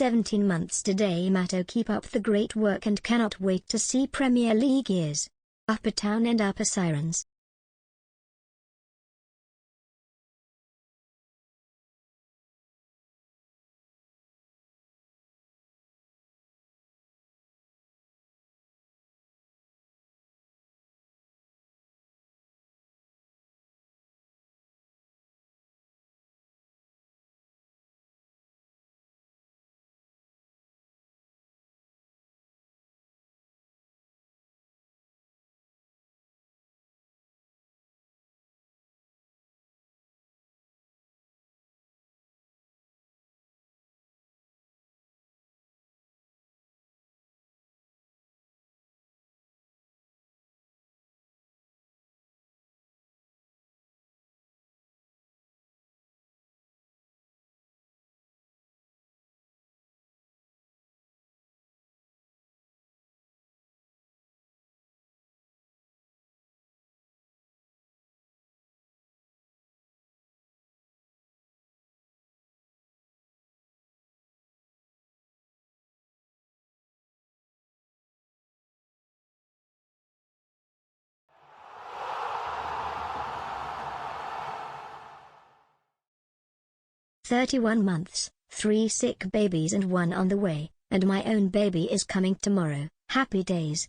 17 months today. Mato, keep up the great work and cannot wait to see Premier League years. Upper Town and Upper Sirens. "31 months, 3 sick babies and 1 on the way, and my own baby is coming tomorrow. Happy days."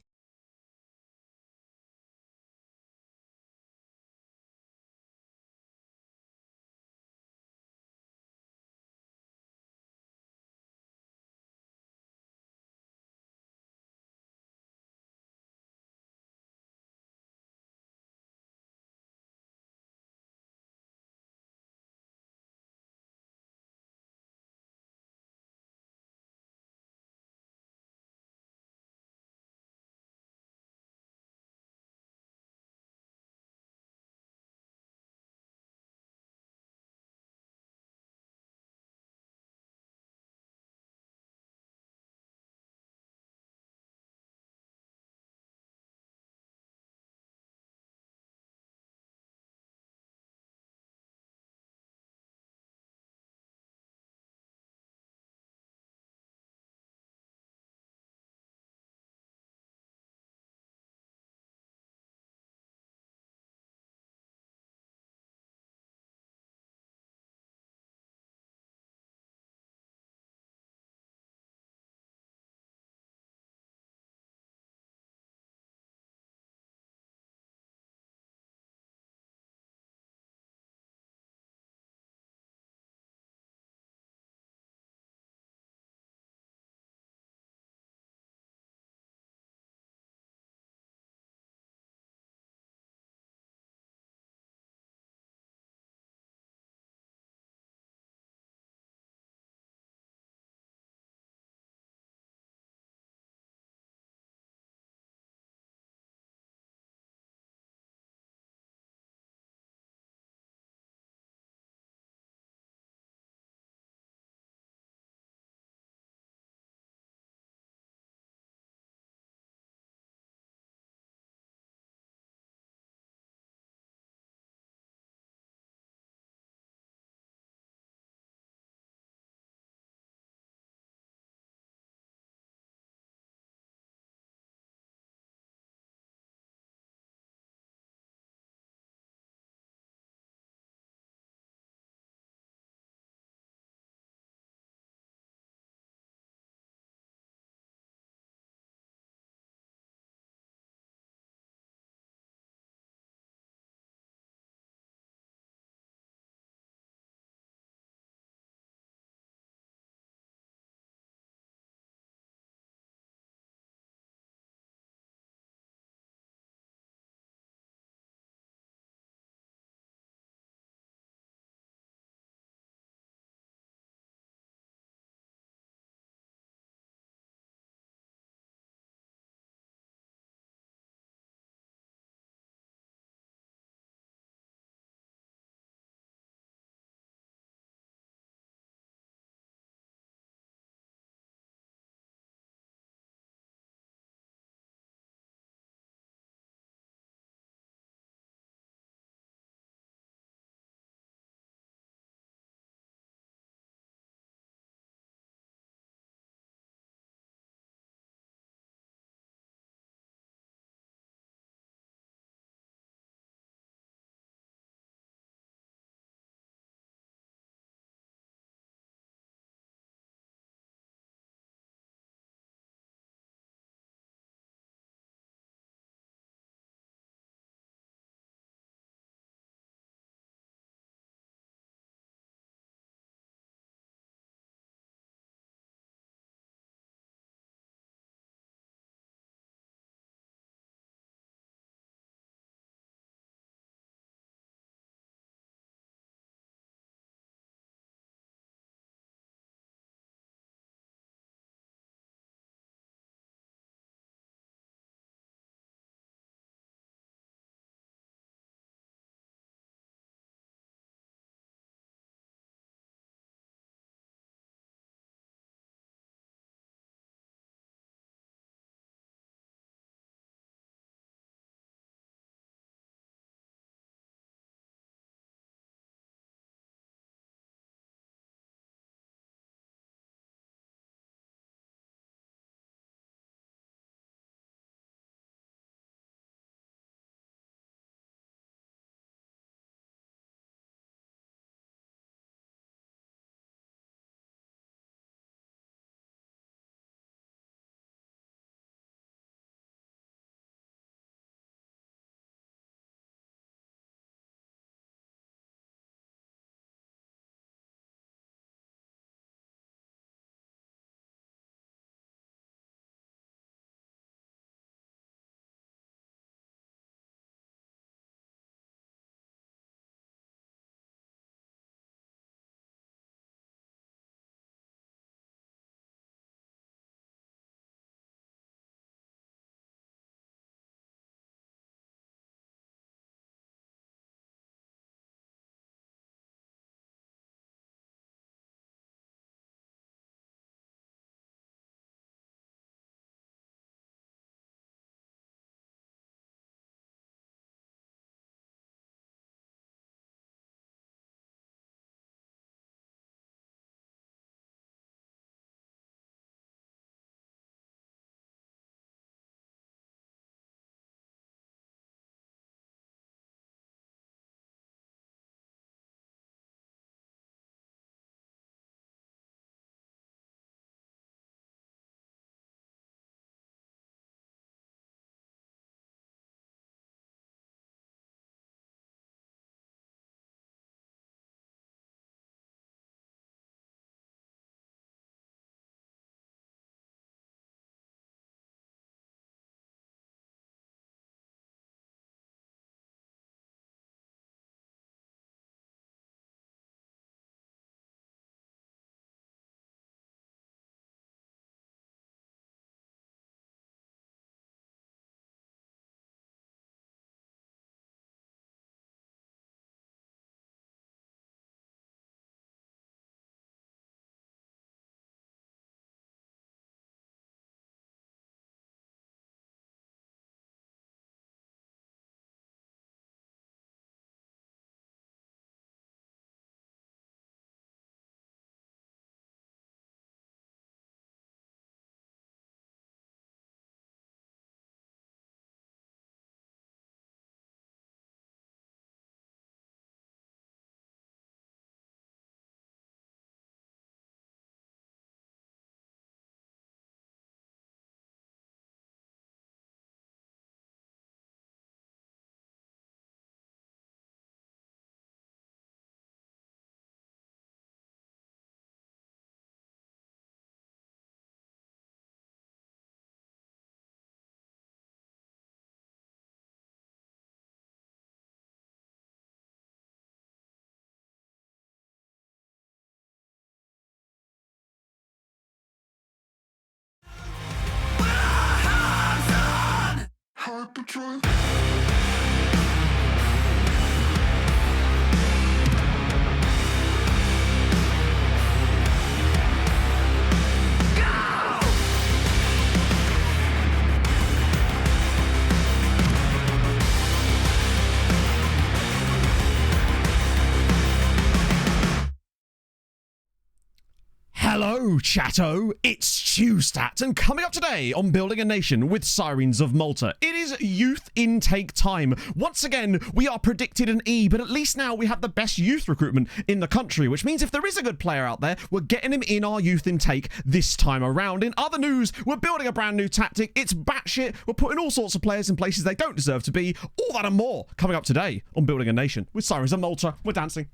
Hello, chatto, it's Chewstat, and coming up today on Building a Nation with Sirens of Malta, it is youth intake time. Once again, we are predicted an E, but at least now we have the best youth recruitment in the country, which means if there is a good player out there, we're getting him in our youth intake this time around. In other news, we're building a brand new tactic, it's batshit, we're putting all sorts of players in places they don't deserve to be, all that and more, coming up today on Building a Nation with Sirens of Malta. We're dancing.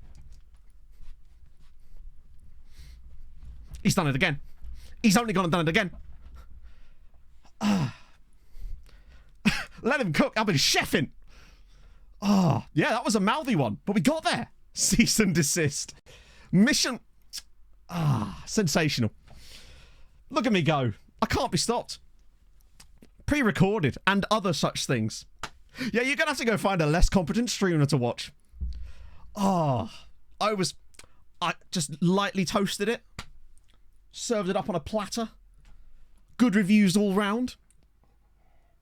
He's done it again. He's only gone and done it again. Let him cook. I've been chefing. Oh, yeah, that was a mouthy one. But we got there. Cease and desist. Mission. Sensational. Look at me go. I can't be stopped. Pre-recorded and other such things. Yeah, you're going to have to go find a less competent streamer to watch. I just lightly toasted it. Served it up on a platter. Good reviews all round.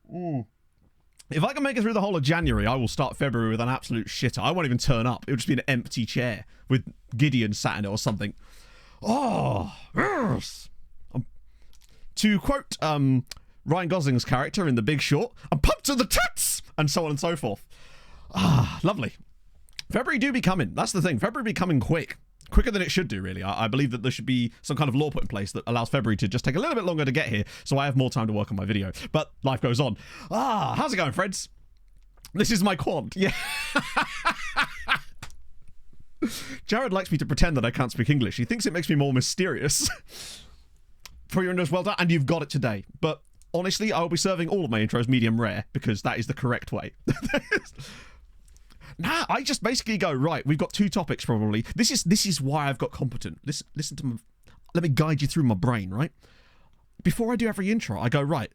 If I can make it through the whole of January, I will start February with an absolute shitter. I won't even turn up. It'll just be an empty chair with Gideon sat in it or something. Yes. To quote Ryan Gosling's character in The Big Short, I'm pumped to the tits! And so on and so forth. Lovely. February do be coming. That's the thing. February be coming quick. Quicker than it should do, really. I believe that there should be some kind of law put in place that allows February to just take a little bit longer to get here, so I have more time to work on my video. But life goes on. How's it going, friends? This is my quad. Yeah. Jared likes me to pretend that I can't speak English. He thinks it makes me more mysterious. For your intros, well done, and you've got it today. But honestly, I will be serving all of my intros medium rare, because that is the correct way. Nah, I just basically go, right, we've got two topics probably. This is why I've got competent. Listen to me. Let me guide you through my brain, right? Before I do every intro, I go, right,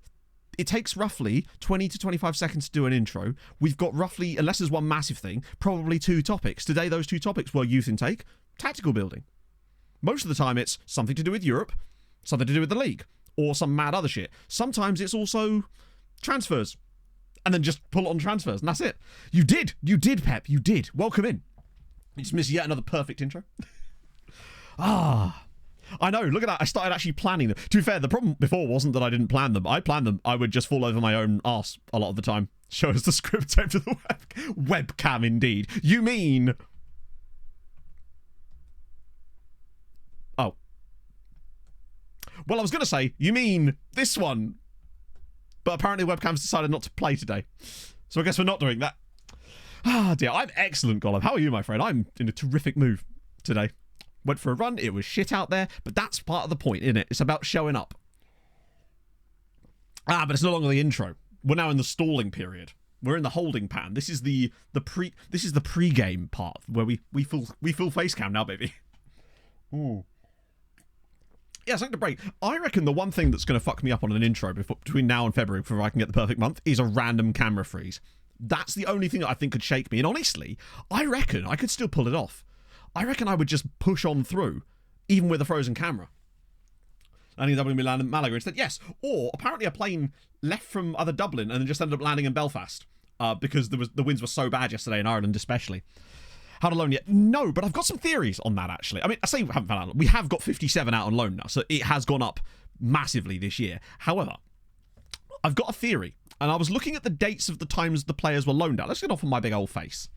it takes roughly 20 to 25 seconds to do an intro. We've got roughly, unless there's one massive thing, probably two topics. Today, those two topics were youth intake, tactical building. Most of the time, it's something to do with Europe, something to do with the league, or some mad other shit. Sometimes it's also transfers. And then just pull it on transfers, and that's it. You did, Pep, you did. Welcome in. You just missed yet another perfect intro. I know, look at that. I started actually planning them. To be fair, the problem before wasn't that I didn't plan them. I planned them. I would just fall over my own arse a lot of the time. Show us the script tape to the webcam, indeed. You mean... Oh. Well, I was going to say, you mean this one. But apparently webcams decided not to play today. So I guess we're not doing that. Dear. I'm excellent, Gollum. How are you, my friend? I'm in a terrific mood today. Went for a run. It was shit out there. But that's part of the point, isn't it? It's about showing up. But it's no longer the intro. We're now in the stalling period. We're in the holding pattern. This is the pre-game part where we full face cam now, baby. Ooh. Yeah, something to break. I reckon the one thing that's going to fuck me up on an intro between now and February before I can get the perfect month is a random camera freeze. That's the only thing that I think could shake me. And honestly, I reckon I could still pull it off. I reckon I would just push on through, even with a frozen camera. Landing in Dublin, Milan, and Malaga instead. Yes. Or apparently a plane left from other Dublin and then just ended up landing in Belfast because the winds were so bad yesterday in Ireland, especially. Out on loan yet? No, but I've got some theories on that, actually. I mean, I say we haven't found out. We have got 57 out on loan now, so it has gone up massively this year. However, I've got a theory, and I was looking at the dates of the times the players were loaned out. Let's get off on my big old face.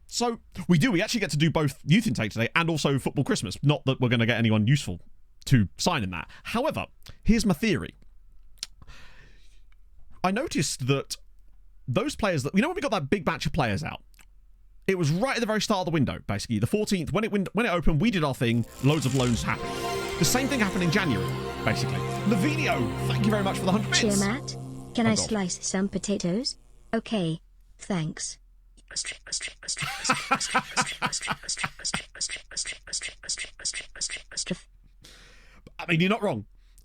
So, we actually get to do both youth intake today and also football Christmas. Not that we're going to get anyone useful to sign in that. However, here's my theory. I noticed that those players that, you know, when we got that big batch of players out, it was right at the very start of the window, basically. The 14th, when it opened, we did our thing, loads of loans happened. The same thing happened in January, basically. Lavinio, thank you very much for the 100 bits. Cheer, Matt. Can I slice some potatoes? Okay, thanks. I mean, you're not wrong.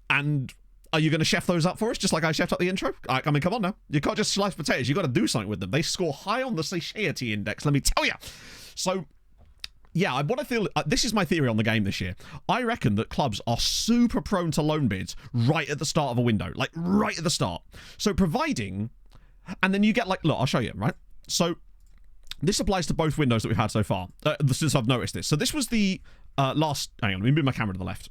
And Are you going to chef those up for us, just like I chefed up the intro? I mean, come on now. You can't just slice potatoes. You've got to do something with them. They score high on the satiety index, let me tell you. So, yeah, what I feel... this is my theory on the game this year. I reckon that clubs are super prone to loan bids right at the start of a window. Like, right at the start. So, providing... And then you get, like... Look, I'll show you, right? So, this applies to both windows that we've had so far, since I've noticed this. So, this was the last... Hang on, let me move my camera to the left.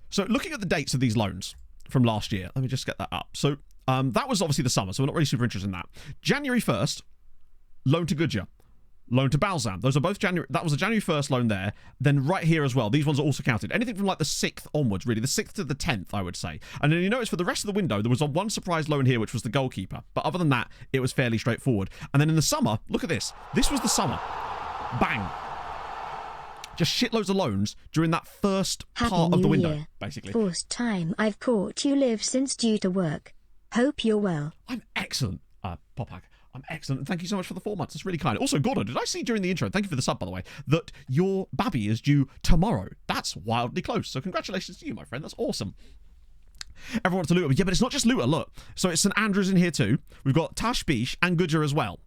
So, looking at the dates of these loans from last year, let me just get that up. So, that was obviously the summer, so we're not really super interested in that. January 1st, loan to Ghajnsielem, loan to Balzan. Those are both January. That was a January 1st loan there. Then right here as well, these ones are also counted. Anything from like the 6th onwards, really. The 6th to the 10th, I would say. And then you notice for the rest of the window, there was one surprise loan here, which was the goalkeeper. But other than that, it was fairly straightforward. And then in the summer, look at this. This was the summer. Bang. Just shitloads of loans during that first part of the window, basically. First time I've caught you live since due to work. Hope you're well. I'm excellent, Popag. I'm excellent. Thank you so much for the 4 months. That's really kind. Also, Gordon, did I see during the intro, thank you for the sub, by the way, that your babby is due tomorrow? That's wildly close. So congratulations to you, my friend. That's awesome. Everyone wants to Luta. Yeah, but it's not just Luta, look. So it's St Andrews in here too. We've got Tashbish and Gudger as well.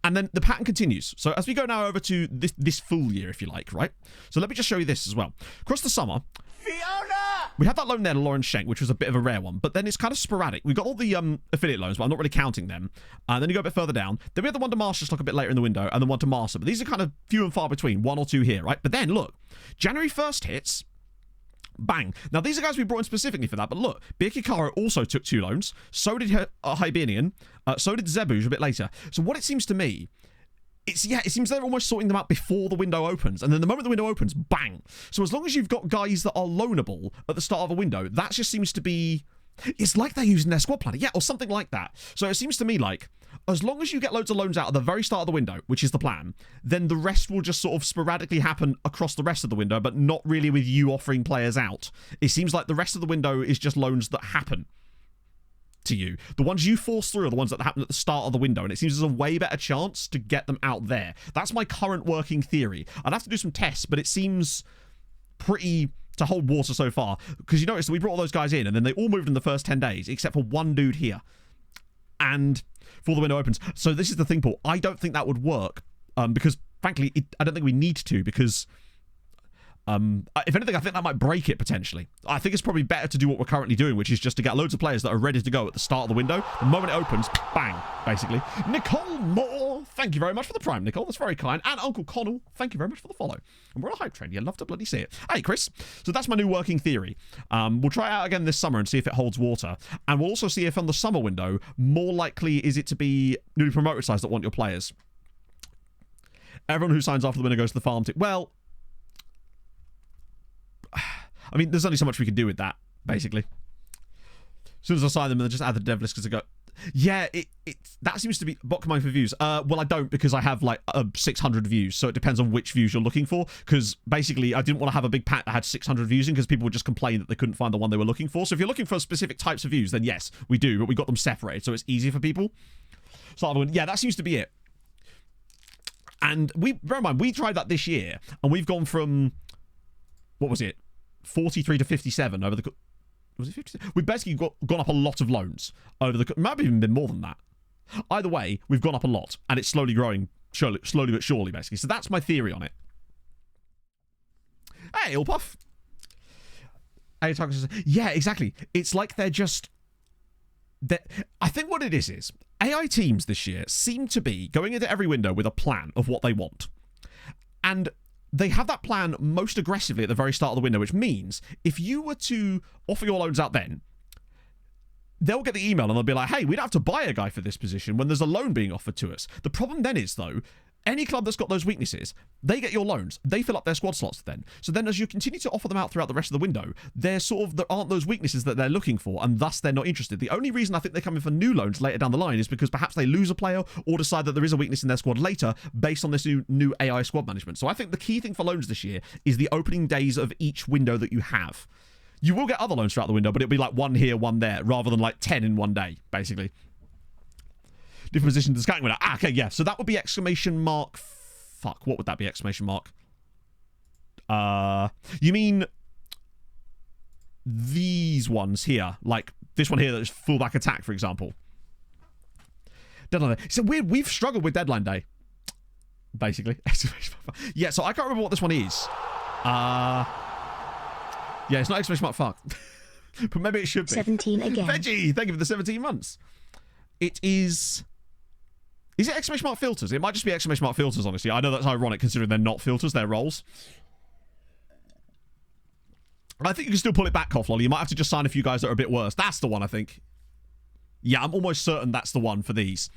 And then the pattern continues. So as we go now over to this full year, if you like, right? So let me just show you this as well. Across the summer, Fiona! We had that loan there to Lawrence Schenk, which was a bit of a rare one. But then it's kind of sporadic. We've got all the affiliate loans, but I'm not really counting them. Then you go a bit further down. Then we have the one to Marshall a bit later in the window, and the one to Master. But these are kind of few and far between, one or two here, right? But then, look, January 1st hits... Bang. Now, these are guys we brought in specifically for that, but look, Birkikaro also took 2 loans. So did Hibernian. So did Zebuj a bit later. So what it seems to me, it seems they're almost sorting them out before the window opens. And then the moment the window opens, bang. So as long as you've got guys that are loanable at the start of a window, that just seems to be... It's like they're using their squad planner. Yeah, or something like that. So it seems to me like, as long as you get loads of loans out at the very start of the window, which is the plan, then the rest will just sort of sporadically happen across the rest of the window, but not really with you offering players out. It seems like the rest of the window is just loans that happen to you. The ones you force through are the ones that happen at the start of the window, and it seems there's a way better chance to get them out there. That's my current working theory. I'd have to do some tests, but it seems pretty... to hold water so far, because you notice that we brought all those guys in and then they all moved in the first 10 days except for one dude here, and before the window opens. So this is the thing, Paul, I don't think that would work, because frankly I don't think we need to, because if anything I think that might break it potentially. I think it's probably better to do what we're currently doing, which is just to get loads of players that are ready to go at the start of the window. The moment it opens, bang, basically. Nicole Moore, thank you very much for the prime, Nicole, that's very kind. And Uncle Connell, thank you very much for the follow. And we're on a hype train, you love to bloody see it. Hey Chris, so that's my new working theory. We'll try it out again this summer and see if it holds water, and we'll also see if on the summer window more likely is it to be newly promoted sides that want your players. Everyone who signs after the window goes to the farm team. Well, I mean, there's only so much we can do with that, basically. As soon as I sign them, they'll just add the dev list because I go, yeah, that seems to be bot command for views. Well, I don't, because I have like 600 views, so it depends on which views you're looking for. Because basically, I didn't want to have a big pack that had 600 views in, because people would just complain that they couldn't find the one they were looking for. So if you're looking for specific types of views, then yes, we do, but we got them separated, so it's easier for people. So yeah, that seems to be it. And bear in mind, we tried that this year, and we've gone from, what was it, 43 to 57 over the... Was it 57? We've basically gone up a lot of loans over the... It might have even been more than that. Either way, we've gone up a lot, and it's slowly growing, slowly but surely, basically. So that's my theory on it. Hey, Ilpuff. Yeah, exactly. It's like they're just... I think what it is AI teams this year seem to be going into every window with a plan of what they want. And they have that plan most aggressively at the very start of the window, which means if you were to offer your loans out then, they'll get the email and they'll be like, hey, we'd have to buy a guy for this position when there's a loan being offered to us. The problem then is, though, any club that's got those weaknesses, they get your loans. They fill up their squad slots then. So then as you continue to offer them out throughout the rest of the window, there aren't those weaknesses that they're looking for, and thus they're not interested. The only reason I think they come in for new loans later down the line is because perhaps they lose a player or decide that there is a weakness in their squad later based on this new AI squad management. So I think the key thing for loans this year is the opening days of each window that you have. You will get other loans throughout the window, but it'll be like one here, one there, rather than like 10 in one day, basically. Different position to the scouting window. Okay, yeah. So that would be exclamation mark. Fuck, what would that be? Exclamation mark. You mean these ones here, like this one here that's fullback attack, for example. Deadline day. So we've struggled with deadline day, basically. Yeah, so I can't remember what this one is. Yeah, it's not exclamation mark fuck. But maybe it should be. 17 again. Veggie, thank you for the 17 months. It is... Is it exclamation mark filters? It might just be exclamation mark filters, honestly. I know that's ironic considering they're not filters, they're roles. I think you can still pull it back, Coughlolly. You might have to just sign a few guys that are a bit worse. That's the one, I think. Yeah, I'm almost certain that's the one for these.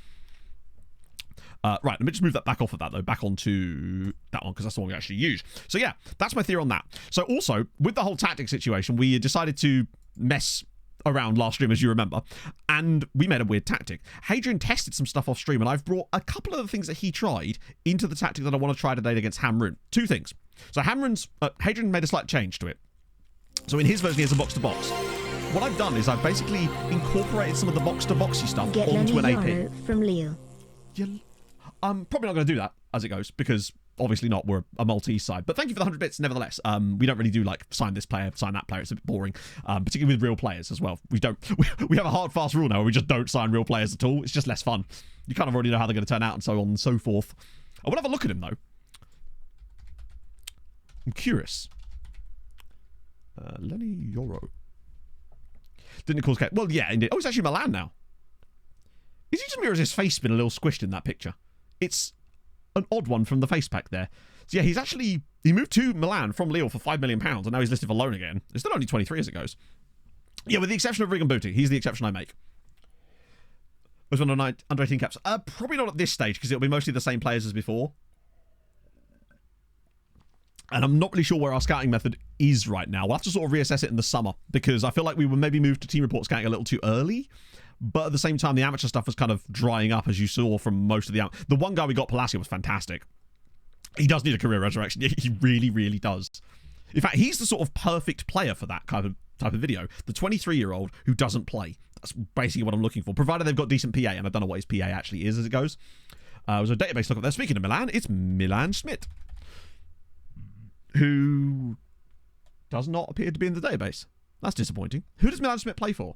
Right, let me just move that back off of that, though. Back onto that one, because that's the one we actually use. So, yeah, that's my theory on that. So, also, with the whole tactic situation, we decided to mess around last stream, as you remember, and we made a weird tactic. Hadrian tested some stuff off stream, and I've brought a couple of the things that he tried into the tactic that I want to try today against Hamrun. Two things. So, Hadrian made a slight change to it. So, in his version, he has a box-to-box. What I've done is I've basically incorporated some of the box-to-boxy stuff onto an AP. From Lille. I'm probably not going to do that as it goes, because obviously not. We're a Maltese side. But thank you for the 100 bits, nevertheless. We don't really do, like, sign this player, sign that player. It's a bit boring, particularly with real players as well. We have a hard, fast rule now where we just don't sign real players at all. It's just less fun. You kind of already know how they're going to turn out and so on and so forth. I will have a look at him, though. I'm curious. Lenny Yoro. Didn't it cause... Well, yeah, indeed. Oh, it's actually Milan now. Is he just mirrors his face been a little squished in that picture? It's an odd one from the face pack there. So, yeah, he moved to Milan from Lille for £5 million, and now he's listed for loan again. It's still only 23 as it goes. Yeah, with the exception of Rigan Booty. He's the exception I make. Was one under 18 caps? Probably not at this stage, because it'll be mostly the same players as before. And I'm not really sure where our scouting method is right now. We'll have to sort of reassess it in the summer, because I feel like we were maybe moved to team report scouting a little too early. But at the same time, the amateur stuff was kind of drying up, as you saw from most of the one guy we got, Palacio, was fantastic. He does need a career resurrection. He really, really does. In fact, he's the sort of perfect player for that type of video. The 23-year-old who doesn't play. That's basically what I'm looking for, provided they've got decent PA, and I don't know what his PA actually is as it goes. There's a database look up there. Speaking of Milan, it's Milan Schmidt, who does not appear to be in the database. That's disappointing. Who does Milan Schmidt play for?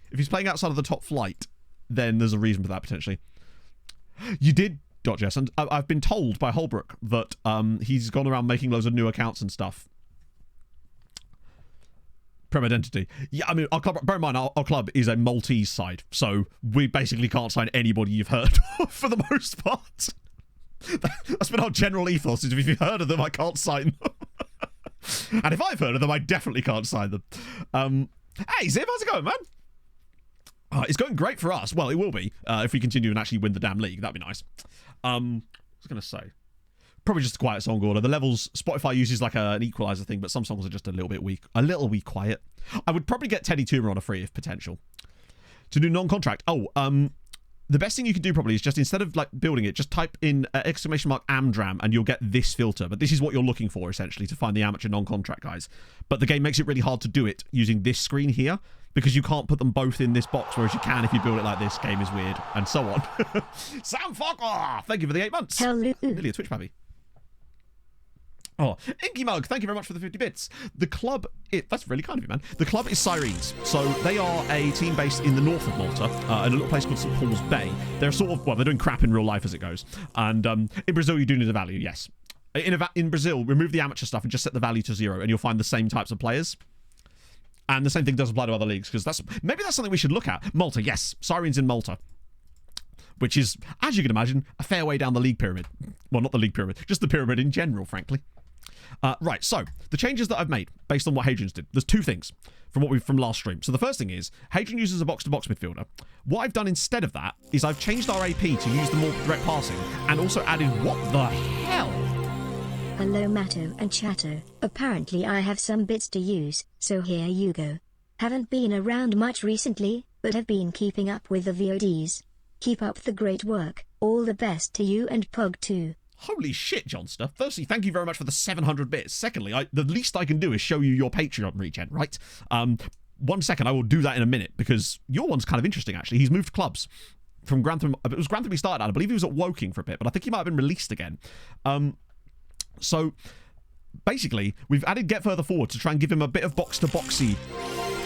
If he's playing outside of the top flight, then there's a reason for that, potentially. You did, Jess, and I've been told by Holbrook that he's gone around making loads of new accounts and stuff. Prem Identity. Yeah, I mean, our club, bear in mind, our club is a Maltese side, so we basically can't sign anybody you've heard of for the most part. That's been our general ethos, is if you've heard of them, I can't sign them. And if I've heard of them, I definitely can't sign them. Hey, Ziv, how's it going, man? It's going great for us. Well, it will be if we continue and actually win the damn league. That'd be nice. I was going to say, probably just a quiet song order. The levels, Spotify uses like an equalizer thing, but some songs are just a little bit weak. A little wee quiet. I would probably get Teddy Toomer on a free if potential. To do non-contract. The best thing you can do probably is just, instead of like building it, just type in exclamation mark Amdram and you'll get this filter. But this is what you're looking for, essentially, to find the amateur non-contract guys. But the game makes it really hard to do it using this screen here, because you can't put them both in this box, whereas you can if you build it like this. Game is weird, and so on. Sam Fogler, thank you for the 8 months. Hello. Nearly a Twitch puppy. Oh, Inky Mug, thank you very much for the 50 bits. The club, that's really kind of you, man. The club is Sirens. So they are a team based in the north of Malta, in a little place called St. Paul's Bay. They're sort of, well, they're doing crap in real life as it goes. And in Brazil, you do need a value, yes. In Brazil, remove the amateur stuff and just set the value to 0, and you'll find the same types of players. And the same thing does apply to other leagues, because maybe that's something we should look at. Malta, yes. Sirens in Malta. Which is, as you can imagine, a fair way down the league pyramid. Well, not the league pyramid, just the pyramid in general, frankly. Right, so the changes that I've made based on what Hadrian's did. There's two things from last stream. So the first thing is Hadrian uses a box-to-box midfielder. What I've done instead of that is I've changed our AP to use the more direct passing, and also added what the hell. Hello Matto and Chatto. Apparently I have some bits to use, so here you go. Haven't been around much recently, but have been keeping up with the VODs. Keep up the great work. All the best to you and Pug too. Holy shit, Johnster. Firstly, thank you very much for the 700 bits. Secondly, the least I can do is show you your Patreon regen, right? 1 second, I will do that in a minute, because your one's kind of interesting, actually. He's moved clubs from Grantham. It was Grantham he started at. I believe he was at Woking for a bit, but I think he might have been released again. So basically, we've added get further forward to try and give him a bit of box-to-boxy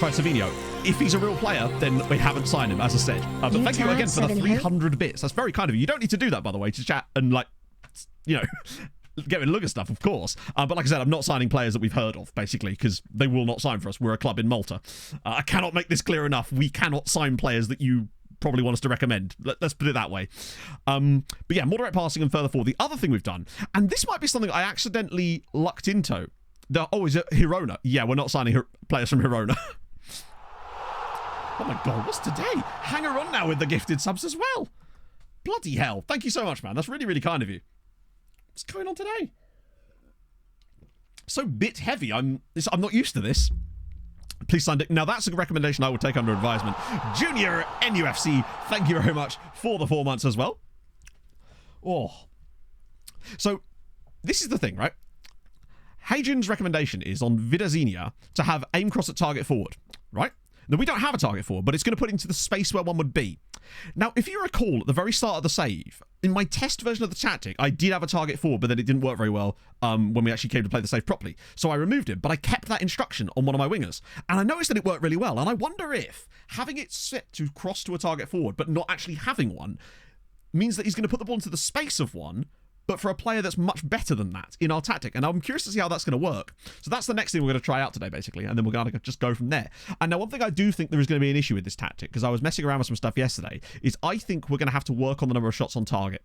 Savinho. If he's a real player, then we haven't signed him, as I said. But thank you again for the 300 bits. That's very kind of you. You don't need to do that, by the way, to chat and, like, you know, get me to look at stuff, of course. But like I said, I'm not signing players that we've heard of, basically, because they will not sign for us. We're a club in Malta. I cannot make this clear enough. We cannot sign players that you probably want us to recommend. Let's put it that way. But yeah, more direct passing and further forward. The other thing we've done, and this might be something I accidentally lucked into. Is it Girona? Yeah, we're not signing players from Girona. Oh my god, what's today? Hanger on now with the gifted subs as well. Bloody hell. Thank you so much, man. That's really, really kind of you. What's going on today? So bit heavy. I'm not used to this. Please sign it. Now that's a recommendation I would take under advisement. Junior NUFC, thank you very much for the 4 months as well. Oh. So this is the thing, right? Hadrian's recommendation is on Vidazinia to have aim cross at target forward, right? Now, we don't have a target forward, but it's going to put into the space where one would be. Now, if you recall, at the very start of the save, in my test version of the tactic, I did have a target forward, but then it didn't work very well when we actually came to play the save properly. So I removed him, but I kept that instruction on one of my wingers. And I noticed that it worked really well. And I wonder if having it set to cross to a target forward, but not actually having one, means that he's going to put the ball into the space of one, but for a player that's much better than that in our tactic. And I'm curious to see how that's going to work. So that's the next thing we're going to try out today, basically. And then we're going to just go from there. And now, one thing I do think there is going to be an issue with this tactic, because I was messing around with some stuff yesterday, is I think we're going to have to work on the number of shots on target.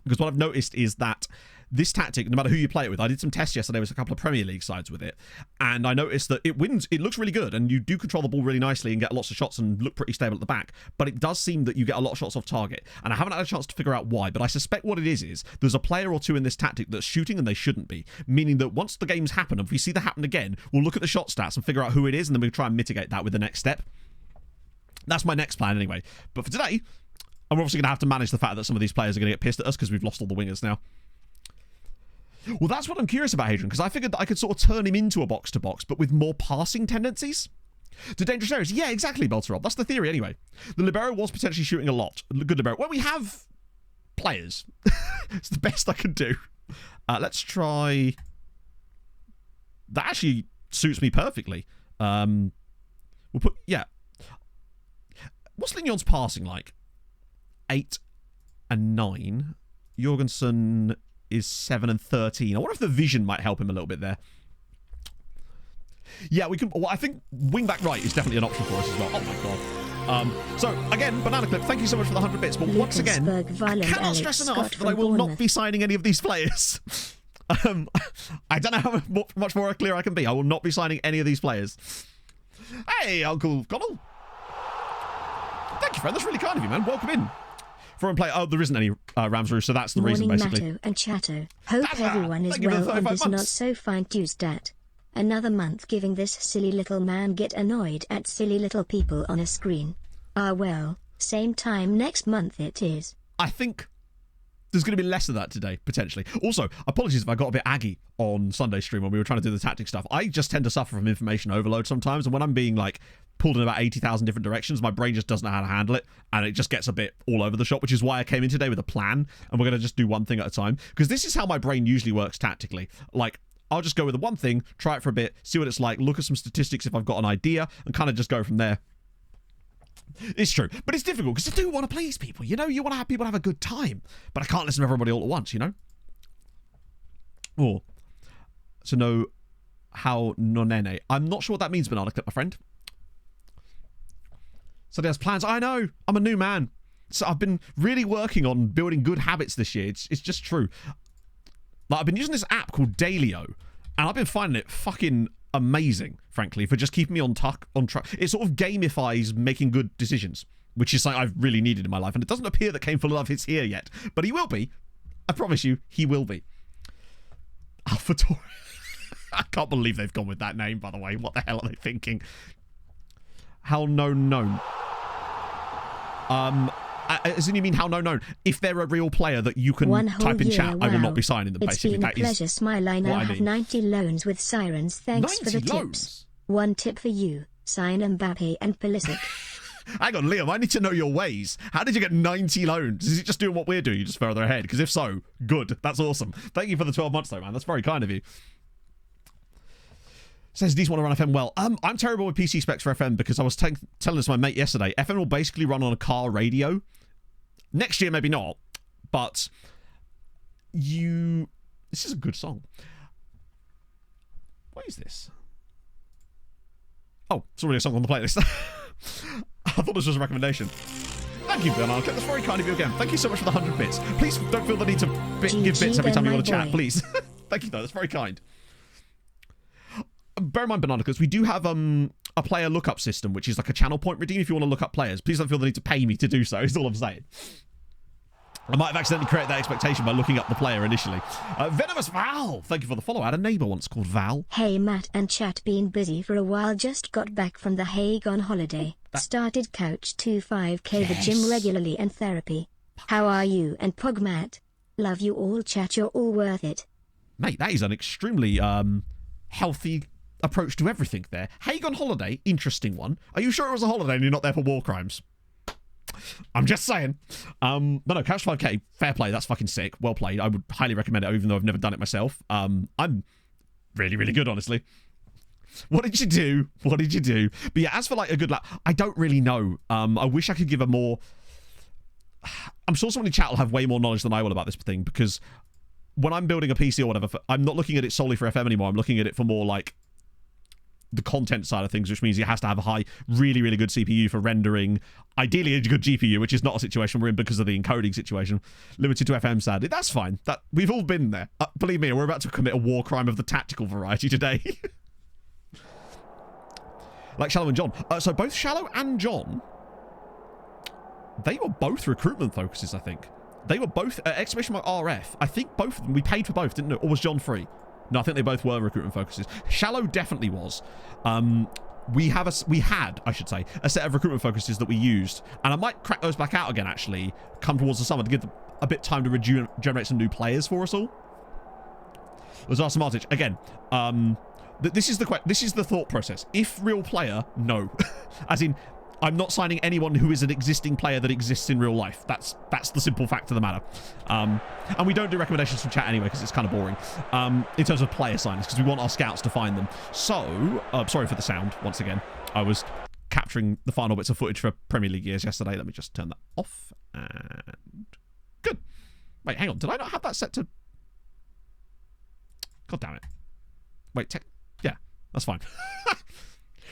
Because what I've noticed is that this tactic, no matter who you play it with, I did some tests yesterday with a couple of Premier League sides with it, and I noticed that it wins. It looks really good, and you do control the ball really nicely and get lots of shots and look pretty stable at the back, but it does seem that you get a lot of shots off target, and I haven't had a chance to figure out why, but I suspect what it is there's a player or two in this tactic that's shooting and they shouldn't be, meaning that once the games happen, if we see that happen again, we'll look at the shot stats and figure out who it is, and then we'll try and mitigate that with the next step. That's my next plan anyway. But for today, I'm obviously going to have to manage the fact that some of these players are going to get pissed at us because we've lost all the wingers now. Well, that's what I'm curious about, Hadrian, because I figured that I could sort of turn him into a box-to-box, but with more passing tendencies. To dangerous areas. Yeah, exactly, Belterob. That's the theory anyway. The libero was potentially shooting a lot. Good libero. Well, we have players. It's the best I can do. Let's try... That actually suits me perfectly. We'll put... Yeah. What's Lignon's passing like? 8 and 9. Jorgensen is 7 and 13. I wonder if the vision might help him a little bit there. Yeah, we can. Well, I think wing back right is definitely an option for us as well. Oh my god. So again, Banana Clip, thank you so much for the 100 bits. But once again, I cannot stress enough that I will not be signing any of these players. I don't know how much more clear I can be. I will not be signing any of these players. Hey, Uncle Connell. Thank you, friend. That's really kind of you, man. Welcome in. Foreign player. Oh, there isn't any Ramsroo, so that's the reason, basically. Matto and Chatto. Hope everyone is well on this not so fine Tuesday. Another month giving this silly little man get annoyed at silly little people on a screen. Ah well, same time next month it is. I think there's going to be less of that today, potentially. Also, apologies if I got a bit aggy on Sunday stream when we were trying to do the tactic stuff. I just tend to suffer from information overload sometimes, and when I'm being, like, pulled in about 80,000 different directions, my brain just doesn't know how to handle it, and it just gets a bit all over the shop, which is why I came in today with a plan, and we're going to just do one thing at a time, because this is how my brain usually works tactically. Like, I'll just go with the one thing, try it for a bit, see what it's like, look at some statistics if I've got an idea, and kind of just go from there. It's true, but it's difficult because I do want to please people, you know? You want to have people have a good time, but I can't listen to everybody all at once, you know? Oh, to know how nonene. I'm not sure what that means, Banana Clip, my friend. So there's plans. I know, I'm a new man. So I've been really working on building good habits this year. It's just true. Like, I've been using this app called Dailyo, and I've been finding it fucking amazing, frankly, for just keeping me on track. It sort of gamifies making good decisions, which is something I've really needed in my life. And it doesn't appear that Came for Love is here yet, but he will be. I promise you, he will be. AlphaTauri. I can't believe they've gone with that name, by the way. What the hell are they thinking? How known? As in, you mean how known? If they're a real player that you can type in chat, wow. I will not be signing them, basically. It's been a pleasure, Smile. I now have 90 loans with Sirens. Thanks for the tips. One tip for you. Sign Mbappe and Pulisic. Hang on, Liam, I need to know your ways. How did you get 90 loans? Is it just doing what we're doing? You just further ahead? Because if so, good. That's awesome. Thank you for the 12 months, though, man. That's very kind of you. Says, these want to run FM well. I'm terrible with PC specs for FM because I was telling this to my mate yesterday. FM will basically run on a car radio. Next year, maybe not. But this is a good song. What is this? Oh, it's already a song on the playlist. I thought this was a recommendation. Thank you, Bernard. That's very kind of you again. Thank you so much for the 100 bits. Please don't feel the need to give bits every time you want to chat, please. Thank you, though. That's very kind. Bear in mind, Bananicas, we do have a player lookup system, which is like a channel point redeem if you want to look up players. Please don't feel the need to pay me to do so, is all I'm saying. I might have accidentally created that expectation by looking up the player initially. Venomous Val, thank you for the follow. I had a neighbour once called Val. Hey Matt and chat, been busy for a while, just got back from the Hague on holiday. Started couch 25k the gym regularly and therapy. How are you and Pog Matt? Love you all chat, you're all worth it. Mate, that is an extremely healthy approach to everything there. Hague on holiday, interesting one. Are you sure it was a holiday and you're not there for war crimes? I'm just saying. But no, Couch 5k, fair play, that's fucking sick. Well played. I would highly recommend it, even though I've never done it myself. I'm really, really good, honestly. What did you do? What did you do? But yeah, as for like a good lap, I don't really know. I wish I could give a more... I'm sure someone in chat will have way more knowledge than I will about this thing, because when I'm building a PC or whatever, I'm not looking at it solely for FM anymore. I'm looking at it for more like the content side of things, which means it has to have a high, really, really good CPU for rendering. Ideally, a good GPU, which is not a situation we're in because of the encoding situation. Limited to FM, sadly. That's fine. We've all been there. Believe me, we're about to commit a war crime of the tactical variety today. Like Shallow and John. So both Shallow and John, they were both recruitment focuses, I think. They were both exclamation mark RF. I think both of them, we paid for both, didn't we? Or was John free? No, I think they both were recruitment focuses. Shallow definitely was. We had, I should say, a set of recruitment focuses that we used, and I might crack those back out again, actually, come towards the summer to give them a bit of time to regenerate some new players for us all. Lazar Samartic, again, this is the thought process. If real player, no. As in, I'm not signing anyone who is an existing player that exists in real life. That's the simple fact of the matter. And we don't do recommendations from chat anyway because it's kind of boring in terms of player signings, because we want our scouts to find them. So, sorry for the sound once again. I was capturing the final bits of footage for Premier League years yesterday. Let me just turn that off. And good. Wait, hang on. Did I not have that set to... God damn it. Wait, yeah, that's fine.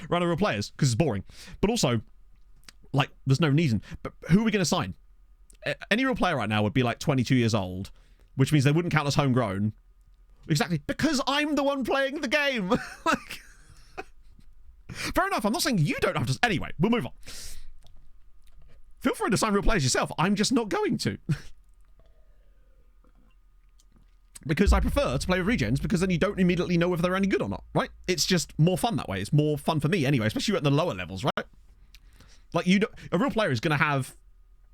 Run over players because it's boring. But also, like, there's no reason. But who are we going to sign? Any real player right now would be like 22 years old, which means they wouldn't count as homegrown. Exactly, because I'm the one playing the game. Like, fair enough. I'm not saying you don't have to. Anyway, we'll move on. Feel free to sign real players yourself. I'm just not going to. Because I prefer to play with regens, because then you don't immediately know if they're any good or not, right? It's just more fun that way. It's more fun for me anyway, especially at the lower levels, right? Like, a real player is going to have...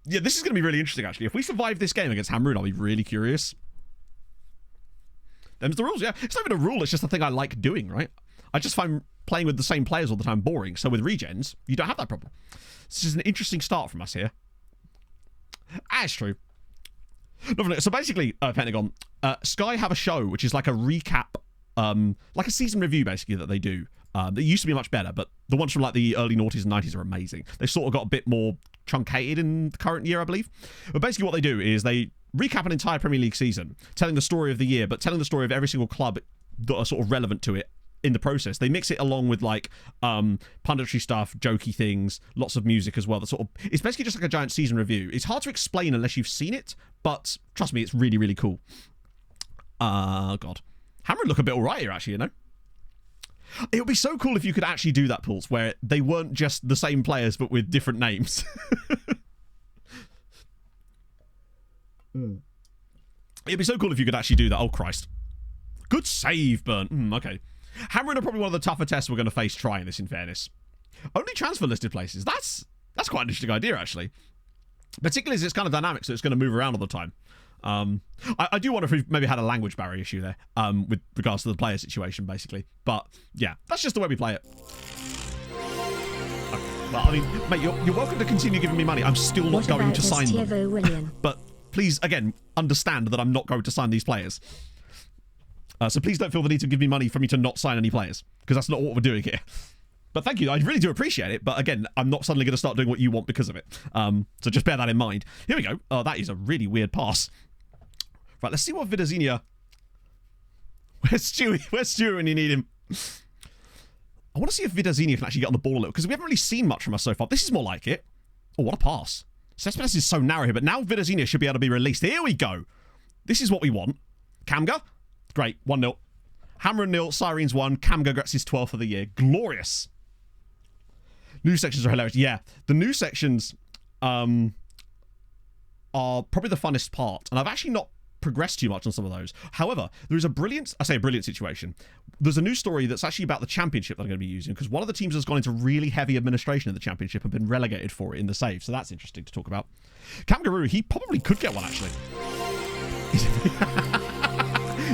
Yeah, this is going to be really interesting, actually. If we survive this game against Hamrun, I'll be really curious. Them's the rules, yeah. It's not even a rule, it's just a thing I like doing, right? I just find playing with the same players all the time boring, so with regens, you don't have that problem. This is an interesting start from us here. It's true. So basically, Pentagon, Sky have a show which is like a recap, like a season review basically that they do. That used to be much better, but the ones from like the early noughties and 90s are amazing. They've sort of got a bit more truncated in the current year, I believe. But basically what they do is they recap an entire Premier League season, telling the story of the year, but telling the story of every single club that are sort of relevant to it in the process. They mix it along with like punditry stuff, jokey things, lots of music as well. That sort of, it's basically just like a giant season review. It's hard to explain unless you've seen it, but trust me, it's really, really cool. God. Hamrun look a bit alright here, actually, you know? It would be so cool if you could actually do that, Pulse, where they weren't just the same players, but with different names. It'd be so cool if you could actually do that. Oh, Christ. Good save, Burn. Okay. Hamrun are probably one of the tougher tests we're going to face trying this, in fairness. Only transfer listed places. That's quite an interesting idea, actually. Particularly as it's kind of dynamic, so it's going to move around all the time. I do wonder if we've maybe had a language barrier issue there with regards to the player situation, basically. But, yeah, that's just the way we play it. Okay. Well, I mean, mate, you're welcome to continue giving me money. I'm still not going to sign them. But please, again, understand that I'm not going to sign these players. So please don't feel the need to give me money for me to not sign any players, because that's not what we're doing here. But thank you. I really do appreciate it. But again, I'm not suddenly going to start doing what you want because of it. So just bear that in mind. Here we go. Oh, that is a really weird pass. Right, let's see what Vidazinia... Where's Stewie? Where's Stewie when you need him? I want to see if Vidazinia can actually get on the ball a little, because we haven't really seen much from us so far. This is more like it. Oh, what a pass. Cespedes is so narrow here, but now Vidazinia should be able to be released. Here we go. This is what we want. Kamga. Great. 1-0. Hamrun 0. Sirens 1. Kamga gets his 12th of the year. Glorious. New sections are hilarious. Yeah, the new sections are probably the funnest part, and I've actually not progressed too much on some of those. However, there is a brilliant situation. There's a new story that's actually about the championship that I'm going to be using, because one of the teams has gone into really heavy administration in the championship and been relegated for it in the save, so that's interesting to talk about. Kamgaroo, he probably could get one, actually.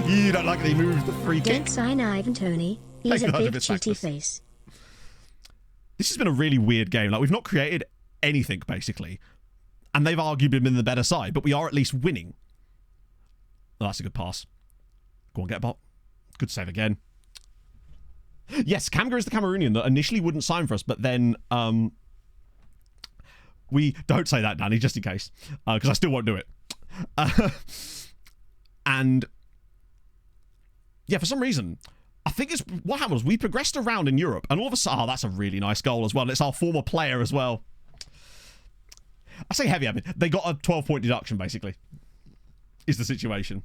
You don't like that he moved the free kick? Don't sign Ivan Toney. He's a big cheaty face. This has been a really weird game. Like, we've not created anything, basically. And they've arguably been the better side, but we are at least winning. Oh, that's a good pass. Go on, get a bot. Good save again. Yes, Kamga is the Cameroonian that initially wouldn't sign for us, but then we... Don't say that, Danny, just in case. Because I still won't do it. And... Yeah, for some reason... I think it's what happened was we progressed around in Europe, and all of a sudden, oh, that's a really nice goal as well. And it's our former player as well. I say heavy admin. They got a 12-point deduction, basically, is the situation.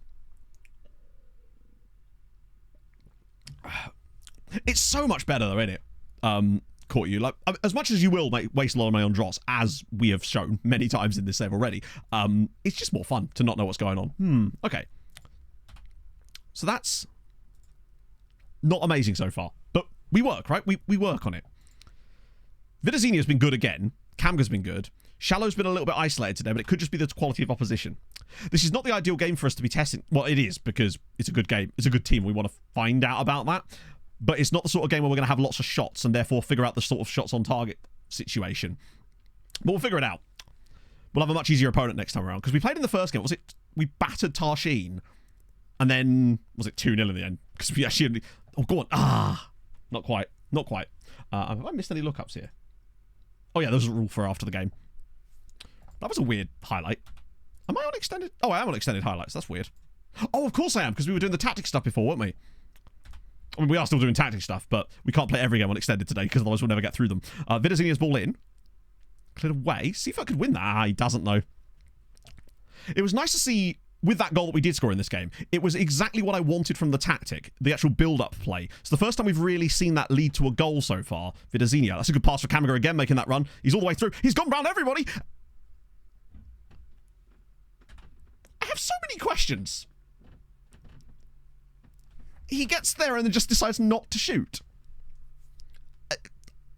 It's so much better, though, isn't it? Caught you. Like, as much as you will waste a lot of money on dross, as we have shown many times in this save already, it's just more fun to not know what's going on. Okay. So that's... not amazing so far, but we work, right? We work on it. Vidazinia has been good again. Kamga's been good. Shallow's been a little bit isolated today, but it could just be the quality of opposition. This is not the ideal game for us to be testing. Well, it is, because it's a good game. It's a good team. We want to find out about that. But it's not the sort of game where we're going to have lots of shots and therefore figure out the sort of shots on target situation. But we'll figure it out. We'll have a much easier opponent next time around, because we played in the first game. Was it... We battered Tarshin, and then... Was it 2-0 in the end? Because we actually... Oh, go on. Ah! Not quite. Not quite. Have I missed any lookups here? Oh, yeah, there was a rule for after the game. That was a weird highlight. Am I on extended? Oh, I am on extended highlights. That's weird. Oh, of course I am, because we were doing the tactic stuff before, weren't we? I mean, we are still doing tactic stuff, but we can't play every game on extended today, because otherwise we'll never get through them. Vidazinia's ball in. Cleared away. See if I could win that. Ah, he doesn't, though. It was nice to see... With that goal that we did score in this game, it was exactly what I wanted from the tactic, the actual build-up play. It's the first time we've really seen that lead to a goal so far. Vidazinia, that's a good pass for Kamga again, making that run. He's all the way through. He's gone round everybody. I have so many questions. He gets there and then just decides not to shoot.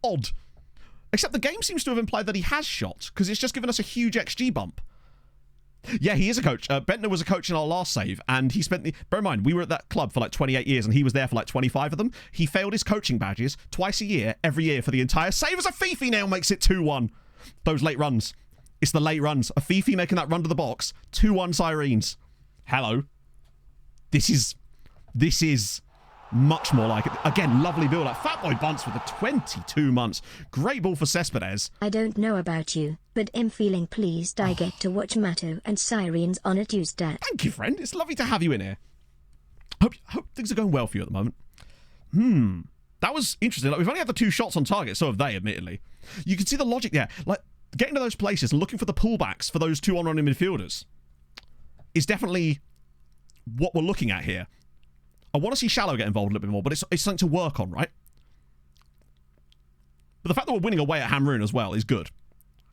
Odd. Except the game seems to have implied that he has shot, because it's just given us a huge XG bump. Yeah, he is a coach. Bentner was a coach in our last save, and he spent the... Bear in mind, we were at that club for like 28 years, and he was there for like 25 of them. He failed his coaching badges twice a year, every year for the entire save. As a Fifi now makes it 2-1. Those late runs. It's the late runs. A Fifi making that run to the box. 2-1 Sirens. Hello. This is much more like it. Again, lovely build. Like Fatboy Bunce with the 22 months. Great ball for Cespedes. I don't know about you, but I'm feeling pleased I get to watch Matto and Sirens on a Tuesday. Thank you, friend. It's lovely to have you in here. Hope things are going well for you at the moment. That was interesting. Like, we've only had the 2 shots on target, so have they, admittedly. You can see the logic there. Like, getting to those places and looking for the pullbacks for those 2 on-running midfielders is definitely what we're looking at here. I want to see Shallow get involved a little bit more, but it's something to work on, right? But the fact that we're winning away at Hamrun as well is good.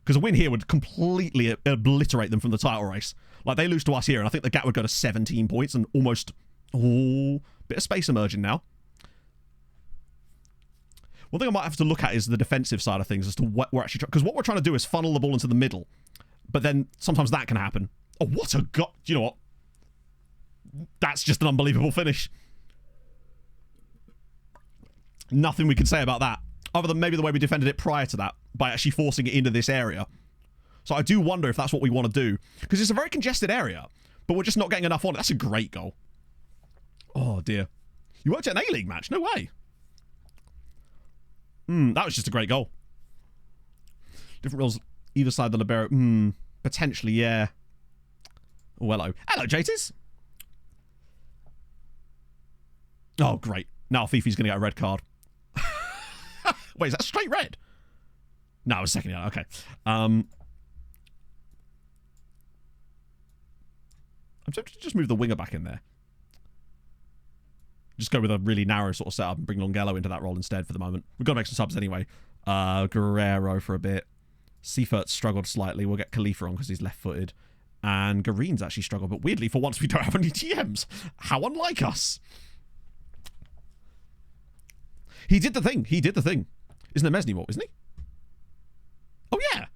Because a win here would completely obliterate them from the title race. Like, they lose to us here, and I think the gap would go to 17 points and almost... Oh, bit of space emerging now. One thing I might have to look at is the defensive side of things as to what we're actually... Because what we're trying to do is funnel the ball into the middle. But then sometimes that can happen. Oh, what a god... Do you know what? That's just an unbelievable finish. Nothing we can say about that, other than maybe the way we defended it prior to that, by actually forcing it into this area. So I do wonder if that's what we want to do, because it's a very congested area, but we're just not getting enough on it. That's a great goal. Oh, dear. You worked at an A-League match? No way. That was just a great goal. Different roles either side of the libero. Potentially, yeah. Oh, hello. Hello, JTs. Oh, great. Now Fifi's going to get a red card. Wait, is that straight red? No, it was second yellow. Okay. I'm tempted to just move the winger back in there. Just go with a really narrow sort of setup and bring Longello into that role instead for the moment. We've got to make some subs anyway. Guerrero for a bit. Seifert struggled slightly. We'll get Khalifa on because he's left-footed. And Gareen's actually struggled, but weirdly, for once, we don't have any TMs. How unlike us. He did the thing. He did the thing. Isn't there Mes anymore, isn't he? Oh, yeah.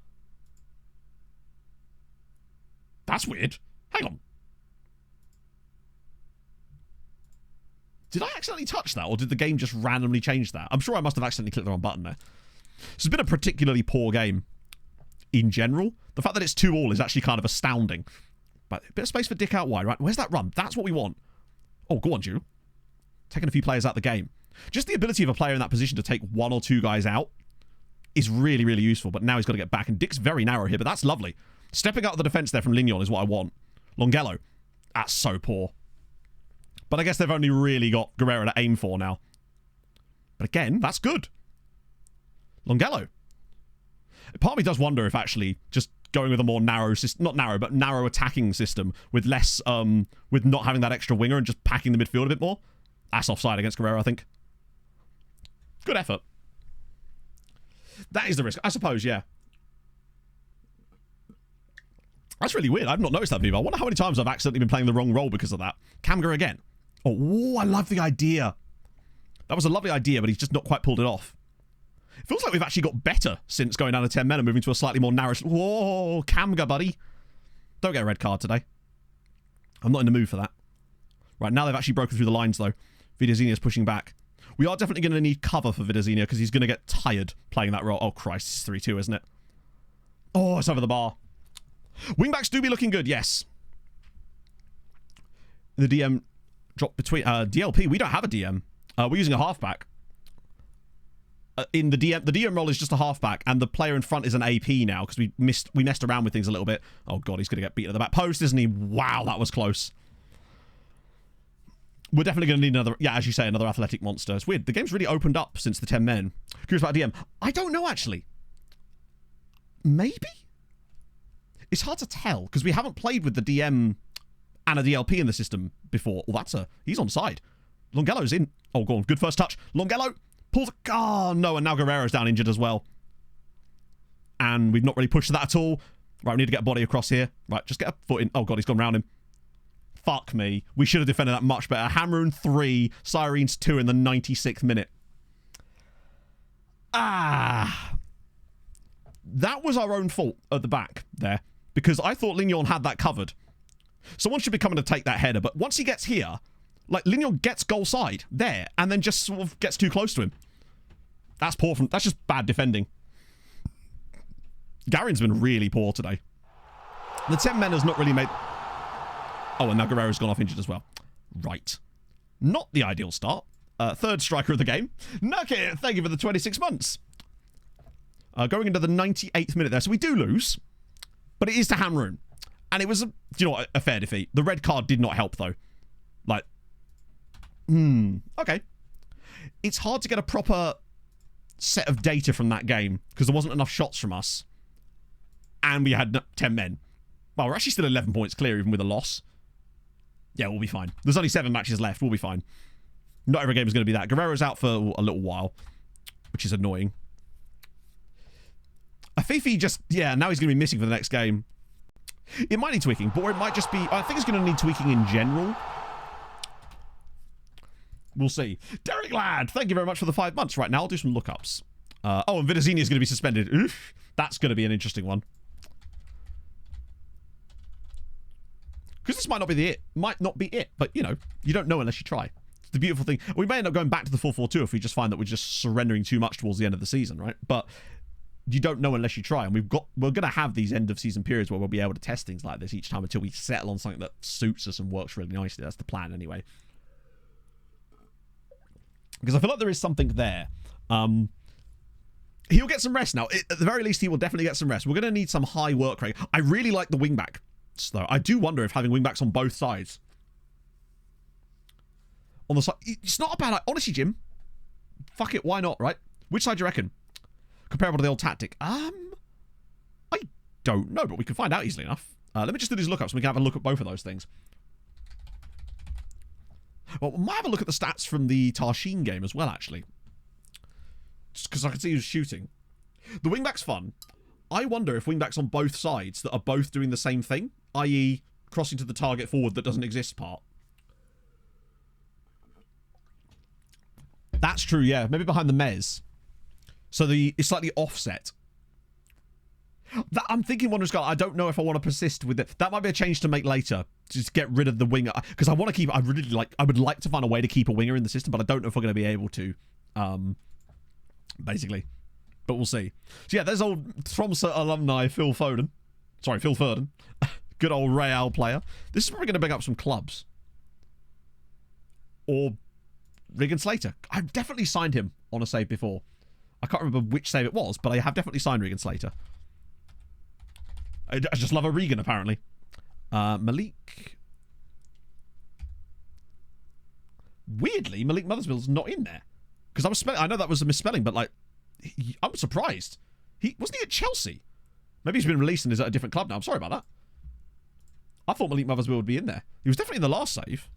That's weird. Hang on. Did I accidentally touch that, or did the game just randomly change that? I'm sure I must have accidentally clicked the wrong button there. So it's been a particularly poor game in general. The fact that it's 2-2 is actually kind of astounding. But a bit of space for Dick out wide, right? Where's that run? That's what we want. Oh, go on, Drew. Taking a few players out of the game. Just the ability of a player in that position to take 1 or 2 guys out is really, really useful. But now he's got to get back. And Dick's very narrow here, but that's lovely. Stepping out of the defence there from Lignon is what I want. Longello. That's so poor. But I guess they've only really got Guerrero to aim for now. But again, that's good. Longello. Part of me does wonder if actually just going with a more narrow system, not narrow, but narrow attacking system with less, with not having that extra winger and just packing the midfield a bit more. That's offside against Guerrero, I think. Good effort. That is the risk, I suppose, yeah. That's really weird. I've not noticed that, Viva. I wonder how many times I've accidentally been playing the wrong role because of that. Camger again. Oh, I love the idea. That was a lovely idea, but he's just not quite pulled it off. It feels like we've actually got better since going down to 10 men and moving to a slightly more narrow... Whoa, Camger, buddy. Don't get a red card today. I'm not in the mood for that. Right, now they've actually broken through the lines, though. Vidazinia's pushing back. We are definitely going to need cover for Vidazinia because he's going to get tired playing that role. Oh, Christ, it's 3-2, isn't it? Oh, it's over the bar. Wingbacks do be looking good, yes. The DM dropped between... DLP, we don't have a DM. We're using a halfback. In the DM role is just a halfback, and the player in front is an AP now because we messed around with things a little bit. Oh, God, he's going to get beaten at the back post, isn't he? Wow, that was close. We're definitely going to need another, yeah, as you say, another athletic monster. It's weird. The game's really opened up since the 10 men. Curious about DM. I don't know, actually. Maybe? It's hard to tell, because we haven't played with the DM and a DLP in the system before. Oh, he's on side. Longello's in. Oh, go on. Good first touch. Longello pulls. Oh, no, and now Guerrero's down injured as well. And we've not really pushed that at all. Right, we need to get a body across here. Right, just get a foot in. Oh, God, he's gone round him. Fuck me. We should have defended that much better. Hamrun 3, Sirens 2 in the 96th minute. Ah. That was our own fault at the back there. Because I thought Lignon had that covered. Someone should be coming to take that header. But once he gets here, like, Lignon gets goal side there. And then just sort of gets too close to him. That's poor. That's just bad defending. Garen's been really poor today. The 10 men has not really made... Oh, and now Guerrero's gone off injured as well. Right. Not the ideal start. Third striker of the game. Nucky, thank you for the 26 months. Going into the 98th minute there. So we do lose. But it is to Hamrun. And it was, a fair defeat. The red card did not help, though. Like, okay. It's hard to get a proper set of data from that game. Because there wasn't enough shots from us. And we had 10 men. Well, we're actually still 11 points clear, even with a loss. Yeah, we'll be fine. There's only 7 matches left. We'll be fine. Not every game is going to be that. Guerrero's out for a little while, which is annoying. Afifi just... Yeah, now he's going to be missing for the next game. It might need tweaking, but it might just be... I think it's going to need tweaking in general. We'll see. Derek Ladd, thank you very much for the 5 months. Right, now I'll do some lookups. Oh, and Vidazini is going to be suspended. Oof, that's going to be an interesting one. Because this might not be it, but, you don't know unless you try. It's the beautiful thing. We may end up going back to the 4-4-2 if we just find that we're just surrendering too much towards the end of the season, right? But you don't know unless you try, and we're going to have these end of season periods where we'll be able to test things like this each time until we settle on something that suits us and works really nicely. That's the plan, anyway. Because I feel like there is something there. He'll get some rest now. At the very least, he will definitely get some rest. We're going to need some high work rate. I really like the wingback, though. I do wonder if having wingbacks on both sides. On the side, it's not a bad. Honestly, Jim, fuck it, why not? Right? Which side do you reckon? Comparable to the old tactic. I don't know, but we can find out easily enough. Let me just do these lookups. So we can have a look at both of those things. Well, we might have a look at the stats from the Tarshin game as well, actually. Just because I can see who's shooting. The wingback's fun. I wonder if wingbacks on both sides that are both doing the same thing, i.e. crossing to the target forward that doesn't exist part. That's true, yeah. Maybe behind the mez. So it's slightly offset. I'm thinking Wanderer's Guard. I don't know if I want to persist with it. That might be a change to make later. Just get rid of the winger. Because I want to keep... I would like to find a way to keep a winger in the system, but I don't know if we're going to be able to. Basically. But we'll see. So yeah, there's old Tromsø alumni Phil Foden. Sorry, Phil Foden. Good old Real player. This is probably going to bring up some clubs. Or Regan Slater. I've definitely signed him on a save before. I can't remember which save it was, but I have definitely signed Regan Slater. I just love a Regan, apparently. Malik. Weirdly, Malik Mothersbill's not in there. Because I know that was a misspelling, but like, I'm surprised. Wasn't he at Chelsea? Maybe he's been released and is at a different club now. I'm sorry about that. I thought Malik Mothersbill would be in there. He was definitely in the last save.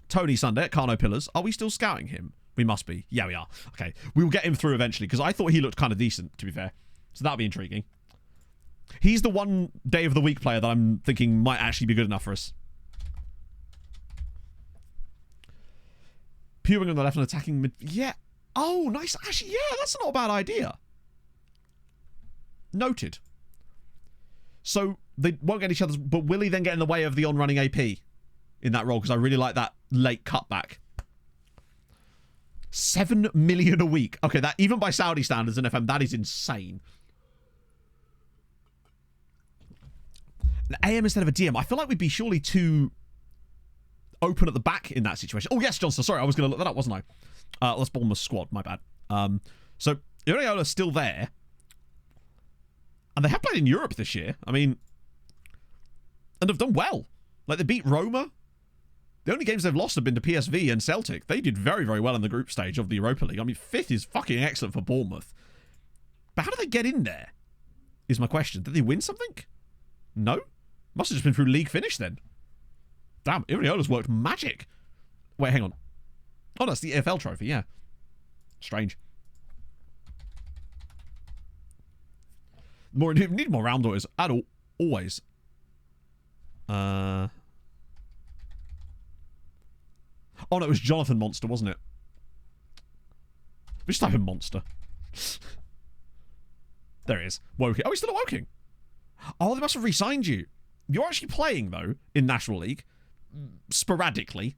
Tony Sunday at Carno Pillars. Are we still scouting him? We must be. Yeah, we are. Okay. We will get him through eventually, because I thought he looked kind of decent, to be fair. So that'll be intriguing. He's the one day of the week player that I'm thinking might actually be good enough for us. Pewing on the left and attacking mid... Yeah. Oh, nice. Actually, yeah, that's not a bad idea. Noted. So, they won't get each other's... But will he then get in the way of the on-running AP in that role? Because I really like that late cutback. 7 million a week. Okay, that even by Saudi standards in FM, that is insane. An AM instead of a DM. I feel like we'd be surely too open at the back in that situation. Oh, yes, Johnson. Sorry, I was going to look that up, wasn't I? That's Bournemouth squad. My bad. So, Iriola's still there. And they have played in Europe this year. I mean, and have done well. Like, they beat Roma. The only games they've lost have been to PSV and Celtic. They did very, very well in the group stage of the Europa League. I mean, 5th is fucking excellent for Bournemouth. But how do they get in there? Is my question. Did they win something? No? Must have just been through league finish then. Damn, Iriola's worked magic. Wait, hang on. Oh, that's the EFL trophy, yeah. Strange. Need more round doors. Always. Oh, no, it was Jonathan Monster, wasn't it? We just type in Monster. There he is. Woking. Oh, he's still at Woking. Oh, they must have re-signed you. You're actually playing, though, in National League. Sporadically.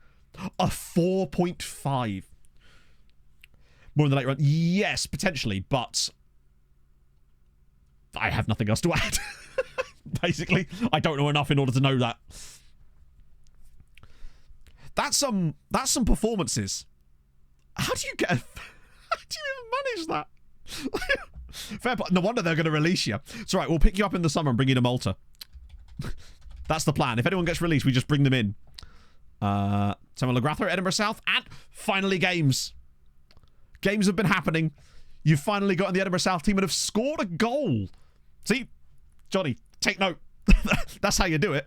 A 4.5. More in the late run. Yes, potentially, but I have nothing else to add. Basically, I don't know enough in order to know that. That's some performances. How do you get? How do you even manage that? Fair, no wonder they're going to release you. It's all right. We'll pick you up in the summer and bring you to Malta. That's the plan. If anyone gets released, we just bring them in. Samuel Lagratha, Edinburgh South, and finally games. Games have been happening. You've finally gotten the Edinburgh South team and have scored a goal. See, Johnny, take note. That's how you do it.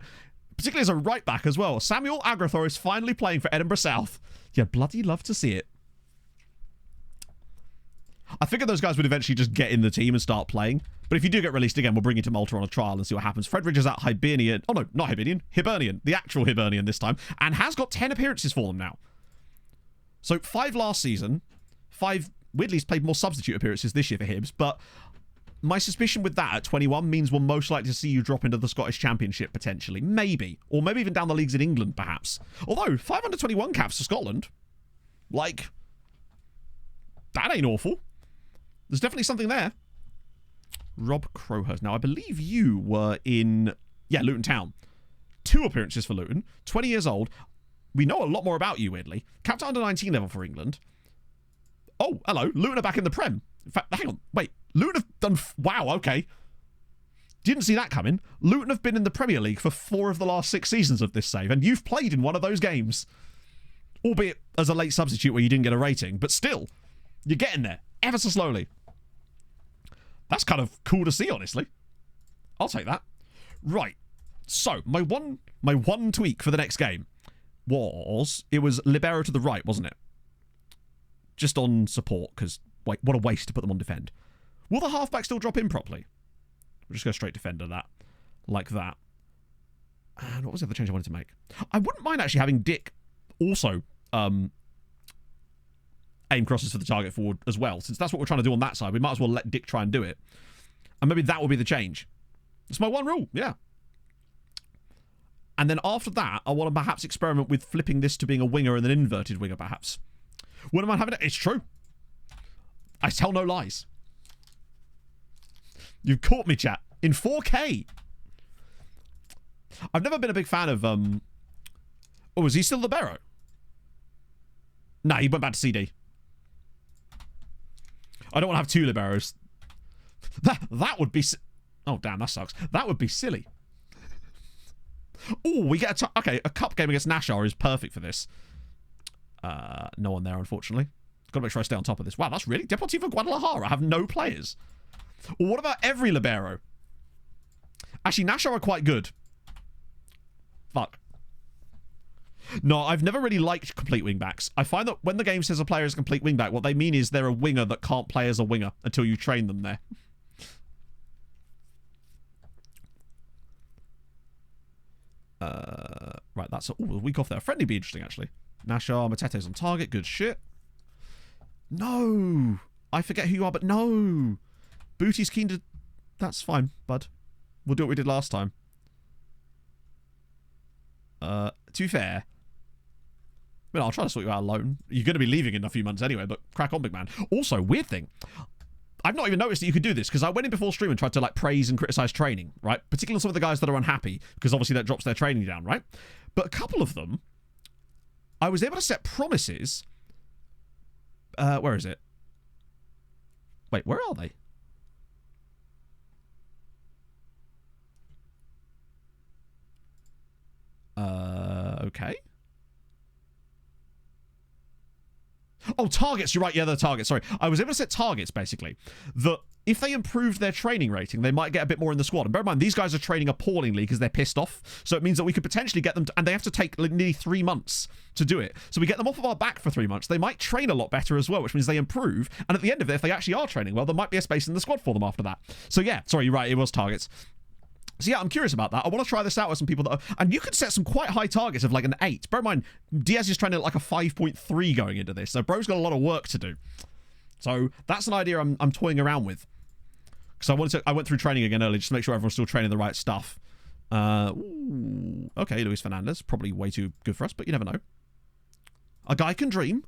Particularly as a right back as well. Samuel Agrathor is finally playing for Edinburgh South. You bloody love to see it. I figured those guys would eventually just get in the team and start playing. But if you do get released again, we'll bring you to Malta on a trial and see what happens. Fred Ridge is at Hibernian. Oh no, not Hibernian. Hibernian. The actual Hibernian this time. And has got 10 appearances for them now. So 5 last season. 5, weirdly, he's played more substitute appearances this year for Hibs. But my suspicion with that at 21 means we're most likely to see you drop into the Scottish Championship, potentially. Maybe. Or maybe even down the leagues in England, perhaps. Although, 5 under 21 caps for Scotland. Like, that ain't awful. There's definitely something there. Rob Crowhurst. Now, I believe you were in, Luton Town. 2 appearances for Luton. 20 years old. We know a lot more about you, weirdly. Captain under 19 level for England. Oh, hello. Luton are back in the Prem. In fact, hang on. Wait. Luton have done... Wow, okay. Didn't see that coming. Luton have been in the Premier League for 4 of the last 6 seasons of this save, and you've played in one of those games. Albeit as a late substitute where you didn't get a rating, but still, you're getting there, ever so slowly. That's kind of cool to see, honestly. I'll take that. Right. So, my one tweak for the next game was, it was libero to the right, wasn't it? Just on support, because, wait, what a waste to put them on defend. Will the halfback still drop in properly? We'll just go straight defender that. Like that. And what was the other change I wanted to make? I wouldn't mind actually having Dick also aim crosses for the target forward as well. Since that's what we're trying to do on that side, we might as well let Dick try and do it. And maybe that will be the change. It's my one rule, yeah. And then after that, I want to perhaps experiment with flipping this to being a winger and an inverted winger, perhaps. Wouldn't mind having it? It's true. I tell no lies. You've caught me, chat. In 4K. I've never been a big fan of... Oh, is he still libero? Nah, he went back to CD. I don't want to have 2 liberos. That would be... Oh, damn, that sucks. That would be silly. Oh, we get a... Okay, a cup game against Naxxar is perfect for this. No one there, unfortunately. Got to make sure I stay on top of this. Wow, that's really... Deportivo Guadalajara have no players. Well, what about every libero? Actually, Naxxar are quite good. Fuck. No, I've never really liked complete wingbacks. I find that when the game says a player is a complete wingback, what they mean is they're a winger that can't play as a winger until you train them there. Right, that's a week off there. Friendly be interesting, actually. Naxxar, Matete's on target. Good shit. No! I forget who you are, but no! Booty's keen to... That's fine, bud. We'll do what we did last time. To be fair... I mean, I'll try to sort you out alone. You're going to be leaving in a few months anyway, but crack on, big man. Also, weird thing. I've not even noticed that you could do this, because I went in before stream and tried to, like, praise and criticize training, right? Particularly some of the guys that are unhappy, because obviously that drops their training down, right? But a couple of them, I was able to set promises. Where is it? Wait, where are they? Okay. Oh, targets. You're right. Yeah, they're targets. Sorry. I was able to set targets, basically, that if they improved their training rating, they might get a bit more in the squad. And bear in mind, these guys are training appallingly because they're pissed off. So it means that we could potentially get them to, and they have to take like, nearly 3 months to do it. So we get them off of our back for 3 months. They might train a lot better as well, which means they improve. And at the end of it, if they actually are training well, there might be a space in the squad for them after that. So yeah, sorry, you're right. It was targets. So yeah, I'm curious about that. I want to try this out with some people that are... And you can set some quite high targets of like an 8. Bear in mind, Diaz is trying to like a 5.3 going into this. So bro's got a lot of work to do. So that's an idea I'm toying around with. Because I went through training again earlier just to make sure everyone's still training the right stuff. Ooh, okay, Luis Fernandez. Probably way too good for us, but you never know. A guy can dream.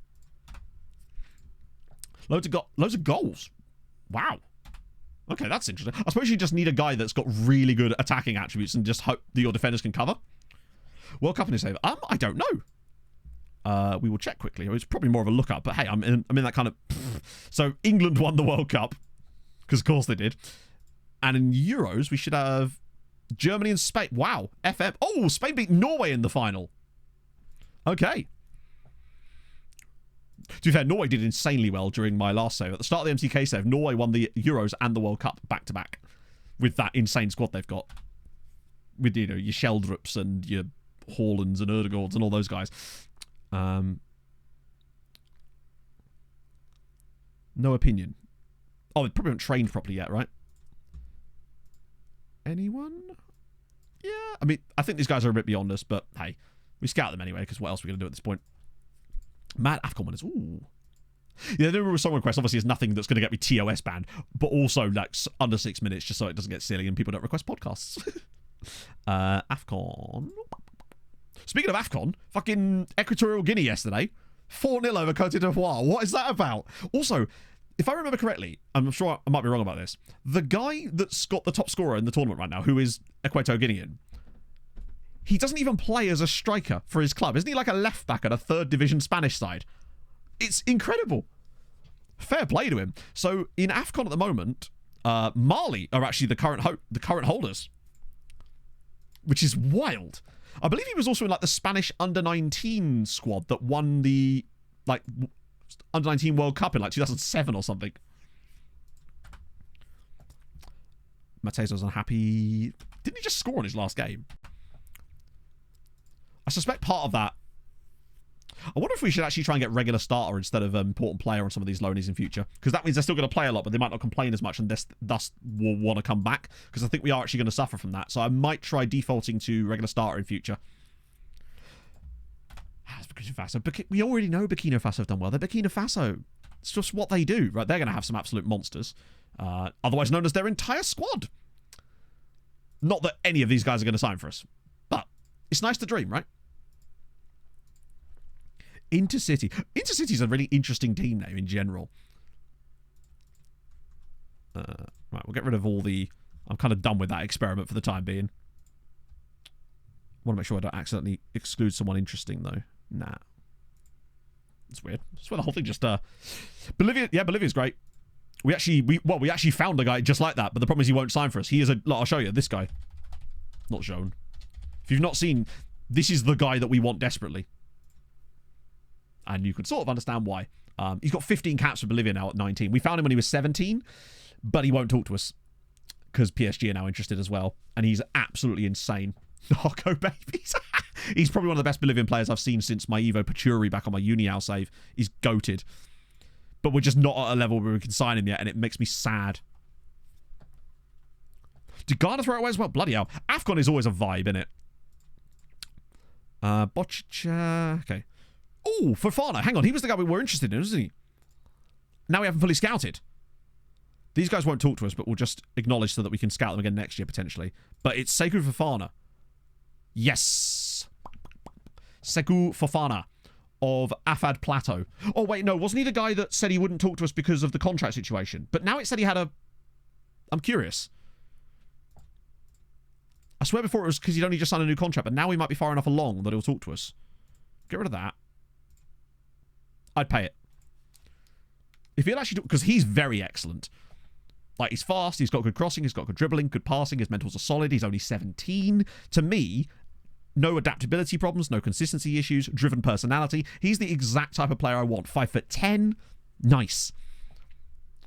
Loads of goals. Wow. Okay, that's interesting. I suppose you just need a guy that's got really good attacking attributes and just hope that your defenders can cover. World Cup in his favour. I don't know. We will check quickly. It's probably more of a look-up, but hey, I'm in that kind of... So, England won the World Cup, because of course they did. And in Euros, we should have Germany and Spain. Wow, FM. Oh, Spain beat Norway in the final. Okay. To be fair, Norway did insanely well during my last save. At the start of the MTK save, Norway won the Euros and the World Cup back-to-back with that insane squad they've got. With, you know, your Sheldrups and your Haalands and Erdegaards and all those guys. No opinion. Oh, they probably haven't trained properly yet, right? Anyone? Yeah, I mean, I think these guys are a bit beyond us, but hey, we scout them anyway, because what else are we going to do at this point? Mad AFCON winners. Ooh. Yeah, the number of song requests obviously is nothing that's going to get me TOS banned, but also like under 6 minutes just so it doesn't get silly and people don't request podcasts. AFCON. Speaking of AFCON, fucking Equatorial Guinea yesterday. 4-0 over Cote d'Ivoire. What is that about? Also, if I remember correctly, I'm sure I might be wrong about this, the guy that's got the top scorer in the tournament right now, who is Equatorial Guinean, He doesn't even play as a striker for his club. Isn't he like a left back at a third division Spanish side? It's incredible. Fair play to him. So in AFCON at the moment, Mali are actually the current holders, which is wild. I believe he was also in like the Spanish under-19 squad that won the like under-19 World Cup in like 2007 or something. Mateus was unhappy. Didn't he just score in his last game? I suspect part of that. I wonder if we should actually try and get regular starter instead of important player on some of these loanies in future. Because that means they're still going to play a lot, but they might not complain as much and thus will want to come back. Because I think we are actually going to suffer from that. So I might try defaulting to regular starter in future. Burkina Faso. We already know Burkina Faso have done well. They're Burkina Faso. It's just what they do, right? They're going to have some absolute monsters. Otherwise known as their entire squad. Not that any of these guys are going to sign for us. But it's nice to dream, right? Intercity. Intercity is a really interesting team name in general. Right, we'll get rid of all the... I'm kind of done with that experiment for the time being. Want to make sure I don't accidentally exclude someone interesting, though. Nah. It's weird. That's where the whole thing just... Bolivia... Yeah, Bolivia's great. We actually found a guy just like that, but the problem is he won't sign for us. He is a... I'll show you. This guy. Not shown. If you've not seen... This is the guy that we want desperately. And you could sort of understand why. He's got 15 caps for Bolivia now at 19. We found him when he was 17, but he won't talk to us because PSG are now interested as well. And he's absolutely insane. Narco babies. He's probably one of the best Bolivian players I've seen since my Evo Pachuri back on my Unial save. He's goated. But we're just not at a level where we can sign him yet, and it makes me sad. Did Ghana throw it away as well? Bloody hell. AFCON is always a vibe, innit? Boccia. Okay. Oh, Fofana. Hang on. He was the guy we were interested in, wasn't he? Now we haven't fully scouted. These guys won't talk to us, but we'll just acknowledge so that we can scout them again next year, potentially. But it's Sekou Fofana. Yes. Sekou Fofana of Afad Plateau. Oh, wait, no. Wasn't he the guy that said he wouldn't talk to us because of the contract situation? But now it said he had a... I'm curious. I swear before it was because he'd only just signed a new contract, but now he might be far enough along that he'll talk to us. Get rid of that. I'd pay it. If he'll actually... Because he's very excellent. Like, he's fast, he's got good crossing, he's got good dribbling, good passing, his mentals are solid, he's only 17. To me, no adaptability problems, no consistency issues, driven personality. He's the exact type of player I want. 5'10". Nice.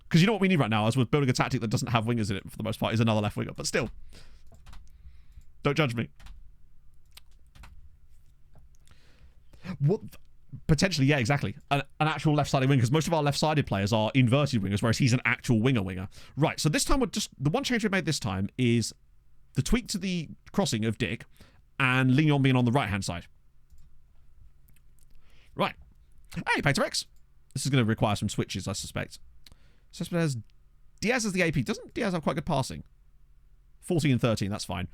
Because you know what we need right now, as we're building a tactic that doesn't have wingers in it for the most part, is another left winger. But still. Don't judge me. What... Potentially, yeah, exactly. An actual left-sided winger, because most of our left-sided players are inverted wingers, whereas he's an actual winger. Right, so this time we're just... The one change we made this time is the tweak to the crossing of Dick and Lignon being on the right-hand side. Right. Hey, Paterex. This is going to require some switches, I suspect. Cespedes. Diaz is the AP. Doesn't Diaz have quite good passing? 14 and 13, that's fine.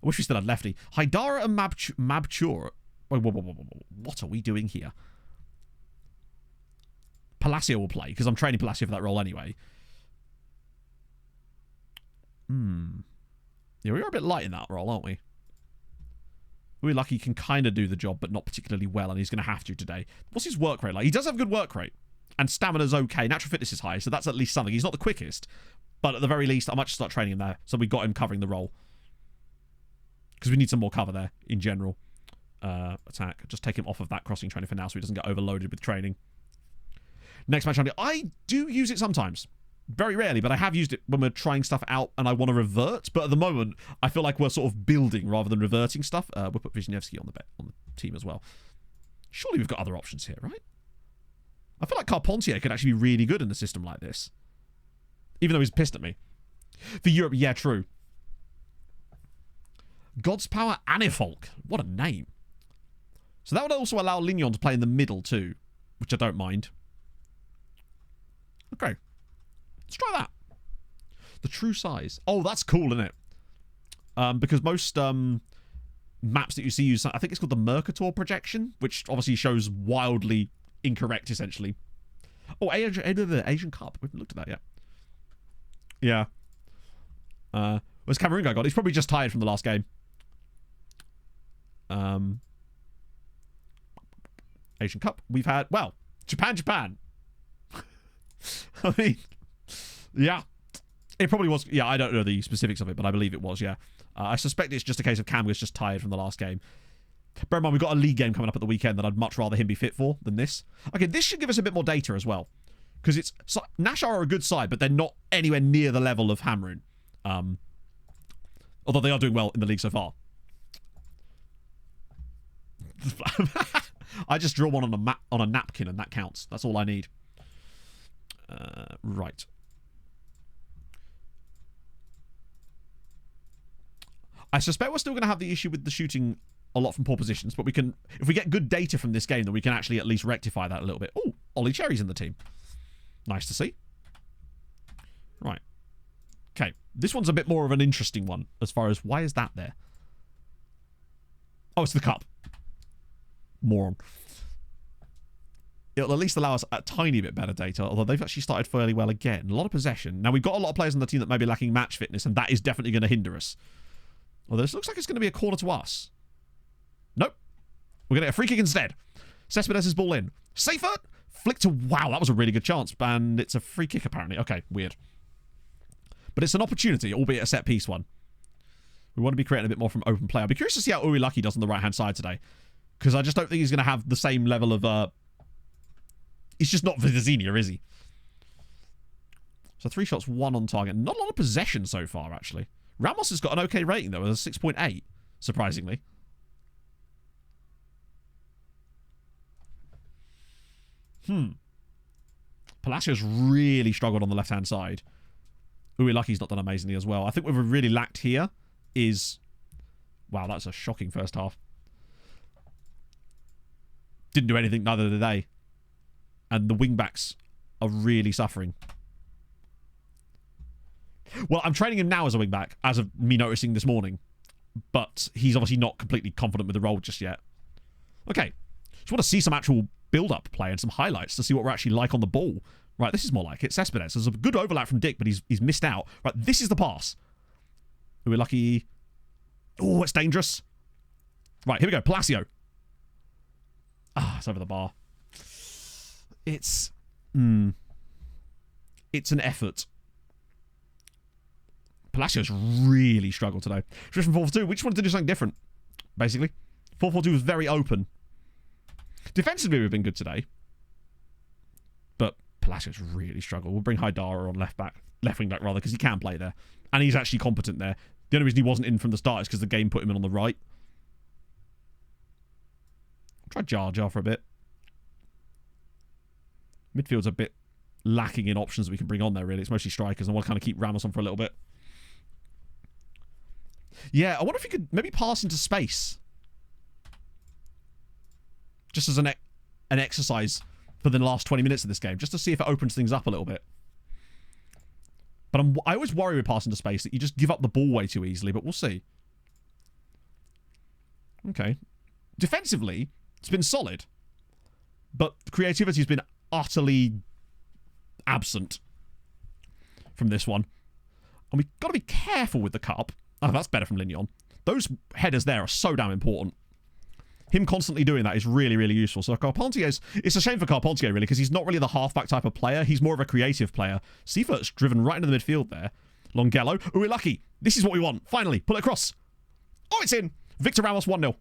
I wish we still had lefty. Haidara and Mabchur... Wait, what are we doing here? Palacio will play, because I'm training Palacio for that role anyway. Yeah, we are a bit light in that role, aren't we? We're lucky he can kind of do the job, but not particularly well, and he's going to have to today. What's his work rate like? He does have good work rate, and stamina's okay. Natural fitness is high, so that's at least something. He's not the quickest, but at the very least, I might just start training him there, so we got him covering the role. Because we need some more cover there, in general. Attack. Just take him off of that crossing training for now so he doesn't get overloaded with training. Next match, I do use it sometimes. Very rarely, but I have used it when we're trying stuff out and I want to revert. But at the moment, I feel like we're sort of building rather than reverting stuff. We'll put Wisniewski on the team as well. Surely we've got other options here, right? I feel like Carpentier could actually be really good in a system like this. Even though he's pissed at me. For Europe, yeah, true. God's Power Anifolk. What a name. So that would also allow Lignon to play in the middle too, which I don't mind. Okay. Let's try that. The true size. Oh, that's cool, isn't it? Because most maps that you see use, I think it's called the Mercator projection, which obviously shows wildly incorrect, essentially. Oh, Asian Cup. We haven't looked at that yet. Yeah. Where's Cameroon guy got? He's probably just tired from the last game. Asian Cup. We've had, well, Japan. I mean, yeah. It probably was. Yeah, I don't know the specifics of it, but I believe it was, yeah. I suspect it's just a case of Cam was just tired from the last game. Bear in mind, we've got a league game coming up at the weekend that I'd much rather him be fit for than this. Okay, this should give us a bit more data as well. Because it's... So, Naxxar are a good side, but they're not anywhere near the level of Hamrun. Although they are doing well in the league so far. I just draw one on a napkin and that counts. That's all I need. Right. I suspect we're still going to have the issue with the shooting a lot from poor positions, but we can, if we get good data from this game, then we can actually at least rectify that a little bit. Oh, Ollie Cherry's in the team. Nice to see. Right. Okay. This one's a bit more of an interesting one as far as why is that there? Oh, it's the cup. Moron. It'll at least allow us a tiny bit better data, although they've actually started fairly well again. A lot of possession. Now, we've got a lot of players on the team that may be lacking match fitness, and that is definitely going to hinder us. Although this looks like it's going to be a corner to us. Nope. We're going to get a free kick instead. Cespedes' ball in. Seifert! Flick to... Wow, that was a really good chance. And it's a free kick, apparently. Okay, weird. But it's an opportunity, albeit a set-piece one. We want to be creating a bit more from open play. I'll be curious to see how Urilaki does on the right-hand side today. Because I just don't think he's going to have the same level of... He's just not Vidazinia, is he? So 3 shots, 1 on target. Not a lot of possession so far, actually. Ramos has got an okay rating, though, with a 6.8, surprisingly. Palacios really struggled on the left-hand side. Uilaki's not done amazingly as well. I think what we've really lacked here is... Wow, that's a shocking first half. Didn't do anything, neither did they. And the wing-backs are really suffering. Well, I'm training him now as a wing-back, as of me noticing this morning. But he's obviously not completely confident with the role just yet. Okay. Just want to see some actual build-up play and some highlights to see what we're actually like on the ball. Right, this is more like it. Cespedes. There's a good overlap from Dick, but he's missed out. Right, this is the pass. We're lucky. Oh, it's dangerous. Right, here we go. Palacio. Ah, it's over the bar. It's an effort. Palacios really struggled today. Switch from 4-4-2. We just wanted to do something different, basically. 4-4-2 was very open. Defensively, we've been good today. But Palacios really struggled. We'll bring Haidara on left wing back rather, because he can play there. And he's actually competent there. The only reason he wasn't in from the start is because the game put him in on the right. Try Jar Jar for a bit. Midfield's a bit lacking in options that we can bring on there, really. It's mostly strikers, and I want to kind of keep Ramos on for a little bit. Yeah, I wonder if he could maybe pass into space. Just as an exercise for the last 20 minutes of this game, just to see if it opens things up a little bit. But I always worry with passing to space that you just give up the ball way too easily, but we'll see. Okay. Defensively, it's been solid. But creativity's been utterly absent from this one. And we've got to be careful with the cup. Oh, that's better from Lignon. Those headers there are so damn important. Him constantly doing that is really, really useful. So Carpentier's... It's a shame for Carpentier, really, because he's not really the halfback type of player. He's more of a creative player. Seifert's driven right into the midfield there. Longello. Oh, we're lucky. This is what we want. Finally. Pull it across. Oh, it's in. Victor Ramos 1-0.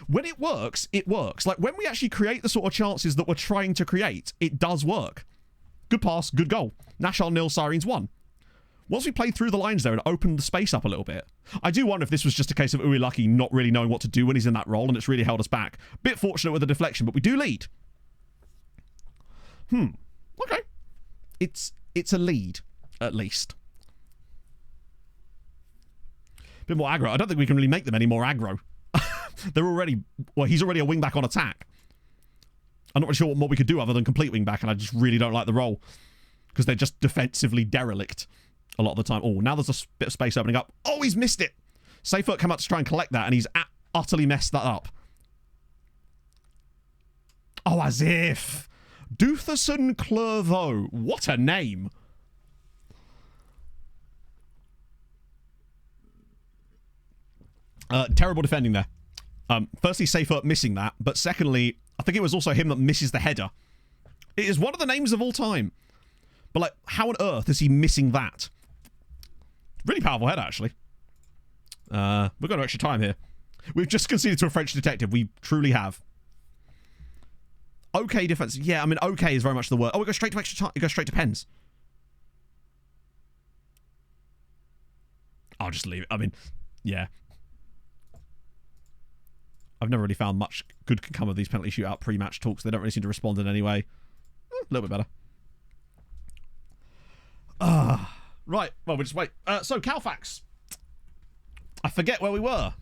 When it works, it works. Like, when we actually create the sort of chances that we're trying to create, it does work. Good pass. Good goal. Naxxar 0, Sirens 1. Once we played through the lines there and opened the space up a little bit, I do wonder if this was just a case of Uilaki not really knowing what to do when he's in that role, and it's really held us back. Bit fortunate with the deflection, but we do lead. Okay. It's a lead, at least. Bit more aggro. I don't think we can really make them any more aggro. They're already... Well, he's already a wing-back on attack. I'm not really sure what we could do other than complete wing-back, and I just really don't like the role. Because they're just defensively derelict a lot of the time. Oh, now there's a bit of space opening up. Oh, he's missed it. Seifert came out to try and collect that, and he's utterly messed that up. Oh, as if. Dootherson Clervaux. What a name. Terrible defending there. Firstly, Safer missing that, but secondly, I think it was also him that misses the header. It is one of the names of all time. But, like, how on earth is he missing that? Really powerful header, actually. We've got extra time here. We've just conceded to a French detective. We truly have. Okay defense. Yeah, I mean, okay is very much the word. Oh, we go straight to extra time. We go straight to pens. I'll just leave it. I mean, yeah. I've never really found much good can come of these penalty shootout pre-match talks. They don't really seem to respond in any way. A little bit better. Right. Well, we'll just wait. So, Calfax. I forget where we were.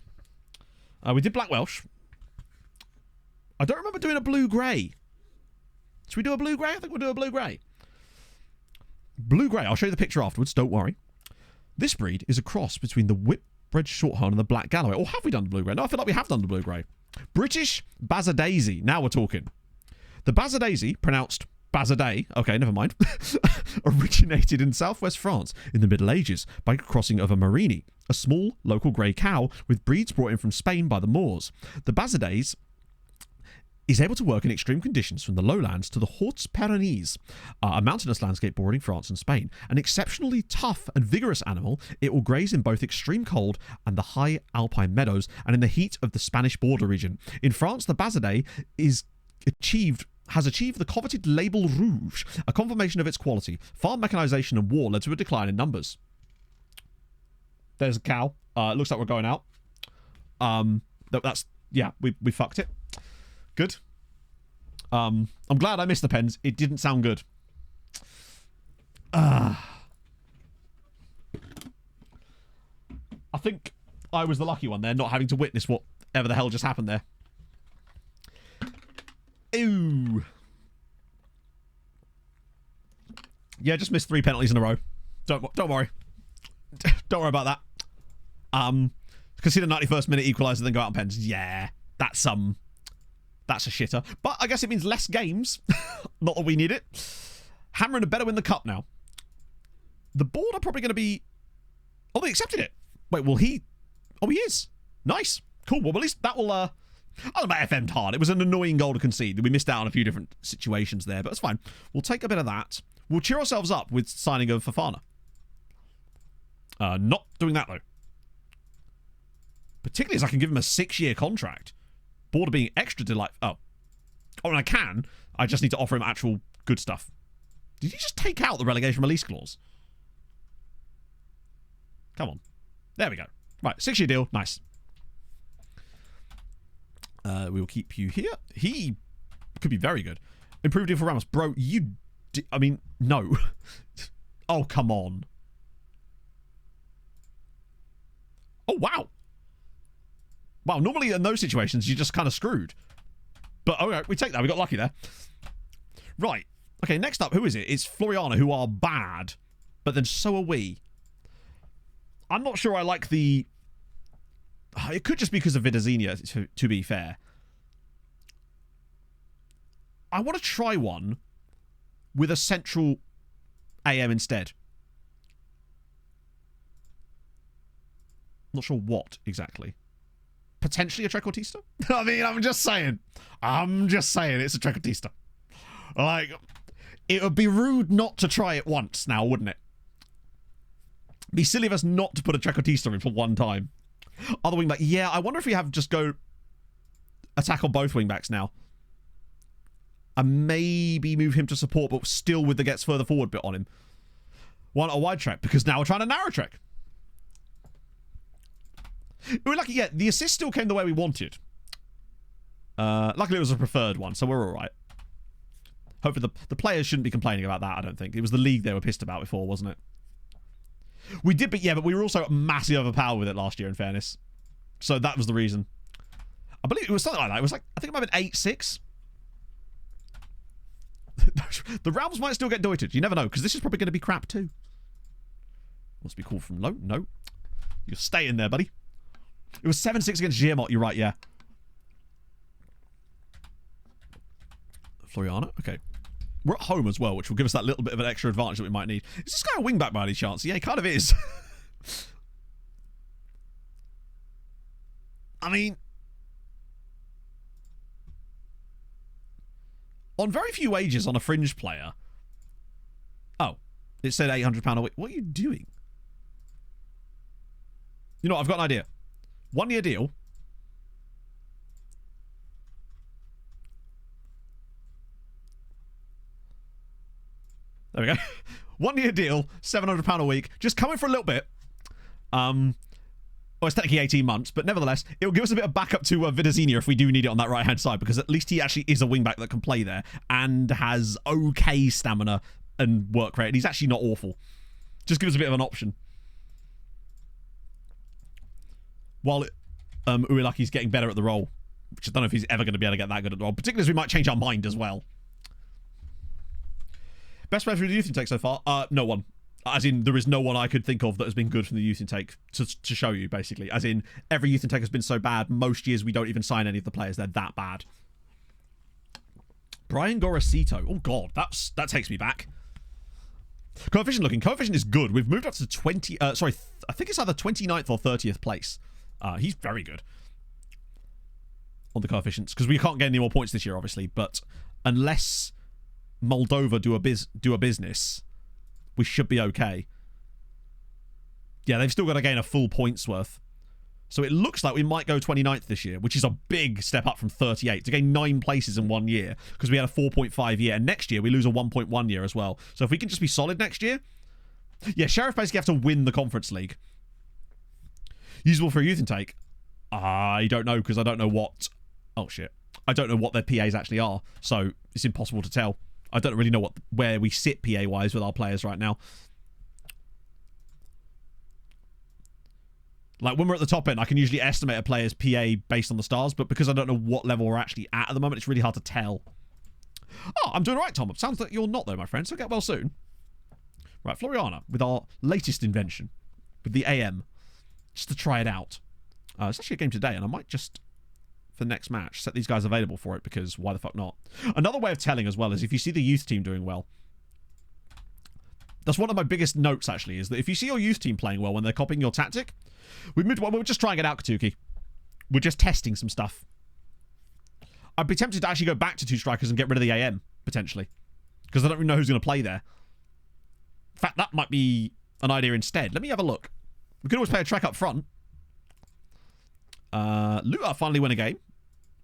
We did Black Welsh. I don't remember doing a blue-grey. Should we do a blue-grey? I think we'll do a blue-grey. Blue-grey. I'll show you the picture afterwards. Don't worry. This breed is a cross between the whip-bred shorthorn and the black Galloway. Or have we done the blue-grey? No, I feel like we have done the blue-grey. British Bazadaisy. Now we're talking. The Bazadaisy, pronounced Bazaday, okay, never mind, originated in southwest France in the Middle Ages by crossing of a Marini, a small local grey cow with breeds brought in from Spain by the Moors. The Bazadays is able to work in extreme conditions from the lowlands to the Hautes Pyrenees, a mountainous landscape bordering France and Spain. An exceptionally tough and vigorous animal, it will graze in both extreme cold and the high alpine meadows and in the heat of the Spanish border region. In France, the Bazaday has achieved the coveted label rouge, a confirmation of its quality. Farm mechanization and war led to a decline in numbers. There's a cow. Looks like we're going out. That's yeah, we fucked it. Good. I'm glad I missed the pens. It didn't sound good. I think I was the lucky one there, not having to witness whatever the hell just happened there. Ooh. Yeah, just missed 3 penalties in a row. Don't worry. Don't worry about that. Concede a 91st minute equaliser, then go out on pens. Yeah, that's a shitter. But I guess it means less games. Not that we need it. Hamrun had better win the cup now. The board are probably going to be... Oh, they accepted it. Wait, will he... Oh, he is. Nice. Cool. Well, at least that will... I don't know about FM'd hard. It was an annoying goal to concede. We missed out on a few different situations there, but it's fine. We'll take a bit of that. We'll cheer ourselves up with signing of Fofana. Not doing that, though. Particularly as I can give him a 6-year contract. Board being extra delightful. Oh, and I can. I just need to offer him actual good stuff. Did you just take out the relegation release clause? Come on. There we go. Right, 6-year deal. Nice. We will keep you here. He could be very good. Improved deal for Ramos. Bro, I mean, no. Oh, come on. Oh, wow. Wow, normally in those situations, you're just kind of screwed. But, okay, we take that. We got lucky there. Right. Okay, next up, who is it? It's Floriana, who are bad. But then so are we. I'm not sure I like the... It could just be because of Vidazinia, to be fair. I want to try one with a central AM instead. Not sure what exactly. Potentially a Trequartista? I mean, I'm just saying. It's a Trequartista. Like, it would be rude not to try it once now, wouldn't it? Be silly of us not to put a Trequartista in for one time. Other wingback. Yeah, I wonder if we have just go attack on both wingbacks now. And maybe move him to support, but still with the gets further forward bit on him. Want a wide track, because now we're trying a narrow track. We were lucky, yeah, the assist still came the way we wanted. Luckily it was a preferred one, so we're alright. Hopefully the players shouldn't be complaining about that, I don't think. It was the league they were pissed about before, wasn't it? We did, but yeah, but we were also massively overpowered with it last year, in fairness. So that was the reason. I believe it was something like that. It was like, I think it might have been 8-6. The Realms might still get doited. You never know, because this is probably going to be crap too. Must be called from low. No. You're staying there, buddy. It was 7-6 against Giamot. You're right, yeah. Floriana. Okay. We're at home as well, which will give us that little bit of an extra advantage that we might need. Is this guy a wingback by any chance? Yeah, he kind of is. I mean, On very few wages on a fringe player. Oh, it said £800 a week. What are you doing? You know what? I've got an idea. 1 year deal. There we go. 1 year deal, £700 a week. Just coming for a little bit. Well, it's technically 18 months, but nevertheless, it'll give us a bit of backup to Vidazenia if we do need it on that right-hand side, because at least he actually is a wingback that can play there and has okay stamina and work rate, and he's actually not awful. Just give us a bit of an option. While Uilaki's getting better at the role, which I don't know if he's ever going to be able to get that good at the role, particularly as we might change our mind as well. Best player through the youth intake so far? No one. As in, there is no one I could think of that has been good from the youth intake to show you, basically. As in, every youth intake has been so bad, most years we don't even sign any of the players. They're that bad. Brian Gorosito. Oh, God. That takes me back. Coefficient looking. Coefficient is good. We've moved up to 20... I think it's either 29th or 30th place. He's very good on the coefficients, because we can't get any more points this year, obviously. But unless Moldova do a business... we should be okay. Yeah, they've still got to gain a full points worth. So it looks like we might go 29th this year, which is a big step up from 38. To gain 9 places in 1 year, because we had a 4.5 year. And next year, we lose a 1.1 year as well. So if we can just be solid next year... yeah, Sheriff basically have to win the Conference League. Usable for a youth intake? I don't know, because I don't know what... oh, shit. I don't know what their PAs actually are. So it's impossible to tell. I don't really know where we sit PA-wise with our players right now. Like, when we're at the top end, I can usually estimate a player's PA based on the stars, but because I don't know what level we're actually at the moment, it's really hard to tell. Oh, I'm doing all right, Tom. It sounds like you're not, though, my friend, so get well soon. Right, Floriana, with our latest invention, with the AM, just to try it out. It's actually a game today, and I might just... for the next match, set these guys available for it, because why the fuck not? Another way of telling as well is if you see the youth team doing well. That's one of my biggest notes, actually, is that if you see your youth team playing well when they're copying your tactic, we're just trying it out, Katuki. We're just testing some stuff. I'd be tempted to actually go back to 2 strikers and get rid of the AM, potentially, because I don't really know who's going to play there. In fact, that might be an idea instead. Let me have a look. We could always play a track up front. Luta finally win a game,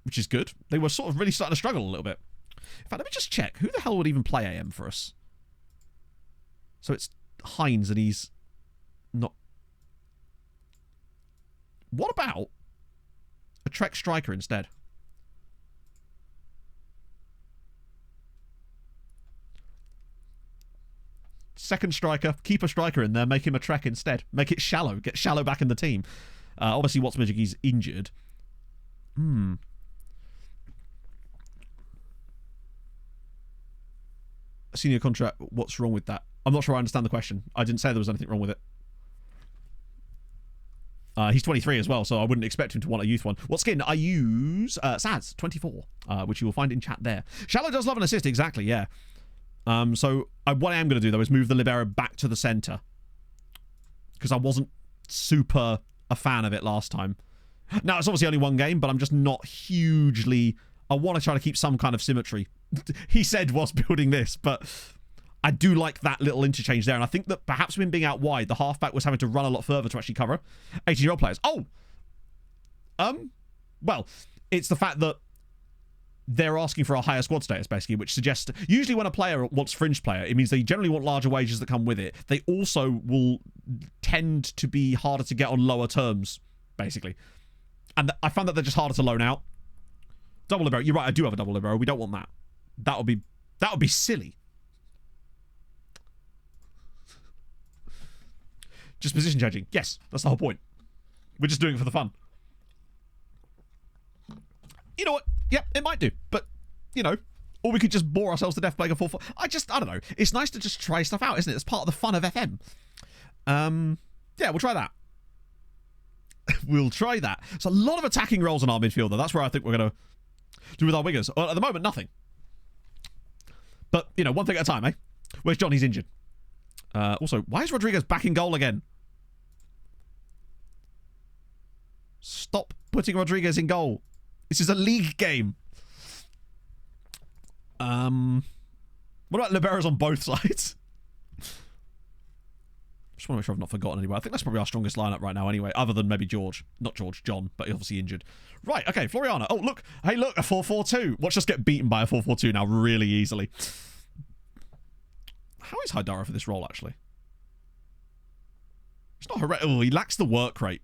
which is good. They were sort of really starting to struggle a little bit. In fact, let me just check. Who the hell would even play AM for us? So it's Hines, and he's not... what about a Trek striker instead? Second striker, keep a striker in there, make him a Trek instead. Make it Shallow. Get Shallow back in the team. Obviously, Watsmajigi's injured. Senior contract, what's wrong with that? I'm not sure I understand the question. I didn't say there was anything wrong with it. He's 23 as well, so I wouldn't expect him to want a youth one. What skin? I use Sads 24, which you will find in chat there. Shallow does love an assist, exactly, yeah. So what I am going to do, though, is move the libero back to the centre. Because I wasn't super a fan of it last time. Now, it's obviously only 1 game, but I'm just not hugely... I want to try to keep some kind of symmetry. He said whilst building this, but I do like that little interchange there. And I think that perhaps him being out wide, the halfback was having to run a lot further to actually cover 18-year-old players. Oh! Well, it's the fact that they're asking for a higher squad status, basically, which suggests... usually when a player wants fringe player, it means they generally want larger wages that come with it. They also will tend to be harder to get on lower terms, basically. And I found that they're just harder to loan out. Double libero. You're right, I do have a double libero. We don't want that. That would be silly. Just position changing. Yes, that's the whole point. We're just doing it for the fun. You know what? Yep, it might do. But, you know, or we could just bore ourselves to death playing a 4-4. I don't know. It's nice to just try stuff out, isn't it? It's part of the fun of FM. Yeah, we'll try that. We'll try that. It's a lot of attacking roles on our midfielder. That's where I think we're going to do with our wingers. Well, at the moment, nothing. But, you know, one thing at a time, eh? Where's John? He's injured. Also, why is Rodriguez back in goal again? Stop putting Rodriguez in goal. This is a league game. What about liberos on both sides? Just want to make sure I've not forgotten anywhere. I think that's probably our strongest lineup right now anyway, other than maybe George. Not George, John, but he's obviously injured. Right, okay, Floriana. Oh, look. Hey, look, a 4-4-2. Watch us get beaten by a 4-4-2 now really easily. How is Haidara for this role, actually? It's not horrendous. Oh, he lacks the work rate.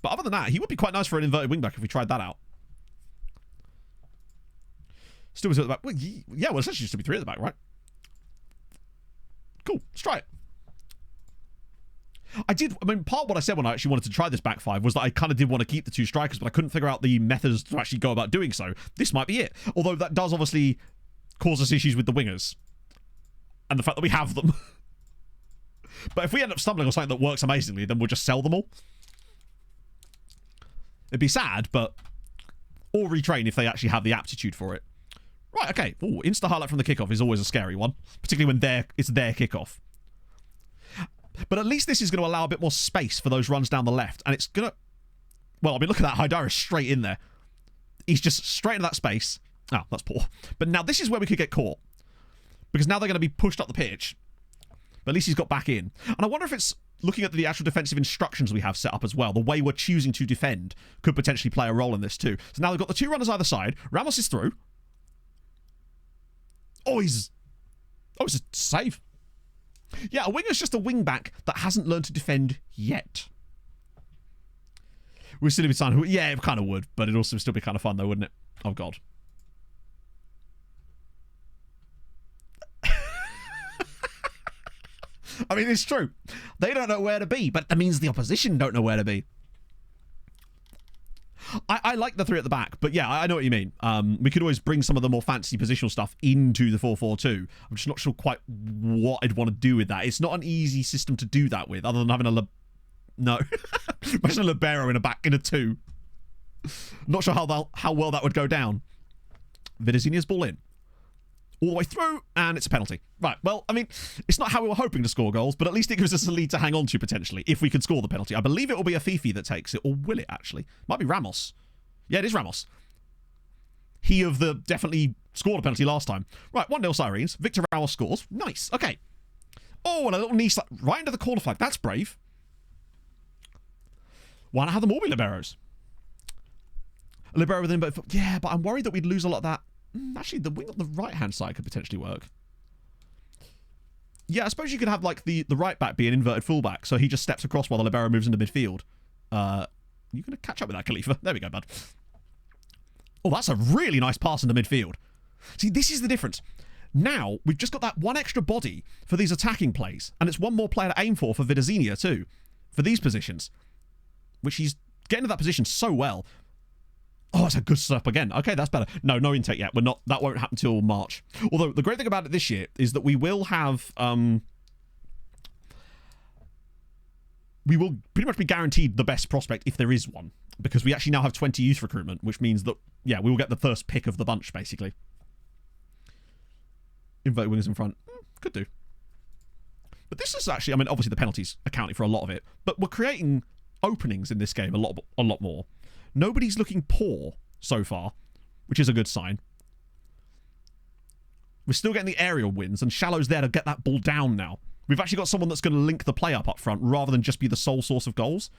But other than that, he would be quite nice for an inverted wingback if we tried that out. Still was at the back. Well, yeah, well, essentially just to be 3 at the back, right? Cool. Let's try it. I mean, part of what I said when I actually wanted to try this back 5 was that I kind of did want to keep the 2 strikers, but I couldn't figure out the methods to actually go about doing so. This might be it. Although that does obviously cause us issues with the wingers. And the fact that we have them. But if we end up stumbling on something that works amazingly, then we'll just sell them all. It'd be sad, but... Or retrain if they actually have the aptitude for it. Right, okay. Ooh, insta highlight from the kickoff is always a scary one. Particularly when it's their kickoff. But at least this is going to allow a bit more space for those runs down the left. And it's going to... Well, I mean, look at that. Haidara straight in there. He's just straight into that space. Oh, that's poor. But now this is where we could get caught. Because now they're going to be pushed up the pitch. But at least he's got back in. And I wonder if it's... Looking at the actual defensive instructions we have set up as well, the way we're choosing to defend could potentially play a role in this too. So now they've got the 2 runners either side. Ramos is through. Oh, it's a save. Yeah, a winger's just a wing-back that hasn't learned to defend yet. We're still in time. Yeah, it kind of would, but it'd also still be kind of fun though, wouldn't it? Oh, God. I mean, it's true. They don't know where to be, but that means the opposition don't know where to be. I like the 3 at the back, but yeah, I know what you mean. We could always bring some of the more fancy positional stuff into the 4-4-2. I'm just not sure quite what I'd want to do with that. It's not an easy system to do that with, other than having a... No. Imagine a libero in a 2. Not sure how well that would go down. Vidazinia's ball in. All the way through, and it's a penalty. Right, well, I mean, it's not how we were hoping to score goals, but at least it gives us a lead to hang on to, potentially, if we can score the penalty. I believe it will be a Fifi that takes it, or will it, actually? Might be Ramos. Yeah, it is Ramos. He of the definitely scored a penalty last time. Right, 1-0 Sirens. Victor Ramos scores. Nice, okay. Oh, and a little knee slap right into the corner flag. That's brave. Why not have them all be liberos? A libero within, but yeah, but I'm worried that we'd lose a lot of that. Actually, the wing on the right-hand side could potentially work. Yeah, I suppose you could have, like, the right back be an inverted fullback, so he just steps across while the libero moves into midfield. You're going to catch up with that, Khalifa. There we go, bud. Oh, that's a really nice pass into midfield. See, this is the difference. Now, we've just got that one extra body for these attacking plays, and it's one more player to aim for Vidazinia, too, for these positions, which he's getting to that position so well. Oh, that's a good slap again. Okay, that's better. No intake yet. We're not. That won't happen till March. Although the great thing about it this year is that we will have. We will pretty much be guaranteed the best prospect if there is one, because we actually now have 20 youth recruitment, which means that yeah, we will get the first pick of the bunch basically. Inverted wingers in front, could do. But this is actually, I mean, obviously the penalties accounting for a lot of it, but we're creating openings in this game a lot more. Nobody's looking poor so far, which is a good sign. We're still getting the aerial wins, and Shallow's there to get that ball down now. We've actually got someone that's going to link the play up front rather than just be the sole source of goals.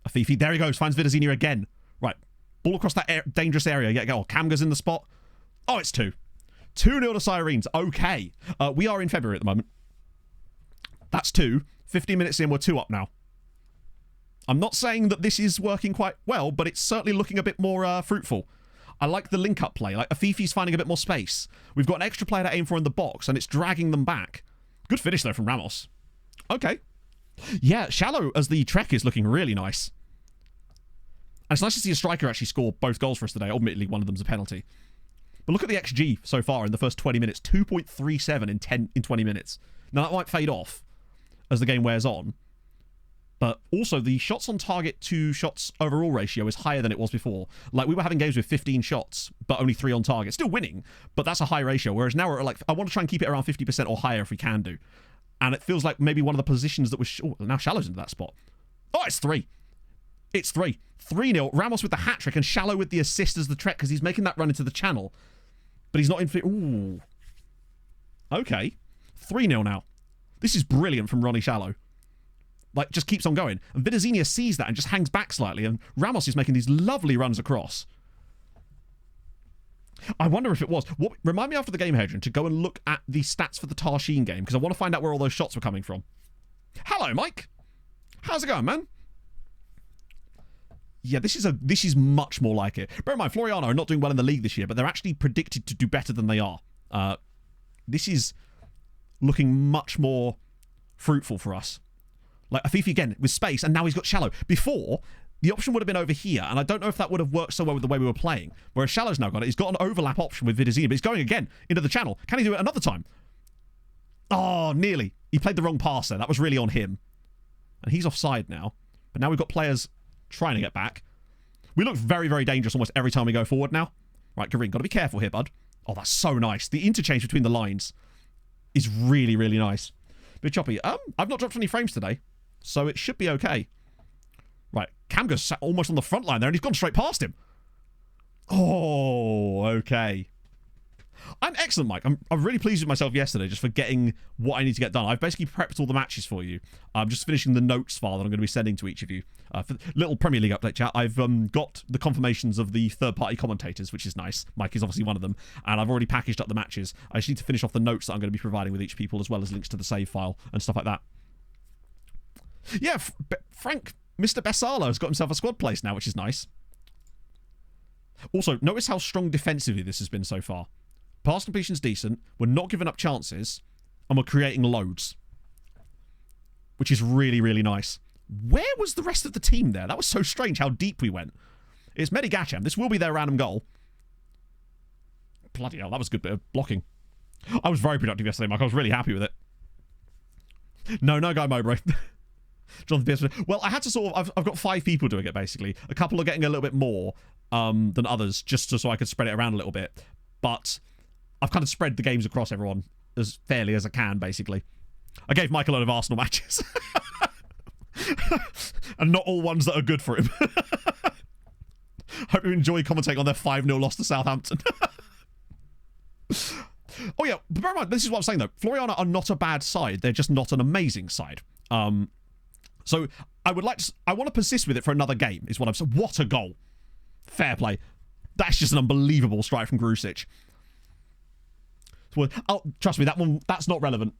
Afifi, there he goes, finds Vidazinia again. Right, ball across that dangerous area. Yeah, go. Kamga's in the spot. Oh, it's 2. 2-0 to Sirens. Okay. We are in February at the moment. That's 2. 15 minutes in, we're 2 up now. I'm not saying that this is working quite well, but it's certainly looking a bit more fruitful. I like the link-up play. Like, Afifi's finding a bit more space. We've got an extra player to aim for in the box, and it's dragging them back. Good finish, though, from Ramos. Okay. Yeah, Shallow as the Trek is looking really nice. And it's nice to see a striker actually score both goals for us today. Admittedly, one of them's a penalty. But look at the XG so far in the first 20 minutes. 2.37 in 20 minutes. Now, that might fade off as the game wears on. But also, the shots on target to shots overall ratio is higher than it was before. Like, we were having games with 15 shots, but only 3 on target. Still winning, but that's a high ratio. Whereas now we're at, like, I want to try and keep it around 50% or higher if we can do. And it feels like maybe one of the positions that was... Oh, now Shallow's into that spot. Oh, it's 3. It's 3. 3-0. Ramos with the hat-trick and Shallow with the assist as the trek because he's making that run into the channel. But he's not in... Ooh. Okay. 3-0 now. This is brilliant from Ronnie Shallow. Like, just keeps on going. And Vidazinia sees that and just hangs back slightly. And Ramos is making these lovely runs across. I wonder if it was. Remind me after the game, Hadrian, to go and look at the stats for the Tarshin game, because I want to find out where all those shots were coming from. Hello, Mike. How's it going, man? Yeah, this is much more like it. Bear in mind, Floriana are not doing well in the league this year, but they're actually predicted to do better than they are. This is looking much more fruitful for us. Like, Afifi again with space, and now he's got Shallow. Before, the option would have been over here, and I don't know if that would have worked so well with the way we were playing. Whereas Shallow's now got it. He's got an overlap option with Vidazinia, but he's going again into the channel. Can he do it another time? Oh, nearly. He played the wrong pass there. That was really on him. And he's offside now. But now we've got players trying to get back. We look very, very dangerous almost every time we go forward now. Right, Garin, got to be careful here, bud. Oh, that's so nice. The interchange between the lines is really, really nice. Bit choppy. I've not dropped any frames today, so it should be okay. Right, Camga's sat almost on the front line there, and he's gone straight past him. Oh, okay. I'm excellent, Mike. I'm really pleased with myself yesterday just for getting what I need to get done. I've basically prepped all the matches for you. I'm just finishing the notes file that I'm going to be sending to each of you. For little Premier League update chat, I've got the confirmations of the third-party commentators, which is nice. Mike is obviously one of them. And I've already packaged up the matches. I just need to finish off the notes that I'm going to be providing with each people, as well as links to the save file and stuff like that. Yeah, Frank, Mr. Bessala has got himself a squad place now, which is nice. Also, notice how strong defensively this has been so far. Pass completion's decent, we're not giving up chances, and we're creating loads. Which is really, really nice. Where was the rest of the team there? That was so strange how deep we went. It's Mehdi Ghajnsielem. This will be their random goal. Bloody hell, that was a good bit of blocking. I was very productive yesterday, Mike. I was really happy with it. No Guy Mowbray. Jonathan Pearson. Well, I had to sort of... I've got 5 people doing it, basically. A couple are getting a little bit more than others, just so I could spread it around a little bit. But I've kind of spread the games across everyone as fairly as I can, basically. I gave Mike a load of Arsenal matches. And not all ones that are good for him. Hope you enjoy commentating on their 5-0 loss to Southampton. Oh, yeah. But bear in mind, this is what I'm saying, though. Floriana are not a bad side. They're just not an amazing side. So I want to persist with it for another game, is what I'm saying. What a goal. Fair play. That's just an unbelievable strike from Grusic. Oh, trust me, that's not relevant.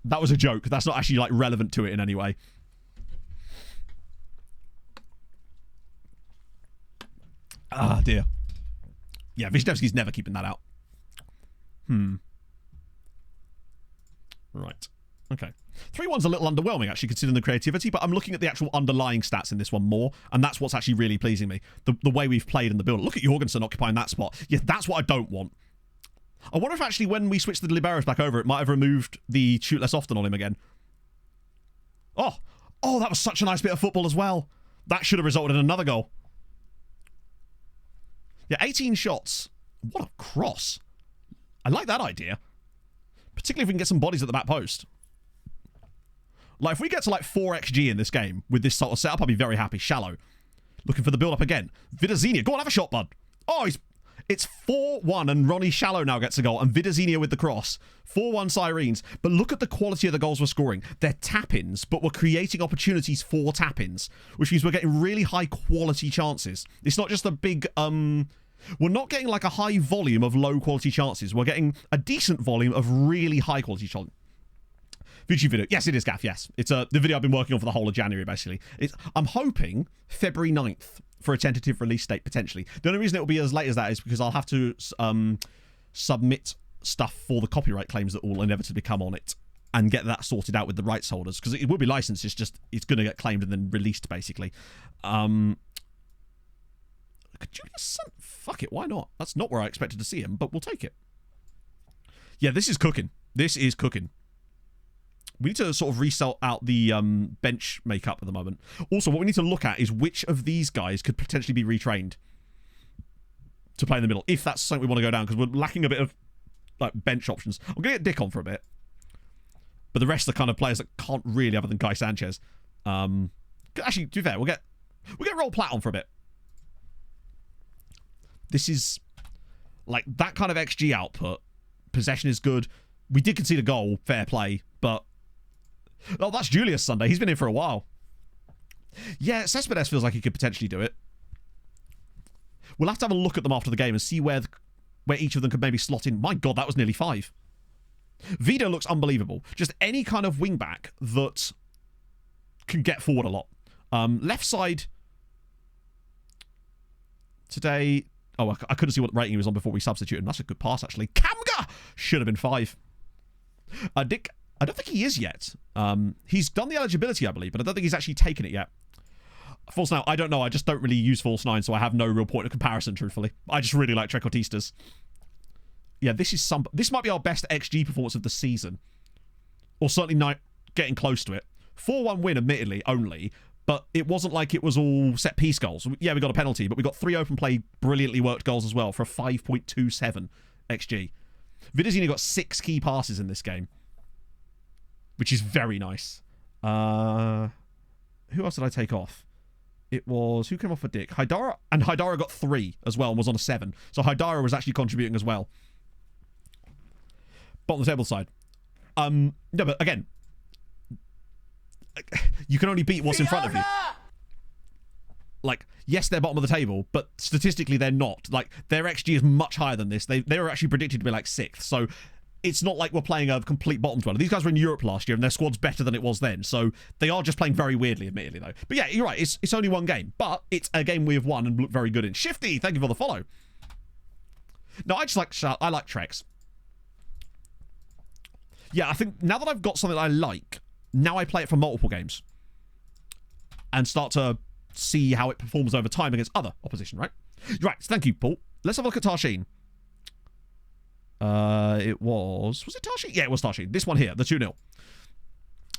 That was a joke. That's not actually, like, relevant to it in any way. Ah, dear. Yeah, Wisniewski's never keeping that out. Right. Okay. 3-1's a little underwhelming, actually, considering the creativity, but I'm looking at the actual underlying stats in this one more, and that's what's actually really pleasing me. The way we've played in the build. Look at Jorgensen occupying that spot. Yeah, that's what I don't want. I wonder if actually when we switched the liberos back over, it might have removed the shoot less often on him again. Oh, that was such a nice bit of football as well. That should have resulted in another goal. Yeah, 18 shots. What a cross. I like that idea. Particularly if we can get some bodies at the back post. Like, if we get to, like, 4xG in this game with this sort of setup, I'll be very happy. Shallow. Looking for the build-up again. Vidazinia, go on, have a shot, bud. Oh, it's 4-1, and Ronnie Shallow now gets a goal, and Vidazinia with the cross. 4-1 Sirens. But look at the quality of the goals we're scoring. They're tap-ins, but we're creating opportunities for tap-ins, which means we're getting really high-quality chances. It's not just a big... We're not getting, like, a high volume of low-quality chances. We're getting a decent volume of really high-quality chances. YouTube video. Yes, it is, Gaff, yes. It's the video I've been working on for the whole of January, basically. I'm hoping February 9th for a tentative release date, potentially. The only reason it will be as late as that is because I'll have to submit stuff for the copyright claims that will inevitably come on it and get that sorted out with the rights holders, because it will be licensed, it's going to get claimed and then released, basically. Julius Sannat, fuck it, why not? That's not where I expected to see him, but we'll take it. Yeah, this is cooking. This is cooking. We need to sort of resell out the bench makeup at the moment. Also, what we need to look at is which of these guys could potentially be retrained to play in the middle, if that's something we want to go down, because we're lacking a bit of, like, bench options. I'm going to get Dick on for a bit. But the rest are kind of players that can't really, other than Guy Sanchez. Actually, to be fair, we'll get We're going to roll plat on for a bit. This is, like, that kind of XG output. Possession is good. We did concede a goal, fair play, but... Oh, that's Julius Sunday. He's been in for a while. Yeah, Cespedes feels like he could potentially do it. We'll have to have a look at them after the game and see where each of them could maybe slot in. My God, that was nearly 5. Vido looks unbelievable. Just any kind of wing-back that can get forward a lot. Left side today... Oh, I couldn't see what rating he was on before we substituted him. That's a good pass, actually. Kamga! Should have been 5. Dick, I don't think he is yet. He's done the eligibility, I believe, but I don't think he's actually taken it yet. False 9, I don't know. I just don't really use False 9, so I have no real point of comparison, truthfully. I just really like Trequartistas. Yeah, this might be our best XG performance of the season. Or certainly not getting close to it. 4-1 win, admittedly, only. But it wasn't like it was all set-piece goals. Yeah, we got a penalty, but we got 3 open play, brilliantly worked goals as well for a 5.27 XG. Vidazini got 6 key passes in this game, which is very nice. Who else did I take off? It was... Who came off for Dick? Haidara. And Haidara got 3 as well and was on a 7. So Haidara was actually contributing as well. Bottom of the table side. No, but again... You can only beat what's in front of you. Like, yes, they're bottom of the table, but statistically they're not. Like, their XG is much higher than this. They were actually predicted to be like 6th. So it's not like we're playing a complete bottom dweller. These guys were in Europe last year, and their squad's better than it was then. So they are just playing very weirdly, admittedly, though. But yeah, you're right. It's only one game, but it's a game we have won and look very good in. Shifty, thank you for the follow. No, I like Trex. Yeah, I think now that I've got something I like, now I play it for multiple games and start to see how it performs over time against other opposition, right? Right, thank you, Paul. Let's have a look at Tarshin. Was it Tarshin? Yeah, it was Tarshin. This one here, the 2-0.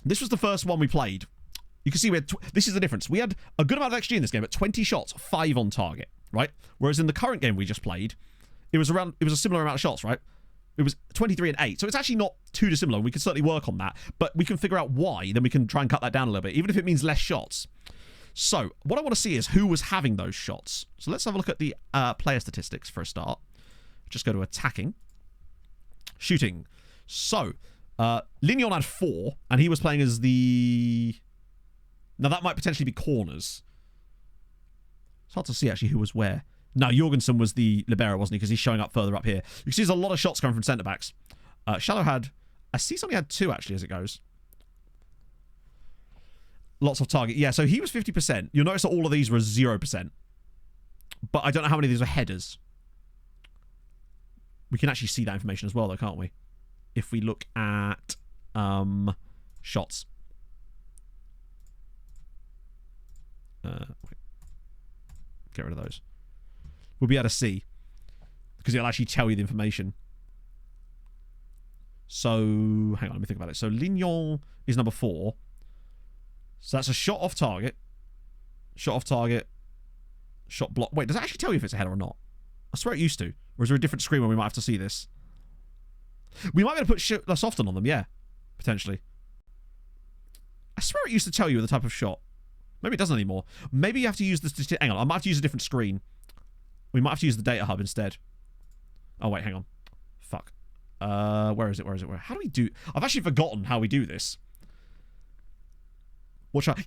This was the first one we played. You can see we had this is the difference. We had a good amount of XG in this game at 20 shots, 5 on target, right? Whereas in the current game we just played, it was a similar amount of shots, right? It was 23 and 8. So it's actually not too dissimilar. We can certainly work on that. But we can figure out why. Then we can try and cut that down a little bit, even if it means less shots. So what I want to see is who was having those shots. So let's have a look at the player statistics for a start. Just go to attacking. Shooting. So Lignon had 4, and he was playing as the... Now that might potentially be corners. It's hard to see actually who was where. No, Jorgensen was the libero, wasn't he? Because he's showing up further up here. You can see there's a lot of shots coming from centre-backs. Shallow had... I see somebody had 2, actually, as it goes. Lots of target. Yeah, so he was 50%. You'll notice that all of these were 0%. But I don't know how many of these were headers. We can actually see that information as well, though, can't we? If we look at shots. Get rid of those. We'll be able to see, because it'll actually tell you the information. So, hang on, let me think about it. So, Lignon is number 4. So, that's a shot off target. Shot off target. Shot block. Wait, does it actually tell you if it's a header or not? I swear it used to. Or is there a different screen where we might have to see this? We might be able to put less often on them, yeah. Potentially. I swear it used to tell you the type of shot. Maybe it doesn't anymore. Maybe you have to use the... Hang on, I might have to use a different screen. We might have to use the data hub instead. Oh, wait, hang on. Fuck. Where is it? How do we do... I've actually forgotten how we do this.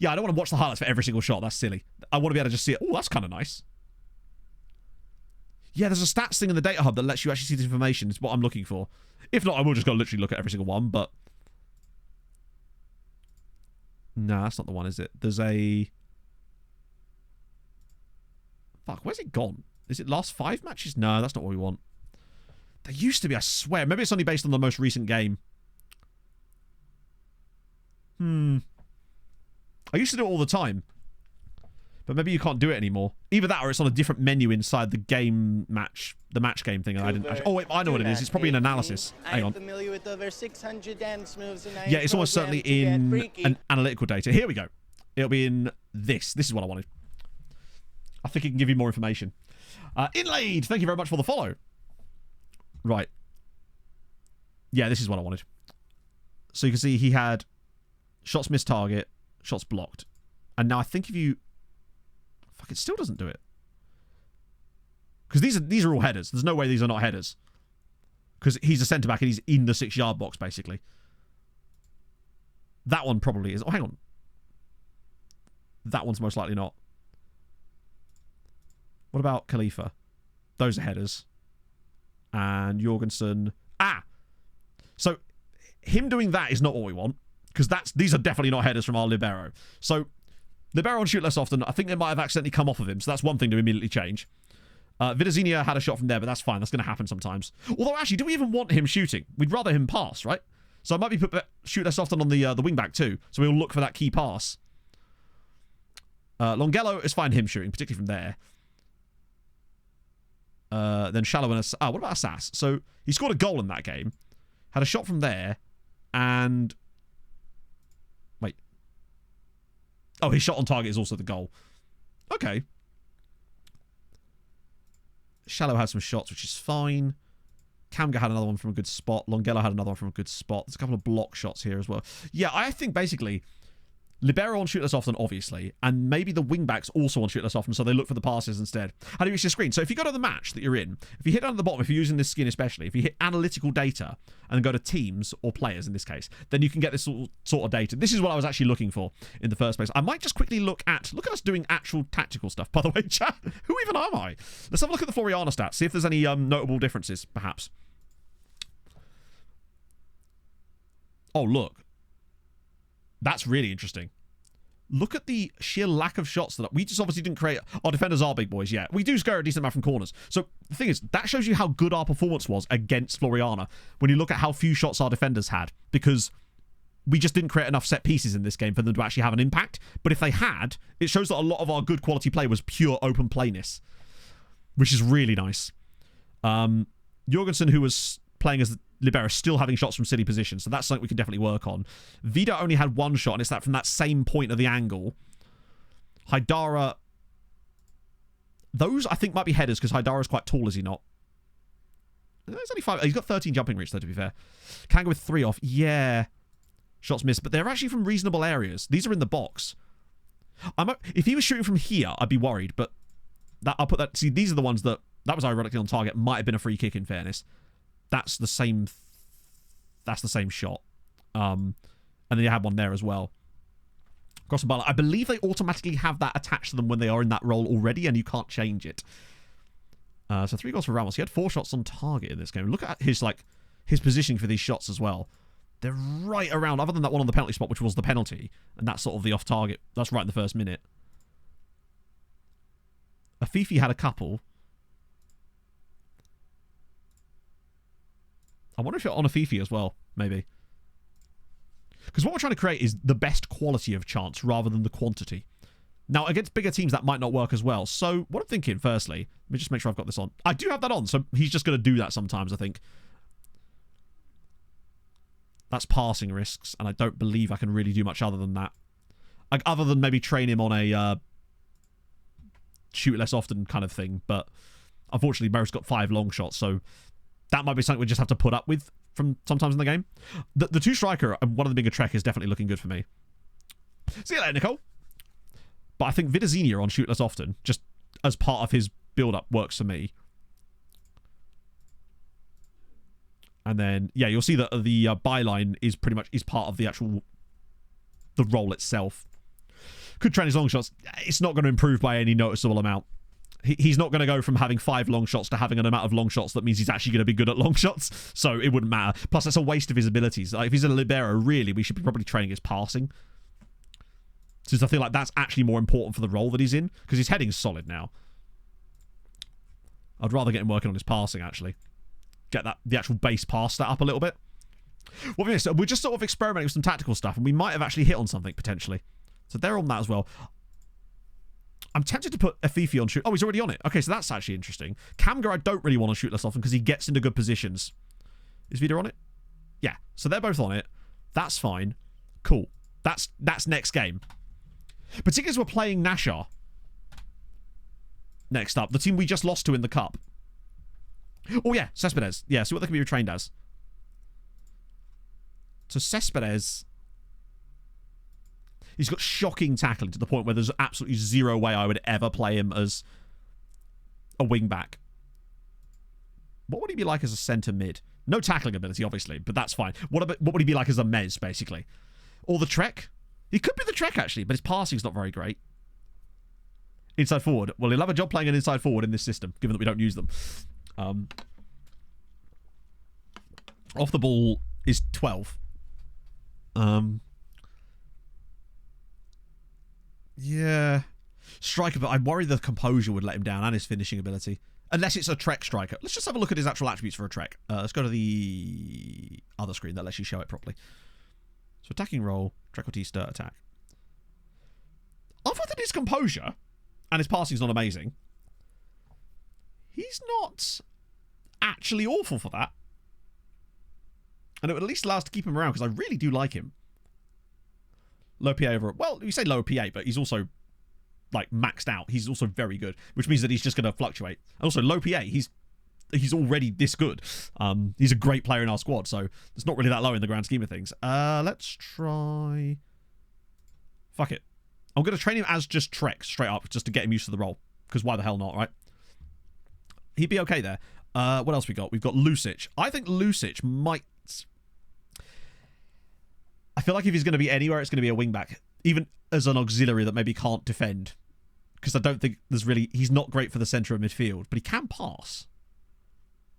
Yeah, I don't want to watch the highlights for every single shot. That's silly. I want to be able to just see it. Oh, that's kind of nice. Yeah, there's a stats thing in the data hub that lets you actually see this information. It's what I'm looking for. If not, I will just go literally look at every single one, but... No, that's not the one, is it? There's a... Fuck, where's it gone? Is it last 5 matches? No, that's not what we want. There used to be, I swear. Maybe it's only based on the most recent game. I used to do it all the time. But maybe you can't do it anymore. Either that or it's on a different menu inside the game match, the match game thing. And I didn't actually... Oh, wait, I know what it is. It's probably an analysis. Hang on. Familiar with over 600 dance moves and yeah, it's almost certainly in an analytical data. Here we go. It'll be in this. This is what I wanted. I think it can give you more information. Inlaid, thank you very much for the follow. Right. Yeah, this is what I wanted. So you can see he had shots missed target, shots blocked. And now I think if you... Fuck, it still doesn't do it. Because these are all headers. There's no way these are not headers. Because he's a centre-back and he's in the 6-yard box, basically. That one probably is. Oh, hang on. That one's most likely not. What about Khalifa? Those are headers. And Jorgensen. Ah! So, him doing that is not what we want. Because these are definitely not headers from our libero. So, libero on shoot less often. I think they might have accidentally come off of him. So, that's one thing to immediately change. Vidazinia had a shot from there, but that's fine. That's going to happen sometimes. Although, actually, do we even want him shooting? We'd rather him pass, right? So I might be put shoot less often on the wing-back too. So we'll look for that key pass. Longello is fine him shooting, particularly from there. Then Shallow and... what about Assas? So he scored a goal in that game. Had a shot from there. And... Wait. Oh, his shot on target is also the goal. Okay. Shallow had some shots, which is fine. Kamga had another one from a good spot. Longello had another one from a good spot. There's a couple of block shots here as well. Yeah, I think basically libero on shoot less often, obviously, and maybe the wingbacks also on shoot less often, so they look for the passes instead. How do you reach your screen? So if you go to the match that you're in, if you hit down at the bottom, if you're using this skin especially, if you hit analytical data and then go to teams or players in this case, then you can get this sort of data. This is what I was actually looking for in the first place. I might just quickly look at us doing actual tactical stuff. By the way, chat, who even am I? Let's have a look at the Floriana stats, see if there's any notable differences, perhaps. Oh, look. That's really interesting. Look at the sheer lack of shots that we just obviously didn't create. Our defenders are big boys, yeah. We do score a decent amount from corners. So the thing is, that shows you how good our performance was against Floriana when you look at how few shots our defenders had, because we just didn't create enough set pieces in this game for them to actually have an impact. But if they had, it shows that a lot of our good quality play was pure open playness, which is really nice. Jorgensen, who was playing as libero, still having shots from silly positions, so that's something we can definitely work on. Vida only had one shot, and it's that from that same point of the angle. Haidara, those I think might be headers, because Haidara's quite tall, is he not? He's only 5. He's got 13 jumping reach, though, to be fair. Kanga with 3 off. Yeah. Shots missed, but they're actually from reasonable areas. These are in the box. If he was shooting from here, I'd be worried, but I'll put that... See, these are the ones that was ironically on target. Might have been a free kick, in fairness. That's the same shot. And then you had one there as well. Cross and Balzan. I believe they automatically have that attached to them when they are in that role already, and you can't change it. So 3 goals for Ramos. He had 4 shots on target in this game. Look at his positioning for these shots as well. They're right around, other than that one on the penalty spot, which was the penalty, and that's sort of the off-target. That's right in the first minute. Afifi had a couple. I wonder if you're on Afifi as well, maybe. Because what we're trying to create is the best quality of chance rather than the quantity. Now, against bigger teams, that might not work as well. So, what I'm thinking, firstly, let me just make sure I've got this on. I do have that on, so he's just going to do that sometimes, I think. That's passing risks, and I don't believe I can really do much other than that. Like, other than maybe train him on a shoot less often kind of thing. But, unfortunately, Merrick's got 5 long shots, so... That might be something we just have to put up with from sometimes in the game. The 2 striker and one of them being a Trek is definitely looking good for me. See you later, Nicole. But I think Vidazinia on shoot less often, just as part of his build-up, works for me. And then, yeah, you'll see that the byline is pretty much part of the role itself. Could train his long shots. It's not going to improve by any noticeable amount. He's not going to go from having 5 long shots to having an amount of long shots that means he's actually going to be good at long shots. So it wouldn't matter. Plus, that's a waste of his abilities. Like, if he's a libero, really, we should be probably training his passing. Since I feel like that's actually more important for the role that he's in. Because his heading's solid now. I'd rather get him working on his passing, actually. Get the actual base pass stat up a little bit. What we missed, we're just sort of experimenting with some tactical stuff, and we might have actually hit on something, potentially. So they're on that as well. I'm tempted to put Afifi on shoot. Oh, he's already on it. Okay, so that's actually interesting. Kamga, I don't really want to shoot less often because he gets into good positions. Is Vida on it? Yeah. So they're both on it. That's fine. Cool. That's next game. Particularly as we're playing Naxxar. Next up. The team we just lost to in the cup. Oh, yeah. Cespedes. Yeah, see what they can be retrained as. So Cespedes... He's got shocking tackling to the point where there's absolutely zero way I would ever play him as a wing-back. What would he be like as a centre mid? No tackling ability, obviously, but that's fine. What would he be like as a mez, basically? Or the Trek? He could be the Trek, actually, but his passing's not very great. Inside forward. Well, he'll have a job playing an inside forward in this system, given that we don't use them. Off the ball is 12. Yeah. Striker, but I worry the composure would let him down and his finishing ability. Unless it's a Trek striker. Let's just have a look at his actual attributes for a Trek. Let's go to the other screen that lets you show it properly. So attacking role, Trek or T-stir attack. Other than his composure, and his passing's not amazing, he's not actually awful for that. And it would at least allow us to keep him around, because I really do like him. Low PA over... Well, you say low PA, but he's also, like, maxed out. He's also very good, which means that he's just going to fluctuate. And also, low PA, he's already this good. He's a great player in our squad, so it's not really that low in the grand scheme of things. Let's try... Fuck it. I'm going to train him as just Trek, straight up, just to get him used to the role. Because why the hell not, right? He'd be okay there. What else we got? We've got Lucic. I think Lucic might... I feel like if he's going to be anywhere, it's going to be a wing-back. Even as an auxiliary that maybe can't defend. Because I don't think there's really... He's not great for the centre of midfield, but he can pass.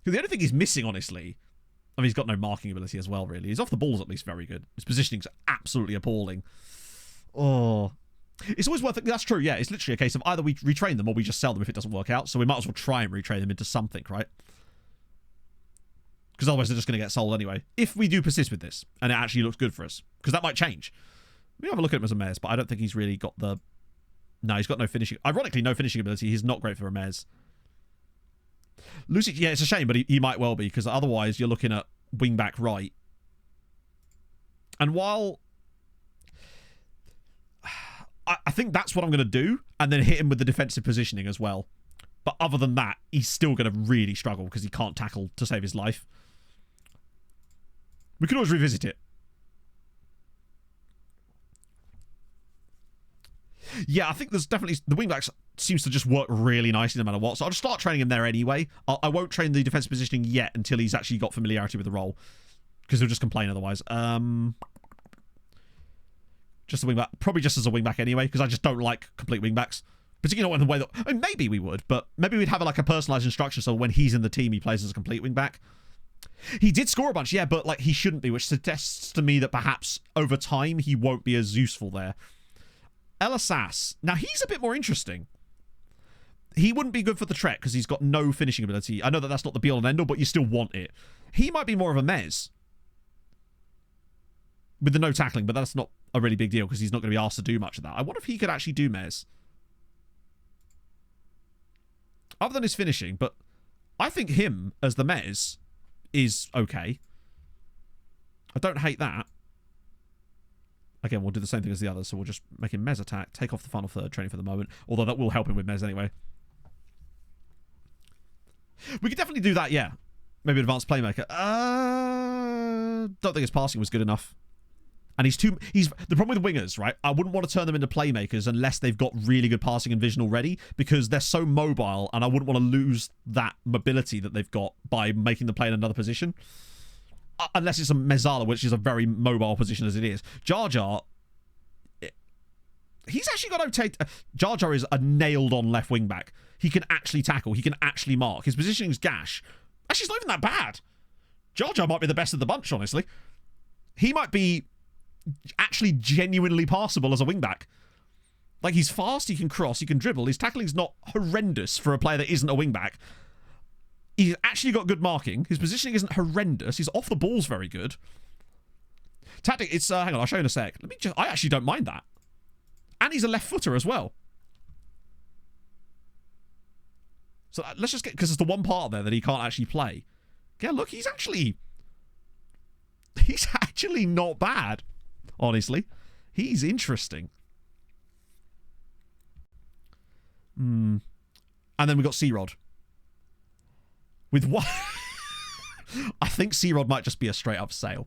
The only thing he's missing, honestly... I mean, he's got no marking ability as well, really. He's off the balls at least very good. His positioning's absolutely appalling. Oh... It's always worth it. That's true, yeah. It's literally a case of either we retrain them or we just sell them if it doesn't work out. So we might as well try and retrain them into something, right? Because otherwise they're just going to get sold anyway. If we do persist with this and it actually looks good for us. Because that might change. We have a look at him as a Mez, but I don't think he's really got the... No, he's got no finishing... Ironically, no finishing ability. He's not great for a Mez. Lucy, yeah, it's a shame, but he might well be, because otherwise you're looking at wing-back right. And while... I think that's what I'm going to do, and then hit him with the defensive positioning as well. But other than that, he's still going to really struggle because he can't tackle to save his life. We can always revisit it. Yeah, I think there's definitely... The wingbacks seems to just work really nicely no matter what, so I'll just start training him there anyway. I won't train the defensive positioning yet until he's actually got familiarity with the role, because he'll just complain otherwise. Just a wingback. Probably just as a wingback anyway, because I just don't like complete wingbacks. Particularly not in the way that... I mean, maybe we would, but maybe we'd have like a personalised instruction so when he's in the team, he plays as a complete wingback. He did score a bunch, yeah, but like he shouldn't be, which suggests to me that perhaps over time he won't be as useful there. El Asas. Now, he's a bit more interesting. He wouldn't be good for the Trek because he's got no finishing ability. I know that that's not the be-all and end-all, but you still want it. He might be more of a Mez. With the no tackling, but that's not a really big deal because he's not going to be asked to do much of that. I wonder if he could actually do Mez. Other than his finishing, but I think him as the Mez is okay. I don't hate that. Again, we'll do the same thing as the others, so we'll just make him Mez attack, take off the final third training for the moment, although that will help him with Mez anyway. We could definitely do that, yeah. Maybe advanced playmaker. Don't think his passing was good enough. And he's the problem with wingers, right? I wouldn't want to turn them into playmakers unless they've got really good passing and vision already, because they're so mobile, and I wouldn't want to lose that mobility that they've got by making them play in another position. Unless it's a Mezzala, which is a very mobile position as it is. Jar Jar, he's actually got to... Jar Jar is a nailed-on left wing-back. He can actually tackle. He can actually mark. His positioning's gash. Actually, it's not even that bad. Jar Jar might be the best of the bunch, honestly. He might be actually genuinely passable as a wingback. Like, he's fast, he can cross, he can dribble. His tackling's not horrendous for a player that isn't a wingback. He's actually got good marking. His positioning isn't horrendous. He's off the ball's very good. Tactic, it's... hang on, I'll show you in a sec. I actually don't mind that. And he's a left footer as well. So let's just get... Because there's the one part there that he can't actually play. Yeah, look, he's actually not bad. Honestly, he's interesting. And then we got C-Rod. With what? I think C-Rod might just be a straight up sale.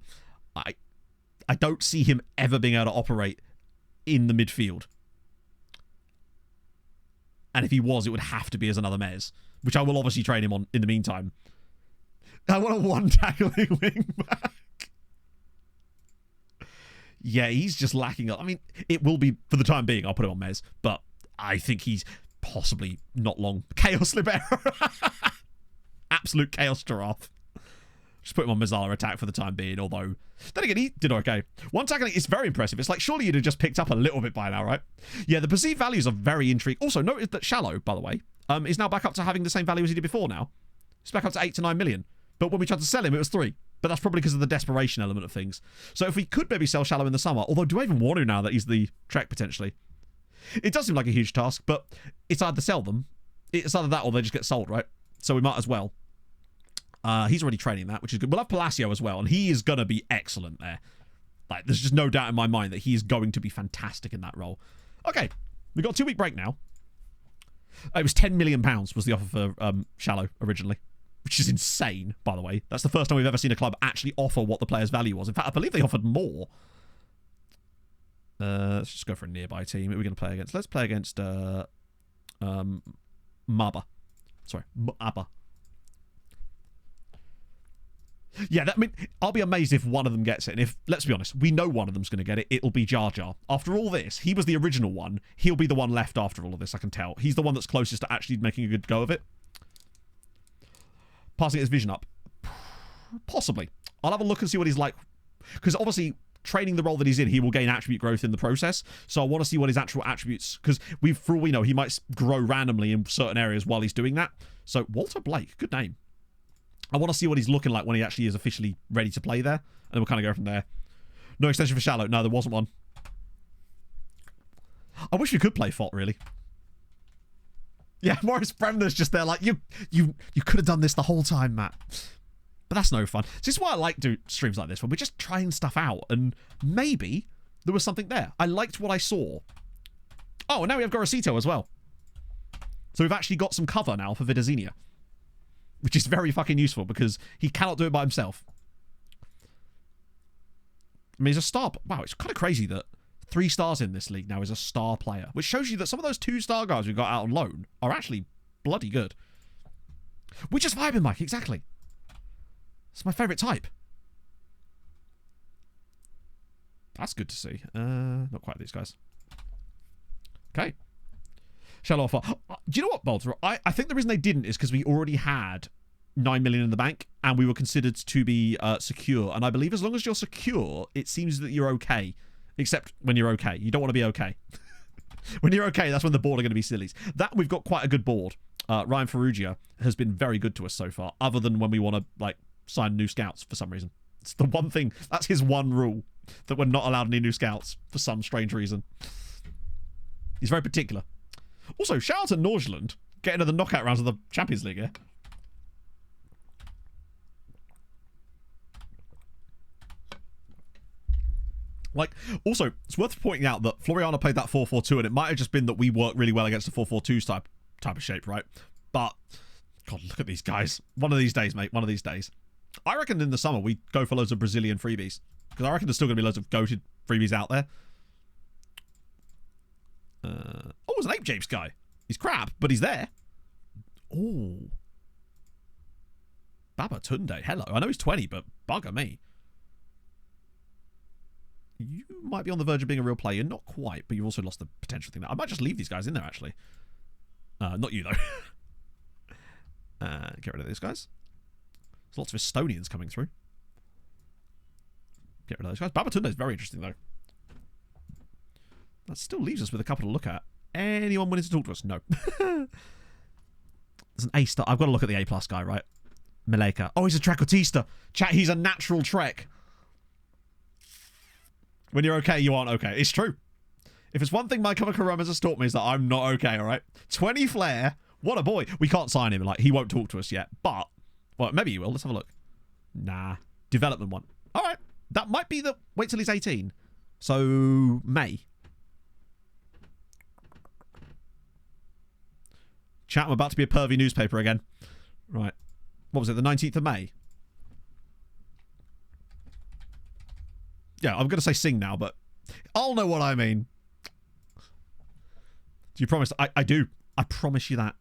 I don't see him ever being able to operate in the midfield. And if he was, it would have to be as another Mez, which I will obviously train him on in the meantime. I want a one-tackling wing back. Yeah, he's just lacking. I mean, it will be, for the time being, I'll put him on Mez, but I think he's possibly not long. Chaos Libero. Absolute chaos giraffe. Just put him on Mazzala attack for the time being, although, then again, he did okay. One tackling is very impressive. It's like, surely you'd have just picked up a little bit by now, right? Yeah, the perceived values are very intriguing. Also, notice that Shallow, by the way, is now back up to having the same value as he did before now. It's back up to 8 to 9 million. But when we tried to sell him, it was 3. But that's probably because of the desperation element of things. So if we could maybe sell Shallow in the summer, although do I even want to now that he's the Trek potentially? It does seem like a huge task, but it's either sell them, it's either that or they just get sold, right? So we might as well. He's already training that, which is good. We'll have Palacio as well, and he is going to be excellent there. Like, there's just no doubt in my mind that he is going to be fantastic in that role. Okay, we've got a 2-week break now. It was £10 million was the offer for Shallow originally, which is insane, by the way. That's the first time we've ever seen a club actually offer what the player's value was. In fact, I believe they offered more. Let's just go for a nearby team. Who are we going to play against? Let's play against Maba. Sorry, Maba. Yeah, I mean, I'll be amazed if one of them gets it. And if, let's be honest, we know one of them's going to get it. It'll be Jar Jar. After all this, he was the original one. He'll be the one left after all of this, I can tell. He's the one that's closest to actually making a good go of it. Passing his vision up. Possibly. I'll have a look and see what he's like. Because obviously, training the role that he's in, he will gain attribute growth in the process. So I want to see what his actual attributes... Because for all we know, he might grow randomly in certain areas while he's doing that. So, Walter Blake. Good name. I want to see what he's looking like when he actually is officially ready to play there. And then we'll kind of go from there. No extension for Shallow. No, there wasn't one. I wish we could play Fott, really. Yeah, Morris Bremner's just there like, you could have done this the whole time, Matt. But that's no fun. So this is why I like do streams like this, when we're just trying stuff out. And maybe there was something there. I liked what I saw. Oh, and now we have Gorosito as well. So we've actually got some cover now for Vidazinia. Which is very fucking useful because he cannot do it by himself. I mean, he's a star. Wow, it's kind of crazy that 3 stars in this league now is a star player. Which shows you that some of those 2-star guys we got out on loan are actually bloody good. We're just vibing, Mike. Exactly. It's my favourite type. That's good to see. Not quite these guys. Okay. Shallow offer. Do you know what, Balter? I think the reason they didn't is because we already had 9 million in the bank and we were considered to be secure. And I believe as long as you're secure, it seems that you're okay. Except when you're okay. You don't want to be okay. When you're okay, that's when the board are going to be sillies. That we've got quite a good board. Ryan Ferrugia has been very good to us so far, other than when we want to like sign new scouts for some reason. It's the one thing. That's his one rule, that we're not allowed any new scouts for some strange reason. He's very particular. Also, shout out to Norgeland getting to the knockout rounds of the Champions League here. Like, also, it's worth pointing out that Floriana played that 4-4-2, and it might have just been that we worked really well against the 4-4-2 type of shape, right? But, God, look at these guys. One of these days, mate. One of these days. I reckon in the summer we go for loads of Brazilian freebies. Because I reckon there's still going to be loads of goated freebies out there. Oh, it's an Ape Japes guy. He's crap, but he's there. Oh. Baba Tunde. Hello. I know he's 20, but bugger me. You might be on the verge of being a real player. Not quite, but you've also lost the potential thing. I might just leave these guys in there, actually. Not you, though. Get rid of these guys. There's lots of Estonians coming through. Get rid of those guys. Baba Tunde is very interesting, though. That still leaves us with a couple to look at. Anyone willing to talk to us? No. There's an A-star. I've got to look at the A-plus guy, right? Maleka. Oh, he's a Trekotista. Chat, he's a natural Trek. When you're okay, you aren't okay. It's true. If it's one thing my Kamakarumas has taught me is that I'm not okay, alright? 20 flair. What a boy. We can't sign him. Like, he won't talk to us yet. But, well, maybe he will. Let's have a look. Nah. Development one. Alright. That might be the... Wait till he's 18. So, May. Chat, I'm about to be a pervy newspaper again. Right. What was it? The 19th of May? Yeah, I'm going to say sing now, but I'll know what I mean. Do you promise? I do. I promise you that.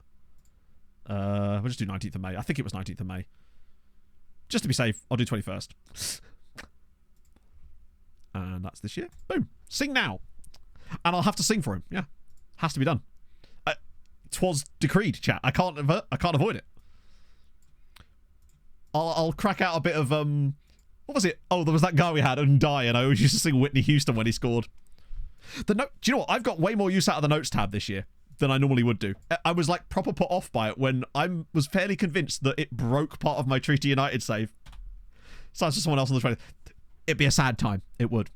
We'll just do 19th of May. I think it was 19th of May. Just to be safe, I'll do 21st. And that's this year. Boom. Sing now. And I'll have to sing for him. Yeah. Has to be done. 'Twas decreed, chat. I can't avoid it. I'll crack out a bit of what was it? Oh, there was that guy we had, Undie, and I always used to sing Whitney Houston when he scored. The note. Do you know what? I've got way more use out of the notes tab this year than I normally would do. I was like proper put off by it when I was fairly convinced that it broke part of my Treaty United save. So it's just someone else on the train. It'd be a sad time. It would.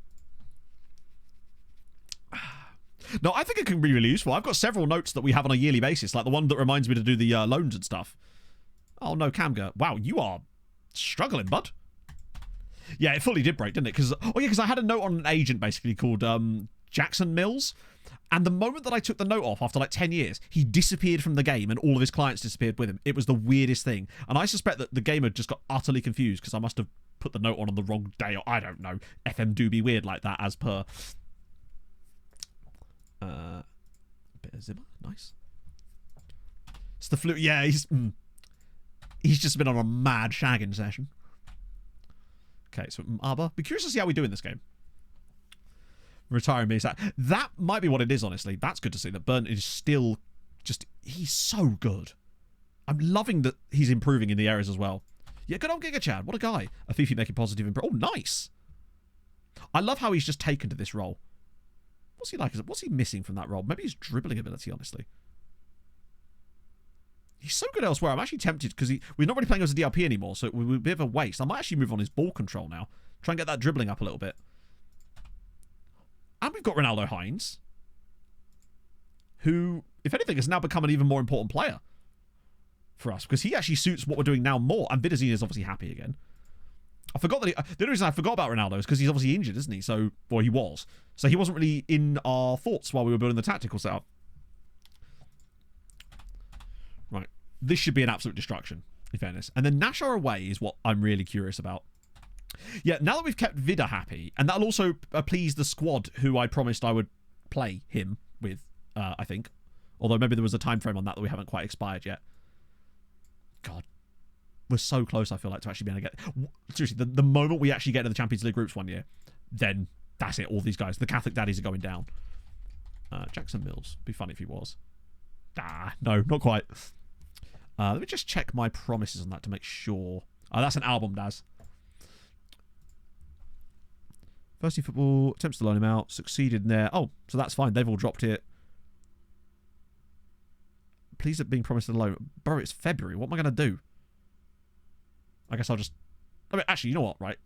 No, I think it can be really useful. I've got several notes that we have on a yearly basis, like the one that reminds me to do the loans and stuff. Oh no, Camger. Wow, you are struggling, bud. Yeah, it fully did break, didn't it? Because I had a note on an agent basically called Jackson Mills. And the moment that I took the note off after like 10 years, he disappeared from the game and all of his clients disappeared with him. It was the weirdest thing. And I suspect that the gamer just got utterly confused because I must have put the note on the wrong day, or I don't know. FM do be weird like that as per. Bit of Zimmer, nice. It's the flu. Yeah, he's just been on a mad shagging session. Okay, so Arbor. Be curious to see how we do in this game. Retiring me. That might be what it is, honestly. That's good to see that Burnt is still just... He's so good. I'm loving that he's improving in the areas as well. Yeah, good old Giga Chad. What a guy. A Fifi making positive improvement. Oh, nice. I love how he's just taken to this role. What's he like? What's he missing from that role? Maybe his dribbling ability, honestly. He's so good elsewhere. I'm actually tempted because we're not really playing as a DRP anymore, so it would be a bit of a waste. I might actually move on his ball control now. Try and get that dribbling up a little bit. And we've got Ronaldo Hines, who, if anything, has now become an even more important player for us because he actually suits what we're doing now more. And Vidazine is obviously happy again. I forgot that the only reason I forgot about Ronaldo is because he's obviously injured, isn't he? So, well, he was. So he wasn't really in our thoughts while we were building the tactical setup. Right. This should be an absolute destruction, in fairness. And then Naxxar away is what I'm really curious about. Yeah, now that we've kept Vida happy, and that'll also please the squad who I promised I would play him with, I think. Although maybe there was a time frame on that we haven't quite expired yet. God. We're so close, I feel like, to actually being able to get... Seriously, the moment we actually get to the Champions League groups one year, then that's it, all these guys. The Catholic daddies are going down. Jackson Mills. Be funny if he was. No, not quite. Let me just check my promises on that to make sure. That's an album, Daz. First team football, attempts to loan him out, succeeded in there. Oh, so that's fine. They've all dropped it. Pleased at being promised a loan. Bro, it's February. What am I going to do? I guess I'll just... I mean, actually, you know what, right?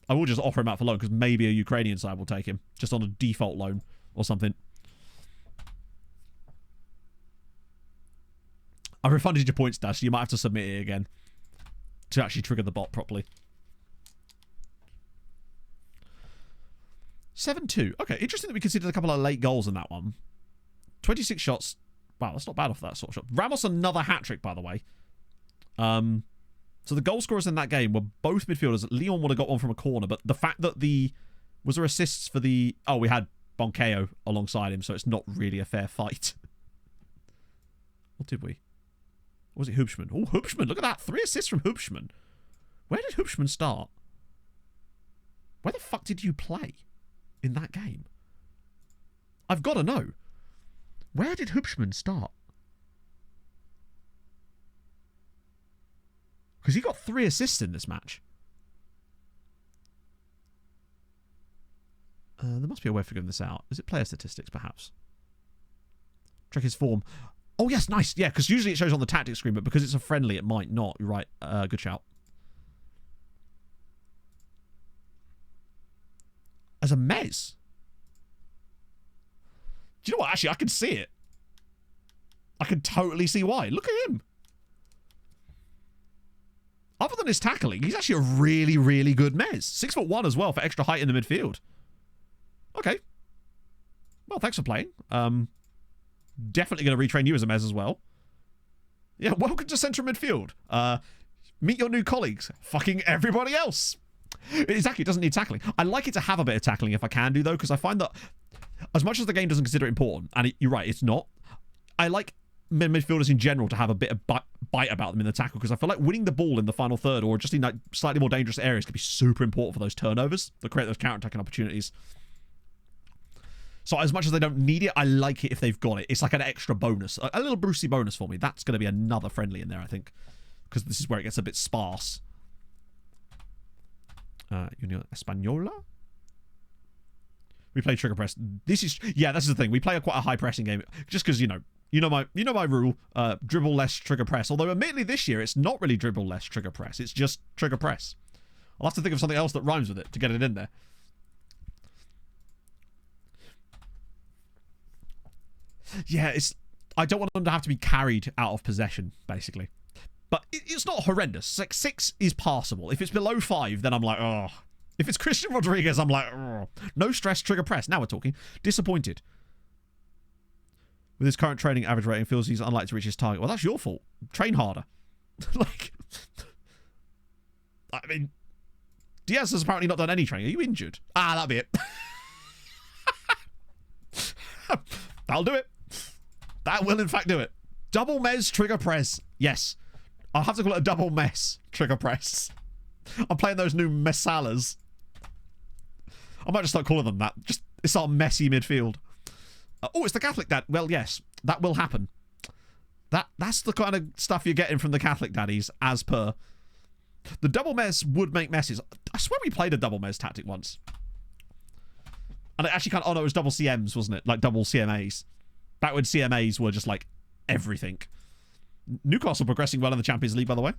I will just offer him out for loan because maybe a Ukrainian side will take him. Just on a default loan or something. I refunded your points, Dash. So you might have to submit it again to actually trigger the bot properly. 7-2. Okay, interesting that we conceded a couple of late goals in that one. 26 shots. Wow, that's not bad off that sort of shot. Ramos another hat-trick, by the way. So the goal scorers in that game were both midfielders. Leon would have got one from a corner, but the fact that was there assists for the... Oh, we had Bonkeo alongside him, so it's not really a fair fight. What did we? Or was it Hoopschman? Oh, Hoopschman, look at that. 3 assists from Hoopschman. Where did Hoopschman start? Where the fuck did you play in that game? I've got to know. Where did Hoopschman start? Because he got 3 assists in this match. There must be a way of figuring this out. Is it player statistics, perhaps? Check his form. Oh, yes, nice. Yeah, because usually it shows on the tactics screen, but because it's a friendly, it might not. You're right. Good shout. As a Mez. Do you know what? Actually, I can see it. I can totally see why. Look at him. Other than his tackling, he's actually a really, really good Mez. 6'1" as well for extra height in the midfield. Okay. Well, thanks for playing. Definitely going to retrain you as a Mez as well. Yeah, welcome to central midfield. Meet your new colleagues. Fucking everybody else. Exactly, it doesn't need tackling. I like it to have a bit of tackling if I can do, though, because I find that as much as the game doesn't consider it important, and you're right, it's not, I like midfielders in general to have a bit of bite about them in the tackle, because I feel like winning the ball in the final third or just in like slightly more dangerous areas could be super important for those turnovers that create those counter-attacking opportunities. So as much as they don't need it, I like it if they've got it. It's like an extra bonus, a little Brucey bonus for me. That's going to be another friendly in there, I think, because this is where it gets a bit sparse. Unión Española. We play trigger press. This is the thing. We play quite a high pressing game, just because you know my rule. Dribble less, trigger press. Although admittedly this year it's not really dribble less, trigger press. It's just trigger press. I'll have to think of something else that rhymes with it to get it in there. Yeah, I don't want them to have to be carried out of possession, basically. But it's not horrendous. Like 6 is passable. If it's below 5, then I'm like, oh. If it's Christian Rodriguez, I'm like, oh. No stress, trigger press. Now we're talking. Disappointed. With his current training average rating, feels he's unlikely to reach his target. Well, that's your fault. Train harder. Like, I mean, Diaz has apparently not done any training. Are you injured? That'll be it. That'll do it. That will, in fact, do it. Double mez trigger press. Yes. I'll have to call it a double mess trigger press. I'm playing those new Messalas. I might just start calling them that. It's our messy midfield. It's the Catholic dad. Well, yes. That will happen. That's the kind of stuff you're getting from the Catholic daddies, as per. The double mess would make messes. I swear we played a double mess tactic once. And it actually kind of... Oh, no, it was double CMs, wasn't it? Like double CMAs. Back when CMAs were just like everything. Newcastle progressing well in the Champions League, by the way.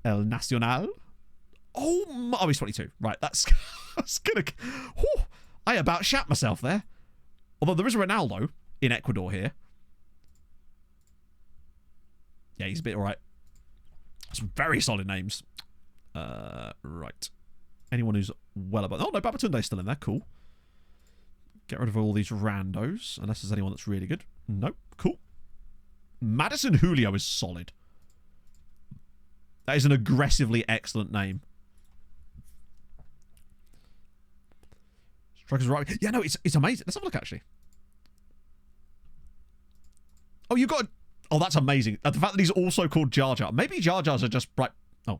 El Nacional. Oh, he's 22. Right, that's gonna... Whew, I about shat myself there. Although there is a Ronaldo in Ecuador here. Yeah, he's a bit alright. Some very solid names. Right. Anyone who's well above... Oh, no, Babatunde's still in there. Cool. Get rid of all these randos, unless there's anyone that's really good. Nope. Cool. Madison Julio is solid. That is an aggressively excellent name. Strikers right. Yeah, no, it's amazing. Let's have a look, actually. Oh, you got... Oh, that's amazing. The fact that he's also called Jar Jar. Maybe Jar Jars are just... Right. Oh,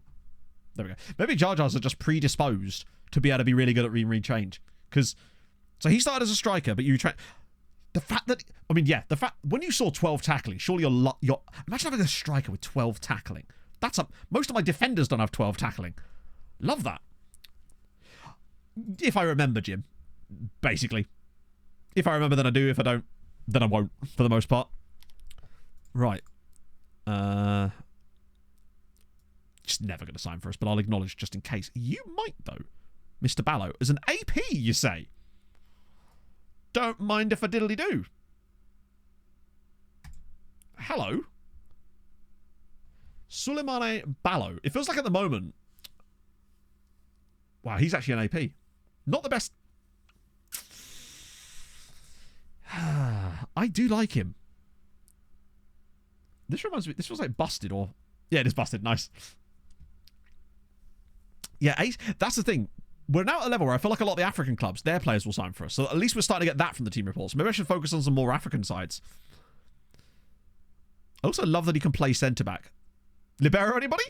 there we go. Maybe Jar Jars are just predisposed to be able to be really good at retrained. Because... So he started as a striker, but you train... The fact that... I mean, yeah, the fact... When you saw 12 tackling, surely you're... Imagine having a striker with 12 tackling. That's a... Most of my defenders don't have 12 tackling. Love that. If I remember, Jim. Basically. If I remember, then I do. If I don't, then I won't, for the most part. Right. Just never going to sign for us, but I'll acknowledge just in case. You might, though. Mr. Ballo. As an AP, you say? Don't mind if I diddly-do. Hello? Suleimane Ballo. It feels like at the moment... Wow, he's actually an AP. Not the best... I do like him. This reminds me... This feels like Busted or... Yeah, it is Busted. Nice. Yeah, that's the thing. We're now at a level where I feel like a lot of the African clubs, their players will sign for us. So at least we're starting to get that from the team reports. Maybe I should focus on some more African sides. I also love that he can play centre-back. Libero, anybody?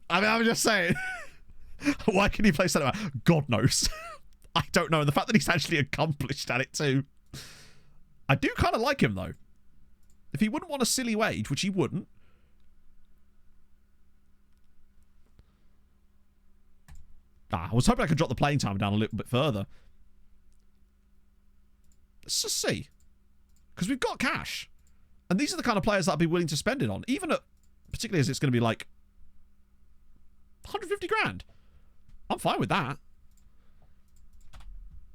I mean, I'm just saying. Why can he play centre-back? God knows. I don't know. And the fact that he's actually accomplished at it too. I do kind of like him, though. If he wouldn't want a silly wage, which he wouldn't. I was hoping I could drop the playing time down a little bit further. Let's just see. Because we've got cash. And these are the kind of players that I'd be willing to spend it on. Even at, particularly as it's going to be like 150 grand. I'm fine with that.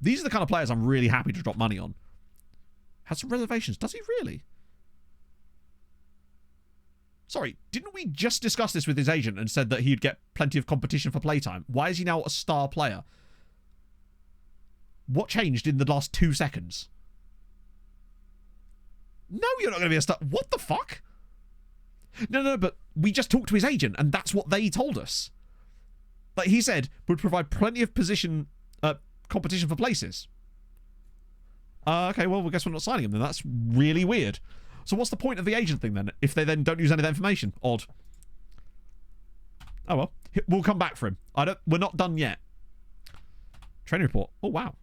These are the kind of players I'm really happy to drop money on. Has some reservations. Does he really? Sorry, didn't we just discuss this with his agent and said that he'd get plenty of competition for playtime? Why is he now a star player? What changed in the last 2 seconds? No, you're not going to be a star. What the fuck? No, but we just talked to his agent and that's what they told us. Like he said, would provide plenty of position competition for places. Okay, well, I guess we're not signing him then. That's really weird. So what's the point of the agent thing then, if they then don't use any of that information? Odd. Oh well, we'll come back for him. We're not done yet. Training report. Oh wow.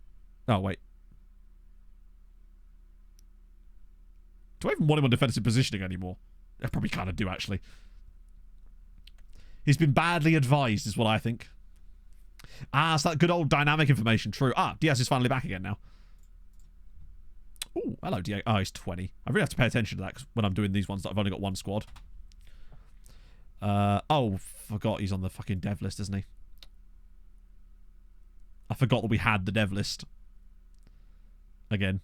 Oh wait. Do I even want him on defensive positioning anymore? I probably kind of do actually. He's been badly advised, is what I think. Ah, it's that good old dynamic information. True. Ah, Diaz is finally back again now. Oh, hello, Diaz. Oh, he's 20. I really have to pay attention to that when I'm doing these ones that I've only got one squad. Oh, forgot he's on the fucking dev list, isn't he? I forgot that we had the dev list. Again.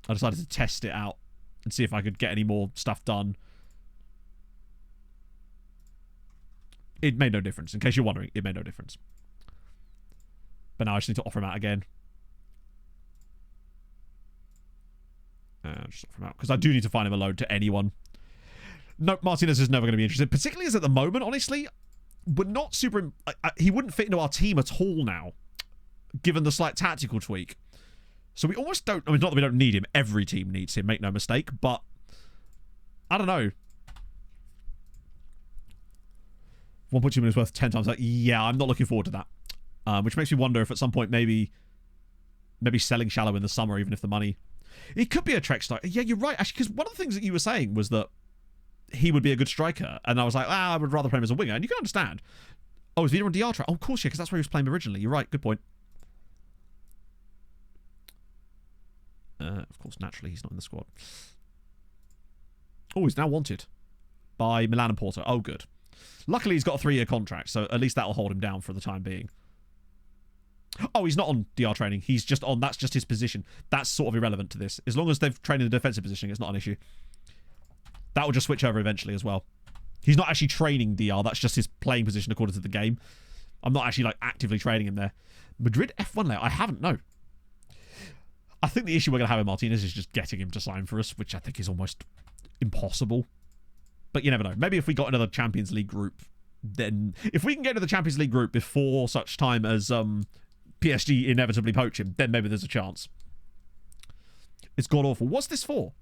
I decided to test it out and see if I could get any more stuff done. It made no difference. In case you're wondering, it made no difference. But now I just need to offer him out again. Just offer him out. Because I do need to find him a loan to anyone. Nope, Martinez is never going to be interested. Particularly as at the moment, honestly, we're not super... he wouldn't fit into our team at all now. Given the slight tactical tweak. So we almost don't... I mean, not that we don't need him. Every team needs him, make no mistake. But, I don't know. 1.2 million is worth 10 times that. Yeah, I'm not looking forward to that. Which makes me wonder if at some point maybe selling Shallow in the summer, even if the money... It could be a Trek striker. Yeah, you're right, actually, because one of the things that you were saying was that he would be a good striker. And I was like, I would rather play him as a winger. And you can understand. Oh, is Vita on DR track? Oh, of course, yeah, because that's where he was playing originally. You're right, good point. Of course, naturally, he's not in the squad. Oh, he's now wanted by Milan and Porto. Oh, good. Luckily, he's got a 3-year contract, so at least that'll hold him down for the time being. Oh, he's not on DR training. He's just on... That's just his position. That's sort of irrelevant to this. As long as they've trained in the defensive positioning, it's not an issue. That will just switch over eventually as well. He's not actually training DR. That's just his playing position according to the game. I'm not actually, like, actively training him there. Madrid F1 layer? I haven't, no. I think the issue we're going to have with Martinez is just getting him to sign for us, which I think is almost impossible. But you never know. Maybe if we got another Champions League group, then... If we can get into the Champions League group before such time as PSG inevitably poach him, then maybe there's a chance. It's god-awful. What's this for?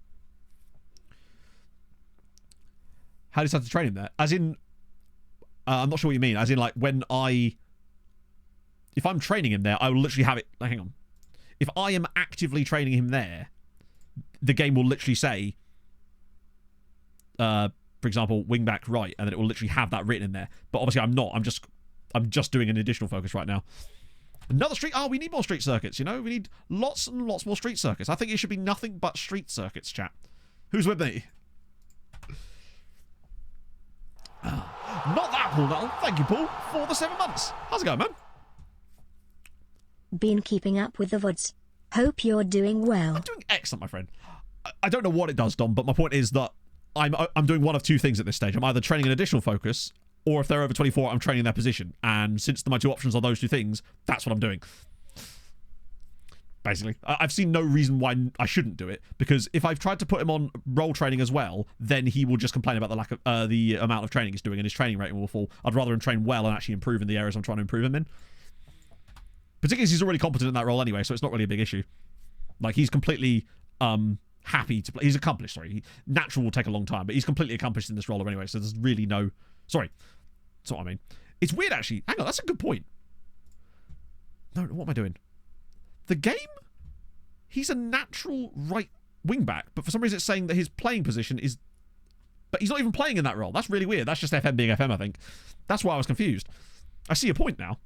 How do you decide to train him there? As in... I'm not sure what you mean. As in, like, when I... If I'm training him there, I will literally have it... Like, hang on. If I am actively training him there, the game will literally say... for example, wing back right, and then it will literally have that written in there. But obviously I'm not. I'm just doing an additional focus right now. Another street... Oh, we need more street circuits, you know? We need lots and lots more street circuits. I think it should be nothing but street circuits, chat. Who's with me? Not that, Paul Nuttall. Thank you, Paul, for the 7 months. How's it going, man? Been keeping up with the VODs. Hope you're doing well. I'm doing excellent, my friend. I don't know what it does, Dom, but my point is that I'm doing one of two things at this stage. I'm either training an additional focus, or if they're over 24, I'm training their position. And since my two options are those two things, that's what I'm doing. Basically. I've seen no reason why I shouldn't do it, because if I've tried to put him on role training as well, then he will just complain about the lack of the amount of training he's doing, and his training rating will fall. I'd rather him train well and actually improve in the areas I'm trying to improve him in. Particularly as he's already competent in that role anyway, so it's not really a big issue. Like, he's completely happy to play. He's accomplished, sorry. Natural will take a long time, but he's completely accomplished in this role anyway, so there's really no... Sorry. That's what I mean. It's weird, actually. Hang on, that's a good point. No, what am I doing? The game, he's a natural right wing back, but for some reason it's saying that his playing position is... But he's not even playing in that role. That's really weird. That's just FM being FM, I think. That's why I was confused. I see your point now.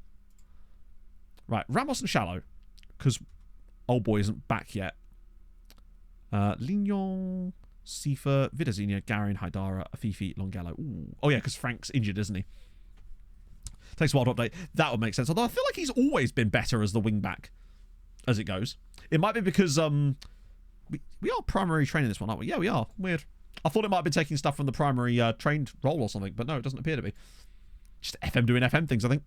Right, Ramos and Shallow, because old boy isn't back yet. Lignon, Sifa, Vidazinha, Garin, Haidara, Afifi, Longello. Ooh. Oh yeah, because Frank's injured, isn't he? Takes a while to update. That would make sense. Although I feel like he's always been better as the wing back as it goes. It might be because we are primary training this one, aren't we? Yeah, we are. Weird. I thought it might have been taking stuff from the primary trained role or something, but no, it doesn't appear to be. Just FM doing FM things, I think.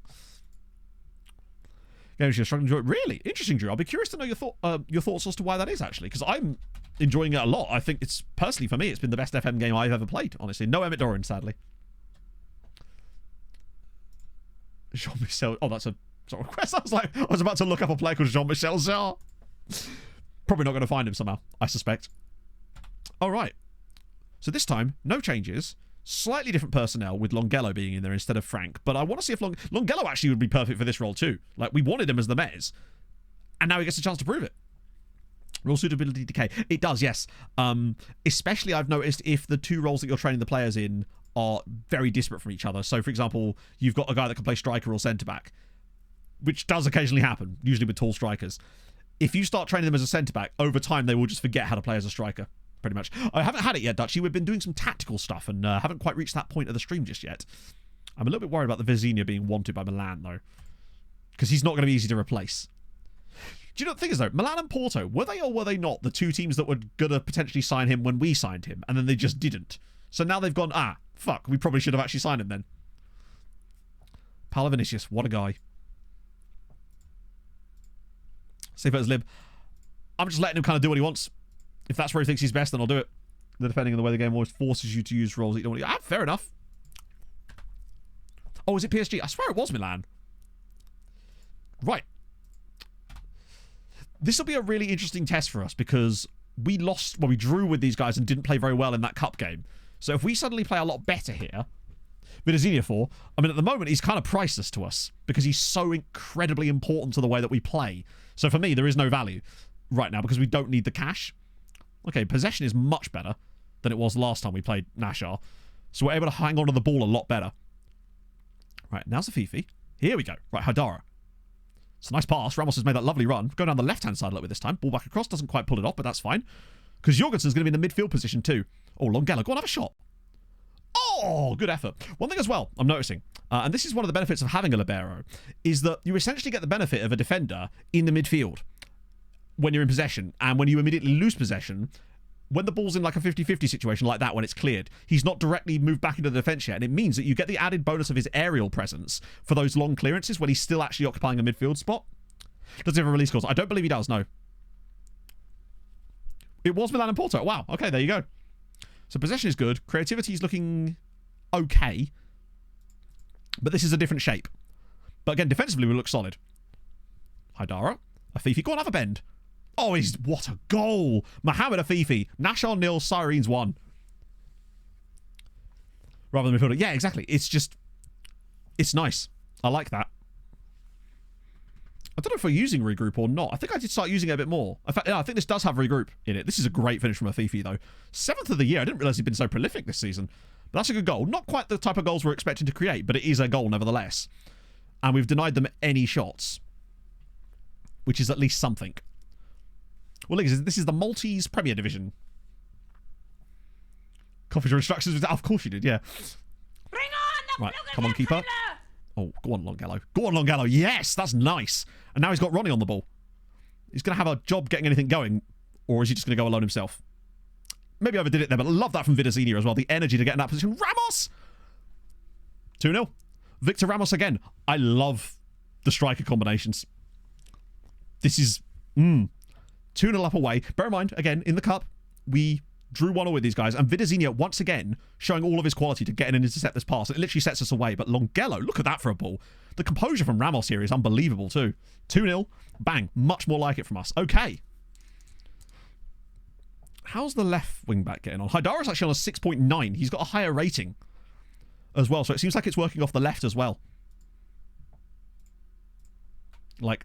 Games you're struggling to enjoy. Really interesting, Drew. I'll be curious to know your thoughts as to why that is, actually, because I'm enjoying it a lot. I think it's personally for me, it's been the best FM game I've ever played. Honestly, no Emmett Doran, sadly. Jean-Michel. Oh, that's a request. I was about to look up a player called Jean-Michel Jarre. Probably not going to find him somehow, I suspect. All right. So this time, no changes. Slightly different personnel with Longelo being in there instead of Frank. But I want to see if Longelo actually would be perfect for this role too. Like, we wanted him as the Mez. And now he gets a chance to prove it. Role suitability decay. It does, yes. Especially I've noticed if the two roles that you're training the players in are very disparate from each other. So, for example, you've got a guy that can play striker or centre-back, which does occasionally happen, usually with tall strikers. If you start training them as a centre-back, over time they will just forget how to play as a striker, pretty much. I haven't had it yet, Dutchy. We've been doing some tactical stuff and haven't quite reached that point of the stream just yet. I'm a little bit worried about the Vizinha being wanted by Milan, though, because he's not going to be easy to replace. Do you know what the thing is, though? Milan and Porto, were they or were they not the two teams that were going to potentially sign him when we signed him, and then they just didn't? So now they've gone, fuck, we probably should have actually signed him then. Paolo Vinicius, what a guy. Safe as Lib. I'm just letting him kind of do what he wants. If that's where he thinks he's best, then I'll do it. Depending on the way the game always forces you to use roles that you don't want to. Fair enough. Oh, is it PSG? I swear it was Milan. Right. This will be a really interesting test for us because we drew with these guys and didn't play very well in that cup game. So if we suddenly play a lot better here, Vidazinha at the moment, he's kind of priceless to us because he's so incredibly important to the way that we play. So for me, there is no value right now because we don't need the cash. Okay, possession is much better than it was last time we played Naxxar. So we're able to hang on to the ball a lot better. Right, now's the Fifi. Here we go. Right, Haidara. It's a nice pass. Ramos has made that lovely run. Go down the left-hand side a little bit this time. Ball back across. Doesn't quite pull it off, but that's fine. Because Jorgensen's going to be in the midfield position too. Oh, Longelo. Go on, have a shot. Oh, good effort. One thing as well, I'm noticing, and this is one of the benefits of having a libero, is that you essentially get the benefit of a defender in the midfield when you're in possession. And when you immediately lose possession, when the ball's in like a 50-50 situation like that, when it's cleared, he's not directly moved back into the defence yet. And it means that you get the added bonus of his aerial presence for those long clearances when he's still actually occupying a midfield spot. Does he have a release clause? I don't believe he does, no. It was Milan and Porto. Wow. Okay, there you go. So possession is good. Creativity is looking okay. But this is a different shape. But again, defensively, we look solid. Haidara. Afifi. Go on, have a bend. Oh, what a goal. Mohamed Afifi. Naxxar 0, Sirens 1. Rather than midfielder. Yeah, exactly. It's nice. I like that. I don't know if we're using regroup or not. I think I did start using it a bit more. In fact, yeah, I think this does have regroup in it. This is a great finish from Afifi, though. 7th of the year. I didn't realise he'd been so prolific this season. But that's a good goal. Not quite the type of goals we're expecting to create, but it is a goal nevertheless. And we've denied them any shots, which is at least something. Well, look, this is the Maltese Premier Division. Copy your instructions. Of course you did, yeah. Bring on the right, come on, keeper. Oh, go on, Longelo. Go on, Longelo. Yes, that's nice. And now he's got Ronnie on the ball. He's going to have a job getting anything going, or is he just going to go alone himself? Maybe I overdid it there, but I love that from Vidazinha as well. The energy to get in that position. Ramos! 2-0. Victor Ramos again. I love the striker combinations. This is... 2-0 up away. Bear in mind, again, in the cup, we drew 1-0 with these guys, and Vidazinha, once again, showing all of his quality to get in and intercept this pass. It literally sets us away, but Longelo, look at that for a ball. The composure from Ramos here is unbelievable, too. 2-0, bang, much more like it from us. Okay. How's the left wing-back getting on? Haidara's actually on a 6.9. He's got a higher rating as well, so it seems like it's working off the left as well. Like...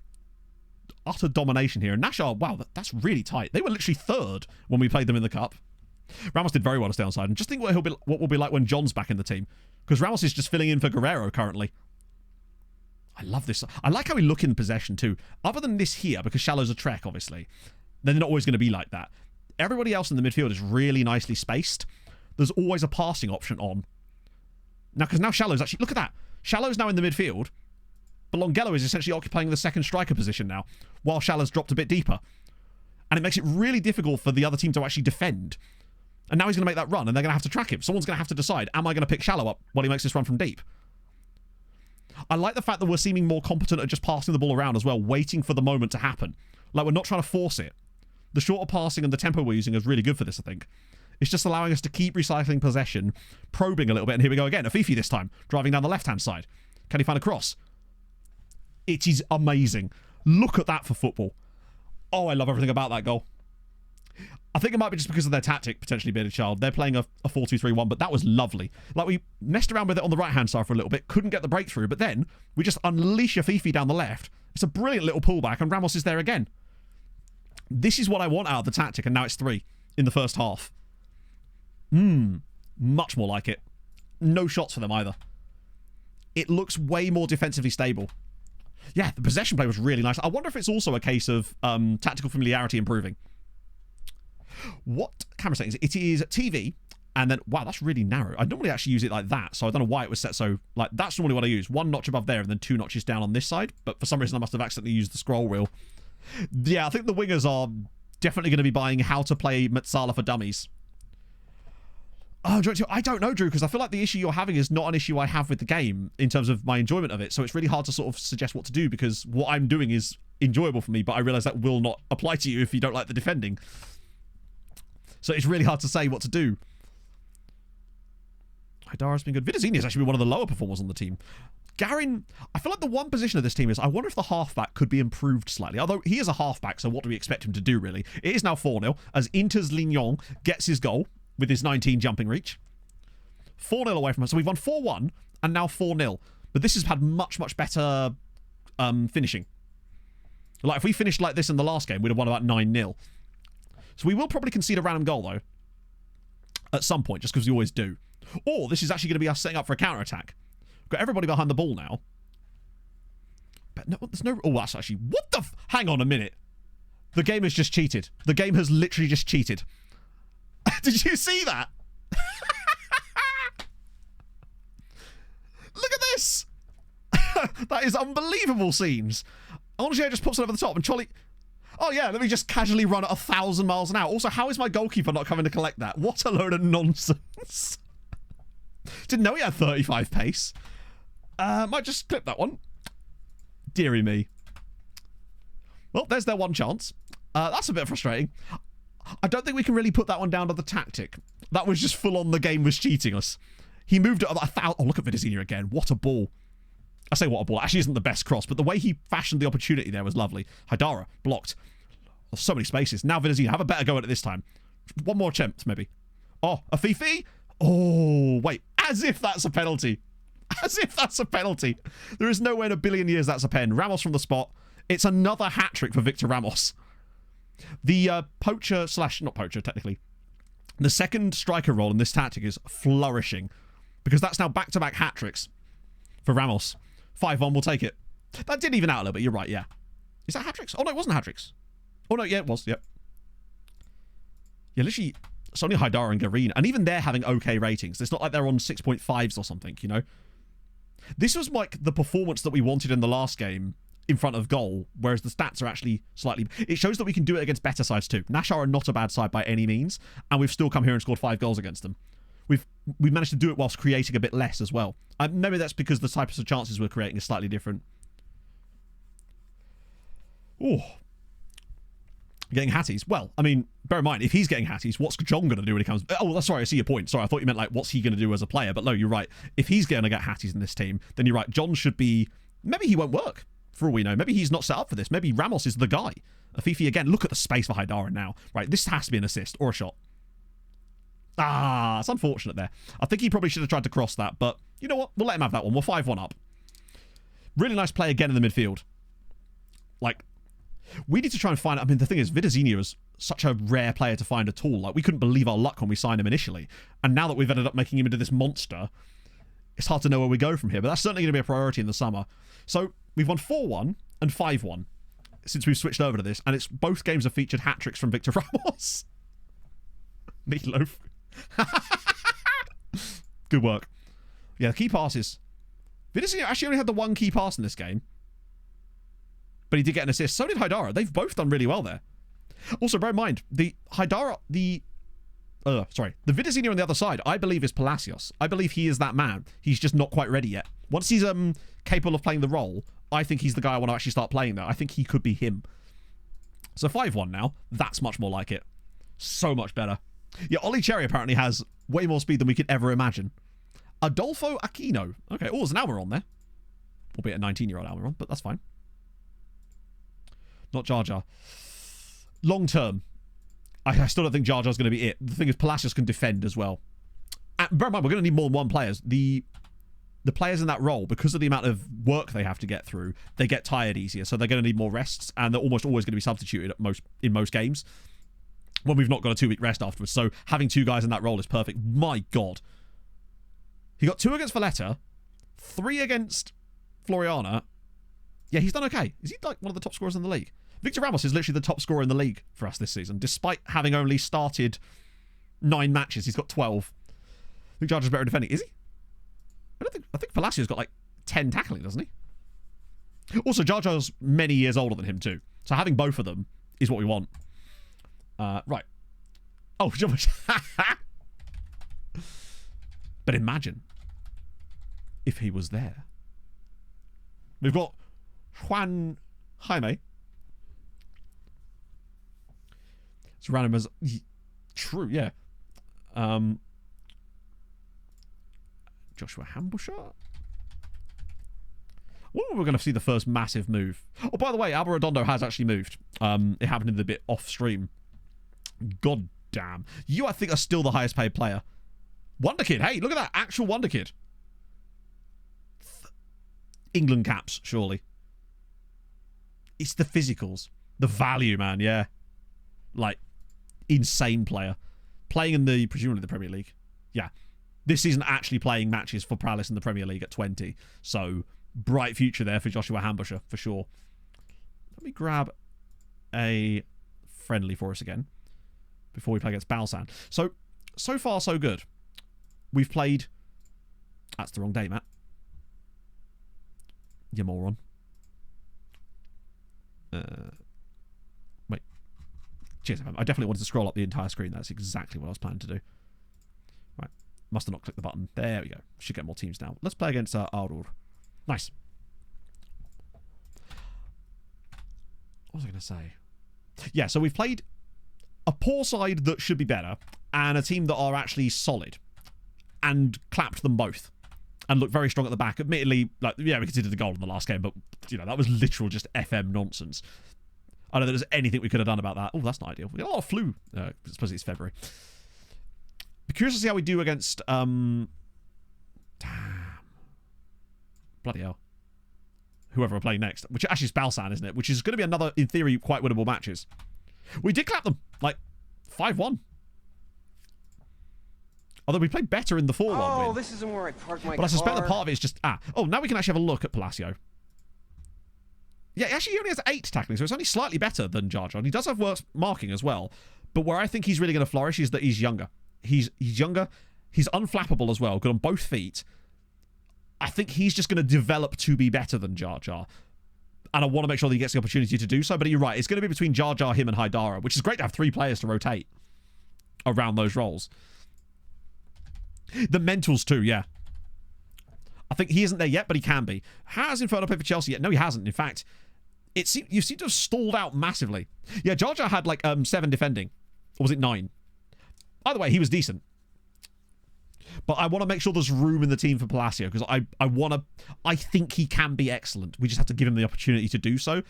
utter domination here. And Naxxar, wow, that's really tight. They were literally 3rd when we played them in the cup. Ramos did very well to stay on side. And just think what will be like when John's back in the team. Because Ramos is just filling in for Guerrero currently. I love this. I like how we look in possession too. Other than this here, because Shallow's a Trek, obviously. They're not always going to be like that. Everybody else in the midfield is really nicely spaced. There's always a passing option on. Now, because now Shallow's actually... Look at that. Shallow's now in the midfield. But Longelo is essentially occupying the second striker position now, while Shallow's dropped a bit deeper. And it makes it really difficult for the other team to actually defend. And now he's going to make that run, and they're going to have to track him. Someone's going to have to decide, am I going to pick Shallow up while he makes this run from deep? I like the fact that we're seeming more competent at just passing the ball around as well, waiting for the moment to happen. Like, we're not trying to force it. The shorter passing and the tempo we're using is really good for this, I think. It's just allowing us to keep recycling possession, probing a little bit, and here we go again. Afifi this time, driving down the left-hand side. Can he find a cross? It is amazing. Look at that for football. Oh, I love everything about that goal. I think it might be just because of their tactic, potentially, Bearded Child. They're playing a 4-2-3-1, but that was lovely. Like, we messed around with it on the right-hand side for a little bit, couldn't get the breakthrough, but then we just unleash a Fifi down the left. It's a brilliant little pullback, and Ramos is there again. This is what I want out of the tactic, and now it's 3 in the first half. Much more like it. No shots for them either. It looks way more defensively stable. Yeah, the possession play was really nice. I wonder if it's also a case of tactical familiarity improving. What camera settings? It is TV, and then, wow, that's really narrow. I normally actually use it like that, so I don't know why it was set so, like, that's normally what I use. 1 notch above there, and then 2 notches down on this side, but for some reason I must have accidentally used the scroll wheel. Yeah, I think the wingers are definitely going to be buying How to Play Metsala for Dummies. Oh, I don't know, Drew, because I feel like the issue you're having is not an issue I have with the game in terms of my enjoyment of it, so it's really hard to sort of suggest what to do, because what I'm doing is enjoyable for me, but I realise that will not apply to you if you don't like the defending. So it's really hard to say what to do. Haidara's been good. Vidazini's actually been one of the lower performers on the team. Garin, I feel like the one position of this team is, I wonder if the halfback could be improved slightly. Although he is a halfback, so what do we expect him to do, really? It is now 4-0, as Inter's Lignon gets his goal with his 19 jumping reach. 4-0 away from us. So we've won 4-1 and now 4-0. But this has had much, much better finishing. Like, if we finished like this in the last game, we'd have won about 9-0. So we will probably concede a random goal, though, at some point, just because we always do. Or this is actually going to be us setting up for a counter-attack. We've got everybody behind the ball now. But no, there's no... Oh, that's actually... What the... Hang on a minute. The game has just cheated. The game has literally just cheated. Did you see that? Look at this. That is unbelievable scenes. Honestly, I just pops it over the top and Charlie... Oh yeah, let me just casually run at 1,000 miles an hour. Also, how is my goalkeeper not coming to collect that? What a load of nonsense. Didn't know he had 35 pace. Might just clip that one. Deary me. Well, there's their one chance. That's a bit frustrating. I don't think we can really put that one down to the tactic. That was just full on the game was cheating us. He moved it at 1,000. Oh, look at Vidazini again. What a ball. I say what a ball. Actually isn't the best cross, but the way he fashioned the opportunity there was lovely. Haidara blocked. Oh, so many spaces. Now Vidazini, have a better go at it this time. One more attempt, maybe. Oh, a Fifi? Oh, wait. As if that's a penalty. As if that's a penalty. There is no way in a billion years that's a pen. Ramos from the spot. It's another hat-trick for Victor Ramos. The poacher slash... Not poacher, technically. The second striker role in this tactic is flourishing. Because that's now back-to-back hat-tricks for Ramos. 5-1, we'll take it. That did even out a little bit. You're right, yeah. Is that hat-tricks? Oh, no, it wasn't hat-tricks. Oh, no, yeah, it was. Yep. Yeah, literally, it's only Haidara and Garin. And even they're having okay ratings. It's not like they're on 6.5s or something, you know? This was like the performance that we wanted in the last game in front of goal, whereas the stats are actually slightly... It shows that we can do it against better sides too. Naxxar are not a bad side by any means, and we've still come here and scored 5 goals against them. We've managed to do it whilst creating a bit less as well. Maybe that's because the types of chances we're creating is slightly different. Oh. Getting hatties. Well, I mean, bear in mind, if he's getting hatties, what's John going to do when he comes... Oh, sorry, I see your point. Sorry, I thought you meant, like, what's he going to do as a player? But no, you're right. If he's going to get hatties in this team, then you're right. John should be... Maybe he won't work, for all we know. Maybe he's not set up for this. Maybe Ramos is the guy. Fifi, again, look at the space for Haidara now. Right, this has to be an assist or a shot. Ah, it's unfortunate there. I think he probably should have tried to cross that, but you know what? We'll let him have that one. We're 5-1 up. Really nice play again in the midfield. Like... We need to try and find... I mean, the thing is, Vidazini is such a rare player to find at all. Like, we couldn't believe our luck when we signed him initially. And now that we've ended up making him into this monster, it's hard to know where we go from here. But that's certainly going to be a priority in the summer. So, we've won 4-1 and 5-1 since we've switched over to this. And it's both games have featured hat-tricks from Victor Ramos. Meatloaf. Good work. Yeah, key passes. Vidazini actually only had the one key pass in this game. But he did get an assist. So did Haidara. They've both done really well there. Also, bear in mind, the Haidara, the Vidazini on the other side, I believe is Palacios. I believe he is that man. He's just not quite ready yet. Once he's capable of playing the role, I think he's the guy I want to actually start playing there. I think he could be him. So 5-1 now. That's much more like it. So much better. Yeah, Ollie Cherry apparently has way more speed than we could ever imagine. Adolfo Aquino. Okay, oh, there's an Almer on there. Albeit a 19-year-old Hamrun, but that's fine. Not Jar Jar. Long term, I still don't think Jar Jar's going to be it. The thing is, Palacios can defend as well. And bear in mind, we're going to need more than one players. The players in that role, because of the amount of work they have to get through, they get tired easier. So they're going to need more rests, and they're almost always going to be substituted in most games when we've not got a 2-week rest afterwards. So having 2 guys in that role is perfect. My God. He got 2 against Valletta, 3 against Floriana. Yeah, he's done okay. Is he like one of the top scorers in the league? Victor Ramos is literally the top scorer in the league for us this season, despite having only started 9 matches. He's got 12. I think Jar Jar's better at defending. Is he? I think Palacios got like 10 tackling, doesn't he? Also, Jar Jar's many years older than him too. So having both of them is what we want. Right. Oh, but imagine if he was there. We've got Juan Jaime. It's random as... True, yeah. Joshua Hambusher? When we're going to see the first massive move? Oh, by the way, Alba Redondo has actually moved. It happened in the bit off stream. God damn. You, I think, are still the highest paid player. Wonder Kid. Hey, look at that. Actual Wonder Kid. England caps, surely. It's the physicals. The value, man, yeah. Like, insane player. Playing in presumably the Premier League. Yeah. This season actually playing matches for Palace in the Premier League at 20. So, bright future there for Joshua Hambusher, for sure. Let me grab a friendly for us again before we play against Balzan. So far, so good. We've played... That's the wrong day, Matt. You moron. Wait. Cheers, I definitely wanted to scroll up the entire screen. That's exactly what I was planning to do. Right. Must have not clicked the button. There we go. Should get more teams now. Let's play against Auror. Nice. What was I going to say? Yeah, so we've played a poor side that should be better and a team that are actually solid and clapped them both and looked very strong at the back. Admittedly, like, yeah, we considered the goal in the last game, but, you know, that was literal just FM nonsense. I don't think there's anything we could have done about that. Oh, that's not ideal. We got a lot of flu. I suppose it's February. Be curious to see how we do against... Damn. Bloody hell. Whoever we're playing next. Which actually is Balzan, isn't it? Which is going to be another, in theory, quite winnable matches. We did clap them. Like, 5-1. Although we played better in the 4-1 win. Oh, this isn't where I parked my car. But I suspect that part of it is just... Oh, now we can actually have a look at Palacio. Yeah, actually he only has 8 tackling, so it's only slightly better than Jar Jar. And he does have worse marking as well. But where I think he's really going to flourish is that he's younger. He's younger. He's unflappable as well. Good on both feet. I think he's just going to develop to be better than Jar Jar. And I want to make sure that he gets the opportunity to do so. But you're right. It's going to be between Jar Jar, him, and Haidara, which is great to have 3 players to rotate around those roles. The mentals too, yeah. I think he isn't there yet, but he can be. Has Inferno played for Chelsea yet? No, he hasn't. In fact, you seem to have stalled out massively. Yeah, Jar Jar had like 7 defending. Or was it 9? By the way, he was decent. But I want to make sure there's room in the team for Palacio because I think he can be excellent. We just have to give him the opportunity to do so.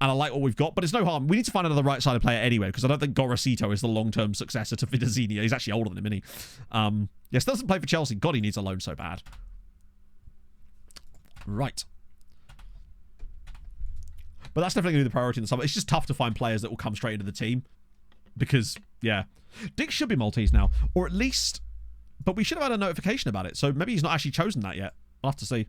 And I like what we've got, but it's no harm. We need to find another right-sided player anyway because I don't think Gorosito is the long-term successor to Vidazini. He's actually older than him, isn't he? Yes, doesn't play for Chelsea. God, he needs a loan so bad. Right. But that's definitely going to be the priority in the summer. It's just tough to find players that will come straight into the team because, yeah. Dick should be Maltese now, or at least... But we should have had a notification about it, so maybe he's not actually chosen that yet. I'll have to see.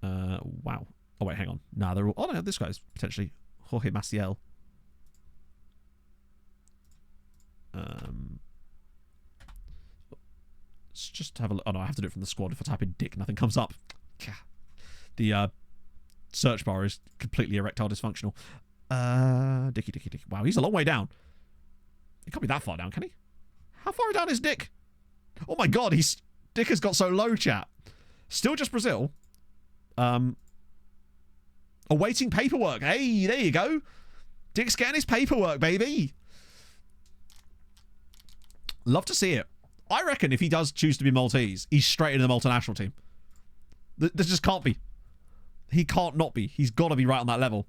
Wow. Oh, wait, hang on. Nah, they're all... Oh, no, this guy's potentially Jorge Maciel. Let's just have a look. Oh, no, I have to do it from the squad. If I type in Dick, nothing comes up. The search bar is completely erectile dysfunctional. Dicky. Wow, he's a long way down. He can't be that far down, can he? How far down is Dick? Oh my god, Dick has got so low, chat. Still just Brazil. Awaiting paperwork. Hey, there you go. Dick's getting his paperwork, baby. Love to see it. I reckon if he does choose to be Maltese, he's straight into the multinational team. There just can't be. He can't not be. He's got to be right on that level.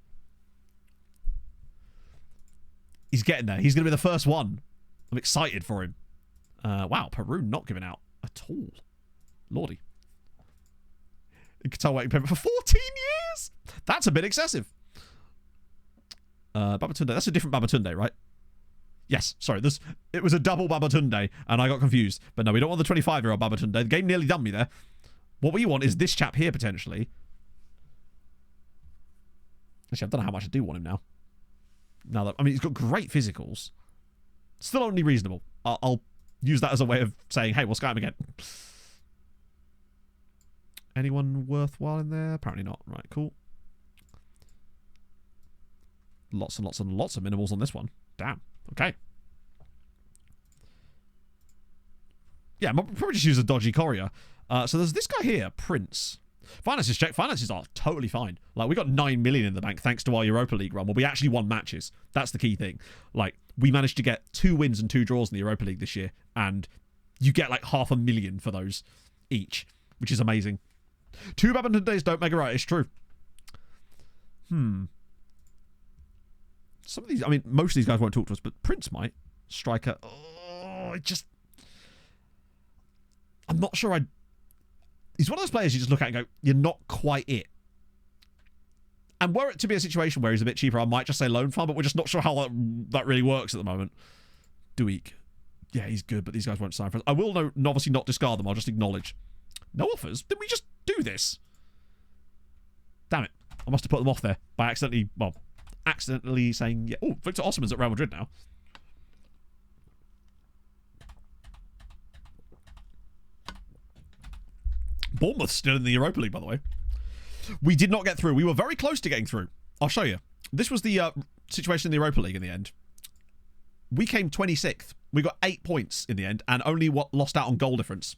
He's getting there. He's going to be the first one. I'm excited for him. Wow, Peru not giving out at all. Lordy. You can tell waiting payment for 14 years? That's a bit excessive. Babatunde. That's a different Babatunde, right? Yes, sorry. It was a double Babatunde, and I got confused. But no, we don't want the 25-year-old Babatunde. The game nearly done me there. What we want is this chap here, potentially. Actually, I don't know how much I do want him now. Now that, I mean, he's got great physicals. Still only reasonable. I'll use that as a way of saying, hey, we'll sky him again. Anyone worthwhile in there? Apparently not. Right, cool. Lots and lots and lots of minimals on this one. Damn. Okay. Yeah, I'll probably just use a dodgy courier. So there's this guy here, Prince. Finances check. Finances are totally fine. Like, we got 9 million in the bank thanks to our Europa League run. Well, we actually won matches. That's the key thing. Like, we managed to get 2 wins and 2 draws in the Europa League this year. And you get like 500,000 for those each, which is amazing. 2 Babatundes don't make it right. It's true. Some of these, I mean, most of these guys won't talk to us, but Prince might. Striker. Oh, I'm not sure he's one of those players you just look at and go, you're not quite it. And were it to be a situation where he's a bit cheaper, I might just say loan farm, but we're just not sure how that really works at the moment. Duik. Yeah, he's good, but these guys won't sign for us. I will obviously not discard them. I'll just acknowledge. No offers? Did we just do this? Damn it. I must have put them off there by accidentally saying, yeah. Oh, Victor Osimhen's at Real Madrid now. Bournemouth's still in the Europa League, by the way. We did not get through. We were very close to getting through. I'll show you. This was the situation in the Europa League in the end. We came 26th. We got 8 points in the end and only lost out on goal difference.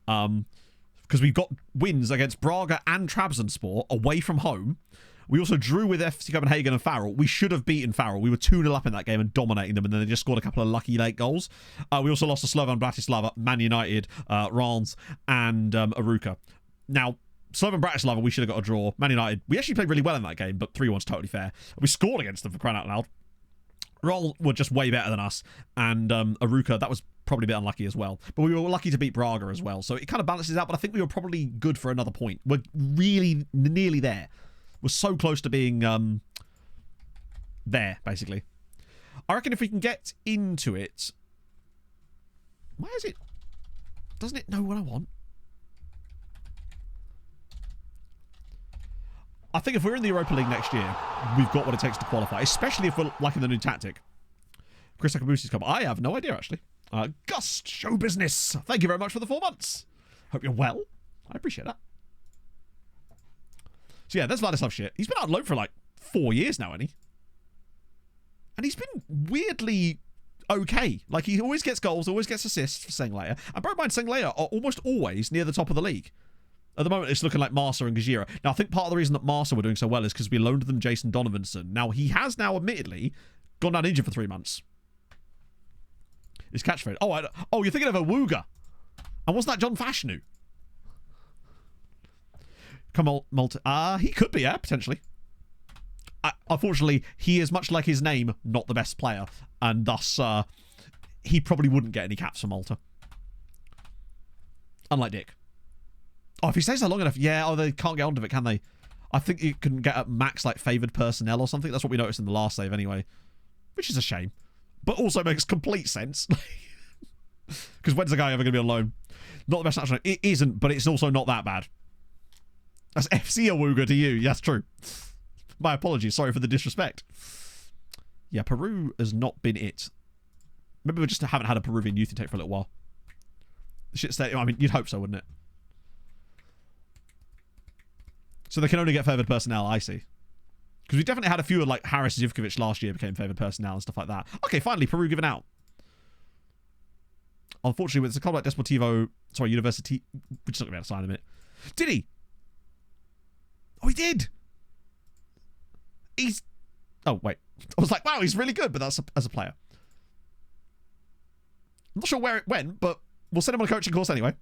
Because we got wins against Braga and Trabzonspor away from home. We also drew with FC Copenhagen and Farrell. We should have beaten Farrell. We were 2-0 up in that game and dominating them, and then they just scored a couple of lucky late goals. We also lost to Slovan Bratislava, Man United, Reims, and Aruka. Now, Slovan Bratislava, we should have got a draw. Man United, we actually played really well in that game, but 3-1's totally fair. We scored against them for crying out loud. Reims were just way better than us, and Aruka, that was probably a bit unlucky as well. But we were lucky to beat Braga as well, so it kind of balances out, but I think we were probably good for another point. We're really nearly there. We're so close to being there, basically. I reckon if we can get into it... Why is it... Doesn't it know what I want? I think if we're in the Europa League next year, we've got what it takes to qualify, especially if we're liking the new tactic. Chris Akabusi's come. I have no idea, actually. Gust, show business. Thank you very much for the 4 months. Hope you're well. I appreciate that. So yeah, there's Vladislav shit. He's been out on loan for like 4 years now, hasn't he? And he's been weirdly okay. Like, he always gets goals, always gets assists for Sengleia. And bear in mind, Sengleia are almost always near the top of the league. At the moment, it's looking like Marsa and Gajira. Now, I think part of the reason that Marsa were doing so well is because we loaned them Jason Donovanson. Now, he has now, admittedly, gone down injured for 3 months. His catchphrase. Oh, you're thinking of a Wooga. And wasn't that John Fashanu? Come on, Malta. He could be, yeah, potentially. Unfortunately, he is much like his name, not the best player. And thus, he probably wouldn't get any caps for Malta. Unlike Dick. Oh, if he stays there long enough, yeah, they can't get onto it, can they? I think you can get at max, like, favoured personnel or something. That's what we noticed in the last save anyway. Which is a shame. But also makes complete sense. Because when's the guy ever going to be on loan? Not the best national. It isn't, but it's also not that bad. That's FC Awuga to you. That's true. My apologies. Sorry for the disrespect. Yeah, Peru has not been it. Maybe we just haven't had a Peruvian youth intake for a little while. The shit state. I mean, you'd hope so, wouldn't it? So they can only get favoured personnel, I see. Because we definitely had a few, like Haris Zivkovic last year became favoured personnel and stuff like that. Okay, finally, Peru given out. Unfortunately, with the club like Desportivo, University, we're just not going to be able to sign him in it. Did he? Oh, he did. Oh, wait. I was like, wow, he's really good, but that's as a player. I'm not sure where it went, but we'll send him on a coaching course anyway.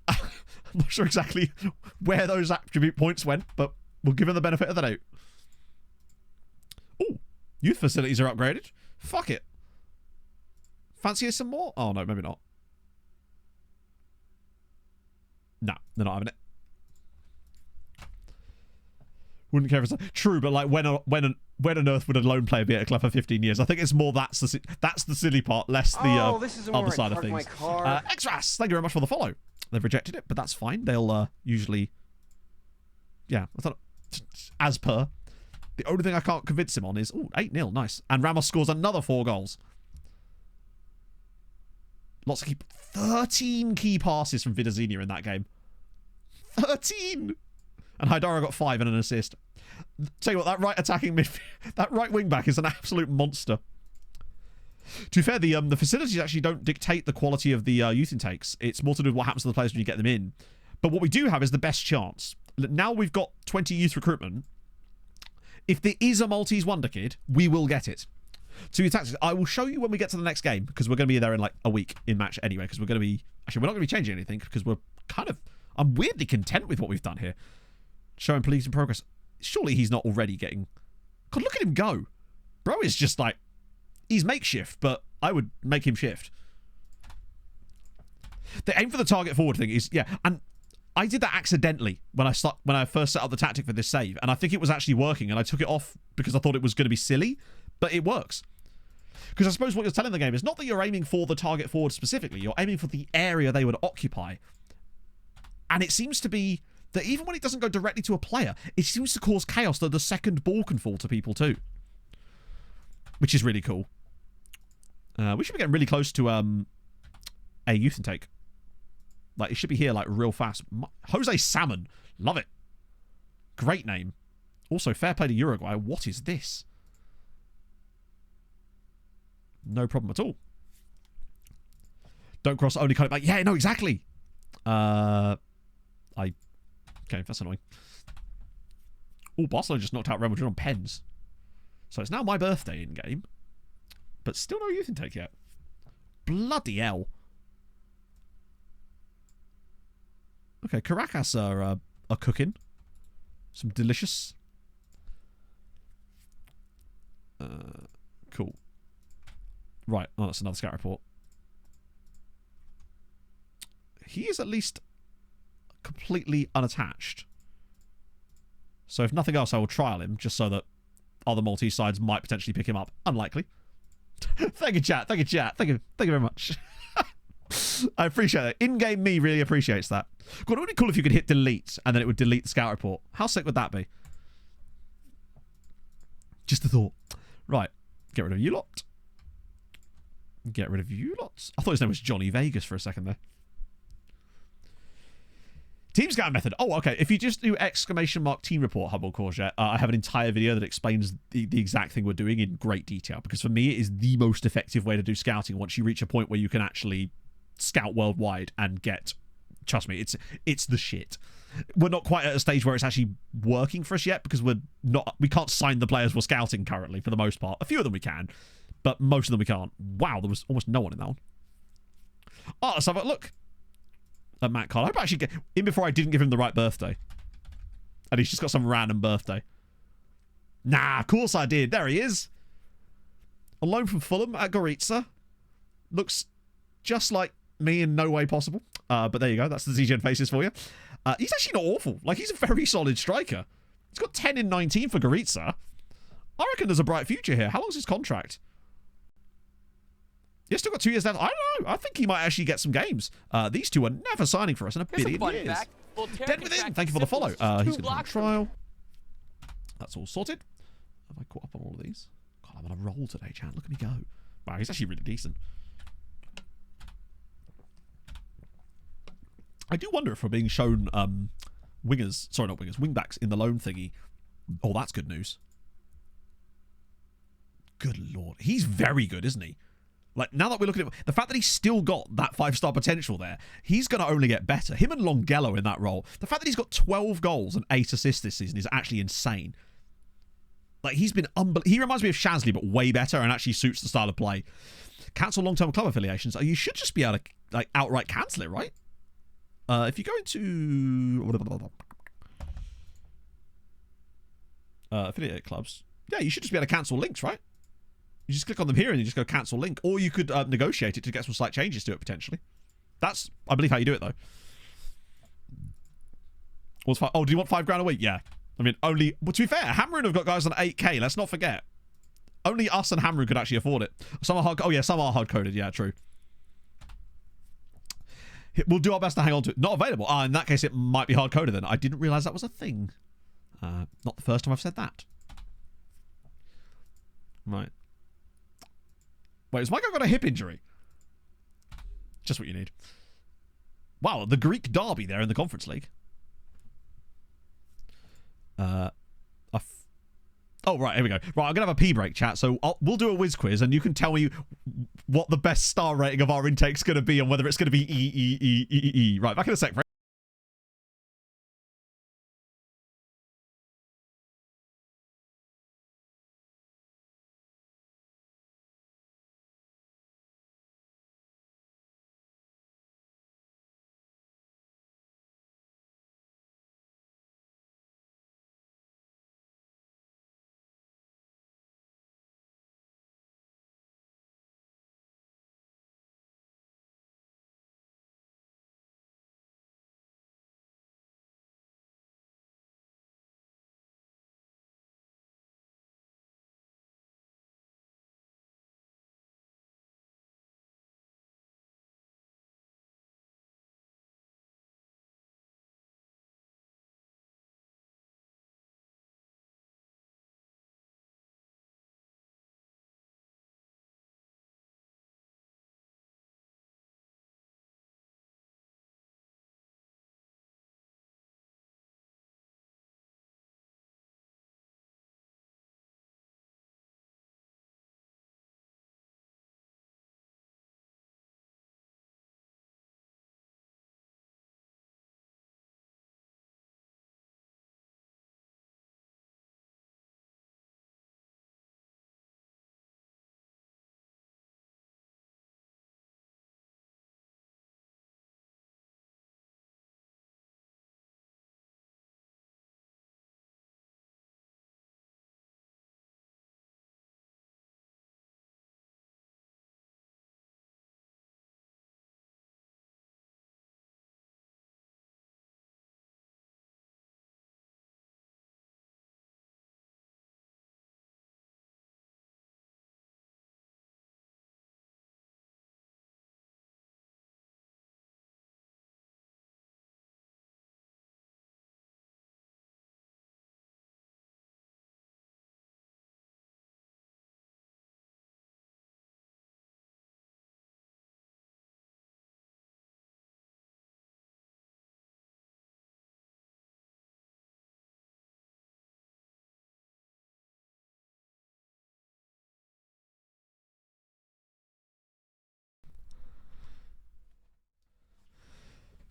I'm not sure exactly where those attribute points went, but We'll give him the benefit of the doubt. Oh, youth facilities are upgraded. Fuck it. Fancy some more? Oh, no, maybe not. No, they're not having it. Wouldn't care if it's true, but like when on earth would a lone player be at a club for 15 years? I think it's more that's the silly part, less the other side of things. Exras, thank you very much for the follow. They've rejected it, but that's fine. They'll usually, yeah, I thought as per. The only thing I can't convince him on is 8-0, nice. And Ramos scores another 4 goals. Lots of 13 key passes from Vidazinha in that game. 13. And Haidara got 5 and an assist. Tell you what, that right attacking that right wing back is an absolute monster. To be fair, the facilities actually don't dictate the quality of the youth intakes. It's more to do with what happens to the players when you get them in. But what we do have is the best chance. Now we've got 20 youth recruitment. If there is a Maltese wonder kid, we will get it. So your tactics, I will show you when we get to the next game, because we're going to be there in like a week in match anyway, because we're going to be... Actually, we're not going to be changing anything, because we're kind of... I'm weirdly content with what we've done here. Showing police in progress. Surely he's not already getting... God, look at him go. Bro is just like... He's makeshift, but I would make him shift. The aim for the target forward thing is... Yeah, and I did that accidentally when I first set up the tactic for this save, and I think it was actually working, and I took it off because I thought it was going to be silly, but it works. Because I suppose what you're telling the game is not that you're aiming for the target forward specifically, you're aiming for the area they would occupy. And it seems to be that even when it doesn't go directly to a player, it seems to cause chaos that the second ball can fall to people too. Which is really cool. We should be getting really close to a youth intake. Like, it should be here, like, real fast. Jose Salmon. Love it. Great name. Also, fair play to Uruguay. What is this? No problem at all. Don't cross, only cut it back. Yeah, no, exactly. Okay, that's annoying. Oh, Barcelona just knocked out Real Madrid on pens. So it's now my birthday in game. But still no youth intake yet. Bloody hell. Okay, Caracas are cooking. Some delicious. Cool. Right. Oh, that's another scout report. He is at least completely unattached. So if nothing else, I will trial him just so that other Maltese sides might potentially pick him up. Unlikely. Thank you, chat. Thank you, chat. Thank you very much. I appreciate that. In-game me really appreciates that. God, it would be cool if you could hit delete and then it would delete the scout report. How sick would that be? Just a thought. Right. Get rid of you lot. Get rid of you lots. I thought his name was Johnny Vegas for a second there. Team scout method. Oh, okay. If you just do ! team report, Hubble Courgette, I have an entire video that explains the exact thing we're doing in great detail. Because for me, it is the most effective way to do scouting once you reach a point where you can actually scout worldwide and get... Trust me, it's the shit. We're not quite at a stage where it's actually working for us yet because we can't sign the players we're scouting currently for the most part. A few of them we can, but most of them we can't. Wow, there was almost no one in that one. Oh, let's have a look at Matt Carl. I hope I actually get in before I didn't give him the right birthday. And he's just got some random birthday. Nah, of course I did. There he is. On loan from Fulham at Goritza. Looks just like me in no way possible. But there you go. That's the ZGen faces for you. He's actually not awful. Like, he's a very solid striker. He's got 10 in 19 for Goritza. I reckon there's a bright future here. How long's his contract? He's still got 2 years left. I don't know. I think he might actually get some games. These two are never signing for us in a billion years. Dead within. Thank you for the follow. He's going to go on trial. That's all sorted. Have I caught up on all of these? God, I'm on a roll today, chat. Look at me go. Wow, he's actually really decent. I do wonder if we're being shown wingers, sorry, not wingers, wingbacks in the loan thingy. Oh, that's good news. Good lord. He's very good, isn't he? Like, now that we're looking at the fact that he's still got that 5-star potential there, he's going to only get better. Him and Longello in that role. The fact that he's got 12 goals and 8 assists this season is actually insane. Like, he's been he reminds me of Shasley, but way better and actually suits the style of play. Cancel long-term club affiliations. You should just be able to, like, outright cancel it, right? If you go into... affiliate clubs. Yeah, you should just be able to cancel links, right? You just click on them here and you just go cancel link. Or you could negotiate it to get some slight changes to it, potentially. That's, I believe, how you do it, though. What's do you want $5 grand a week? Yeah. I mean, only... Well, to be fair, Hamrun have got guys on 8k. Let's not forget. Only us and Hamrun could actually afford it. Some are hard... Oh, yeah, some are hard-coded. Yeah, true. We'll do our best to hang on to it. Not available. In that case, it might be hard-coded then. I didn't realise that was a thing. Not the first time I've said that. Right. Wait, has my guy got a hip injury? Just what you need. Wow, the Greek derby there in the Conference League. Oh, right, here we go. Right, I'm going to have a pee break, chat. So we'll do a whiz quiz, and you can tell me what the best star rating of our intake's going to be and whether it's going to be E. Right, back in a sec, Frank.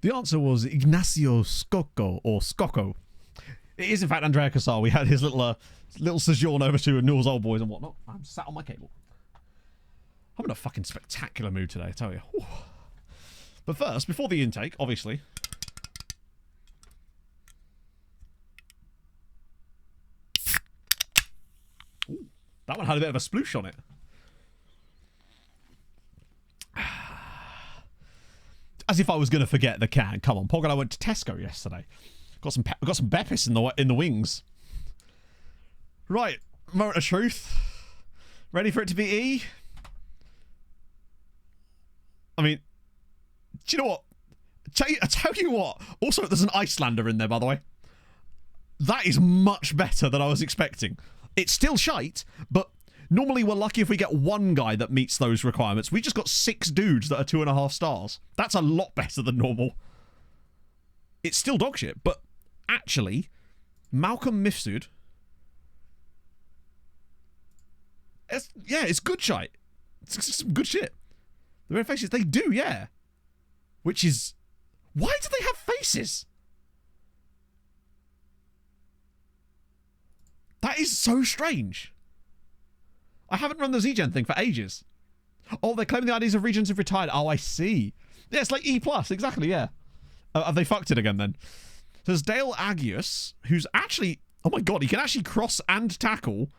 The answer was Ignacio Scocco, or Scocco. It is, in fact, Andrea Casar. We had his little sojourn over to Newell's Old Boys and whatnot. I'm sat on my cable. I'm in a fucking spectacular mood today, I tell you. Whew. But first, before the intake, obviously... Ooh, that one had a bit of a sploosh on it. As if I was going to forget the can. Come on, Pog and I went to Tesco yesterday. Got some Beppis in the wings. Right, moment of truth. Ready for it to be E? I mean, do you know what? I tell you what. Also, there's an Icelander in there, by the way. That is much better than I was expecting. It's still shite, but normally we're lucky if we get one guy that meets those requirements. We just got 6 dudes that are 2.5 stars. That's a lot better than normal. It's still dog shit, but actually, Malcolm Mifsud... It's good shite. It's some good shit. The red faces, they do, yeah. Which is... Why do they have faces? That is so strange. I haven't run the Z-Gen thing for ages. Oh, they're claiming the IDs of regions have retired. Oh, I see. Yeah, it's like E+, exactly, yeah. Have they fucked it again, then? There's Dale Agius, who's actually... Oh my god, he can actually cross and tackle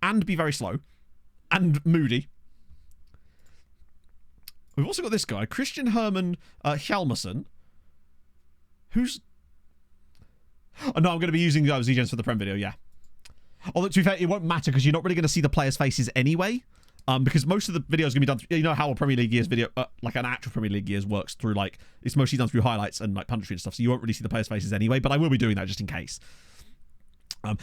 and be very slow and moody. We've also got this guy, Christian Herman Hjalmarsson, who's... Oh, no, I'm going to be using Z-Gens for the Prem video, yeah. Although, to be fair, it won't matter because you're not really going to see the players' faces anyway. Because most of the videos are going to be done... You know how a Premier League year's video... like an actual Premier League year's works through, like... It's mostly done through highlights and, like, punditry and stuff. So you won't really see the players' faces anyway. But I will be doing that just in case.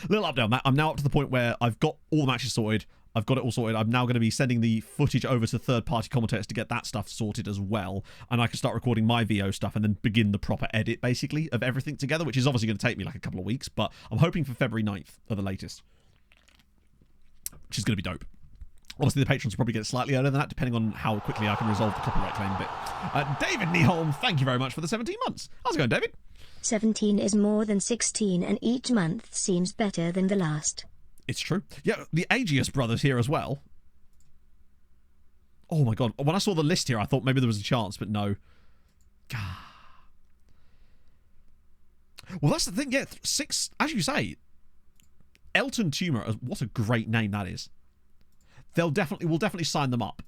Little update on that. I'm now up to the point where I've got all the matches sorted. I've got it all sorted. I'm now going to be sending the footage over to third-party commentators to get that stuff sorted as well. And I can start recording my VO stuff and then begin the proper edit, basically, of everything together, which is obviously going to take me like a couple of weeks. But I'm hoping for February 9th at the latest, which is going to be dope. Obviously, the patrons will probably get it slightly earlier than that, depending on how quickly I can resolve the copyright claim bit. David Nieholm, thank you very much for the 17 months. How's it going, David? 17 is more than 16 and each month seems better than the last. It's true. Yeah, the Aegeus brothers here as well. Oh my god. When I saw the list here, I thought maybe there was a chance, but no. Well, that's the thing. Yeah, 6, as you say, Elton Tumor, what a great name that is. We'll definitely sign them up.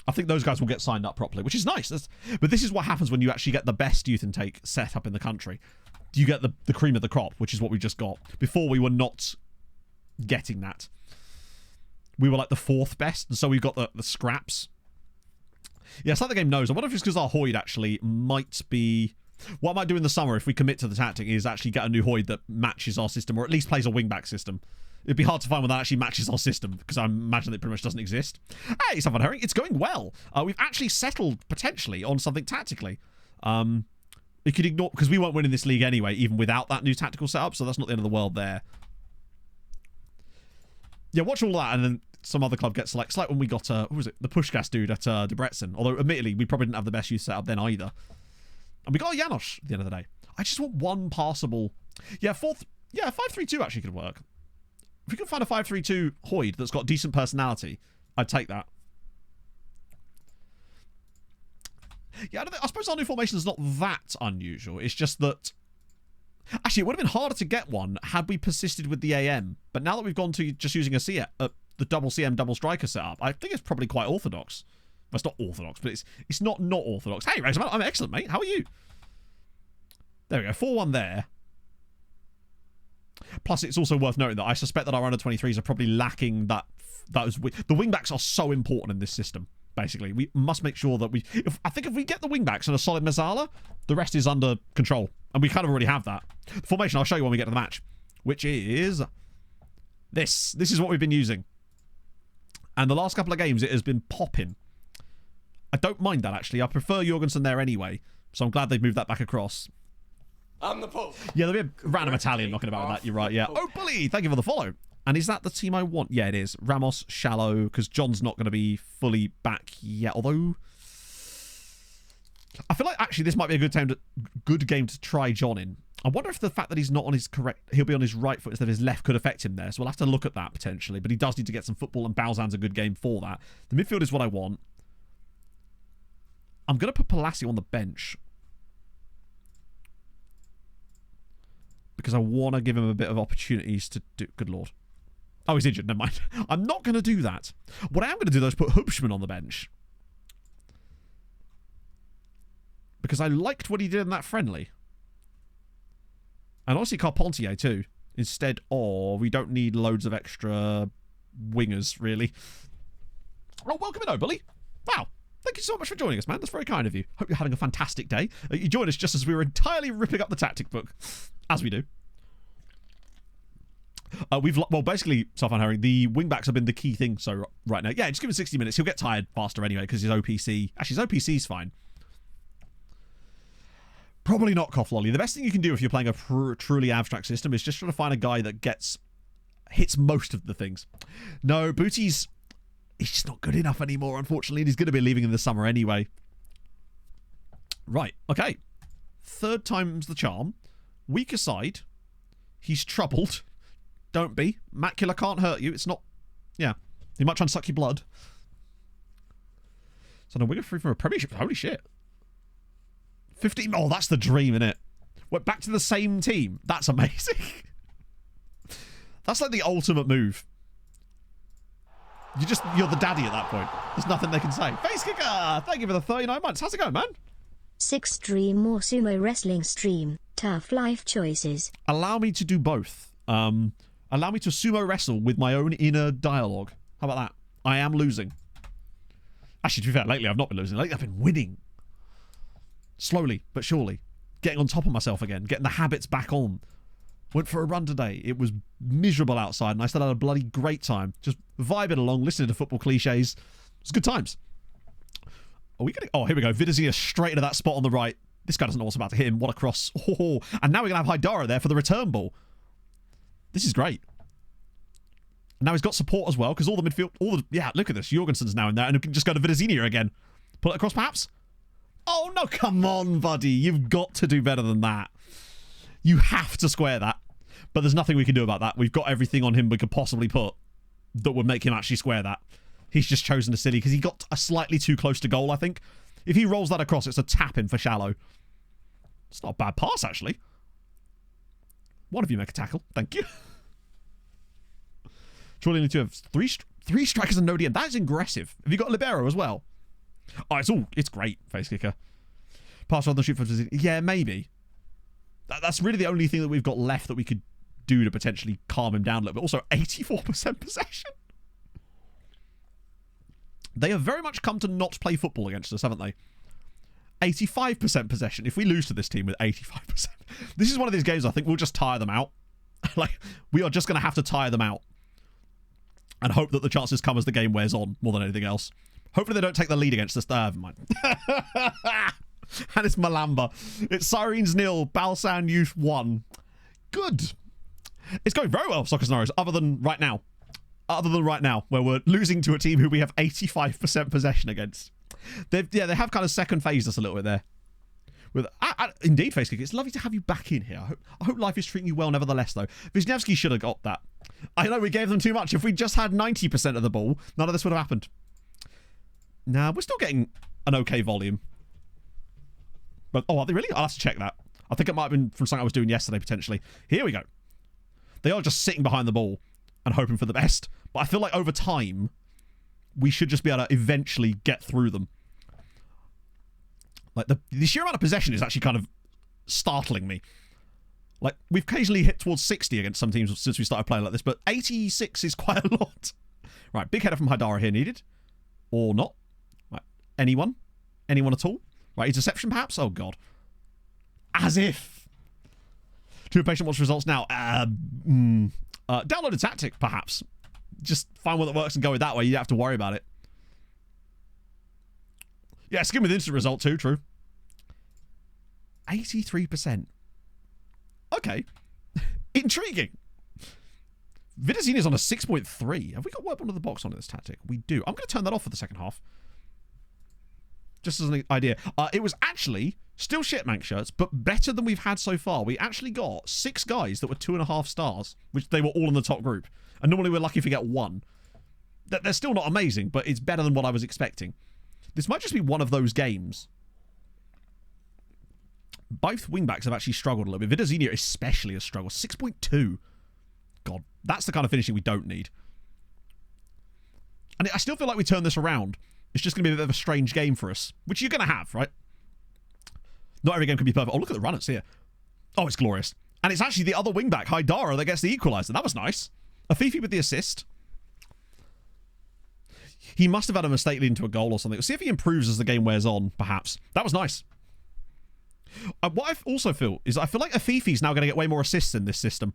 I think those guys will get signed up properly, which is nice. But this is what happens when you actually get the best youth intake set up in the country. You get the cream of the crop, which is what we just got. Before, we were not getting that. We were like the 4th best, and so we got the scraps. Yeah, it's like the game knows. I wonder if it's because our Hoyd actually might be... What I might do in the summer, if we commit to the tactic, is actually get a new Hoyd that matches our system, or at least plays a wing-back system. It'd be hard to find one that actually matches our system, because I imagine it pretty much doesn't exist. Hey, Stefan Herring, it's going well. We've actually settled, potentially, on something tactically. You could ignore... Because we won't win in this league anyway, even without that new tactical setup, so that's not the end of the world there. Yeah, watch all that, and then some other club gets like when we got, who was it? The Pushkas dude at Debrecen. Although, admittedly, we probably didn't have the best youth setup then either. And we got a Janosch at the end of the day. I just want one passable... Yeah, 5-3-2 actually could work. If we can find a 5-3-2 Hoyd that's got decent personality, I'd take that. Yeah, I suppose our new formation is not that unusual. It's just that... Actually, it would have been harder to get one had we persisted with the AM. But now that we've gone to just using the double CM, double striker setup, I think it's probably quite orthodox. Well, it's not orthodox, but it's not orthodox. Hey, Razor, I'm excellent, mate. How are you? There we go. 4-1 there. Plus, it's also worth noting that I suspect that our under-23s are probably lacking that. The wingbacks are so important in this system, basically. We must make sure that I think if we get the wingbacks and a solid Mazzala, the rest is under control. And we kind of already have that. The formation I'll show you when we get to the match, which is this. This is what we've been using. And the last couple of games, it has been popping. I don't mind that, actually. I prefer Jorgensen there anyway. So I'm glad they've moved that back across. I'm the Pope. Yeah, there'll be a random Italian knocking about with that. You're right, yeah. Oh, Bully! Thank you for the follow. And is that the team I want? Yeah, it is. Ramos, Shallow, because John's not going to be fully back yet. Although, I feel like actually this might be a good game to try John in. I wonder if the fact that he's not on his he'll be on his right foot instead of his left could affect him there. So we'll have to look at that potentially. But he does need to get some football, and Balzan's a good game for that. The midfield is what I want. I'm going to put Palacio on the bench, because I want to give him a bit of opportunities to do... Good lord. Oh, he's injured. Never mind. I'm not going to do that. What I am going to do, though, is put Hubschman on the bench. Because I liked what he did in that friendly. And honestly, Carpentier, too. Instead of... We don't need loads of extra wingers, really. Oh, welcome in, Bully. Wow. Thank you so much for joining us, man. That's very kind of you. Hope you're having a fantastic day. You joined us just as we were entirely ripping up the tactic book. As we do. Well, basically, Safan Herring, the wingbacks have been the key thing so right now. Yeah, just give him 60 minutes. He'll get tired faster anyway because his OPC... Actually, his OPC's fine. Probably not Coughlolly. The best thing you can do if you're playing a truly abstract system is just try to find a guy that hits most of the things. No, Booty's... He's just not good enough anymore, unfortunately. And he's going to be leaving in the summer anyway. Right, okay. Third time's the charm. Weaker side. He's troubled. Don't be. Macula can't hurt you. It's not... Yeah. He might try and suck your blood. So no, we're free from a premiership. Holy shit. 15... Oh, that's the dream, innit? We're back to the same team. That's amazing. That's like the ultimate move. You're the daddy at that point. There's nothing they can say. Face kicker! Thank you for the 39 months. How's it going, man? 6 stream more sumo wrestling stream. Tough life choices. Allow me to do both. Allow me to sumo wrestle with my own inner dialogue. How about that? I am losing. Actually, to be fair, lately I've not been losing. Lately I've been winning. Slowly, but surely. Getting on top of myself again. Getting the habits back on. Went for a run today. It was miserable outside, and I still had a bloody great time. Just vibing along, listening to football cliches. It was good times. Are we going to... Oh, here we go. Vidazia straight into that spot on the right. This guy doesn't know what's about to hit him. What a cross. Oh, and now we're going to have Haidara there for the return ball. This is great. Now he's got support as well, because all the midfield... Yeah, look at this. Jorgensen's now in there, and we can just go to Vidazinia again. Pull it across, perhaps? Oh, no, come on, buddy. You've got to do better than that. You have to square that. But there's nothing we can do about that. We've got everything on him we could possibly put that would make him actually square that. He's just chosen to silly because he got a slightly too close to goal, I think. If he rolls that across, it's a tap in for shallow. It's not a bad pass, actually. One of you make a tackle. Thank you. Surely need to have three strikers and no DM. That is aggressive. Have you got libero as well? Oh, it's great, face kicker. Pass rather than shoot for... Yeah, maybe. That's really the only thing that we've got left that we could do to potentially calm him down a little bit. Also, 84% possession. They have very much come to not play football against us, haven't they? 85% possession. If we lose to this team with 85%, this is one of these games I think we'll just tire them out. Like, we are just going to have to tire them out. And hope that the chances come as the game wears on, more than anything else. Hopefully they don't take the lead against us. Never mind. And it's Malamba. It's Sirens 0, Balzan Youth 1. Good. It's going very well, Soccer Scenarios, other than right now. Where we're losing to a team who we have 85% possession against. They have kind of second phased us a little bit there. Indeed, Facekick, it's lovely to have you back in here. I hope life is treating you well nevertheless, though. Wisniewski should have got that. I know we gave them too much. If we just had 90% of the ball, none of this would have happened. Nah, we're still getting an okay volume. But, oh, are they really? I'll have to check that. I think it might have been from something I was doing yesterday, potentially. Here we go. They are just sitting behind the ball and hoping for the best. But I feel like over time, we should just be able to eventually get through them. Like, the sheer amount of possession is actually kind of startling me. Like, we've occasionally hit towards 60 against some teams since we started playing like this, but 86 is quite a lot. Right, big header from Haidara here needed. Or not. Right, anyone? Anyone at all? Right, interception perhaps? Oh, God. As if. Too impatient, watch results now. Download a tactic, perhaps. Just find one that works and go with that way. You don't have to worry about it. Yeah, skim with instant result too, true. 83%. Okay. Intriguing. Vidazine is on a 6.3. Have we got work under the box on this tactic? We do. I'm going to turn that off for the second half. Just as an idea. It was actually still shit Manx shirts, but better than we've had so far. We actually got 6 guys that were 2.5 stars, which they were all in the top group. And normally we're lucky if we get 1. They're still not amazing, but it's better than what I was expecting. This might just be one of those games. Both wingbacks have actually struggled a little bit. Vidazinia especially has struggled. 6.2. God, that's the kind of finishing we don't need. And I still feel like we turn this around. It's just going to be a bit of a strange game for us. Which you're going to have, right? Not every game can be perfect. Oh, look at the runners here. Oh, it's glorious. And it's actually the other wingback, Haidara, that gets the equaliser. That was nice. Afifi with the assist. He must have had a mistake leading to a goal or something. We'll see if he improves as the game wears on, perhaps. That was nice. What I also feel is I feel like Afifi's now going to get way more assists in this system.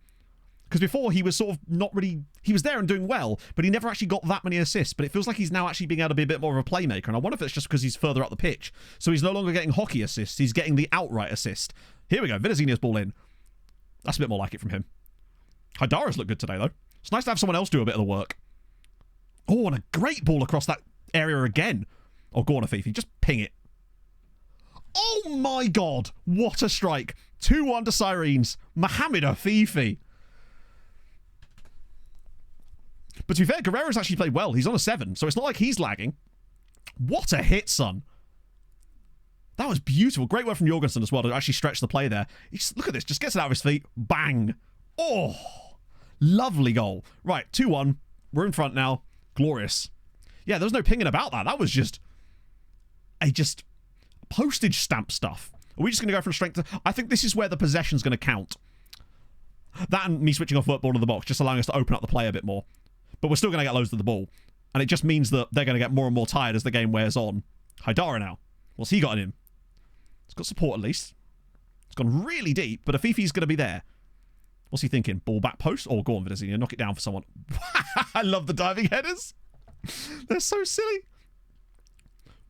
Because before he was sort of not really... He was there and doing well, but he never actually got that many assists. But it feels like he's now actually being able to be a bit more of a playmaker. And I wonder if it's just because he's further up the pitch. So he's no longer getting hockey assists. He's getting the outright assist. Here we go. Vidazinia's ball in. That's a bit more like it from him. Haidara's looked good today, though. It's nice to have someone else do a bit of the work. Oh, and a great ball across that area again. Oh, go on, Afifi. Just ping it. Oh, my God. What a strike. 2-1 to Sirens. Mohamed Afifi. But to be fair, Guerrero's actually played well. He's on a 7, so it's not like he's lagging. What a hit, son. That was beautiful. Great work from Jorgensen as well to actually stretch the play there. Look at this. Just gets it out of his feet. Bang. Oh. Lovely goal. Right, 2-1. We're in front now. Glorious. Yeah, there was no pinging about that. That was just postage stamp stuff. Are we just going to go from strength to... I think this is where the possession's going to count. That and me switching off work ball to the box, just allowing us to open up the play a bit more. But we're still going to get loads of the ball. And it just means that they're going to get more and more tired as the game wears on. Haidara now. What's he got in him? He's got support at least. It's gone really deep, but Afifi's going to be there. What's he thinking? Ball back post? Oh, go on, Vidazina. Knock it down for someone. I love the diving headers. They're so silly.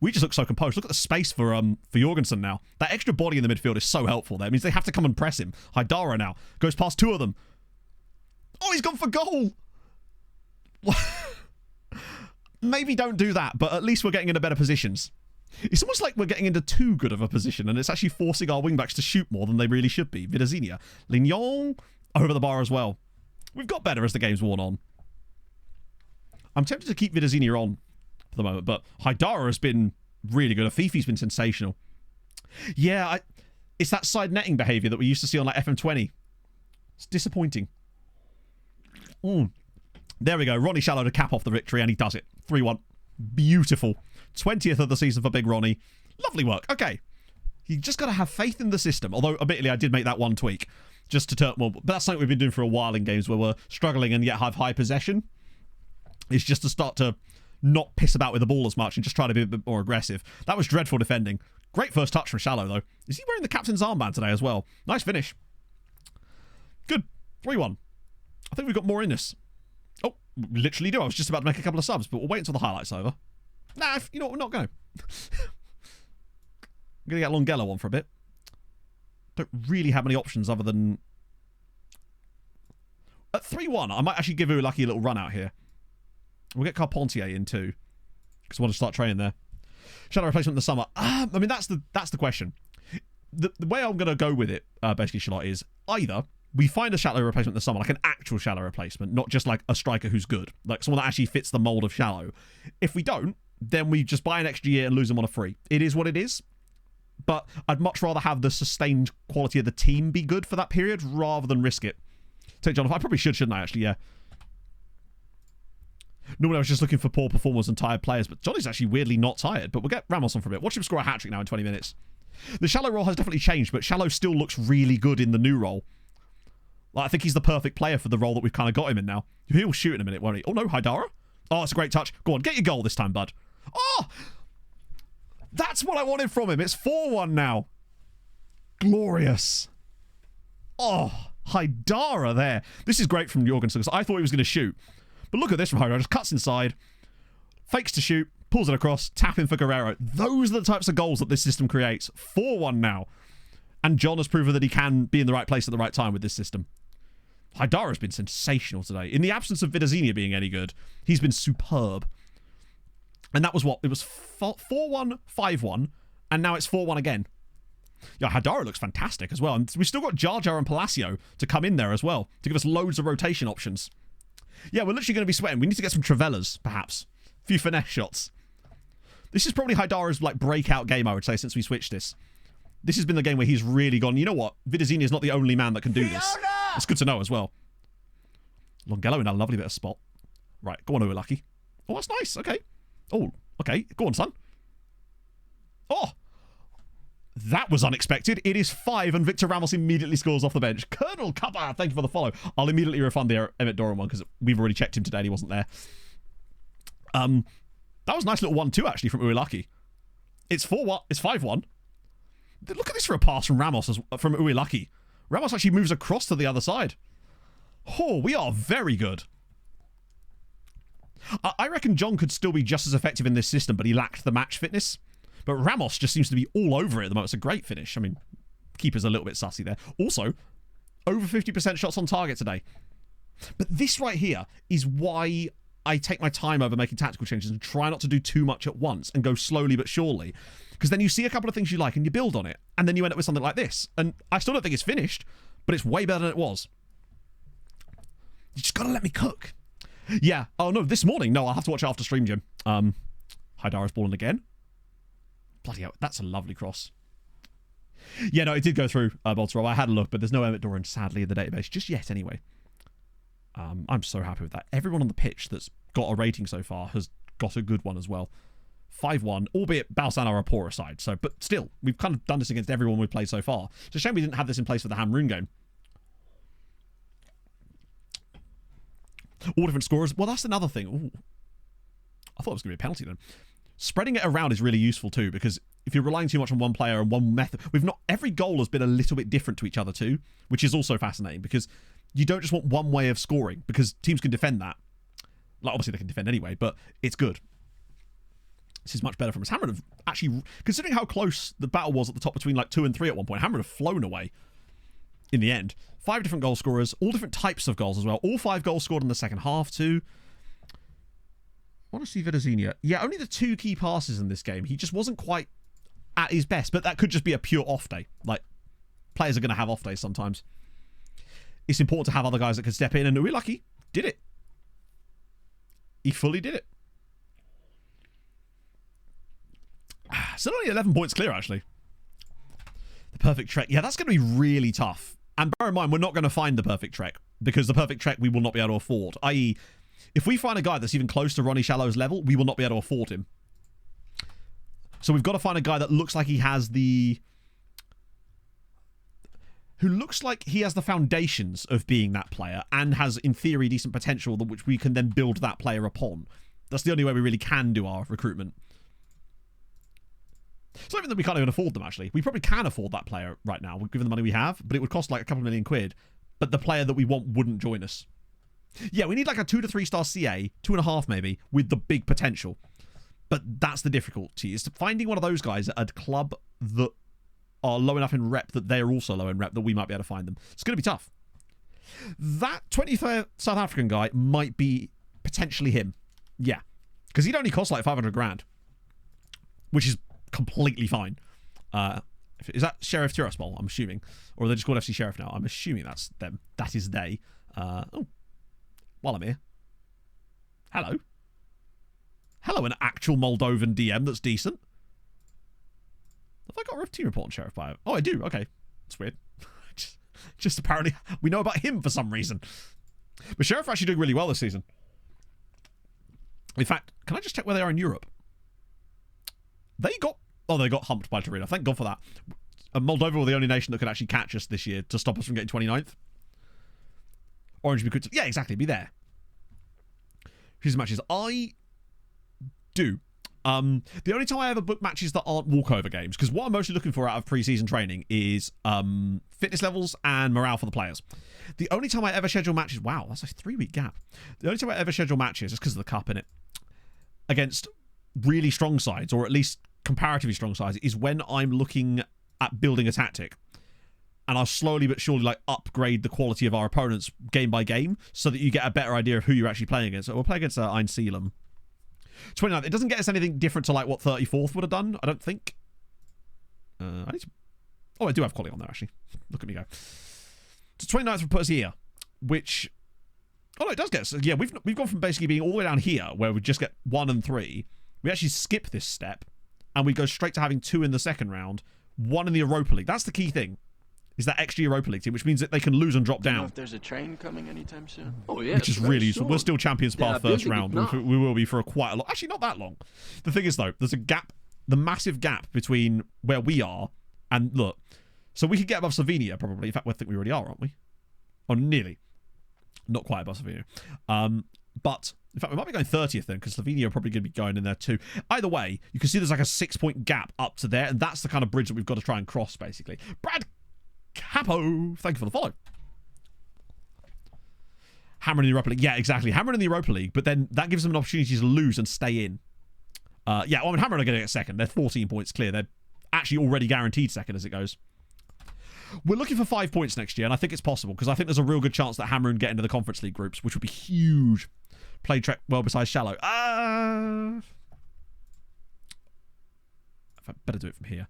We just look so composed. Look at the space for Jorgensen now. That extra body in the midfield is so helpful there. It means they have to come and press him. Haidara now. Goes past two of them. Oh, he's gone for goal. Maybe don't do that, but at least we're getting into better positions. It's almost like we're getting into too good of a position, and it's actually forcing our wingbacks to shoot more than they really should be. Vidazina. Lignon over the bar as well. We've got better as the game's worn on. I'm tempted to keep Vidazina on for the moment, but Haidara has been really good. Afifi's been sensational. Yeah, it's that side netting behaviour that we used to see on like FM20. It's disappointing. There we go. Ronnie Shallow to cap off the victory, and he does it. 3-1. Beautiful. 20th of the season for Big Ronnie. Lovely work. Okay. You just got to have faith in the system. Although, admittedly, I did make that one tweak just to turn more. But that's something we've been doing for a while in games where we're struggling and yet have high possession. It's just to start to not piss about with the ball as much and just try to be a bit more aggressive. That was dreadful defending. Great first touch from Shallow, though. Is he wearing the captain's armband today as well? Nice finish. Good. 3-1. I think we've got more in this. Oh, we literally do. I was just about to make a couple of subs, but we'll wait until the highlight's over. Nah, you know what? We're not going. I'm going to get Longello on for a bit. Don't really have many options other than... At 3-1, I might actually give Uilaki a little run out here. We'll get Carpentier in too, because I want to start training there. Shadow replacement in the summer. I mean, that's the question. The way I'm going to go with it, basically, Charlotte, is either we find a Shallow replacement in the summer, like an actual Shallow replacement, not just like a striker who's good, like someone that actually fits the mould of Shallow. If we don't, then we just buy an extra year and lose them on a free. It is what it is. But I'd much rather have the sustained quality of the team be good for that period rather than risk it. Take John off. I probably shouldn't I, actually, yeah. Normally I was just looking for poor performers and tired players, but Johnny's actually weirdly not tired. But we'll get Ramos on for a bit. Watch him score a hat-trick now in 20 minutes. The Shallow role has definitely changed, but Shallow still looks really good in the new role. Like, I think he's the perfect player for the role that we've kind of got him in now. He'll shoot in a minute, won't he? Oh, no, Haidara. Oh, it's a great touch. Go on, get your goal this time, bud. Oh! That's what I wanted from him. It's 4-1 now. Glorious. Oh, Haidara there. This is great from Jorgensen, because I thought he was going to shoot. But look at this from Haidara. Just cuts inside, fakes to shoot, pulls it across, tap in for Guerrero. Those are the types of goals that this system creates. 4-1 now. And John has proven that he can be in the right place at the right time with this system. Haidara has been sensational today. In the absence of Vidazina being any good, he's been superb. And that was what? It was 4-1, 5-1, and now it's 4-1 again. Yeah, Haidara looks fantastic as well. And we've still got Jar Jar and Palacio to come in there as well, to give us loads of rotation options. Yeah, we're literally going to be sweating. We need to get some Travellas, perhaps. A few finesse shots. This is probably Haidara's like breakout game, I would say, since we switched this. This has been the game where he's really gone, you know what? Vidazina is not the only man that can do this. It's good to know as well. Longello in a lovely bit of spot. Right, go on, Uilaki. Oh, that's nice. Okay. Oh, okay. Go on, son. Oh! That was unexpected. It is 5, and Victor Ramos immediately scores off the bench. Colonel Cuppa, thank you for the follow. I'll immediately refund the Emmett Doran one, because we've already checked him today and he wasn't there. That was a nice little 1-2, actually, from Uilaki. It's 4-1. It's 5-1. Look at this for a pass from from Uilaki. Ramos actually moves across to the other side. Oh, we are very good. I reckon John could still be just as effective in this system, but he lacked the match fitness. But Ramos just seems to be all over it at the moment. It's a great finish. I mean, keeper's a little bit sussy there. Also, over 50% shots on target today. But this right here is why I take my time over making tactical changes and try not to do too much at once and go slowly but surely. Because then you see a couple of things you like and you build on it. And then you end up with something like this. And I still don't think it's finished, but it's way better than it was. You just got to let me cook. Yeah. Oh, no, this morning. No, I'll have to watch it after stream, Jim. Haidara's balling again. Bloody hell, that's a lovely cross. Yeah, no, it did go through Balzan. I had a look, but there's no Emmett Doran, sadly, in the database. Just yet, anyway. I'm so happy with that. Everyone on the pitch that's got a rating so far has got a good one as well. 5-1, albeit Balzan are a poorer side. So, but still, we've kind of done this against everyone we've played so far. It's a shame we didn't have this in place for the Hamrun game. All different scorers. Well, that's another thing. Ooh. I thought it was going to be a penalty then. Spreading it around is really useful too, because if you're relying too much on one player and one method, every goal has been a little bit different to each other too, which is also fascinating because you don't just want one way of scoring, because teams can defend that. Like, obviously they can defend anyway, but it's good. This is much better from us. Hamrun have actually, considering how close the battle was at the top between like 2 and 3 at one point, Hamrun have flown away in the end. 5 different goal scorers, all different types of goals as well. All 5 goals scored in the second half too. I want to see Vidazinha. Yeah, only the 2 key passes in this game. He just wasn't quite at his best, but that could just be a pure off day. Like, players are going to have off days sometimes. It's important to have other guys that can step in, and we're lucky. Did it. He fully did it. Still only 11 points clear, actually. The perfect trek. Yeah, that's going to be really tough. And bear in mind, we're not going to find the perfect trek, because the perfect trek we will not be able to afford. I.e., if we find a guy that's even close to Ronnie Shallow's level, we will not be able to afford him. So we've got to find a guy that looks like he has the... who looks like he has the foundations of being that player and has, in theory, decent potential that which we can then build that player upon. That's the only way we really can do our recruitment. It's not even that we can't even afford them, actually. We probably can afford that player right now, given the money we have, but it would cost like a couple of million quid. But the player that we want wouldn't join us. Yeah, we need like a 2 to 3 star CA, 2.5 maybe, with the big potential. But that's the difficulty, is finding one of those guys at a club that are low enough in rep that they're also low in rep that we might be able to find them. It's going to be tough. That 23rd South African guy might be potentially him. Yeah. Because he'd only cost like 500 grand. Which is completely fine. Is that Sheriff Tiraspol, I'm assuming? Or are they just called FC Sheriff now? I'm assuming that's them. That is they. Oh. While I'm here. Hello. Hello, an actual Moldovan DM that's decent. Have I got a team report on Sheriff Bio? Oh, I do. Okay. That's weird. just apparently we know about him for some reason. But Sheriff are actually doing really well this season. In fact, can I just check where they are in Europe? They got humped by Torino. Thank God for that. Moldova were the only nation that could actually catch us this year to stop us from getting 29th. Orange would be good. Yeah, exactly. Be there. Here's the matches. I do. The only time I ever book matches that aren't walkover games, because what I'm mostly looking for out of pre-season training is fitness levels and morale for the players. The only time I ever schedule matches, wow, that's a 3-week gap. The only time I ever schedule matches, just because of the cup in it, against really strong sides, or at least comparatively strong sides, is when I'm looking at building a tactic. And I'll slowly but surely like upgrade the quality of our opponents game by game so that you get a better idea of who you're actually playing against. So we'll play against Ghajnsielem. 29th. It doesn't get us anything different to like what 34th would have done, I don't think. I need to... Oh, I do have quality on there, actually. Look at me go. So 29th would put us here, which... Oh, no, it does get us... Yeah, we've gone from basically being all the way down here, where we just get 1 and 3. We actually skip this step, and we go straight to having 2 in the second round, 1 in the Europa League. That's the key thing. Is that extra Europa League team, which means that they can lose and drop down. If there's a train coming anytime soon. Oh yeah, which is really useful. Soon. We're still champions past first round. We will be for quite a long. Actually, not that long. The thing is, though, there's a gap, the massive gap between where we are and look. So we could get above Slovenia probably. In fact, I think we already are, aren't we? Or nearly. Not quite above Slovenia. But in fact, we might be going 30th then, because Slovenia are probably going to be going in there too. Either way, you can see there's like a 6-point gap up to there, and that's the kind of bridge that we've got to try and cross, basically. Brad Capo, thank you for the follow. Hamrun in the Europa League. Yeah, exactly. Hamrun in the Europa League, but then that gives them an opportunity to lose and stay in. Yeah, well, I mean, Hamrun are going to get second. They're 14 points clear. They're actually already guaranteed second as it goes. We're looking for 5 points next year, and I think it's possible, because I think there's a real good chance that Hamrun get into the Conference League groups, which would be huge. Play Trek well besides Shallow. I better do it from here.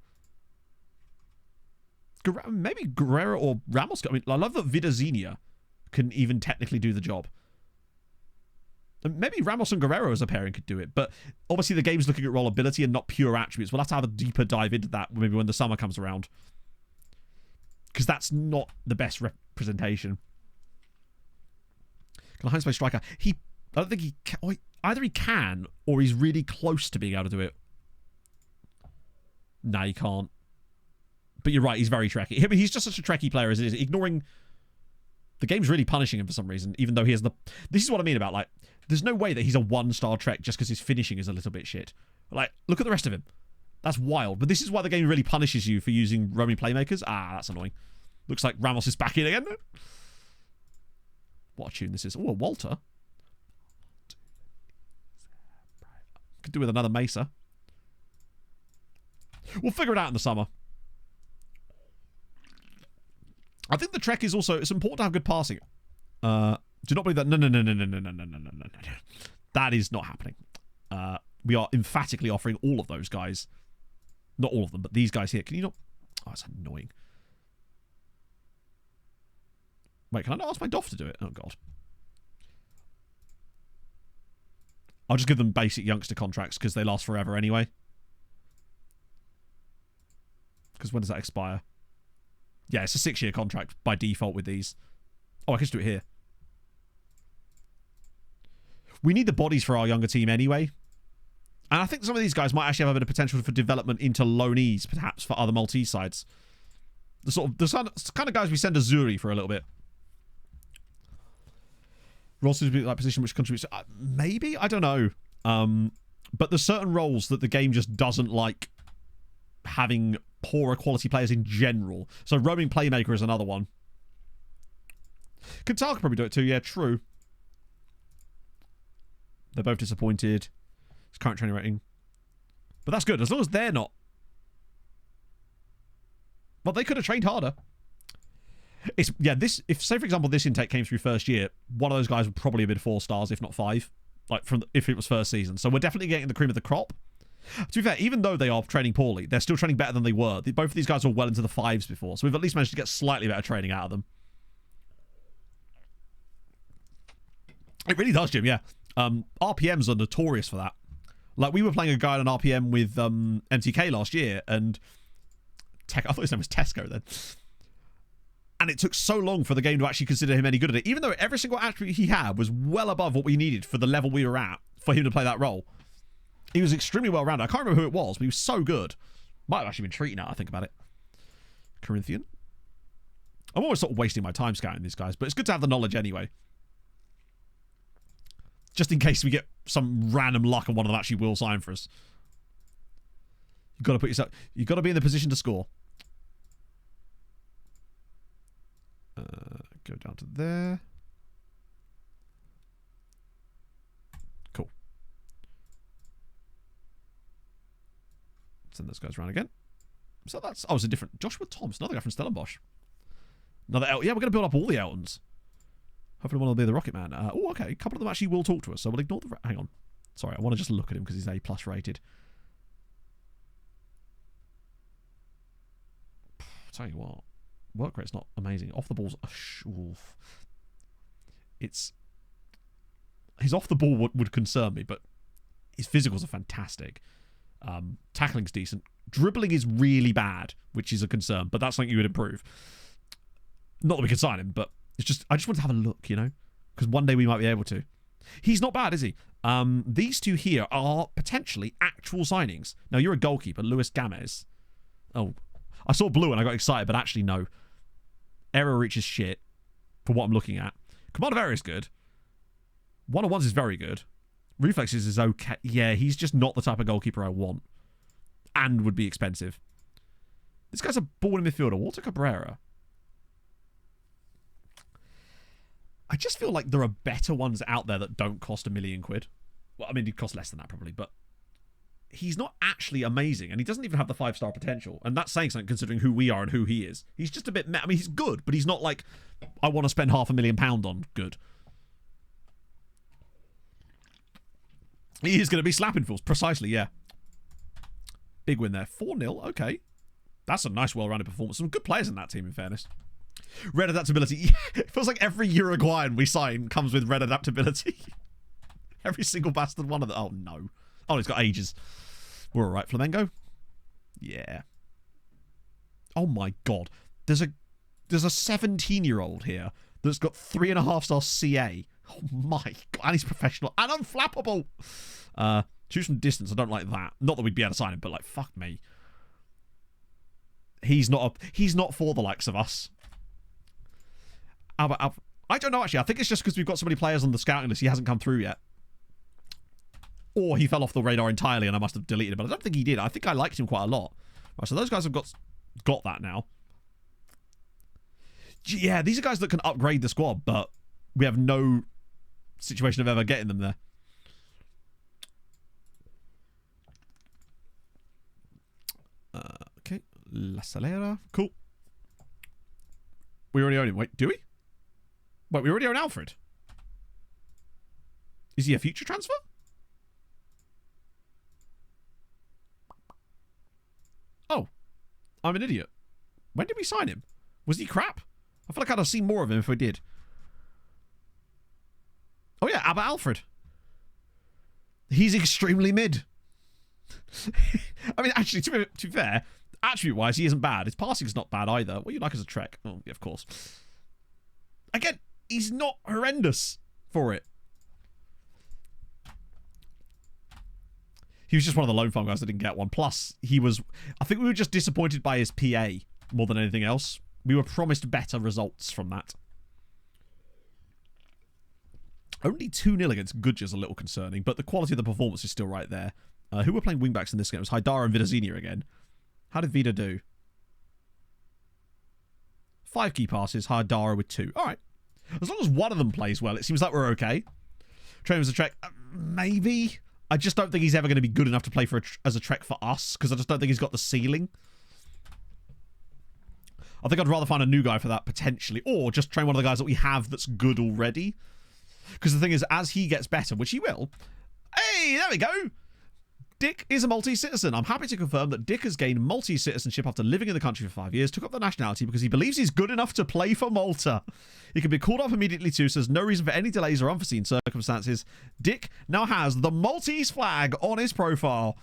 Maybe Guerrero or Ramos. I mean, I love that Vidazinha can even technically do the job. And maybe Ramos and Guerrero as a pairing could do it, but obviously the game's looking at rollability and not pure attributes. We'll have to have a deeper dive into that maybe when the summer comes around, because that's not the best representation. Can a high-space striker? I don't think he can. Either he can, or he's really close to being able to do it. No, he can't. But you're right, he's very Trekkie. He's just such a Trekkie player as it is. Ignoring... The game's really punishing him for some reason, even though he has the... This is what I mean about, like, there's no way that he's a one-star Trek just because his finishing is a little bit shit. Like, look at the rest of him. That's wild. But this is why the game really punishes you for using roaming playmakers. Ah, that's annoying. Looks like Ramos is back in again. What a tune this is. Oh, a Walter. Could do with another Mesa. We'll figure it out in the summer. I think the Trek is also... It's important to have good passing. Do not believe that... No. That is not happening. We are emphatically offering all of those guys. Not all of them, but these guys here. Can you not... Oh, it's annoying. Wait, can I not ask my DOF to do it? Oh, God. I'll just give them basic youngster contracts because they last forever anyway. Because when does that expire? Yeah, it's a 6-year contract by default with these. Oh, I can just do it here. We need the bodies for our younger team anyway. And I think some of these guys might actually have a bit of potential for development into loanees, perhaps, for other Maltese sides. The kind of guys we send to Zuri for a little bit. Roles to be like position which contributes. Maybe? I don't know. But there's certain roles that the game just doesn't like having poorer quality players in general. So roaming playmaker is another one. Qatar could probably do it too. Yeah, true. They're both disappointed. It's current training rating. But that's good, as long as they're not. Well, they could have trained harder. It's, yeah, this, if, say, for example, this intake came through first year, one of those guys would probably have been 4 stars, if not 5. Like, if it was first season. So we're definitely getting the cream of the crop. To be fair, even though they are training poorly, they're still training better than they were. Both of these guys were well into the 5s before, so we've at least managed to get slightly better training out of them. It really does, Jim, yeah. RPMs are notorious for that. Like, we were playing a guy on an RPM with MTK last year, and I thought his name was Tesco then. And it took so long for the game to actually consider him any good at it, even though every single attribute he had was well above what we needed for the level we were at for him to play that role. He was extremely well-rounded. I can't remember who it was, but he was so good. Might have actually been treating now, I think about it. Corinthian. I'm always sort of wasting my time scouting these guys, but it's good to have the knowledge anyway. Just in case we get some random luck and one of them actually will sign for us. You've got to put yourself... You've got to be in the position to score. Go down to there. Cool. Send those guys around again. So that's... Oh, it's a different... Joshua Thompson, another guy from Stellenbosch. Another... Yeah, we're going to build up all the Eltons. Hopefully one will be the Rocket Man. Oh, okay. A couple of them actually will talk to us, so we'll ignore the... Hang on. Sorry, I want to just look at him because he's A+ rated. Tell you what. Work rate's not amazing. Off the ball's... Oof. It's... His off the ball would concern me, but his physicals are fantastic. Tackling's decent. Dribbling is really bad, which is a concern, but that's something you would improve. Not that we could sign him, but it's just... I just want to have a look, you know? Because one day we might be able to. He's not bad, is he? These two here are potentially actual signings. Now, you're a goalkeeper, Luis Gamez. Oh, I saw blue and I got excited, but actually, no. Error reach is shit for what I'm looking at. Command of error is good. 1-on-1s is very good. Reflexes is okay. Yeah, he's just not the type of goalkeeper I want. And would be expensive. This guy's a ball-in midfielder. Walter Cabrera. I just feel like there are better ones out there that don't cost £1 million. Well, I mean, he'd cost less than that probably, but he's not actually amazing, and he doesn't even have the 5-star potential. And that's saying something considering who we are and who he is. He's just a bit... I mean, he's good, but he's not like, I want to spend £500,000 on good. He is going to be slapping fools. Precisely, yeah. Big win there. 4-0, okay. That's a nice, well-rounded performance. Some good players in that team, in fairness. Red adaptability. It feels like every Uruguayan we sign comes with red adaptability. Every single bastard one of them. Oh, no. Oh, he's got ages. We're all right, Flamengo. Yeah. Oh, my God. There's a 17-year-old here that's got 3.5-star CA. Oh my god, and he's professional and unflappable. Choose from distance. I don't like that. Not that we'd be able to sign him, but like, fuck me. He's not for the likes of us. I don't know, actually. I think it's just because we've got so many players on the scouting list, he hasn't come through yet. Or he fell off the radar entirely and I must have deleted him. But I don't think he did. I think I liked him quite a lot. Right, so those guys have got that now. Yeah, these are guys that can upgrade the squad, but we have no situation of ever getting them there. Okay. La Salera. Cool. We already own him. Wait, do we? Wait, we already own Alfred. Is he a future transfer? Oh. I'm an idiot. When did we sign him? Was he crap? I feel like I'd have seen more of him if we did. Oh yeah, Abba Alfred. He's extremely mid. I mean, actually, to be fair, attribute-wise, he isn't bad. His passing's not bad either. What do you like as a Trek? Oh, yeah, of course. Again, he's not horrendous for it. He was just one of the loan farm guys that didn't get one. Plus, he was... I think we were just disappointed by his PA more than anything else. We were promised better results from that. Only 2-0 against Gudja is a little concerning, but the quality of the performance is still right there. Who were playing wingbacks in this game? It was Haidara and Vidazenia again. How did Vida do? 5 key passes, Haidara with 2. All right. As long as one of them plays well, it seems like we're okay. Train was a Trek. Maybe. I just don't think he's ever going to be good enough to play for as a Trek for us, because I just don't think he's got the ceiling. I think I'd rather find a new guy for that, potentially, or just train one of the guys that we have that's good already. Because the thing is, as he gets better, which he will... Hey, there we go! Dick is a Maltese citizen. I'm happy to confirm that Dick has gained Maltese citizenship after living in the country for 5 years, took up the nationality because he believes he's good enough to play for Malta. He can be called up immediately too, so there's no reason for any delays or unforeseen circumstances. Dick now has the Maltese flag on his profile.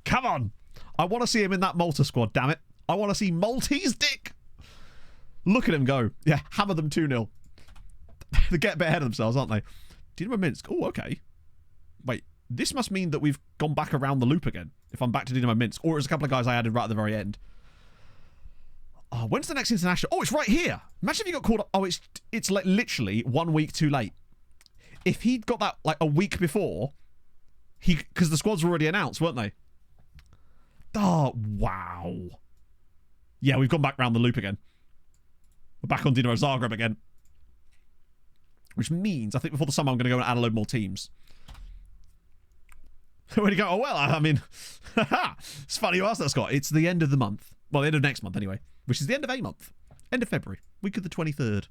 Come on. I want to see him in that Malta squad, damn it. I want to see Maltese Dick. Look at him go. Yeah, hammer them 2-0. They get a bit ahead of themselves, aren't they? Dinamo Minsk. Oh, okay. Wait. This must mean that we've gone back around the loop again. If I'm back to Dinamo Minsk. Or it's a couple of guys I added right at the very end. Oh, when's the next international? Oh, it's right here. Imagine if you got called up. Oh, it's like literally 1 week too late. If he'd got that like a week before, because the squads were already announced, weren't they? Oh, wow. Yeah, we've gone back around the loop again. We're back on Dinamo Zagreb again. Which means, I think before the summer, I'm going to go and add a load more teams. Where do you go? Oh, well, I mean, it's funny you asked that, Scott. It's the end of the month. Well, the end of next month, anyway. Which is the end of a month. End of February. Week of the 23rd.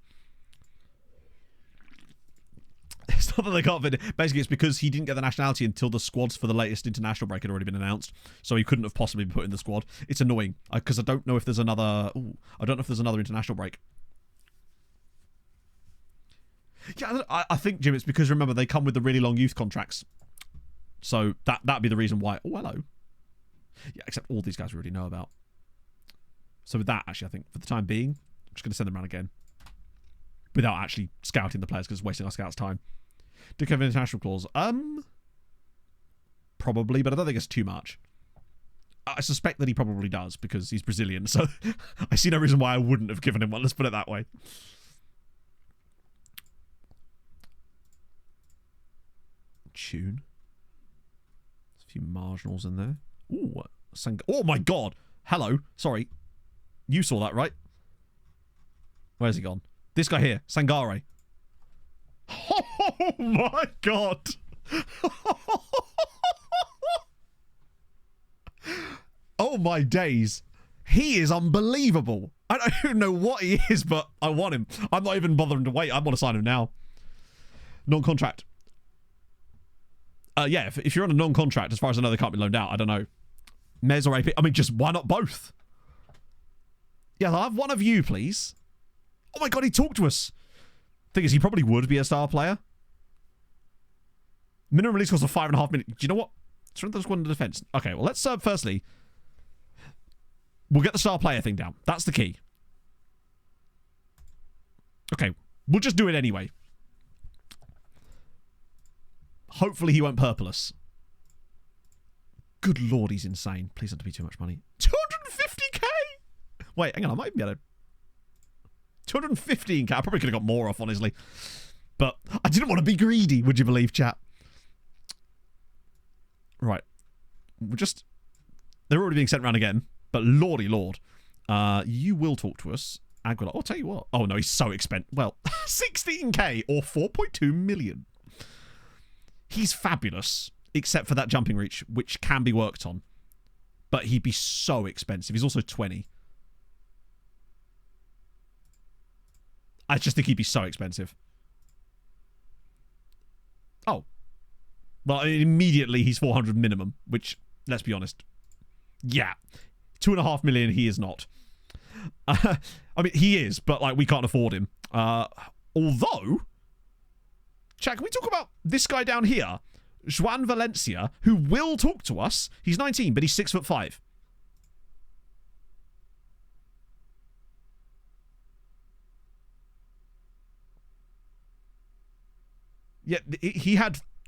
It's not that they can't fit it. Basically, it's because he didn't get the nationality until the squads for the latest international break had already been announced. So he couldn't have possibly been put in the squad. It's annoying. Because I don't know if there's another... Ooh, I don't know if there's another international break. Yeah, I think, Jim, it's because, remember, they come with the really long youth contracts. So that'd be the reason why. Oh, hello. Yeah, except all these guys we already know about. So with that, actually, I think for the time being, I'm just going to send them around again. Without actually scouting the players, because it's wasting our scouts' time. Do you have an international clause? Probably, but I don't think it's too much. I suspect that he probably does, because he's Brazilian. So I see no reason why I wouldn't have given him one. Let's put it that way. Tune. There's a few marginals in there. Ooh, oh my god. Hello. Sorry. You saw that, right? Where's he gone? This guy here. Sangare. Oh my god. Oh my days. He is unbelievable. I don't even know what he is, but I want him. I'm not even bothering to wait. I want to sign him now. Non-contract. Yeah, if you're on a non-contract, as far as I know, they can't be loaned out. I don't know. Mez or AP. I mean, just why not both? Yeah, I'll have one of you, please. Oh my god, he talked to us. Thing is, he probably would be a star player. Minimum release cost of 5.5 minutes. Do you know what? Strength of the squad in defense. Okay, well, let's firstly, we'll get the star player thing down. That's the key. Okay, we'll just do it anyway. Hopefully he won't purple us. Good lord, he's insane. Please don't be too much money. 250k? Wait, hang on, I might be able to... 215k. I probably could have got more off, honestly. But I didn't want to be greedy, would you believe, chat? Right. We're just... They're already being sent around again. But lordy lord. You will talk to us. Aguilar. I'll tell you what. Oh, no, he's so expensive. Well, 16k or 4.2 million. He's fabulous. Except for that jumping reach, which can be worked on. But he'd be so expensive. He's also 20. I just think he'd be so expensive. Oh. Well, immediately he's 400 minimum, which, let's be honest. Yeah. 2.5 million, he is not. I mean, he is, but, like, we can't afford him. Although... Chat, can we talk about this guy down here? Joan Valencia, who will talk to us. He's 19, but he's 6'5". Yeah,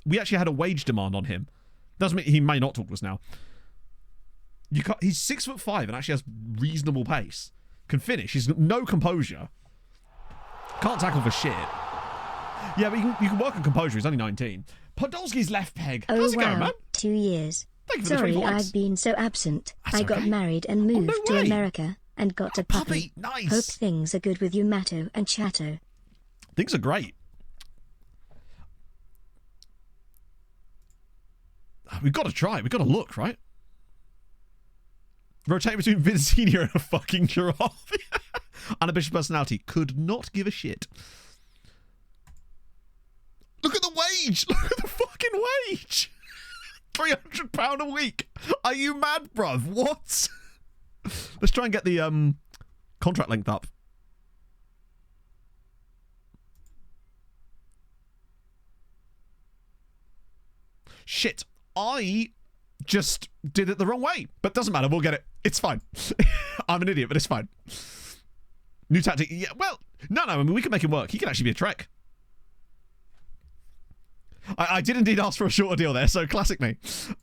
we actually had a wage demand on him. Doesn't mean he may not talk to us now. He's 6'5" and actually has reasonable pace. Can finish. He's no composure. Can't tackle for shit. Yeah, but you can work on composure. He's only 19. Podolski's left peg. Oh, How's it wow. going, man? 2 years. Thank you for the Sorry, 20 points. I've been so absent. That's I got okay. married and moved no to way. America and got a puppy. Nice. Hope things are good with you, Matto and Chatto. Things are great. We've got to try. We've got to look, right? Rotate between Vince Senior and a fucking giraffe. Unambitious personality. Could not give a shit. Look at the wage. Look at the fucking wage. £300 a week. Are you mad, bruv? What? Let's try and get the contract length up. Shit. I just did it the wrong way. But doesn't matter. We'll get it. It's fine. I'm an idiot, but it's fine. New tactic. Yeah, well, no. I mean, we can make it work. He can actually be a Trek. I did indeed ask for a shorter deal there, so classic me.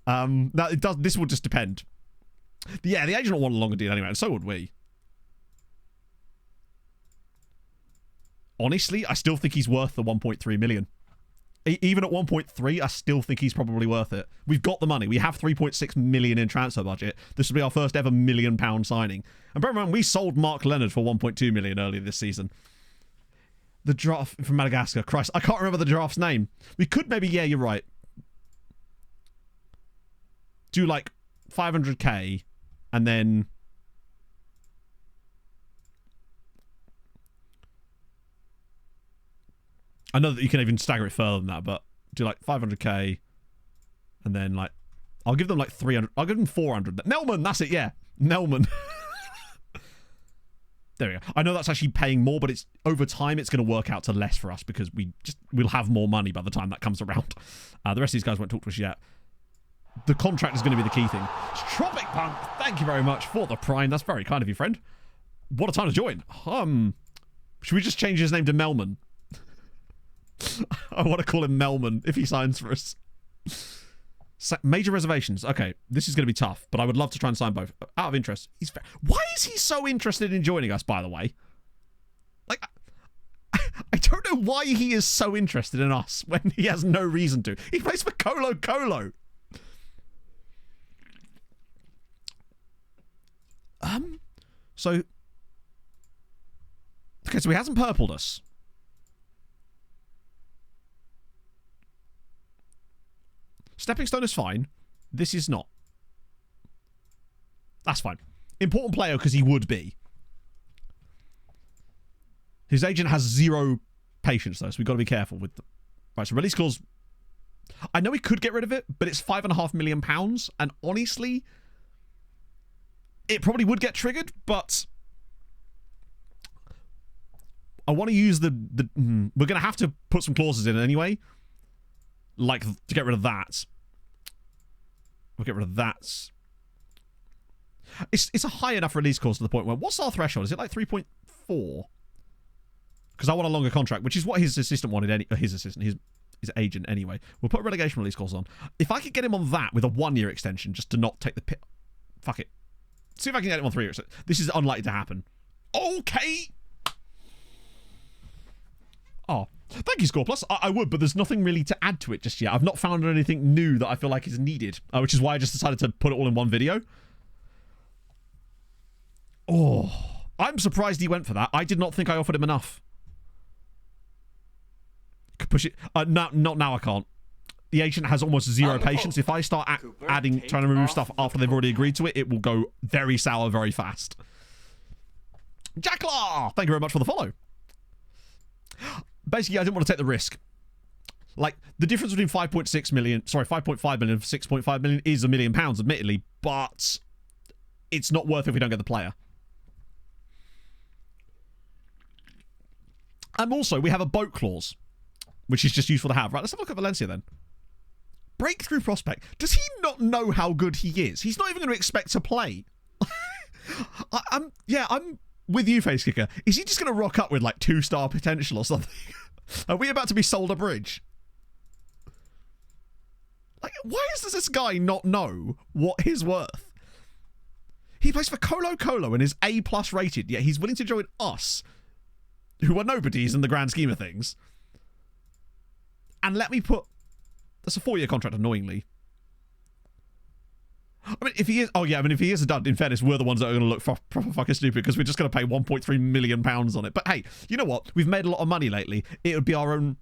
Now it does. This will just depend. Yeah, the agent will want a longer deal anyway, and so would we. Honestly, I still think he's worth the 1.3 million. Even at 1.3, I still think he's probably worth it. We've got the money. We have 3.6 million in transfer budget. This will be our first ever £1 million signing. And bear in mind, we sold Mark Leonard for 1.2 million earlier this season. The giraffe from Madagascar. Christ, I can't remember the giraffe's name. We could maybe, yeah, you're right. Do like 500k and then... I know that you can even stagger it further than that, but do like 500k and then like... I'll give them like 300. I'll give them 400. Nelman, that's it, yeah. Nelman. There we go. I know that's actually paying more, but it's over time it's going to work out to less for us because we'll have more money by the time that comes around. The rest of these guys won't talk to us yet. The contract is going to be the key thing. Tropic Punk, thank you very much for the prime. That's very kind of you, friend. What a time to join. Should we just change his name to Melman? I want to call him Melman if he signs for us. Major reservations. Okay, this is going to be tough, but I would love to try and sign both. Out of interest, why is he so interested in joining us, by the way? Like, I don't know why he is so interested in us when he has no reason to. He plays for Colo Colo. So... Okay, so he hasn't purpled us. Stepping Stone is fine. This is not. That's fine. Important player because he would be. His agent has 0 patience though, so we've got to be careful with them. Right, so release clause. I know we could get rid of it, but it's £5.5 million, and honestly, it probably would get triggered, but I want to use the we're going to have to put some clauses in anyway. Like, to get rid of that. We'll get rid of that. It's a high enough release clause to the point where... What's our threshold? Is it like 3.4? Because I want a longer contract, which is what his assistant wanted. His agent anyway. We'll put relegation release clause on. If I could get him on that with a 1-year extension, just to not take the pit. Fuck it. See if I can get him on 3 years. This is unlikely to happen. Okay. Oh, thank you, Score Plus. I would, but there's nothing really to add to it just yet. I've not found anything new that I feel like is needed, which is why I just decided to put it all in one video. Oh, I'm surprised he went for that. I did not think I offered him enough. Could push it. Not now. I can't. The agent has almost zero patience. If I start trying to remove stuff after they've already agreed to it, it will go very sour very fast. Jacklar, thank you very much for the follow. Basically, I didn't want to take the risk. Like, the difference between 5.5 million and 6.5 million is £1 million, admittedly, but it's not worth it if we don't get the player. And also, we have a boat clause, which is just useful to have. Right, let's have a look at Valencia then. Breakthrough prospect. Does he not know how good he is? He's not even going to expect to play. I'm with you, Face Kicker. Is he just going to rock up with like 2-star potential or something? Are we about to be sold a bridge? Like, why does this guy not know what he's worth? He plays for Colo Colo and is A+ rated, yet he's willing to join us, who are nobodies in the grand scheme of things. And let me put... That's a 4-year contract, annoyingly. I mean, if he is... Oh, yeah, I mean, if he is a dud, in fairness, we're the ones that are going to look proper fucking stupid because we're just going to pay £1.3 million on it. But hey, you know what? We've made a lot of money lately. It would be our own...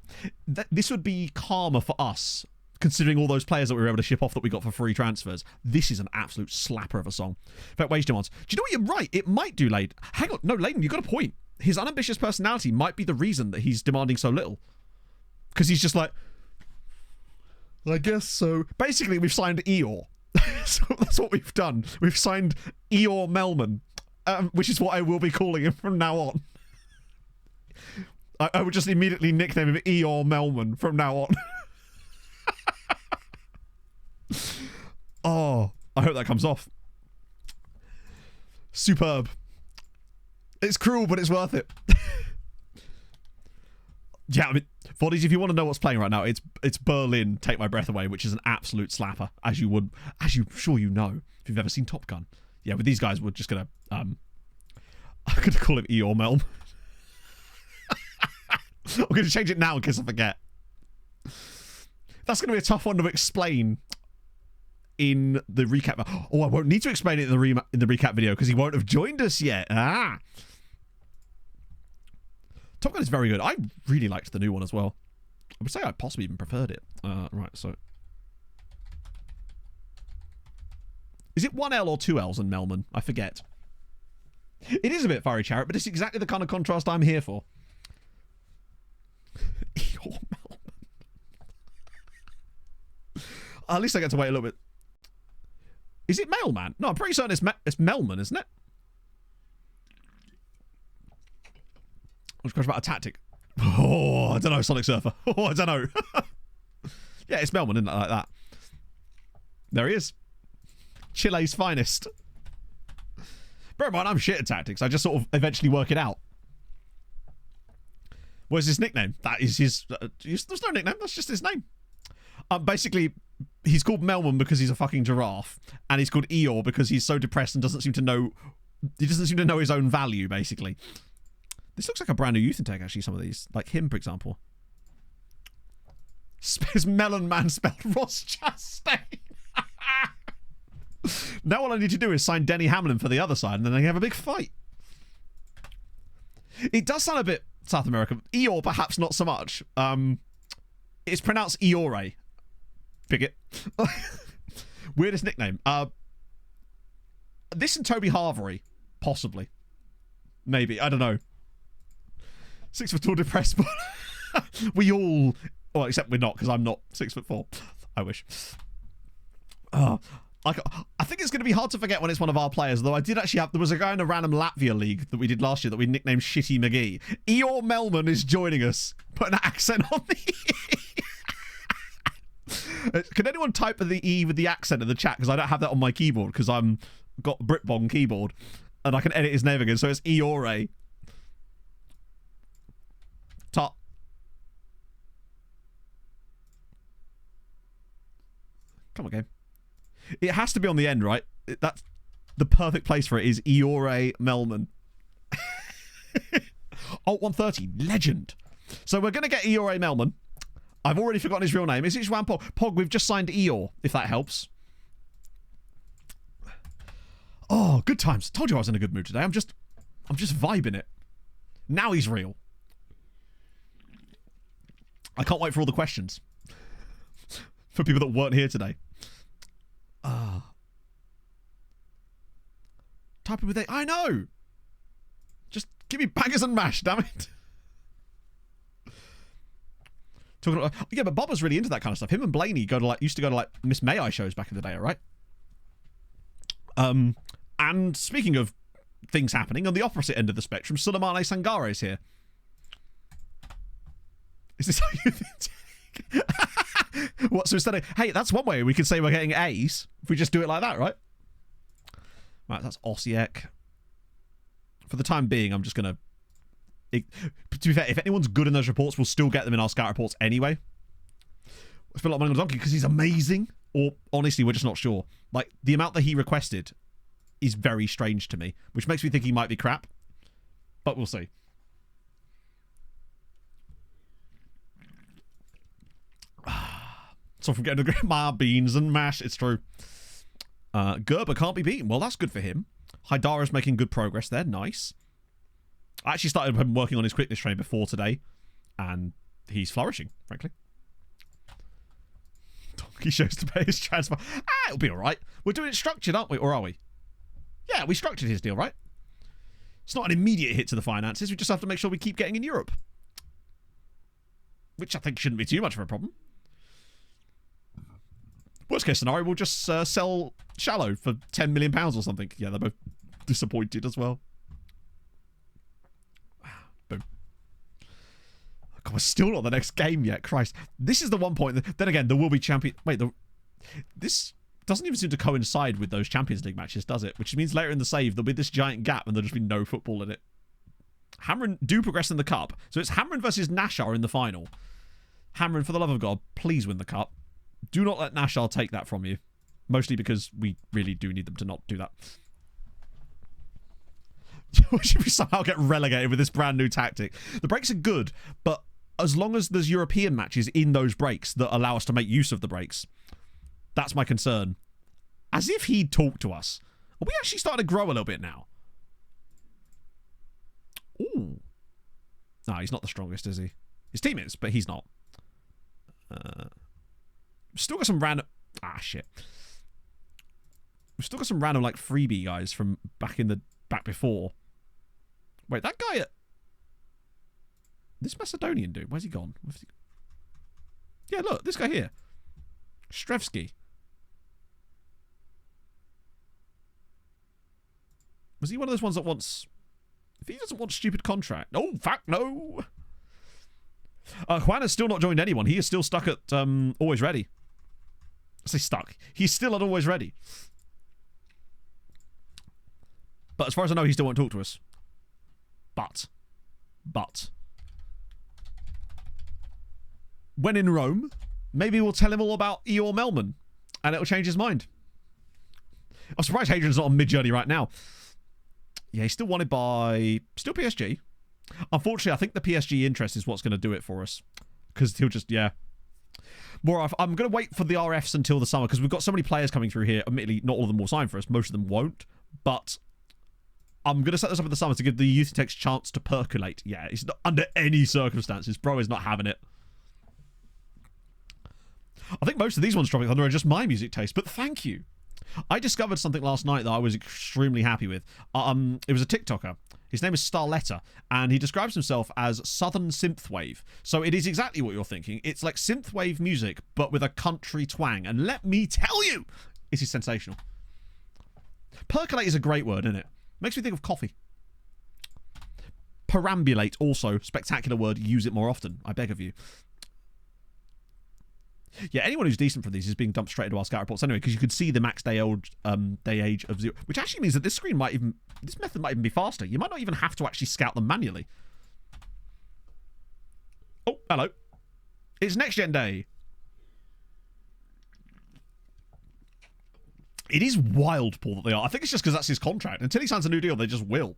This would be karma for us, considering all those players that we were able to ship off that we got for free transfers. This is an absolute slapper of a song. In fact, wage demands. Do you know what? You're right. It might do, Layden. Hang on. No, Layden, you got a point. His unambitious personality might be the reason that he's demanding so little. Because he's just like... I guess so. Basically, we've signed Eeyore. So that's what we've done. We've signed Eeyore Melman, which is what I will be calling him from now on. I would just immediately nickname him Eeyore Melman from now on. Oh, I hope that comes off. Superb. It's cruel, but it's worth it. Yeah, I mean, Bodies, if you want to know what's playing right now, it's Berlin, Take My Breath Away, which is an absolute slapper, as you sure you know, if you've ever seen Top Gun. Yeah, with these guys, we're just going to, I'm going to call him Eeyore Melm. I'm going to change it now in case I forget. That's going to be a tough one to explain in the recap. Oh, I won't need to explain it in the recap video because he won't have joined us yet. Top Gun is very good. I really liked the new one as well. I would say I possibly even preferred it. Right, so... Is it 1 L or 2 L's in Melman? I forget. It is a bit fiery chariot, but it's exactly the kind of contrast I'm here for. Eeyore Melman. At least I get to wait a little bit. Is it Mailman? No, I'm pretty certain it's Melman, isn't it? I was question about a tactic. Oh, I don't know, Sonic Surfer. Oh, I don't know. Yeah, it's Melman, isn't it? Like that. There he is. Chile's finest. Bear in mind, I'm shit at tactics. I just sort of eventually work it out. What's his nickname? That is his... there's no nickname. That's just his name. Basically, he's called Melman because he's a fucking giraffe. And he's called Eeyore because he's so depressed and doesn't seem to know... He doesn't seem to know his own value, basically. This looks like a brand new youth intake, actually, some of these. Like him, for example. Is Melon Man spelled Ross Chastain? Now all I need to do is sign Denny Hamlin for the other side, and then they have a big fight. It does sound a bit South American. Eeyore, perhaps not so much. It's pronounced Eeyore. Bigot. Weirdest nickname. This and Toby Harvery. Possibly. Maybe. I don't know. 6 foot tall, depressed, but we all... Well, except we're not, because I'm not 6'4". I wish. I think it's going to be hard to forget when it's one of our players, though I did actually have... There was a guy in a random Latvia league that we did last year that we nicknamed Shitty McGee. Eeyore Melman is joining us. Put an accent on the E. Can anyone type the E with the accent in the chat? Because I don't have that on my keyboard, because I'm got Britbong keyboard. And I can edit his name again, so it's Eeyore. Top. Come on, game. It has to be on the end, right? That's the perfect place for it is Eore Melman. Oh, 130. Legend. So we're going to get Eore Melman. I've already forgotten his real name. Is it Juan Pog? Pog, we've just signed Eeyore, if that helps. Oh, good times. Told you I was in a good mood today. I'm just vibing it. Now he's real. I can't wait for all the questions. For people that weren't here today. Typing with A. I know. Just give me bangers and mash, damn it. Yeah, but Bob was really into that kind of stuff. Him and Blaney used to go to like Miss May I shows back in the day, all right? And speaking of things happening on the opposite end of the spectrum, Sulemane Sangare is here. Is this how you think? What? So instead of, hey, that's one way we could say we're getting A's if we just do it like that, right? Right, that's Osiek. For the time being, I'm just gonna. To be fair, if anyone's good in those reports, we'll still get them in our scout reports anyway. I spent a lot of money on Donkey because he's amazing. Or honestly, we're just not sure. Like the amount that he requested is very strange to me, which makes me think he might be crap. But we'll see. So from getting my beans and mash, it's true. Gerber can't be beaten. Well, that's good for him. Haidara's making good progress there. Nice. I actually started working on his quickness train before today, and he's flourishing, frankly. Donkey shows to pay his transfer. It'll be all right. We're doing it structured, aren't we? Or are we? Yeah, we structured his deal, right? It's not an immediate hit to the finances. We just have to make sure we keep getting in Europe. Which I think shouldn't be too much of a problem. Worst case scenario, we'll just sell Shallow for £10 million or something. Yeah, they're both disappointed as well. Boom. God, we're still not the next game yet. Christ. This is the one point. Then again, there will be champion. Wait, this doesn't even seem to coincide with those Champions League matches, does it? Which means later in the save, there'll be this giant gap and there'll just be no football in it. Hamrun do progress in the cup. So it's Hamrun versus Naxxar in the final. Hamrun, for the love of God, please win the cup. Do not let Naxxar take that from you. Mostly because we really do need them to not do that. Should we somehow get relegated with this brand new tactic? The breaks are good, but as long as there's European matches in those breaks that allow us to make use of the breaks, that's my concern. As if he'd talk to us. Are we actually starting to grow a little bit now? Ooh. No, he's not the strongest, is he? His team is, but he's not. Still got some random... shit. We've still got some random, like, freebie guys from back before. Wait, that guy at... This Macedonian dude, where's he gone? Yeah, look, this guy here. Strevski. Was he one of those ones that wants... If he doesn't want stupid contract... Oh, fuck, no! Juan has still not joined anyone. He is still stuck at Always Ready. I say stuck. He's still at Always Ready. But as far as I know, he still won't talk to us. But. When in Rome, maybe we'll tell him all about Eeyore Melman. And it'll change his mind. I'm surprised Hadrian's not on mid-journey right now. Yeah, he's still wanted by... Still PSG. Unfortunately, I think the PSG interest is what's going to do it for us. Because he'll just... Yeah. I'm going to wait for the RFs until the summer. Because we've got so many players coming through here. Admittedly, not all of them will sign for us. Most of them won't. But... I'm going to set this up in the summer to give the youth techs chance to percolate. Yeah, it's not under any circumstances. Bro is not having it. I think most of these ones dropping thunder are just my music taste, but thank you. I discovered something last night that I was extremely happy with. It was a TikToker. His name is Starletta, and he describes himself as Southern Synthwave. So it is exactly what you're thinking. It's like synthwave music, but with a country twang. And let me tell you, it is sensational. Percolate is a great word, isn't it? Makes me think of coffee. Perambulate, also. Spectacular word. Use it more often. I beg of you. Yeah, anyone who's decent from these is being dumped straight into our scout reports anyway, because you could see the max day age of 0, which actually means that this method might even be faster. You might not even have to actually scout them manually. Oh, hello. It's Next Gen Day. It is wild, Paul, that they are. I think it's just because that's his contract. Until he signs a new deal, they just will.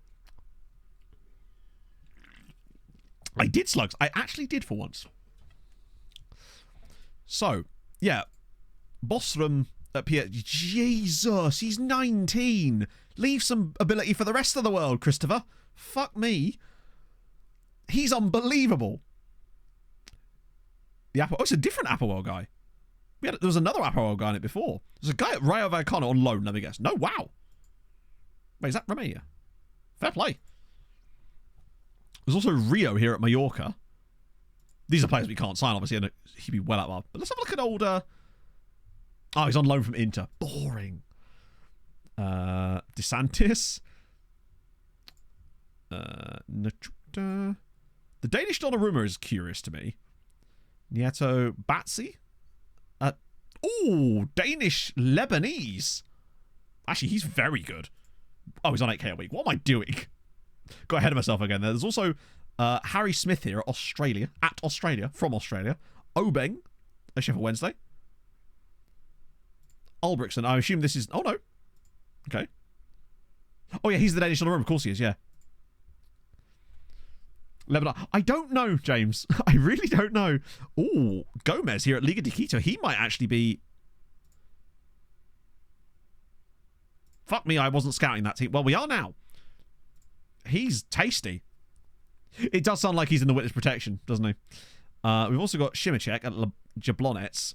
I did, Slugs. I actually did for once. So, yeah. Bostrom at PSG. Jesus, he's 19. Leave some ability for the rest of the world, Christopher. Fuck me. He's unbelievable. The Apple. Oh, it's a different Applewell guy. There was another Applewell guy in it before. There's a guy at Rayo Vallecano on loan, let me guess. No, wow. Wait, is that Romania? Fair play. There's also Rio here at Mallorca. These are players we can't sign, obviously, and he'd be well out of. But let's have a look at older. Oh, he's on loan from Inter. Boring. DeSantis. The Danish Donnarumma is curious to me. Nieto Batsi. Danish Lebanese. Actually, he's very good. Oh, he's on 8k a week. What am I doing? Got ahead of myself again there. There's also Harry Smith here at Australia. From Australia. Obeng at Sheffield Wednesday. Ulbrichson. I assume this is... Oh, no. Okay. Oh, yeah, he's the Danish Donnarumma. Of course he is, yeah. Lebanon. I don't know, James. I really don't know. Ooh, Gomez here at Liga de Quito. He might actually be... Fuck me, I wasn't scouting that team. Well, we are now. He's tasty. It does sound like he's in the witness protection, doesn't he? We've also got Shimacek at Jablonets.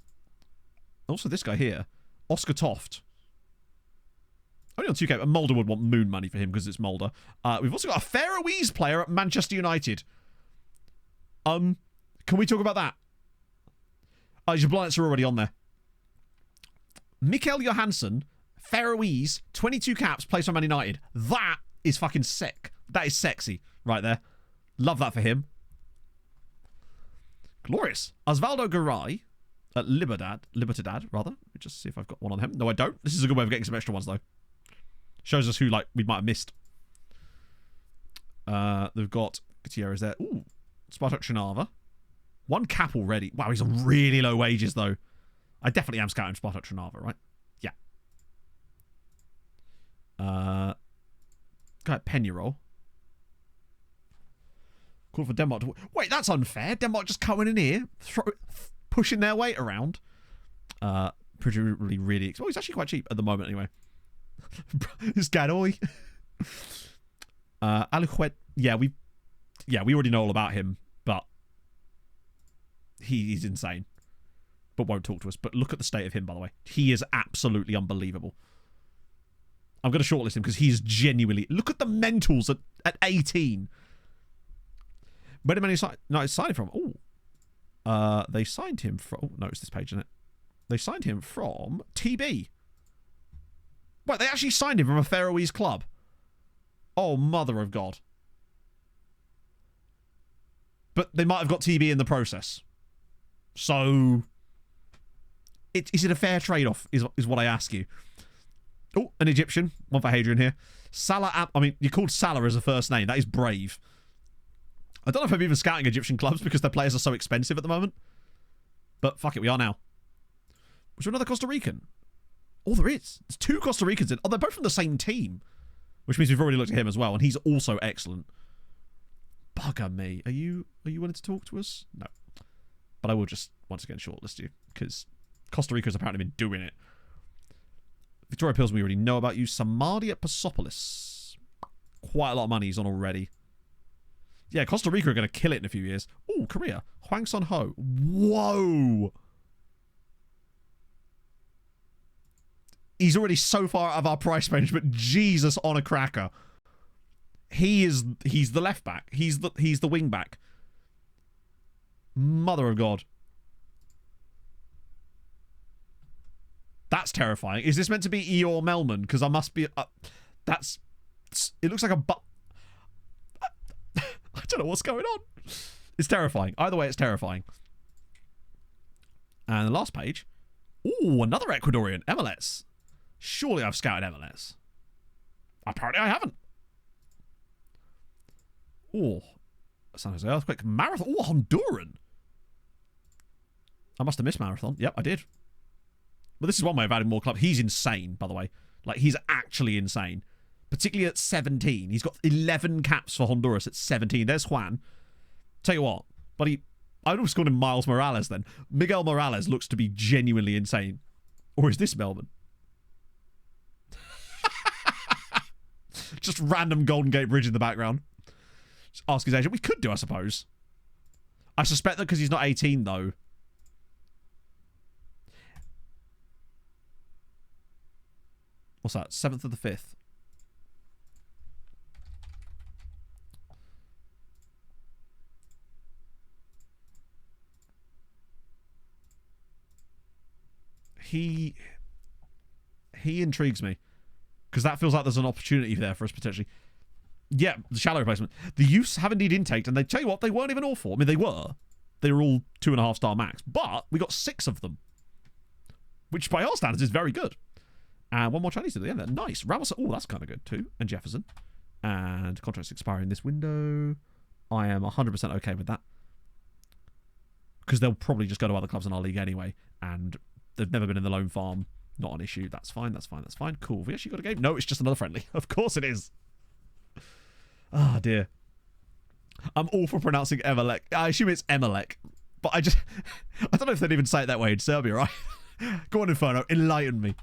Also this guy here. Oscar Toft. Only on 2K, but Mulder would want moon money for him because it's Mulder. We've also got a Faroese player at Manchester United. Can we talk about that? Jablonets are already on there. Mikkel Johansson, Faroese, 22 caps, plays for Man United. That is fucking sick. That is sexy right there. Love that for him. Glorious. Osvaldo Garay at Libertad, rather. Let me just see if I've got one on him. No, I don't. This is a good way of getting some extra ones, though. Shows us who, like, we might have missed. They've got Gutierrez there. Ooh. Spartak Trnava. One cap already. Wow, he's on really low wages, though. I definitely am scouting Spartak Trnava, right? Yeah. Guy at Peñarol. Call for Denmark to... Wait, that's unfair. Denmark just coming in here, pushing their weight around. Pretty really... Oh, he's actually quite cheap at the moment, anyway. It's Gadoy. Aluquet. Yeah, we already know all about him, but he's insane. But won't talk to us. But look at the state of him, by the way. He is absolutely unbelievable. I'm going to shortlist him because he's genuinely... Look at the mentals at 18. Where did Man United sign him from? Oh. They signed him from... Oh, no, it's this page, isn't it? They signed him from TB. Wait, they actually signed him from a Faroese club. Oh, mother of God. But they might have got TB in the process. So... Is it a fair trade-off, is what I ask you. Oh, an Egyptian. One for Hadrian here. Salah... I mean, you're called Salah as a first name. That is brave. I don't know if I'm even scouting Egyptian clubs because their players are so expensive at the moment. But fuck it, we are now. Was there another Costa Rican? Oh, there is. There's two Costa Ricans in. Oh, they're both from the same team. Which means we've already looked at him as well, and he's also excellent. Bugger me. Are you willing to talk to us? No. But I will just, once again, shortlist you, because Costa Rica's apparently been doing it. Victoria Pills, we already know about you. Samadi at Persepolis. Quite a lot of money he's on already. Yeah, Costa Rica are going to kill it in a few years. Oh, Korea. Hwang Son Ho. Whoa. He's already so far out of our price range, but Jesus on a cracker. He's the left back. He's the wing back. Mother of God. That's terrifying. Is this meant to be Eeyore Melman? Because I must be... It looks like a... I don't know what's going on. It's terrifying. Either way, it's terrifying. And the last page. Ooh, another Ecuadorian. MLS. Surely I've scouted MLS. Apparently I haven't. Oh. San Jose Earthquake. Marathon. Oh, Honduran. I must have missed Marathon. Yep, I did. But this is one way of adding more clubs. He's insane, by the way. Like, he's actually insane. Particularly at 17. He's got 11 caps for Honduras at 17. There's Juan. Tell you what, buddy, I would have scored him Miles Morales then. Miguel Morales looks to be genuinely insane. Or is this Melbourne? Just random Golden Gate Bridge in the background. Just ask his agent. We could do, I suppose. I suspect that because he's not 18, though. What's that? 7th of the 5th. He intrigues me. Because that feels like there's an opportunity there for us potentially. Yeah, the shallow replacement. The youths have indeed intaked, and they tell you what, they weren't even awful. I mean, they were. They were all 2.5-star max. But we got 6 of them. Which, by our standards, is very good. And one more Chinese at the end there. Nice. Ramos. Oh, that's kind of good too. And Jefferson. And contracts expiring this window. I am 100% okay with that. Because they'll probably just go to other clubs in our league anyway. And they've never been in the loan farm. Not an issue. That's fine. That's fine. That's fine. Cool. Have we actually got a game? No, it's just another friendly. Of course it is. Ah, dear. I'm all for pronouncing Emelec. I assume it's Emelec. But I don't know if they'd even say it that way in Serbia, right? Go on, Inferno. Enlighten me.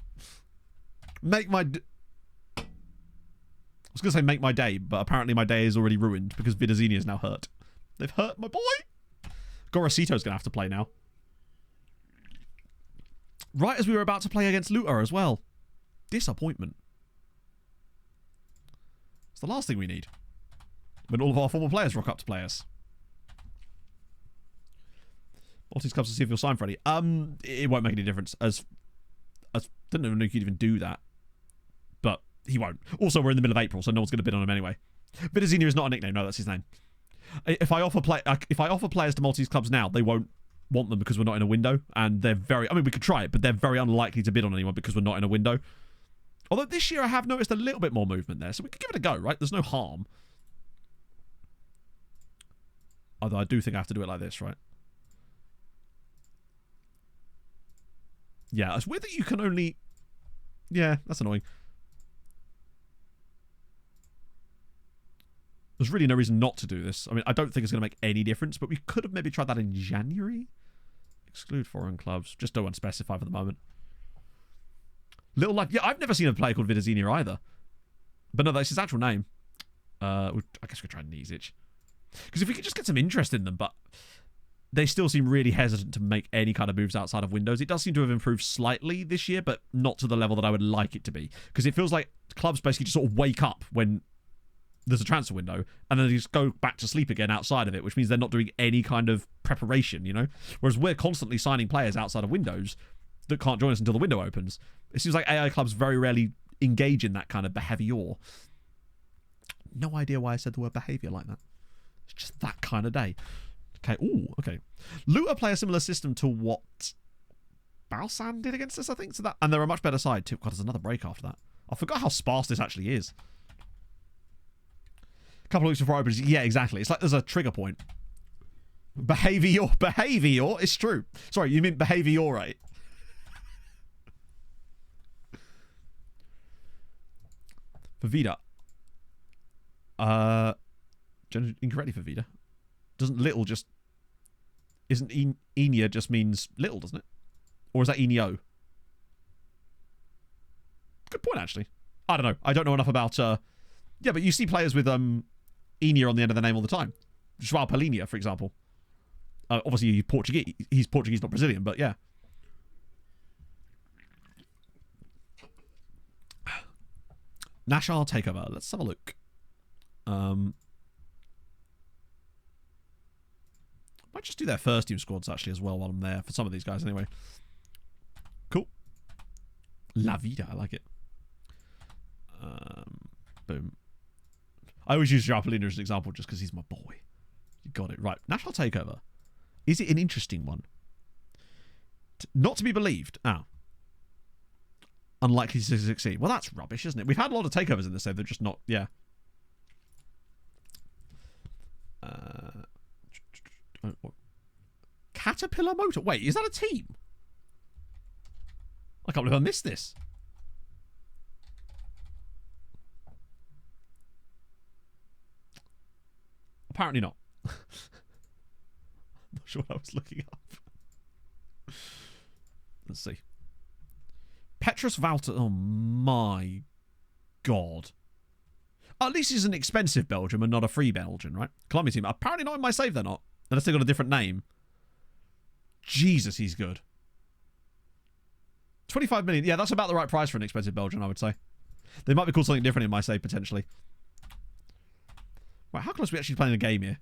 Make my... I was going to say make my day, but apparently my day is already ruined because Vidazini is now hurt. They've hurt my boy. Gorosito's going to have to play now. Right as we were about to play against Lutar as well. Disappointment. It's the last thing we need. When all of our former players rock up to play us. Maltese comes to see if you'll sign Freddie. It won't make any difference. As didn't even know you could even do that. But he won't. Also, we're in the middle of April, so no one's going to bid on him anyway. Vidazini is not a nickname. No, that's his name. If I offer players to Maltese clubs now, they won't want them because we're not in a window, and they're very... I mean, we could try it, but they're very unlikely to bid on anyone because we're not in a window. Although this year I have noticed a little bit more movement there, so we could give it a go, right? There's no harm. Although I do think I have to do it like this, right? Yeah, it's weird that you can only... Yeah, that's annoying. There's really no reason not to do this. I mean, I don't think it's going to make any difference, but we could have maybe tried that in January. Exclude foreign clubs. Just don't unspecify for the moment. Little Life. Yeah, I've never seen a player called Vidazini either. But no, that's his actual name. I guess we'll try Nizic. Because if we could just get some interest in them, but they still seem really hesitant to make any kind of moves outside of windows. It does seem to have improved slightly this year, but not to the level that I would like it to be. Because it feels like clubs basically just sort of wake up when there's a transfer window, and then they just go back to sleep again outside of it, which means they're not doing any kind of preparation, you know? Whereas we're constantly signing players outside of windows that can't join us until the window opens. It seems like AI clubs very rarely engage in that kind of behaviour. No idea why I said the word behaviour like that. It's just that kind of day. Okay, ooh, okay. Lutar play a similar system to what Balzan did against us, I think. So that, and they're a much better side too. God, there's another break after that. I forgot how sparse this actually is. A couple of weeks before opens. Yeah, exactly. It's like there's a trigger point. Behaviour. It's true. Sorry, you mean behaviour, right? For Vida. Incorrectly for Vida. Doesn't little just... Isn't Enia just means little, doesn't it? Or is that Enio? Good point, actually. I don't know. I don't know enough about... Yeah, but you see players with Enia on the end of the name all the time. João Palinha, for example. Obviously, he's Portuguese. He's Portuguese, not Brazilian, but yeah. Naxxar takeover. Let's have a look. Might just do their first team squads actually as well while I'm there for some of these guys anyway. Cool. La Vida, I like it. Boom. I always use Jarpolina as an example just because he's my boy. You got it. Right. National takeover. Is it an interesting one? Not to be believed. Oh. Unlikely to succeed. Well, that's rubbish, isn't it? We've had a lot of takeovers in this, so they're just not... Yeah. Caterpillar Motor. Wait, is that a team? I can't believe I missed this. Apparently not. I'm not sure what I was looking up. Let's see. Petrus Valletta. Oh my god. At least he's an expensive Belgian and not a free Belgian, right? Columbia team. Apparently not in my save, they're not. Unless they've got a different name. Jesus, he's good. 25 million. Yeah, that's about the right price for an expensive Belgian, I would say. They might be called something different in my save, potentially. Right, how close are we actually playing a game here?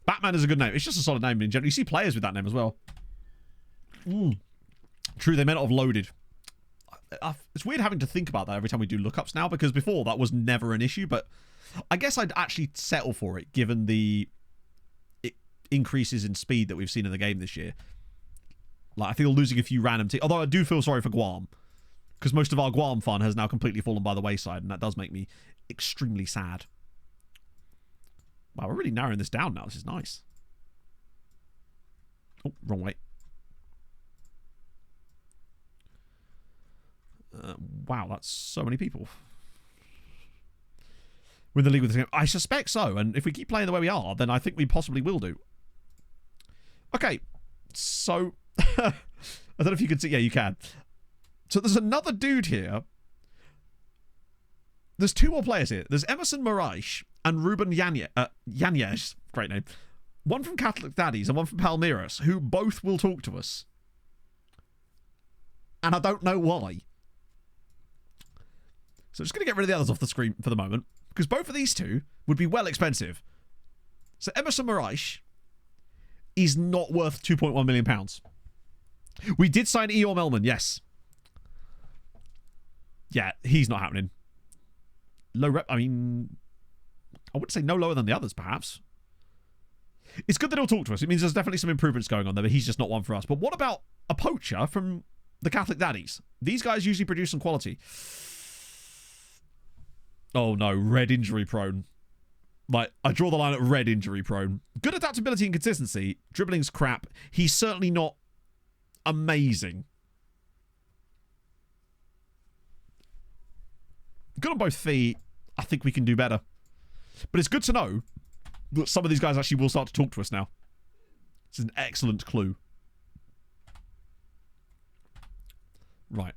Batman is a good name. It's just a solid name in general. You see players with that name as well. True, they may not have loaded. It's weird having to think about that every time we do lookups now, because before that was never an issue, but I guess I'd actually settle for it given the increases in speed that we've seen in the game this year. Like, I feel losing a few random teams, although I do feel sorry for Guam, because most of our Guam fun has now completely fallen by the wayside, and that does make me extremely sad. Wow, we're really narrowing this down now. This is nice. Oh, wrong way. Wow, that's so many people. We're in the league with this game. I suspect so, and if we keep playing the way we are, then I think we possibly will do. Okay, so... I don't know if you can see. Yeah, you can. So there's another dude here. There's two more players here. There's Emerson Moraes and Ruben Yanez. Great name. One from Catholic Daddies and one from Palmeiras, who both will talk to us. And I don't know why. So I'm just going to get rid of the others off the screen for the moment, because both of these two would be well expensive. So Emerson Moraes is not worth £2.1 million. We did sign Eeyore Melman, yes. Yeah, he's not happening. Low rep, I mean, I wouldn't say no lower than the others, perhaps. It's good that he'll talk to us. It means there's definitely some improvements going on there, but he's just not one for us. But what about a poacher from the Catholic Daddies? These guys usually produce some quality. Oh no, red injury prone. Like, I draw the line at red injury prone. Good adaptability and consistency. Dribbling's crap. He's certainly not amazing. Good on both feet. I think we can do better. But it's good to know that some of these guys actually will start to talk to us now. This is an excellent clue. Right.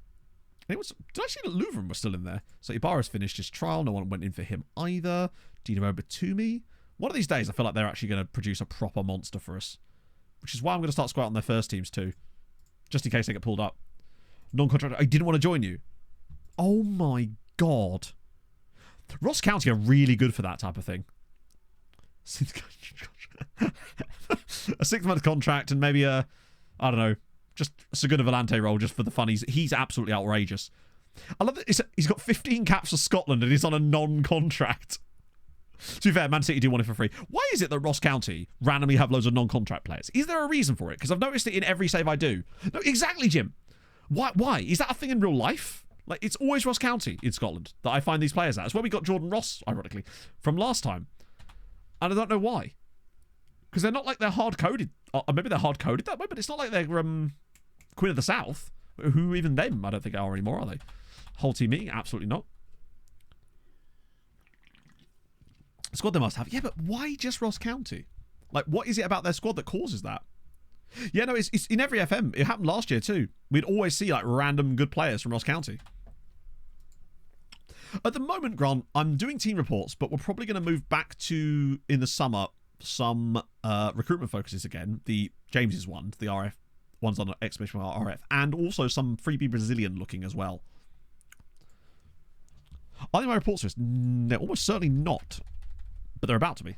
Did I see that Louvren was still in there? So Ibarra's finished his trial. No one went in for him either. Dino Batumi. One of these days, I feel like they're actually going to produce a proper monster for us. Which is why I'm going to start scouting their first teams too. Just in case they get pulled up. Non-contract. I didn't want to join you. Oh my god. Ross County are really good for that type of thing. A 6-month contract and maybe a, I don't know, just a Segunda Volante role just for the fun. He's absolutely outrageous. I love that he's got 15 caps for Scotland and he's on a non-contract. To be fair, Man City do want it for free. Why is it that Ross County randomly have loads of non-contract players? Is there a reason for it? Because I've noticed it in every save I do. No, exactly, Jim. Why? Is that a thing in real life? Like, it's always Ross County in Scotland that I find these players at. It's where we got Jordan Ross, ironically, from last time. And I don't know why. Because they're not like they're hard-coded. Or maybe they're hard-coded that way, but it's not like they're Queen of the South. Who even them, I don't think are anymore, are they? Whole team meeting? Absolutely not. Squad they must have. Yeah, but why just Ross County? Like, what is it about their squad that causes that? Yeah, no, it's in every FM. It happened last year too. We'd always see like random good players from Ross County. At the moment, Grant, I'm doing team reports, but we're probably going to move back to, in the summer, some recruitment focuses again. The James's ones, the RF ones on Expedition RF, and also some freebie Brazilian looking as well. I think my reports are they're almost certainly not, but they're about to be.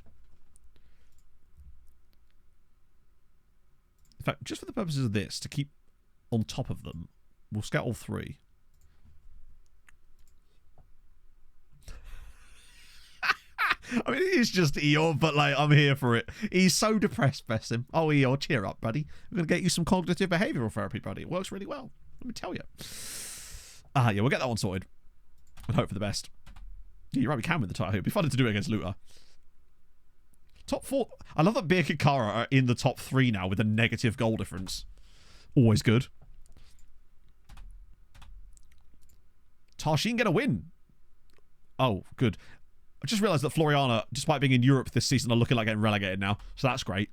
In fact, just for the purposes of this, to keep on top of them, we'll scout all three. I mean, it is just Eeyore, but like, I'm here for it. He's so depressed, bless him. Oh, Eeyore, cheer up, buddy. We're going to get you some cognitive behavioural therapy, buddy. It works really well. Let me tell you. Yeah, we'll get that one sorted. And hope for the best. Yeah, you're right, we can win the title. It'd be fun to do it against Luta. Top 4. I love that Birkir Kara are in the top 3 now with a negative goal difference. Always good. Tarshin get a win. Oh, good. I just realised that Floriana, despite being in Europe this season, are looking like getting relegated now. So that's great.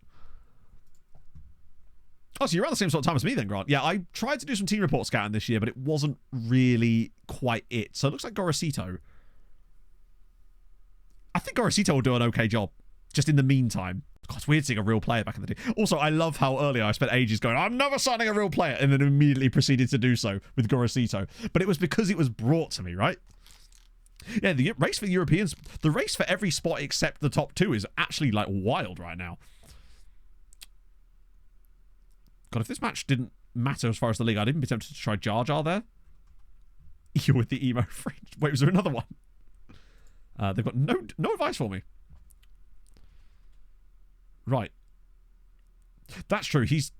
Oh, so you're around the same sort of time as me then, Grant. Yeah, I tried to do some team report scouting this year, but it wasn't really quite it. So it looks like Gorosito. I think Gorosito will do an okay job, just in the meantime. God, it's weird seeing a real player back in the day. Also, I love how earlier I spent ages going, I'm never signing a real player, and then immediately proceeded to do so with Gorosito. But it was because it was brought to me, right? Yeah, the race for Europeans, the race for every spot except the top 2 is actually, like, wild right now. God, if this match didn't matter as far as the league, I'd even be tempted to try Jar Jar there. You're with the emo fringe. Wait, was there another one? They've got no advice for me. Right. That's true. He's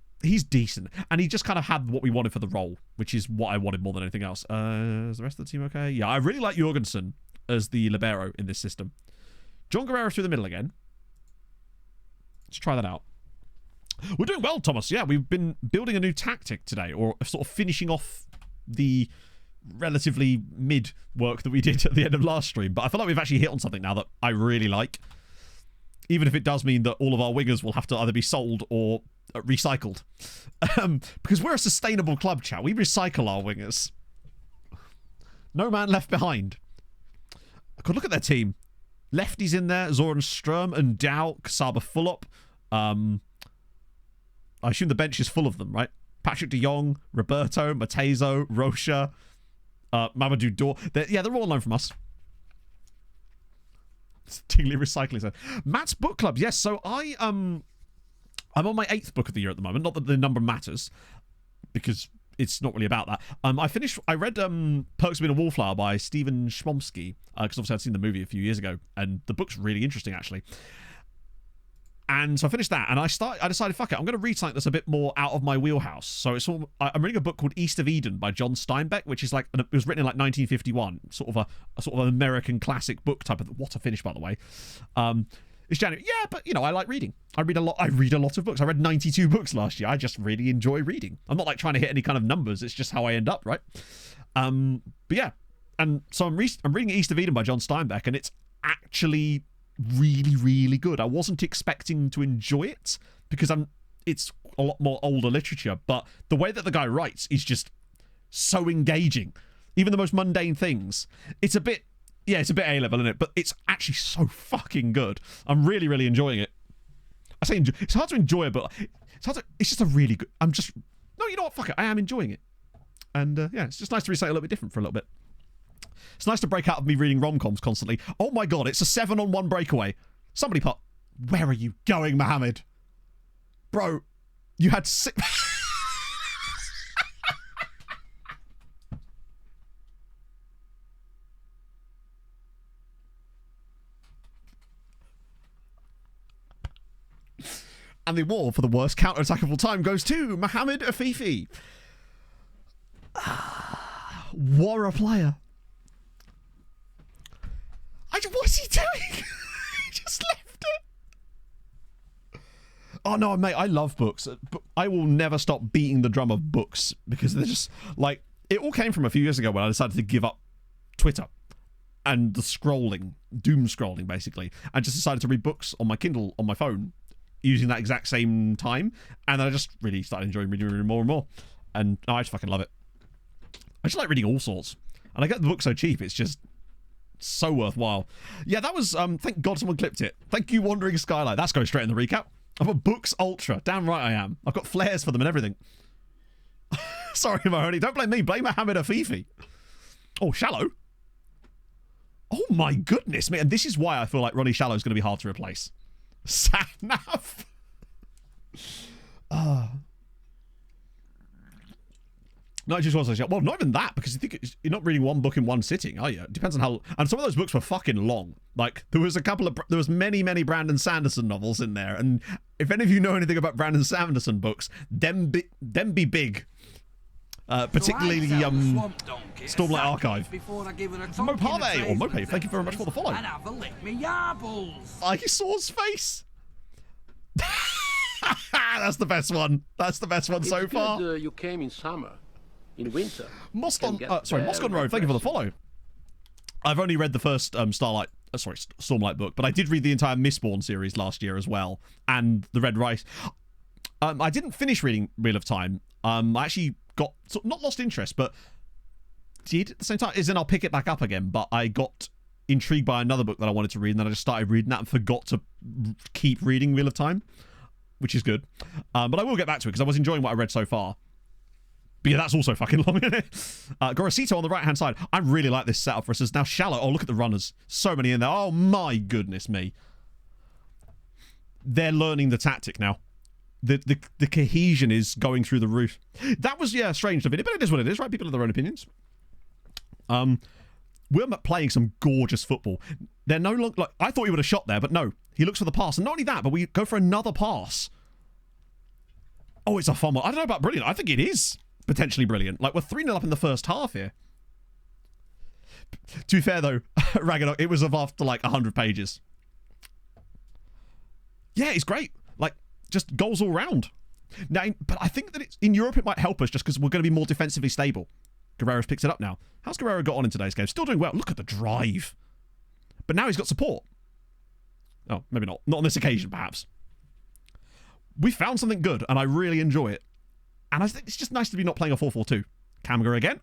decent. And he just kind of had what we wanted for the role, which is what I wanted more than anything else. Is the rest of the team okay? Yeah, I really like Jorgensen as the libero in this system. John Guerrero through the middle again. Let's try that out. We're doing well, Thomas. Yeah, we've been building a new tactic today, or sort of finishing off the relatively mid work that we did at the end of last stream. But I feel like we've actually hit on something now that I really like. Even if it does mean that all of our wingers will have to either be sold or recycled. Because we're a sustainable club, chat. We recycle our wingers. No man left behind. I could look at their team. Lefties in there. Zoran Sturm and Dow. Kasaba Fulop. I assume the bench is full of them, right? Patrick de Jong, Roberto, Matezo, Rocha, Mamadou Dor. They're all known from us. Tingly Recycling. So. Matt's book club. Yes, so I'm on my 8th book of the year at the moment. Not that the number matters, because it's not really about that. I read Perks of Being a Wallflower by Stephen Schmomsky, because obviously I'd seen the movie a few years ago, and the book's really interesting, actually. And so I finished that, and I decided, fuck it, I'm going to read something that's a bit more out of my wheelhouse. So I'm reading a book called East of Eden by John Steinbeck, which is it was written in like 1951, sort of an American classic book type of. What a finish, by the way. It's January, yeah, but I like reading. I read a lot of books. I read 92 books last year. I just really enjoy reading. I'm not like trying to hit any kind of numbers. It's just how I end up, right? But yeah, and so I'm reading East of Eden by John Steinbeck, and it's actually really, really good. I wasn't expecting to enjoy it because it's a lot more older literature, but the way that the guy writes is just so engaging. Even the most mundane things. It's a bit A-level, isn't it? But it's actually so fucking good. I'm really, really enjoying it. I say enjoy. It's hard to enjoy, but it's just a really good. No, you know what? Fuck it. I am enjoying it. And yeah, it's just nice to recite a little bit different for a little bit. It's nice to break out of me reading rom-coms constantly. Oh my god, it's a 7-on-1 breakaway. Somebody put... Where are you going, Mohammed? Bro, you had 6... And the award for the worst counter-attack of all time goes to Mohammed Afifi. What a player. What's he doing? He just left it. Oh no, mate, I love books. I will never stop beating the drum of books because they're just like, it all came from a few years ago when I decided to give up Twitter and the scrolling, doom scrolling basically, and just decided to read books on my Kindle on my phone using that exact same time, and then I just really started enjoying reading more and more, and I just fucking love it. I just like reading all sorts, and I get the book so cheap, it's just so worthwhile. Yeah, that was, thank God someone clipped it. Thank you, Wandering Skylight. That's going straight in the recap. I've got Books Ultra. Damn right I am. I've got flares for them and everything. Sorry, Mahoney. Don't blame me. Blame Mohammed Afifi. Oh, Shallow. Oh my goodness, man. And this is why I feel like Ronnie Shallow is going to be hard to replace. Sannat. No, it just was like, well, not even that, because you think you're not reading one book in one sitting, are you? It depends on how. And some of those books were fucking long. Like there was many Brandon Sanderson novels in there, and if any of you know anything about Brandon Sanderson books, them be big. Particularly the Stormlight Archive. Mopave or Mope, thank you very much for the follow. I saw his face. That's the best one. That's the best one so far. You came in summer. in winter. Moscon Road, thank you for the follow. I've only read the first Stormlight book, but I did read the entire Mistborn series last year as well, and the Red Rice. I didn't finish reading Wheel of Time. I actually got, not lost interest, but did at the same time, as in I'll pick it back up again, but I got intrigued by another book that I wanted to read, and then I just started reading that and forgot to keep reading Wheel of Time, which is good. But I will get back to it, because I was enjoying what I read so far. But yeah, that's also fucking long, isn't it? Gorosito on the right-hand side. I really like this setup for us. It's now shallow. Oh, look at the runners. So many in there. Oh, my goodness me. They're learning the tactic now. The cohesion is going through the roof. That was, yeah, strange to it, but it is what it is, right? People have their own opinions. We're playing some gorgeous football. They're no longer... Like, I thought he would have shot there, but no. He looks for the pass. And not only that, but we go for another pass. Oh, it's a fun one. I don't know about brilliant. I think it is potentially brilliant. Like, we're 3-0 up in the first half here. To be fair, though, Ragnarok, it was after, like, 100 pages. Yeah, it's great. Like, just goals all round. Now, but I think that in Europe it might help us just because we're going to be more defensively stable. Guerrero's picked it up now. How's Guerrero got on in today's game? Still doing well. Look at the drive. But now he's got support. Oh, maybe not. Not on this occasion, perhaps. We found something good, and I really enjoy it. And I think it's just nice to be not playing a 4-4-2. Kamger again.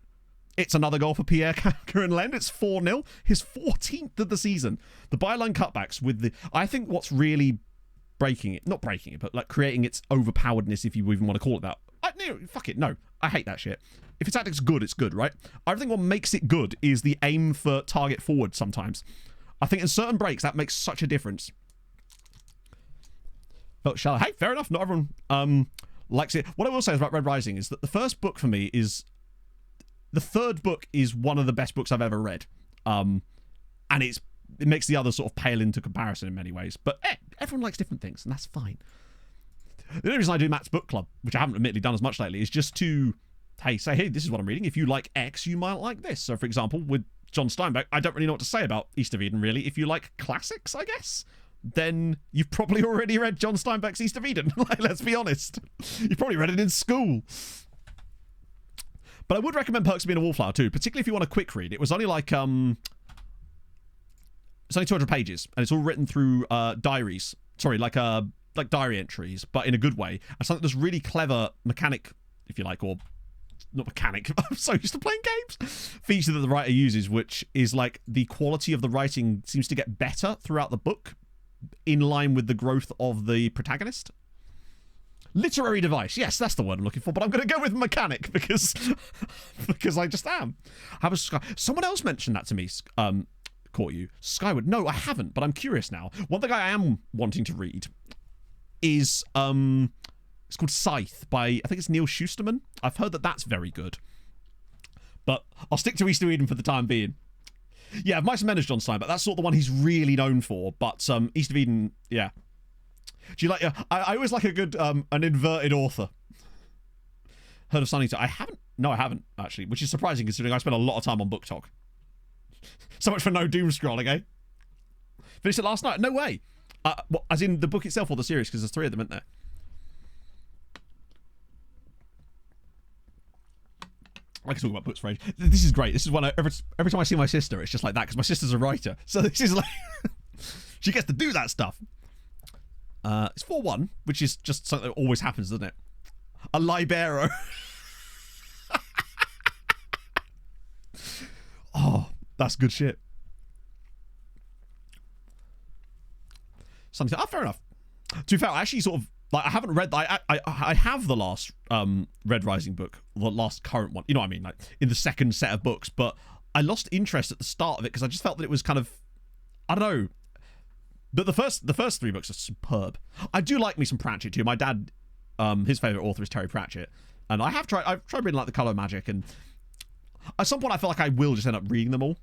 It's another goal for Pierre Kamger and Lend. It's 4-0. His 14th of the season. The byline cutbacks with the... I think what's really breaking it... Not breaking it, but like creating its overpoweredness, if you even want to call it that. Fuck it. No. I hate that shit. If its tactic's good, it's good, right? I think what makes it good is the aim for target forward sometimes. I think in certain breaks, that makes such a difference. Oh, shallow. Hey, fair enough. Not everyone likes it. What I will say about Red Rising is that the first book for me is... The third book is one of the best books I've ever read. And it makes the others sort of pale into comparison in many ways. But everyone likes different things, and that's fine. The only reason I do Matt's book club, which I haven't admittedly done as much lately, is just to... say, hey, this is what I'm reading. If you like X, you might like this. So, for example, with John Steinbeck, I don't really know what to say about East of Eden, really. If you like classics, I guess, then you've probably already read John Steinbeck's East of Eden. Like, let's be honest. You've probably read it in school. But I would recommend Perks of Being a Wallflower, too, particularly if you want a quick read. It was only like, it's only 200 pages, and it's all written through diaries. Sorry, like diary entries, but in a good way. And something that's really clever mechanic, if you like, or... not mechanic, I'm so used to playing games, feature that the writer uses, which is like the quality of the writing seems to get better throughout the book in line with the growth of the protagonist. Literary device, yes, that's the word I'm looking for, but I'm going to go with mechanic because I just am. Someone else mentioned that to me, caught you. Skyward. No, I haven't, but I'm curious now. One thing I am wanting to read is it's called Scythe by, I think it's Neil Schusterman. I've heard that that's very good. But I'll stick to East of Eden for the time being. Yeah, Mice and Men is John Steinbeck. That's sort of the one he's really known for. But East of Eden, yeah. Do you like... I always like a good, an inverted author. Heard of Sunny Talk? I haven't. No, I haven't, actually. Which is surprising considering I spent a lot of time on Book Talk. So much for no doom scrolling, eh? Finished it last night? No way. What, as in the book itself or the series? Because there's 3 of them, isn't there? I can talk about books for age. This is great. This is one every time I see my sister, it's just like that because my sister's a writer. So this is like she gets to do that stuff. It's 4-1, which is just something that always happens, doesn't it? A libero. Oh, that's good shit. Something. Oh, fair enough. To be fair, I actually sort of like I haven't read. I have the last Red Rising book, the last current one. You know what I mean? Like in the second set of books, but I lost interest at the start of it because I just felt that it was kind of, I don't know. But the first 3 books are superb. I do like me some Pratchett too. My dad, his favorite author is Terry Pratchett, and I've tried reading like The Colour of Magic, and at some point I feel like I will just end up reading them all.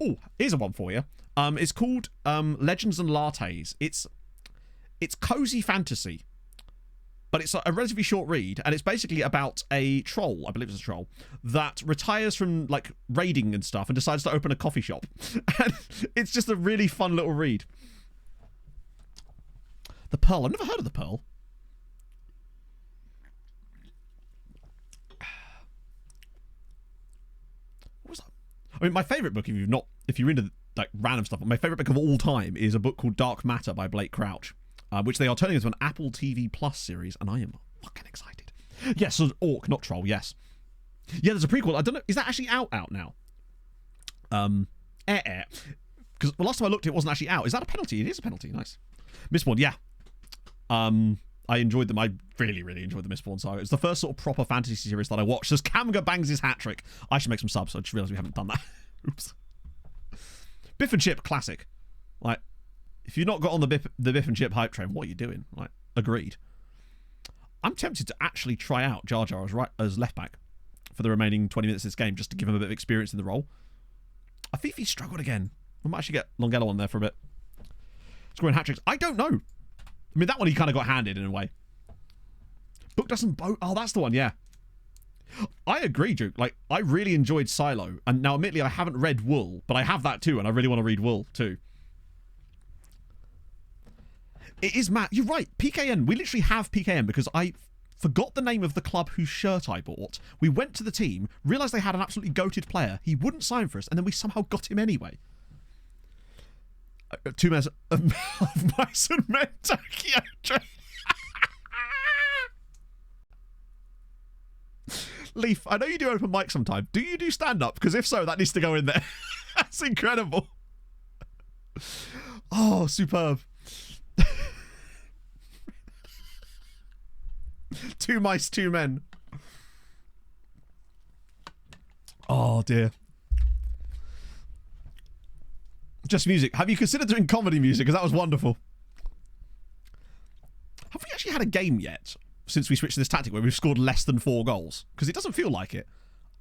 Oh, here's a one for you. It's called Legends and Lattes. It's cozy fantasy, but it's a relatively short read, and it's basically about a troll, I believe it's a troll, that retires from like raiding and stuff and decides to open a coffee shop. And it's just a really fun little read. The Pearl. I've never heard of The Pearl. I mean, my favourite book, if you're into like random stuff, my favourite book of all time is a book called Dark Matter by Blake Crouch, which they are turning into an Apple TV Plus series, and I am fucking excited. Yes, so Orc, not Troll, yes. Yeah, there's a prequel. I don't know, is that actually out now? Because the last time I looked, it wasn't actually out. Is that a penalty? It is a penalty. Nice. Mistborn, yeah. I enjoyed them. I really, really enjoyed the Mistborn saga. It's the first sort of proper fantasy series that I watched. As Kamga bangs his hat trick. I should make some subs. I just realised we haven't done that. Oops. Biff and Chip, classic. Like, if you've not got on the Biff and Chip hype train, what are you doing? Like, agreed. I'm tempted to actually try out Jar Jar as left back for the remaining 20 minutes of this game, just to give him a bit of experience in the role. Afifi struggled again. I might actually get Longello on there for a bit. Scoring hat tricks. I don't know. I mean, that one he kind of got handed in a way. Book doesn't boat. Oh, that's the one, yeah. I agree, Duke. Like, I really enjoyed Silo. And now, admittedly, I haven't read Wool, but I have that too, and I really want to read Wool too. It is mad. You're right. PKN. We literally have PKN because I forgot the name of the club whose shirt I bought. We went to the team, realised they had an absolutely goated player. He wouldn't sign for us, and then we somehow got him anyway. 2 minutes of mice and men Tokyo train. Leaf, I know you do open mic sometime. Do you do stand-up? Because if so, that needs to go in there. That's incredible. Oh, superb. 2 mice, 2 men. Oh, dear. Just music. Have you considered doing comedy music? Because that was wonderful. Have we actually had a game yet since we switched to this tactic where we've scored less than 4 goals? Because it doesn't feel like it.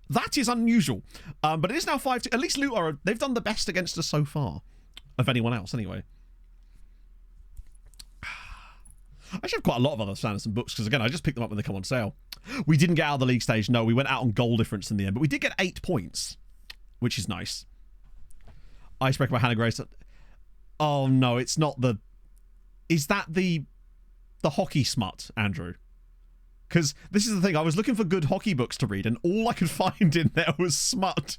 That is unusual. But it is now 5-2. At least Luton, they've done the best against us so far. Of anyone else, anyway. I actually have quite a lot of other Sanderson books because, again, I just picked them up when they come on sale. We didn't get out of the league stage. No, we went out on goal difference in the end. But we did get 8 points, which is nice. Icebreaker by Hannah Grace. Oh, no, it's not the... Is that the hockey smut, Andrew? Because this is the thing. I was looking for good hockey books to read, and all I could find in there was smut.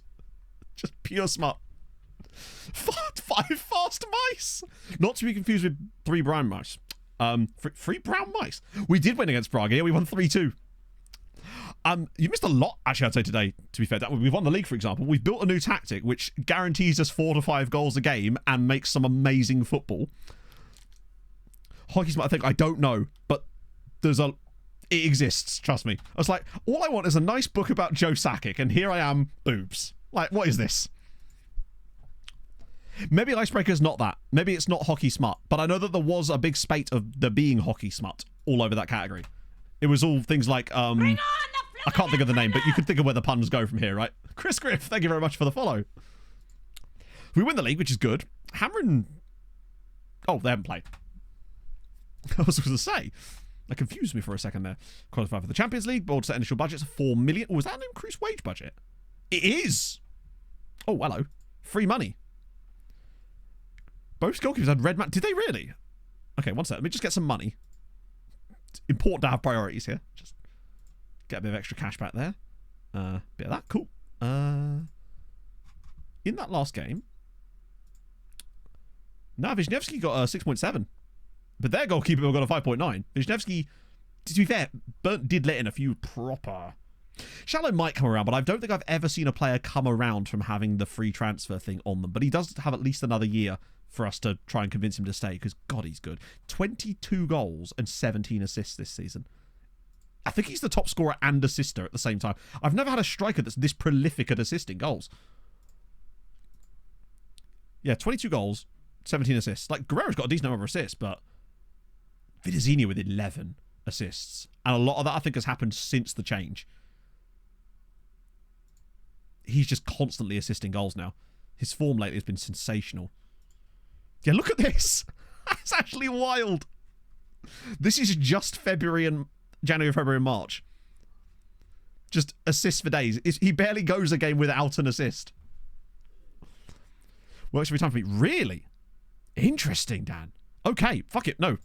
Just pure smut. 5 fast mice. Not to be confused with 3 brown mice. 3 brown mice. We did win against Braga. Yeah, we won 3-2. You missed a lot, actually, I'd say today, to be fair. We've won the league, for example. We've built a new tactic which guarantees us 4 to 5 goals a game and makes some amazing football. Hockey smart, I think, I don't know, but it exists, trust me. I was like, all I want is a nice book about Joe Sakic, and here I am, boobs. Like, what is this? Maybe Icebreaker's not that. Maybe it's not hockey smut, but I know that there was a big spate of there being hockey smut all over that category. It was all things like, I can't think of the name, but you could think of where the puns go from here, right? Chris Griff, thank you very much for the follow. We win the league, which is good. Hamrun... Oh, they haven't played. I was going to say. That confused me for a second there. Qualified for the Champions League. Board set initial budgets of 4 million. Oh, is that an increased wage budget? It is! Oh, hello. Free money. Both goalkeepers had red mat. Did they really? Okay, one sec. Let me just get some money. It's important to have priorities here. Just get a bit of extra cash back there. Bit of that. Cool. In that last game, no, Ghajnsielem got a 6.7. But their goalkeeper got a 5.9. Ghajnsielem, to be fair, did let in a few proper... Shallow might come around, but I don't think I've ever seen a player come around from having the free transfer thing on them. But he does have at least another year for us to try and convince him to stay, because, God, he's good. 22 goals and 17 assists this season. I think he's the top scorer and assister at the same time. I've never had a striker that's this prolific at assisting goals. Yeah, 22 goals, 17 assists. Like, Guerrero's got a decent number of assists, but Vidazinha with 11 assists. And a lot of that, I think, has happened since the change. He's just constantly assisting goals now. His form lately has been sensational. Yeah, look at this. That's actually wild. This is just January, February, and March. Just assists for days. He barely goes a game without an assist. Works every time for me. Really? Interesting, Dan. Okay, fuck it. No.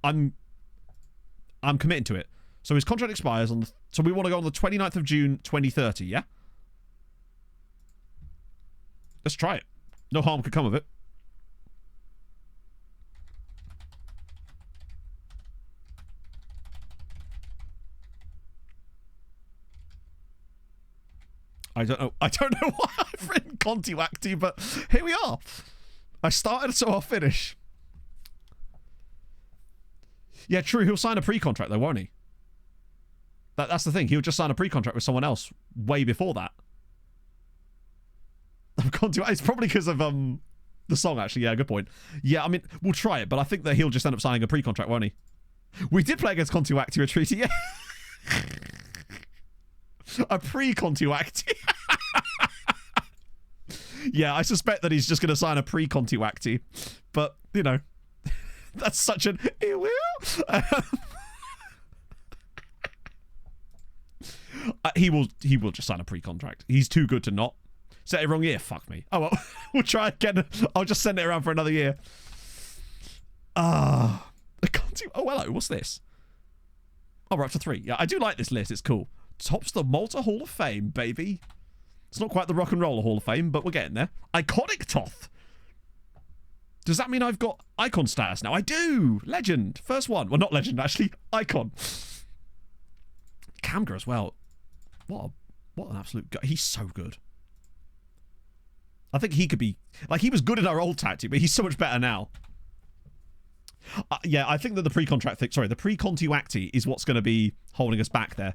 I'm committing to it. So his contract expires on the... So we want to go on the 29th of June, 2030, yeah? Let's try it. No harm could come of it. I don't know why I've written Contiwacti, but here we are. I started, so I'll finish. Yeah, true. He'll sign a pre-contract, though, won't he? That's the thing. He'll just sign a pre-contract with someone else way before that. It's probably because of the song, actually. Yeah, good point. Yeah, I mean, we'll try it, but I think that he'll just end up signing a pre-contract, won't he? We did play against Contiwacti Treaty, yeah. A pre-Contiwacti. Yeah, I suspect that he's just going to sign a pre-Contiwacti. But, you know, that's such an... he will just sign a pre-contract. He's too good to not. Set it wrong year? Fuck me. Oh, well, we'll try again. I'll just send it around for another year. Oh, hello. What's this? Oh, we're up to 3. Yeah, I do like this list. It's cool. Tops the Malta Hall of Fame, baby. It's not quite the Rock and Roller Hall of Fame, but we're getting there. Iconic Toth. Does that mean I've got icon status now? I do. Legend. First one. Well, not legend, actually. Icon. Camger as well. What an absolute guy. He's so good. I think he could be... Like, he was good in our old tactic, but he's so much better now. Yeah, I think that the pre-contract thing... Sorry, the pre-Contiwacti is what's going to be holding us back there.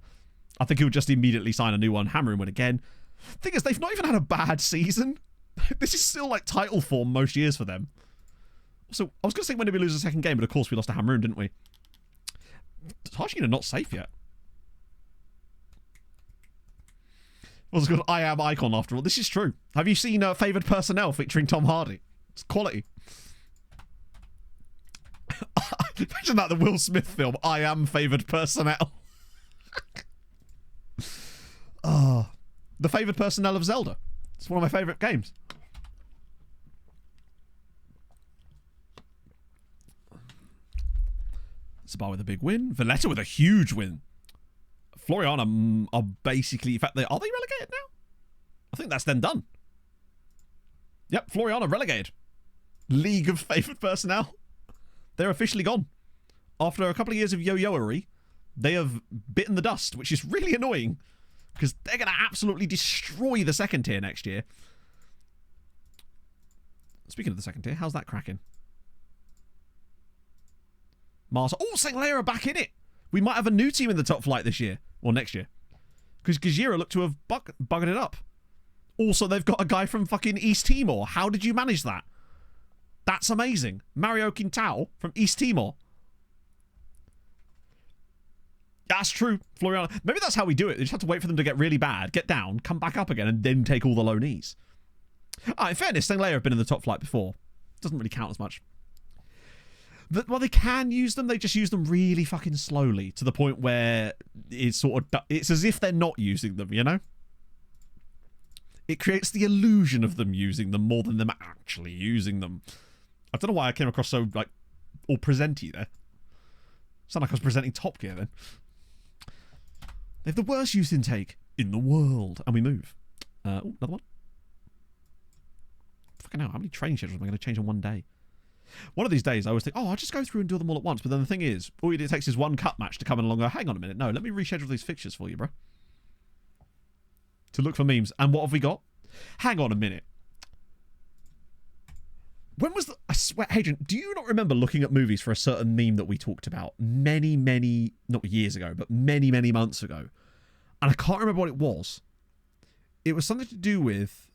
I think he'll just immediately sign a new one. Hamrun win again. Thing is, they've not even had a bad season. This is still, like, title form most years for them. So, I was going to say, when did we lose the second game? But, of course, we lost to Hamrun, didn't we? Hajina not safe yet. What's it called? I Am Icon, after all. This is true. Have you seen Favoured Personnel featuring Tom Hardy? It's quality. Imagine that, the Will Smith film, I Am Favoured Personnel. Oh, the Favoured Personnel of Zelda. It's one of my favourite games. Sabar with a big win. Valletta with a huge win. Floriana are basically... In fact, are they relegated now? I think that's then done. Yep, Floriana relegated. League of Favoured Personnel. They're officially gone. After a couple of years of yo-yoery, they have bitten the dust, which is really annoying. Because they're going to absolutely destroy the second tier next year. Speaking of the second tier, how's that cracking? Mars. Oh, Singlair are back in it. We might have a new team in the top flight this year. Or next year. Because Ghajnsielem look to have buggered it up. Also, they've got a guy from fucking East Timor. How did you manage that? That's amazing. Mario Quintao from East Timor. That's true, Floriana. Maybe that's how we do it. They just have to wait for them to get really bad, get down, come back up again, and then take all the loanees. In fairness, Senglair have been in the top flight before. Doesn't really count as much. Well, they can use them. They just use them really fucking slowly to the point where it's it's as if they're not using them, you know? It creates the illusion of them using them more than them actually using them. I don't know why I came across so, like, all presenty there. Sound like I was presenting Top Gear then. They have the worst youth intake in the world. And we move. Another one. Fucking hell, how many training schedules am I going to change in one day? One of these days, I always think, I'll just go through and do them all at once. But then the thing is, all it takes is one cup match to come in along and go, hang on a minute. No, let me reschedule these fixtures for you, bro. To look for memes. And what have we got? Hang on a minute. When was the... I swear, Hadrian, do you not remember looking at movies for a certain meme that we talked about many, not years ago, but many, many months ago? And I can't remember what it was. It was something to do with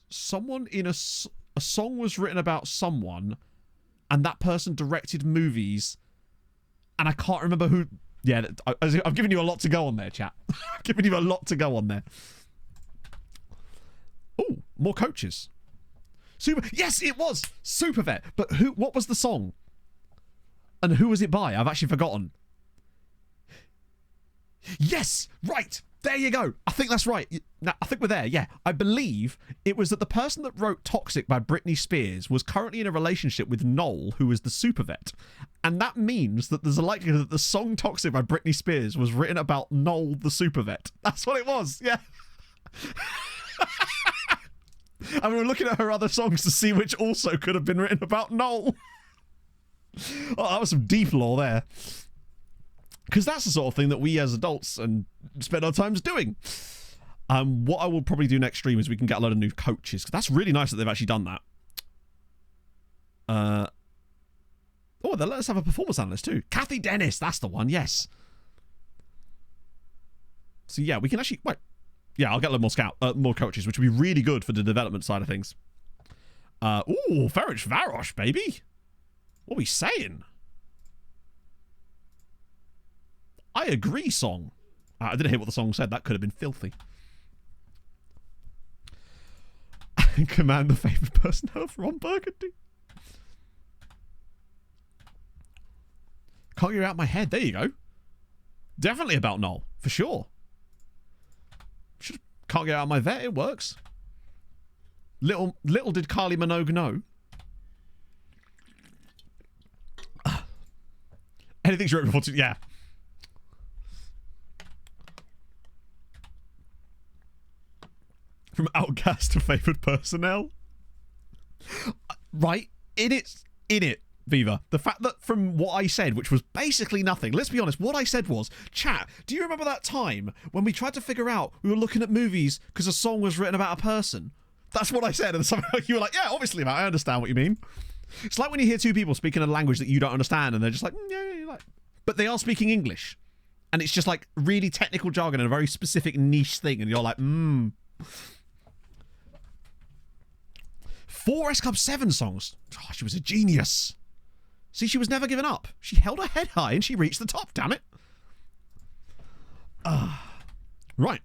someone in a song was written about someone, and that person directed movies, and I can't remember who... Yeah, I've given you a lot to go on there, chat. I've given you a lot to go on there. Oh, more coaches. Yes, it was Supervet. But what was the song? And who was it by? I've actually forgotten. Yes, right. There you go. I think that's right. Now, I think we're there. Yeah. I believe it was that the person that wrote Toxic by Britney Spears was currently in a relationship with Noel, who is the Supervet. And that means that there's a likelihood that the song Toxic by Britney Spears was written about Noel the Supervet. That's what it was. Yeah. And we were looking at her other songs to see which also could have been written about Noel. Oh, that was some deep lore there. Because that's the sort of thing that we as adults and spend our times doing. What I will probably do next stream is we can get a load of new coaches. Because that's really nice that they've actually done that. Oh, they let us have a performance analyst too. Kathy Dennis, that's the one, yes. So yeah, we can actually... Wait. Yeah, I'll get a lot more coaches, which would be really good for the development side of things. Ooh, Ferenc Varos, baby. What are we saying? I agree, song. I didn't hear what the song said. That could have been filthy. Command the favourite personnel from Ron Burgundy. Can't get it out of my head. There you go. Definitely about Noel, for sure. Can't get it out of my vet. It works. Little did Kylie Minogue know. Anything she wrote before, yeah. From Outcast to Favoured Personnel. Right, in it, Viva. The fact that from what I said, which was basically nothing, let's be honest, what I said was, chat, do you remember that time when we tried to figure out, we were looking at movies because a song was written about a person? That's what I said, and somehow you were like, yeah, obviously, man, I understand what you mean. It's like when you hear two people speaking a language that you don't understand, and they're just like, yeah, like, but they are speaking English. And it's just like really technical jargon and a very specific niche thing, and you're like, 4 S Club 7 songs. Oh, she was a genius. See, she was never given up. She held her head high and she reached the top, damn it. Right.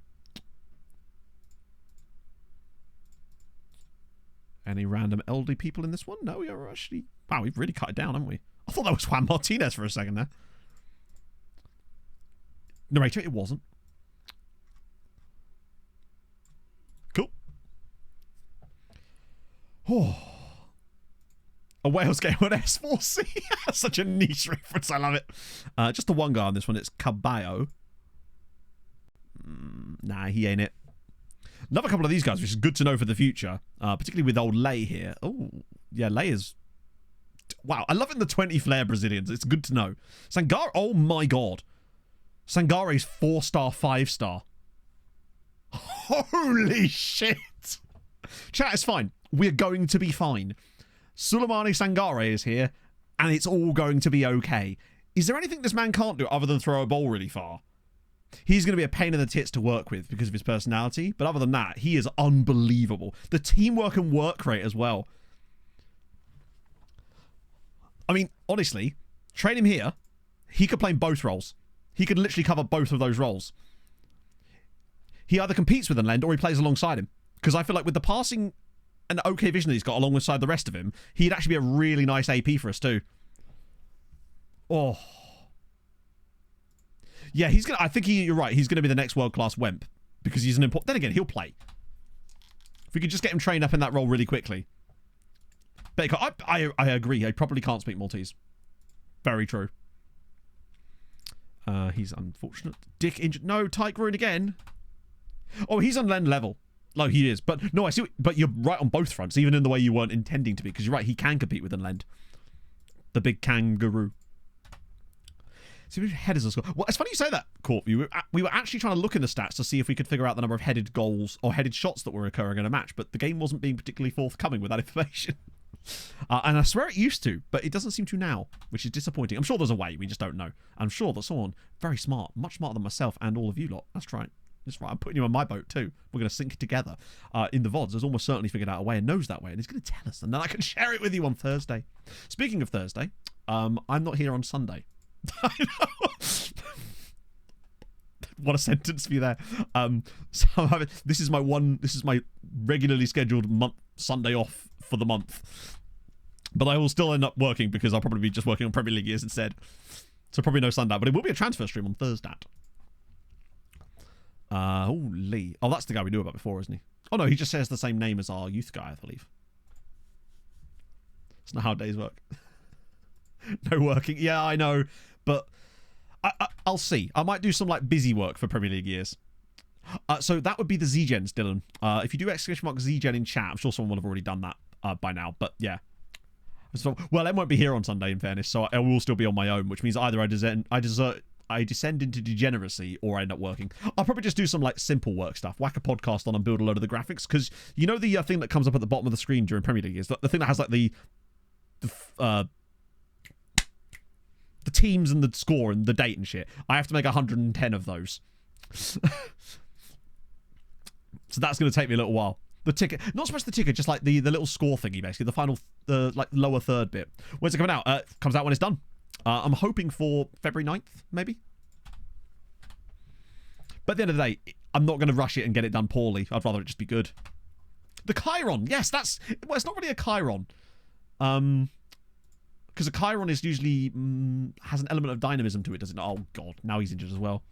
Any random elderly people in this one? No, we are actually... Wow, we've really cut it down, haven't we? I thought that was Juan Martinez for a second there. Narrator, it wasn't. Cool. Oh. A Wales game on S4C. Such a niche reference. I love it. Just the one guy on this one. It's Caballo. Nah, he ain't it. Another couple of these guys, which is good to know for the future. Particularly with old Lay here. Oh, yeah, Lay is... Wow, I love it in the 20 flair Brazilians. It's good to know. Sangare, oh my god. Sangare's 4-star, 5-star. Holy shit. Chat, it's fine. We're going to be fine. Suleimani Sangare is here, and it's all going to be okay. Is there anything this man can't do other than throw a ball really far? He's going to be a pain in the tits to work with because of his personality, but other than that, he is unbelievable. The teamwork and work rate as well. I mean, honestly, train him here. He could play both roles. He could literally cover both of those roles. He either competes with Enlend or he plays alongside him. Because I feel like with the passing and okay vision that he's got alongside the rest of him, he'd actually be a really nice AP for us too. Oh. Yeah, he's gonna. I think you're right. He's gonna be the next world-class Wemp because he's an important. Then again, he'll play. If we could just get him trained up in that role really quickly. But I agree. I probably can't speak Maltese. Very true. He's unfortunate. Dick injured. No, Tyke ruined again. Oh, he's on Len level. No, he is. But no, I see. But you're right on both fronts, even in the way you weren't intending to be. Because you're right. He can compete with Enlend. The big kangaroo. See, which headers are scored. Well, it's funny you say that, Corp. We were actually trying to look in the stats to see if we could figure out the number of headed goals or headed shots that were occurring in a match, but the game wasn't being particularly forthcoming with that information. And I swear it used to, but it doesn't seem to now, which is disappointing. I'm sure there's a way, we just don't know. I'm sure that someone very smart, much smarter than myself and all of you lot, that's right. That's right, I'm putting you on my boat too. We're going to sync together in the VODs. Has almost certainly figured out a way and knows that way, and he's going to tell us, and then I can share it with you on Thursday. Speaking of Thursday, I'm not here on Sunday. I know. What a sentence for you there. So this is my regularly scheduled Sunday off for the month. But I will still end up working because I'll probably be just working on Premier League years instead. So probably no Sunday, but it will be a transfer stream on Thursday. Lee. Oh, that's the guy we knew about before, isn't he? Oh no, he just says the same name as our youth guy, I believe. It's not how days work. No working. Yeah, I know. But I'll see. I might do some like busy work for Premier League years. So that would be the Z-Gens, Dylan. If you do exclamation mark Z-Gen in chat, I'm sure someone will have already done that by now. But yeah. So, well, Em won't be here on Sunday, in fairness, so I will still be on my own, which means either I descend into degeneracy, or I end up working. I'll probably just do some like simple work stuff, whack a podcast on and build a load of the graphics, because you know the thing that comes up at the bottom of the screen during Premier League is the thing that has like the teams and the score and the date and shit. I have to make 110 of those. So that's going to take me a little while. The ticker, not so much the ticker, just like the little score thingy, basically the final, like lower third bit. When's it coming out? Comes out when it's done. I'm hoping for February 9th, maybe. But at the end of the day, I'm not going to rush it and get it done poorly. I'd rather it just be good. The Chiron, yes, well, it's not really a Chiron. Because a Chiron is usually has an element of dynamism to it, doesn't it? Oh god, now he's injured as well.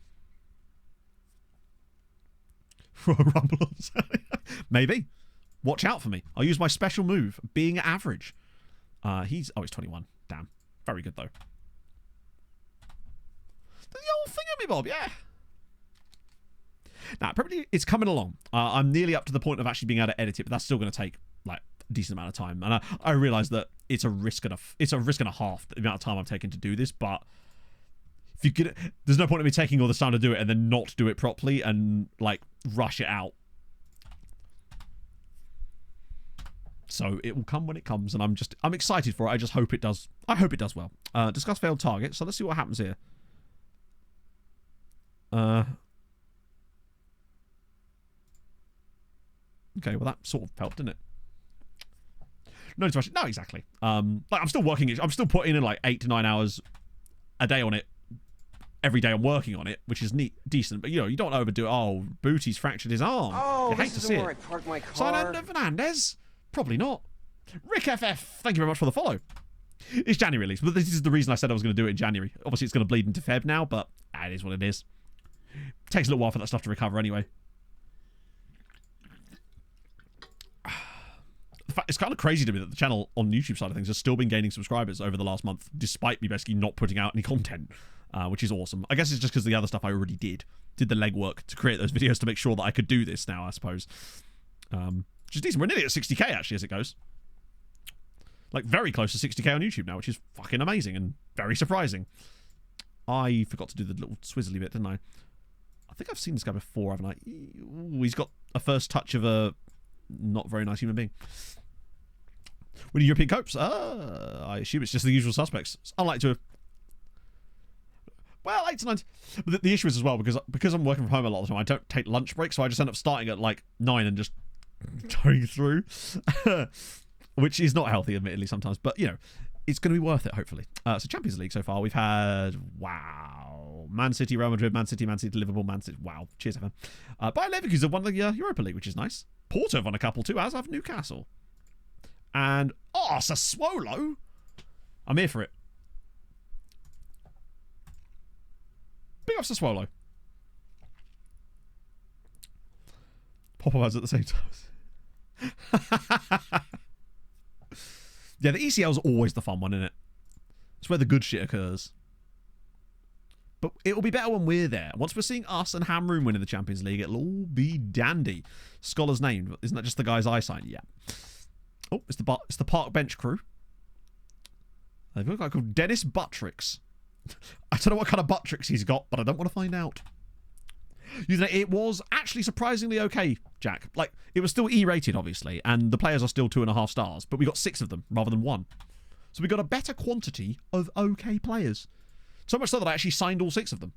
Rumble on Saturday. Maybe. Watch out for me. I'll use my special move, being average. He's 21. Damn. Very good though. The old thing at me, Bob, yeah. Now, probably it's coming along. I'm nearly up to the point of actually being able to edit it, but that's still going to take like a decent amount of time. And I realise that it's a risk and a half the amount of time I'm taking to do this. But if you get it, there's no point in me taking all this time to do it and then not do it properly and like rush it out. So it will come when it comes, and I'm excited for it. I just hope it does. I hope it does well. Discuss failed target. So let's see what happens here. Okay, well that sort of helped, didn't it? No, no, exactly. Like I'm still working it. I'm still putting in like 8 to 9 hours a day on it. Every day I'm working on it, which is decent. But you know, you don't overdo it. Oh, Booty's fractured his arm. Oh, you hate to see it. Where I parked my car. Simon Fernandez. Probably not. Rick FF, thank you very much for the follow. It's January release, but this is the reason I said I was going to do it in January. Obviously, it's going to bleed into Feb now, but it is what it is. It takes a little while for that stuff to recover anyway. It's kind of crazy to me that the channel on the YouTube side of things has still been gaining subscribers over the last month, despite me basically not putting out any content, which is awesome. I guess it's just because the other stuff I already did the legwork to create those videos to make sure that I could do this now, I suppose. Which is decent. We're nearly at 60k actually as it goes. Like very close to 60k on YouTube now, which is fucking amazing and very surprising. I forgot to do the little swizzly bit, didn't I? I think I've seen this guy before, haven't I? Ooh, he's got a first touch of a not very nice human being. Winning European Copes? I assume it's just the usual suspects. It's unlikely to have... Well, 8 to 9. But the issue is as well, because I'm working from home a lot of the time, I don't take lunch breaks, so I just end up starting at like 9 and just going through. Which is not healthy, admittedly, sometimes. But, you know, it's going to be worth it, hopefully. So Champions League so far, we've had... Wow. Man City, Real Madrid, Man City, Liverpool, Man City. Wow. Cheers, FM. Bayer Leverkusen have won the Europa League, which is nice. Porto have won a couple too, as have Newcastle. And, oh, Sassuolo. I'm here for it. Big up Sassuolo. Pop-up ads at the same time. Yeah, the ECL is always the fun one, isn't it? It's where the good shit occurs. But it'll be better when we're there. Once we're seeing us and Hamrun winning the Champions League, it'll all be dandy. Scholar's name. Isn't that just the guys I signed? Yeah. Oh, it's the park bench crew. They've got a guy called Dennis Buttricks. I don't know what kind of Buttricks he's got, but I don't want to find out. It was actually surprisingly okay, Jack. Like, it was still E-rated, obviously, and the players are still 2.5 stars, but we got 6 of them rather than 1. So we got a better quantity of okay players. So much so that I actually signed all 6 of them.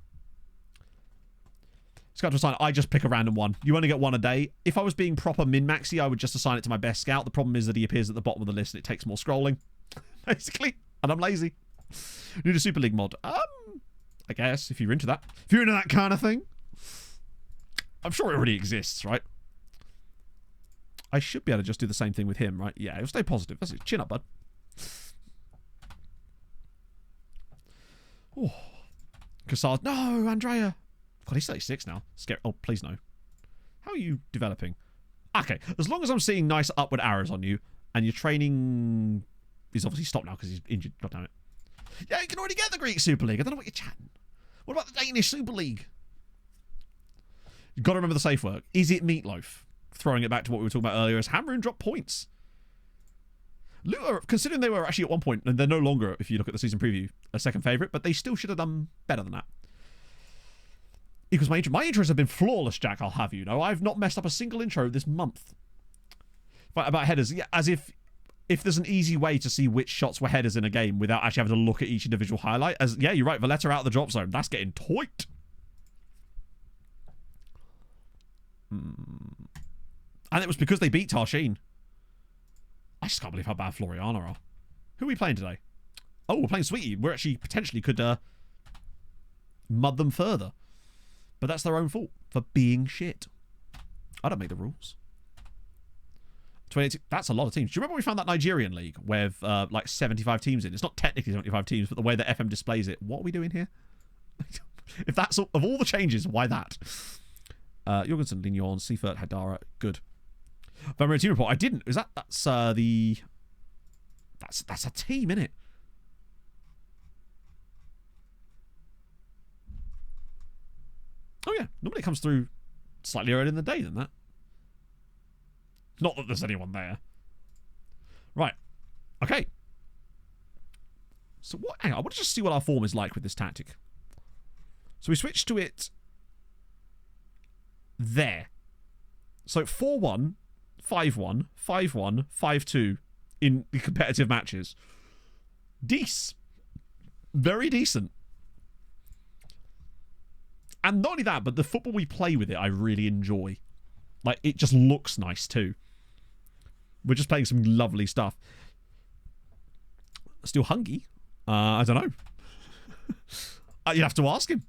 Scout to assign, I just pick a random one. You only get 1 a day. If I was being proper min-maxy, I would just assign it to my best scout. The problem is that he appears at the bottom of the list and it takes more scrolling, basically. And I'm lazy. Need a Super League mod. I guess, if you're into that. If you're into that kind of thing. I'm sure it already exists, right? I should be able to just do the same thing with him, right? Yeah, he'll stay positive. That's it. Chin up, bud. Oh. Cassard. No, Andrea. God, he's 36 now. Scary. Oh, please no. How are you developing? Okay, as long as I'm seeing nice upward arrows on you, and your training is obviously stopped now because he's injured. God damn it. Yeah, you can already get the Greek Super League. I don't know what you're chatting. What about the Danish Super League? You've got to remember the safe work. Is it Meatloaf? Throwing it back to what we were talking about earlier, as Hamrun dropped points. Luton, considering they were actually at one point, and they're no longer, if you look at the season preview, a second favourite, but they still should have done better than that. Because my intros have been flawless, Jack, I'll have you know. I've not messed up a single intro this month. About headers, yeah, as if there's an easy way to see which shots were headers in a game without actually having to look at each individual highlight. As yeah, you're right, Valletta out of the drop zone. That's getting tight. And it was because they beat Tarshin. I just can't believe how bad Floriana are. Who are we playing today? Oh, we're playing Swieqi. We actually potentially could mud them further. But that's their own fault for being shit. I don't make the rules. 28, that's a lot of teams. Do you remember we found that Nigerian league with like 75 teams in? It's not technically 75 teams, but the way that FM displays it. What are we doing here? If that's all, of all the changes, why that? Jorgensen, Lignon, Seifert, Hadara, good. Van team report. I didn't. Is that's a team, innit? Oh yeah, normally it comes through slightly earlier in the day than that. Not that there's anyone there. Right. Okay. So what? Hang on, I want to just see what our form is like with this tactic. So we switch to it there. So 4-1, 5-1, 5-1, 5-2 in the competitive matches. Decent. Very decent. And not only that, but the football we play with it, I really enjoy. Like, it just looks nice too. We're just playing some lovely stuff. Still hungry? I don't know. You'd have to ask him.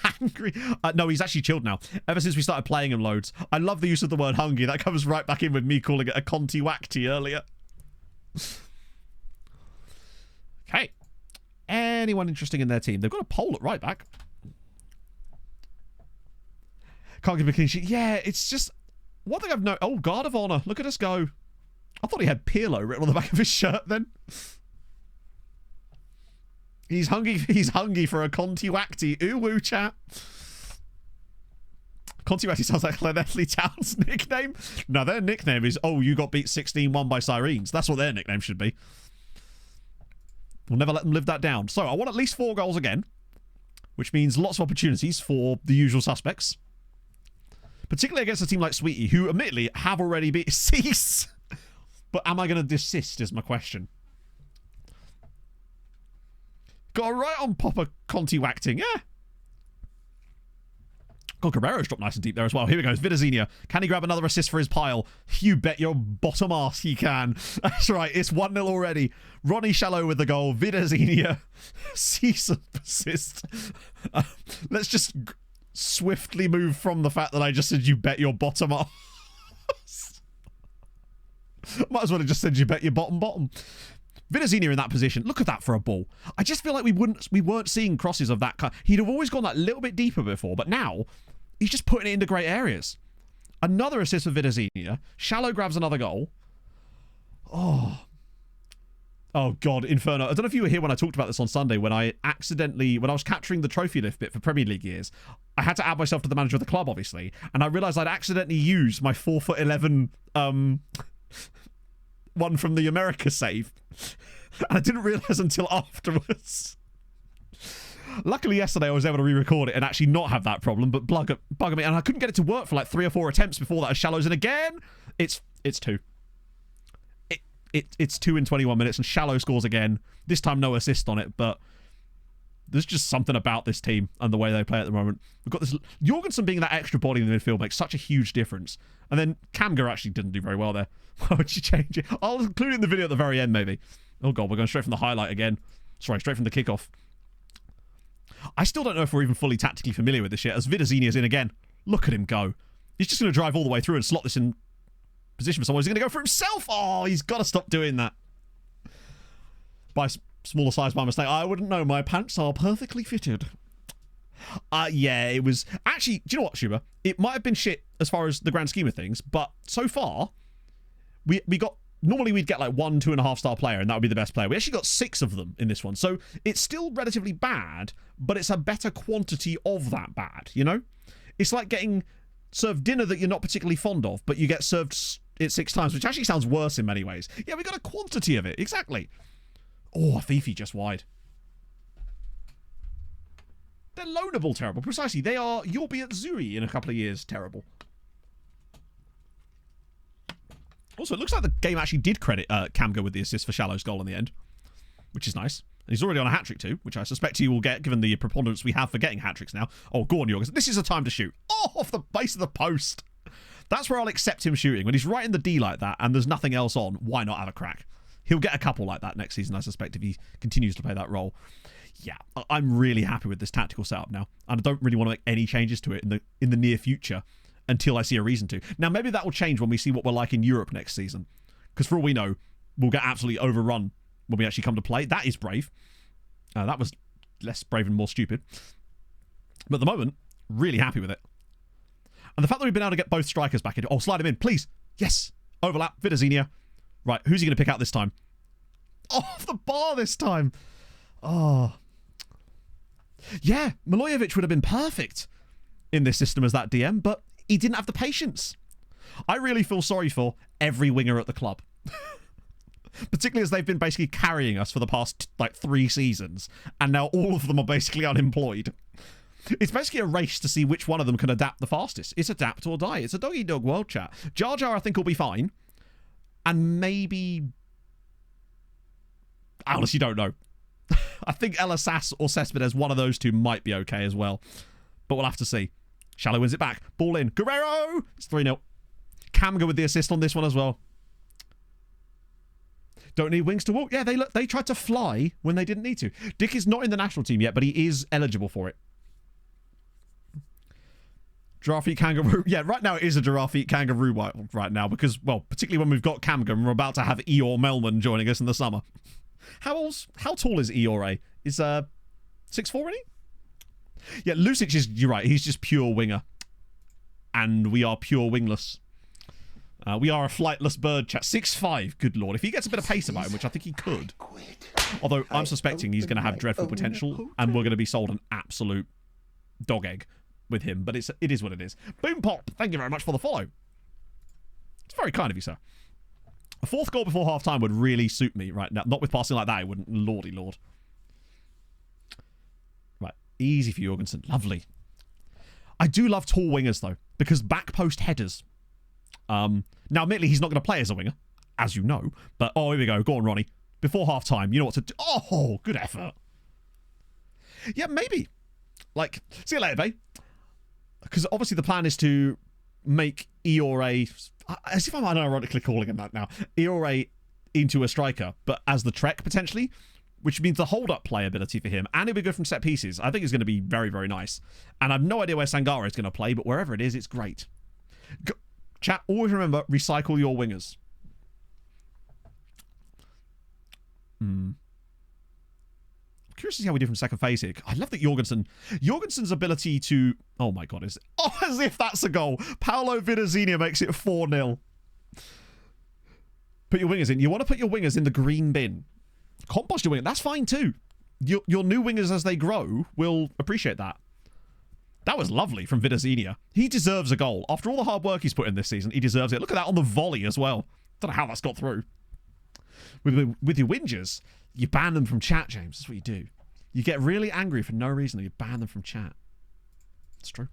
Hungry? No, he's actually chilled now. Ever since we started playing him loads. I love the use of the word hungry. That comes right back in with me calling it a Conti Wacti earlier. Okay. Anyone interesting in their team? They've got a poll at right back. Can't give a clean sheet. Yeah, it's just... One thing I've noticed... Oh, Guard of Honor. Look at us go. I thought he had Pirlo written on the back of his shirt then. He's hungry for a Conti Wacti. Ooh woo chat. Conti Wacti sounds like Llanelli Town's nickname. No, their nickname is, oh, you got beat 16-1 by Sirens. That's what their nickname should be. We'll never let them live that down. So, I want at least 4 goals again. Which means lots of opportunities for the usual suspects. Particularly against a team like Swieqi, who admittedly have already beat Cease. But am I going to desist is my question. Got a right on Popper Conti Wacting, yeah. God, Guerrero's dropped nice and deep there as well. Here we go, Vidazenia. Can he grab another assist for his pile? You bet your bottom arse he can. That's right, it's 1-0 already. Ronnie Shallow with the goal. Vidazenia. Cease assist. Let's just swiftly move from the fact that I just said you bet your bottom arse. Might as well have just said you bet your bottom. Vidazenia in that position. Look at that for a ball. I just feel like we weren't seeing crosses of that kind. He'd have always gone that little bit deeper before, but now he's just putting it into great areas. Another assist for Vidazenia. Shallow grabs another goal. Oh God, Inferno. I don't know if you were here when I talked about this on Sunday when I was capturing the trophy lift bit for Premier League years. I had to add myself to the manager of the club, obviously, and I realised I'd accidentally used my 4'11" one from the America save. And I didn't realise until afterwards. Luckily yesterday I was able to re-record it and actually not have that problem, but bugger me. And I couldn't get it to work for like 3 or 4 attempts before that as Shallow's in again. It's 2. It's 2 in 21 minutes and Shallow scores again. This time no assist on it, but there's just something about this team and the way they play at the moment. We've got this... Jorgensen being that extra body in the midfield makes such a huge difference. And then Kamga actually didn't do very well there. Why would you change it? I'll include it in the video at the very end, maybe. Oh, God, we're going straight from the highlight again. Sorry, straight from the kickoff. I still don't know if we're even fully tactically familiar with this yet, as Vidazenia's in again. Look at him go. He's just going to drive all the way through and slot this in position for someone. He's going to go for himself. Oh, he's got to stop doing that. By smaller size by mistake. I wouldn't know. My pants are perfectly fitted. Yeah, it was... Actually, do you know what, Schuber? It might have been shit as far as the grand scheme of things, but so far, we got... Normally we'd get like 1 2.5 star player and that would be the best player. We actually got 6 of them in this one. So it's still relatively bad, but it's a better quantity of that bad, you know? It's like getting served dinner that you're not particularly fond of, but you get served it 6 times, which actually sounds worse in many ways. Yeah, we got a quantity of it. Exactly. Oh, Fifi just wide. They're loanable terrible. Precisely. They are, you'll be at Zuri in a couple of years terrible. Also, it looks like the game actually did credit Camgo with the assist for Shallow's goal in the end, which is nice. And he's already on a hat-trick too, which I suspect he will get given the preponderance we have for getting hat-tricks now. Oh, go on, Jorgensen. This is a time to shoot. Oh, off the base of the post. That's where I'll accept him shooting. When he's right in the D like that and there's nothing else on, why not have a crack? He'll get a couple like that next season, I suspect, if he continues to play that role. Yeah, I'm really happy with this tactical setup now. And I don't really want to make any changes to it in the near future until I see a reason to. Now, maybe that will change when we see what we're like in Europe next season. Because for all we know, we'll get absolutely overrun when we actually come to play. That is brave. That was less brave and more stupid. But at the moment, really happy with it. And the fact that we've been able to get both strikers back into... Oh, slide him in, please. Yes. Overlap. Vidazenia. Right, who's he going to pick out this time? Off the bar this time. Oh. Yeah, Milojevic would have been perfect in this system as that DM, but he didn't have the patience. I really feel sorry for every winger at the club. Particularly as they've been basically carrying us for the past, 3 seasons. And now all of them are basically unemployed. It's basically a race to see which one of them can adapt the fastest. It's adapt or die. It's a dog-eat-dog world, chat. Jar Jar, I think, will be fine. And maybe... I honestly don't know. I think Ella Sass or Cespedes, one of those two might be okay as well. But we'll have to see. Shallow wins it back. Ball in. Guerrero! It's 3-0. Camgo with the assist on this one as well. Don't need wings to walk. Yeah, they tried to fly when they didn't need to. Dick is not in the national team yet, but he is eligible for it. Giraffe eat kangaroo. Yeah, right now it is a giraffe eat kangaroo right now because, well, particularly when we've got Camgo and we're about to have Eeyore Melman joining us in the summer. How tall is Eeyore? Is 6'4" already? Yeah, Lucic is, you're right, he's just pure winger. And we are pure wingless. We are a flightless bird, chat. 6'5", good lord. If he gets a bit of pace about him, which I think he could. Although I'm suspecting he's going to have dreadful potential and we're going to be sold an absolute dog egg with him. But it is what it is. Boom Pop, thank you very much for the follow. It's very kind of you, sir. A 4th goal before half-time would really suit me right now. Not with passing like that, it wouldn't. Lordy lord. Right, easy for Jorgensen. Lovely. I do love tall wingers, though, because back post headers... now, admittedly, he's not going to play as a winger, as you know. But, oh, here we go. Go on, Ronnie. Before half-time, you know what to do. Oh, good effort. Yeah, maybe. See you later, babe. Because obviously the plan is to make Eeyore, as if I'm unironically calling him that now, Eeyore into a striker, but as the Trek, potentially, which means the hold-up play ability for him, and it'll be good from set pieces. I think it's going to be very, very nice. And I have no idea where Sangara is going to play, but wherever it is, it's great. Chat, always remember, recycle your wingers. I'm curious to see how we do from second phase here. I love that Jorgensen's ability to... Oh my god, is... Oh, as if that's a goal. Paolo Vidazenia makes it 4-0. Put your wingers in. You want to put your wingers in the green bin. Compost your winger. That's fine too. Your new wingers as they grow will appreciate that. That was lovely from Vidazenia. He deserves a goal. After all the hard work he's put in this season, he deserves it. Look at that on the volley as well. Don't know how that's got through. With your whingers, you ban them from chat, James. That's what you do. You get really angry for no reason and you ban them from chat. It's true.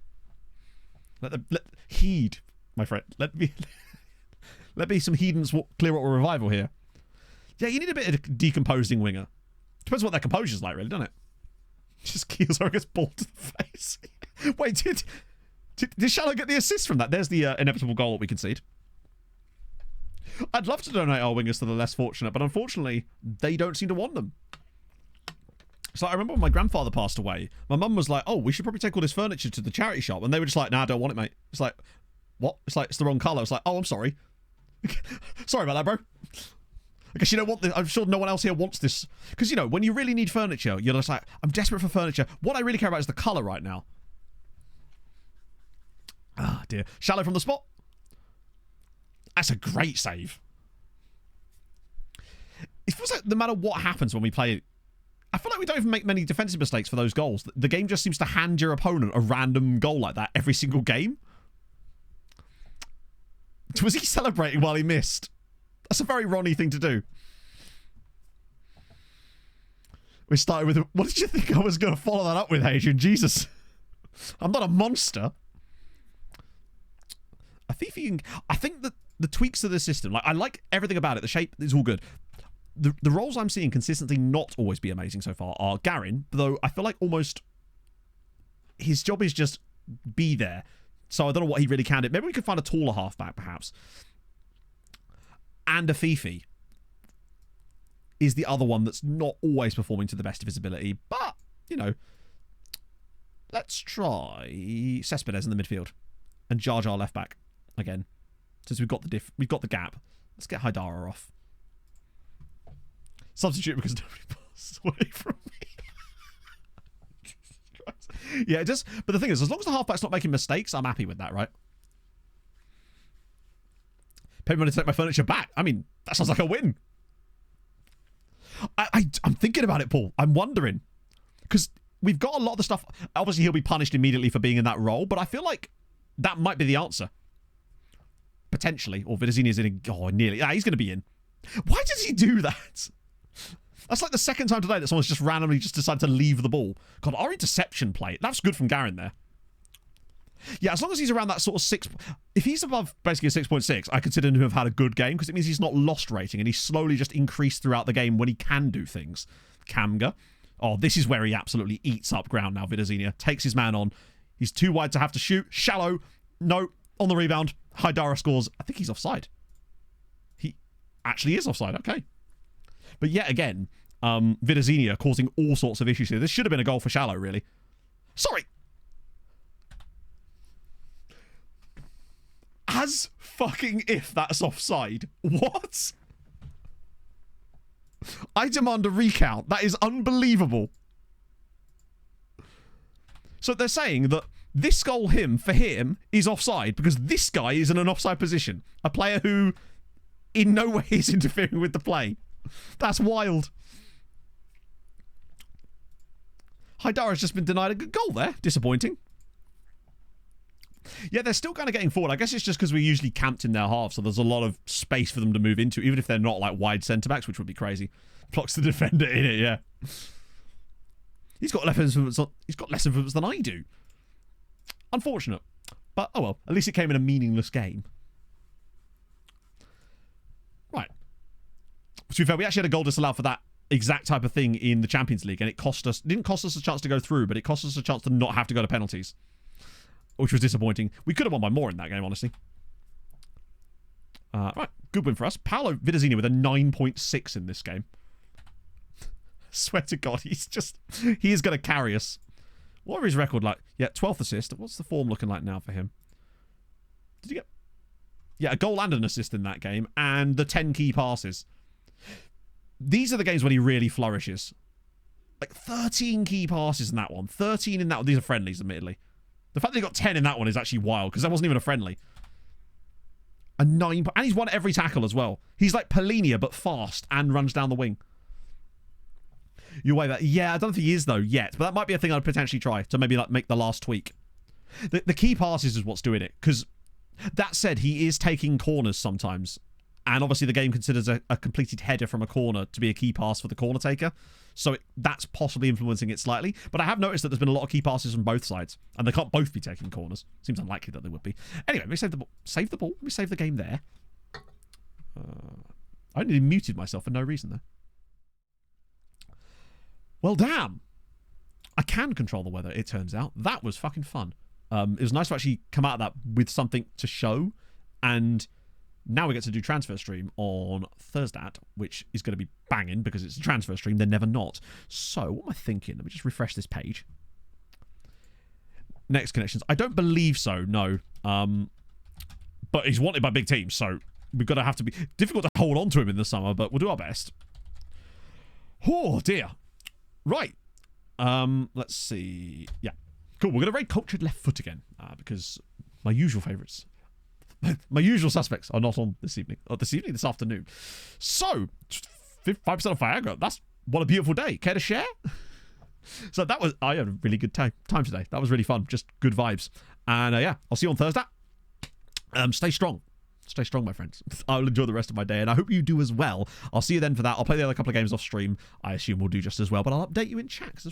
Heed, my friend. Let be some heathens Clearwater Revival here. Yeah, you need a bit of a decomposing winger. Depends what their composure's like, really, doesn't it? Just Kielzor gets ball to the face. Wait, did Shallow get the assist from that? There's the inevitable goal that we concede. I'd love to donate our wingers to the less fortunate, but unfortunately, they don't seem to want them. So I remember when my grandfather passed away, my mum was like, oh, we should probably take all this furniture to the charity shop. And they were just like, nah, I don't want it, mate. It's like, what? It's like, it's the wrong colour. It's like, oh, I'm sorry. Sorry about that, bro. I guess you don't want this. I'm sure no one else here wants this. Because, you know, when you really need furniture, you're just like, I'm desperate for furniture. What I really care about is the colour right now. Ah, dear. Shallow from the spot. That's a great save. It feels like no matter what happens when we play I feel like we don't even make many defensive mistakes for those goals. The game just seems to hand your opponent a random goal like that every single game. Was he celebrating while he missed? That's a very Ronnie thing to do. We started with... What did you think I was going to follow that up with, Adrian? Jesus. I'm not a monster. I think that the tweaks to the system, like I like everything about it. The shape is all good. The roles I'm seeing consistently not always be amazing so far are Garin, though I feel like almost his job is just be there. So I don't know what he really can do. Maybe we could find a taller halfback, perhaps. And a Fifi is the other one that's not always performing to the best of his ability. But, you know, let's try Cespedes in the midfield and Jar Jar left back again. Since we've got the gap. Let's get Haidara off. Substitute because nobody passes away from me. Yeah, but the thing is, as long as the halfback's not making mistakes, I'm happy with that, right? Pay me money to take my furniture back. I mean, that sounds like a win. I'm thinking about it, Paul. I'm wondering. Because we've got a lot of the stuff. Obviously, he'll be punished immediately for being in that role, but I feel like that might be the answer. Potentially. Or Vidazini's in. Oh, nearly. Yeah, he's going to be in. Why does he do that? That's like the second time today that someone's just randomly just decided to leave the ball. God, our interception play. That's good from Garin there. Yeah, as long as he's around that sort of 6... If he's above basically a 6.6, I consider him to have had a good game because it means he's not lost rating and he's slowly just increased throughout the game when he can do things. Kamga. Oh, this is where he absolutely eats up ground now, Vidazinia. Takes his man on. He's too wide to have to shoot. Shallow. No. On the rebound. Haidara scores. I think he's offside. He actually is offside. Okay. But yet again, Vidazinia causing all sorts of issues here. This should have been a goal for Shallow, really. Sorry. As fucking if that's offside. What? I demand a recount. That is unbelievable. So they're saying that this goal for him is offside because this guy is in an offside position. A player who in no way is interfering with the play. That's wild. Haidara's just been denied a good goal there. Disappointing. Yeah, they're still kind of getting forward. I guess it's just because we're usually camped in their half, so there's a lot of space for them to move into, even if they're not like wide centre-backs, which would be crazy. Blocks the defender in it, yeah. He's got less influence than I do. Unfortunate. But, oh well, at least it came in a meaningless game. Right. To be fair, we actually had a goal disallowed for that exact type of thing in the Champions League, and it didn't cost us a chance to go through, but it cost us a chance to not have to go to penalties, which was disappointing. We could have won by more in that game, honestly. Right, good win for us. Paolo Vidazzini with a 9.6 in this game. Swear to God, he is going to carry us. What are his record like? Yeah, 12th assist. What's the form looking like now for him? Did he get... Yeah, a goal and an assist in that game, and the 10 key passes. These are the games when he really flourishes. Like 13 key passes in that one. 13 in that one. These are friendlies, admittedly. The fact that he got 10 in that one is actually wild, because that wasn't even a friendly. A 9... And he's won every tackle as well. He's like Polinia, but fast, and runs down the wing. You wave that. Yeah, I don't think he is, though, yet. But that might be a thing I'd potentially try, to maybe like make the last tweak. The key passes is what's doing it, because that said, he is taking corners sometimes. And obviously the game considers a completed header from a corner to be a key pass for the corner taker. So that's possibly influencing it slightly. But I have noticed that there's been a lot of key passes from both sides. And they can't both be taking corners. Seems unlikely that they would be. Anyway, let me save the ball. Save the ball. Let me save the game there. I only muted myself for no reason there. Well, damn. I can control the weather, it turns out. That was fucking fun. It was nice to actually come out of that with something to show. And... now we get to do transfer stream on Thursday, which is going to be banging because it's a transfer stream. They're never not. So, what am I thinking? Let me just refresh this page. Next connections. I don't believe so, no. But he's wanted by big teams, so we've got to have to be... difficult to hold on to him in the summer, but we'll do our best. Oh, dear. Right. Let's see. Yeah. Cool. We're going to raid Cultured Left Foot again, because my usual favourites... my usual suspects are not on this evening. Or this afternoon. So, 5% of Viagra. That's what a beautiful day. Care to share? So I had a really good time today. That was really fun. Just good vibes. And yeah, I'll see you on Thursday. Stay strong. Stay strong, my friends. I'll enjoy the rest of my day, and I hope you do as well. I'll see you then for that. I'll play the other couple of games off stream. I assume we'll do just as well, but I'll update you in chat.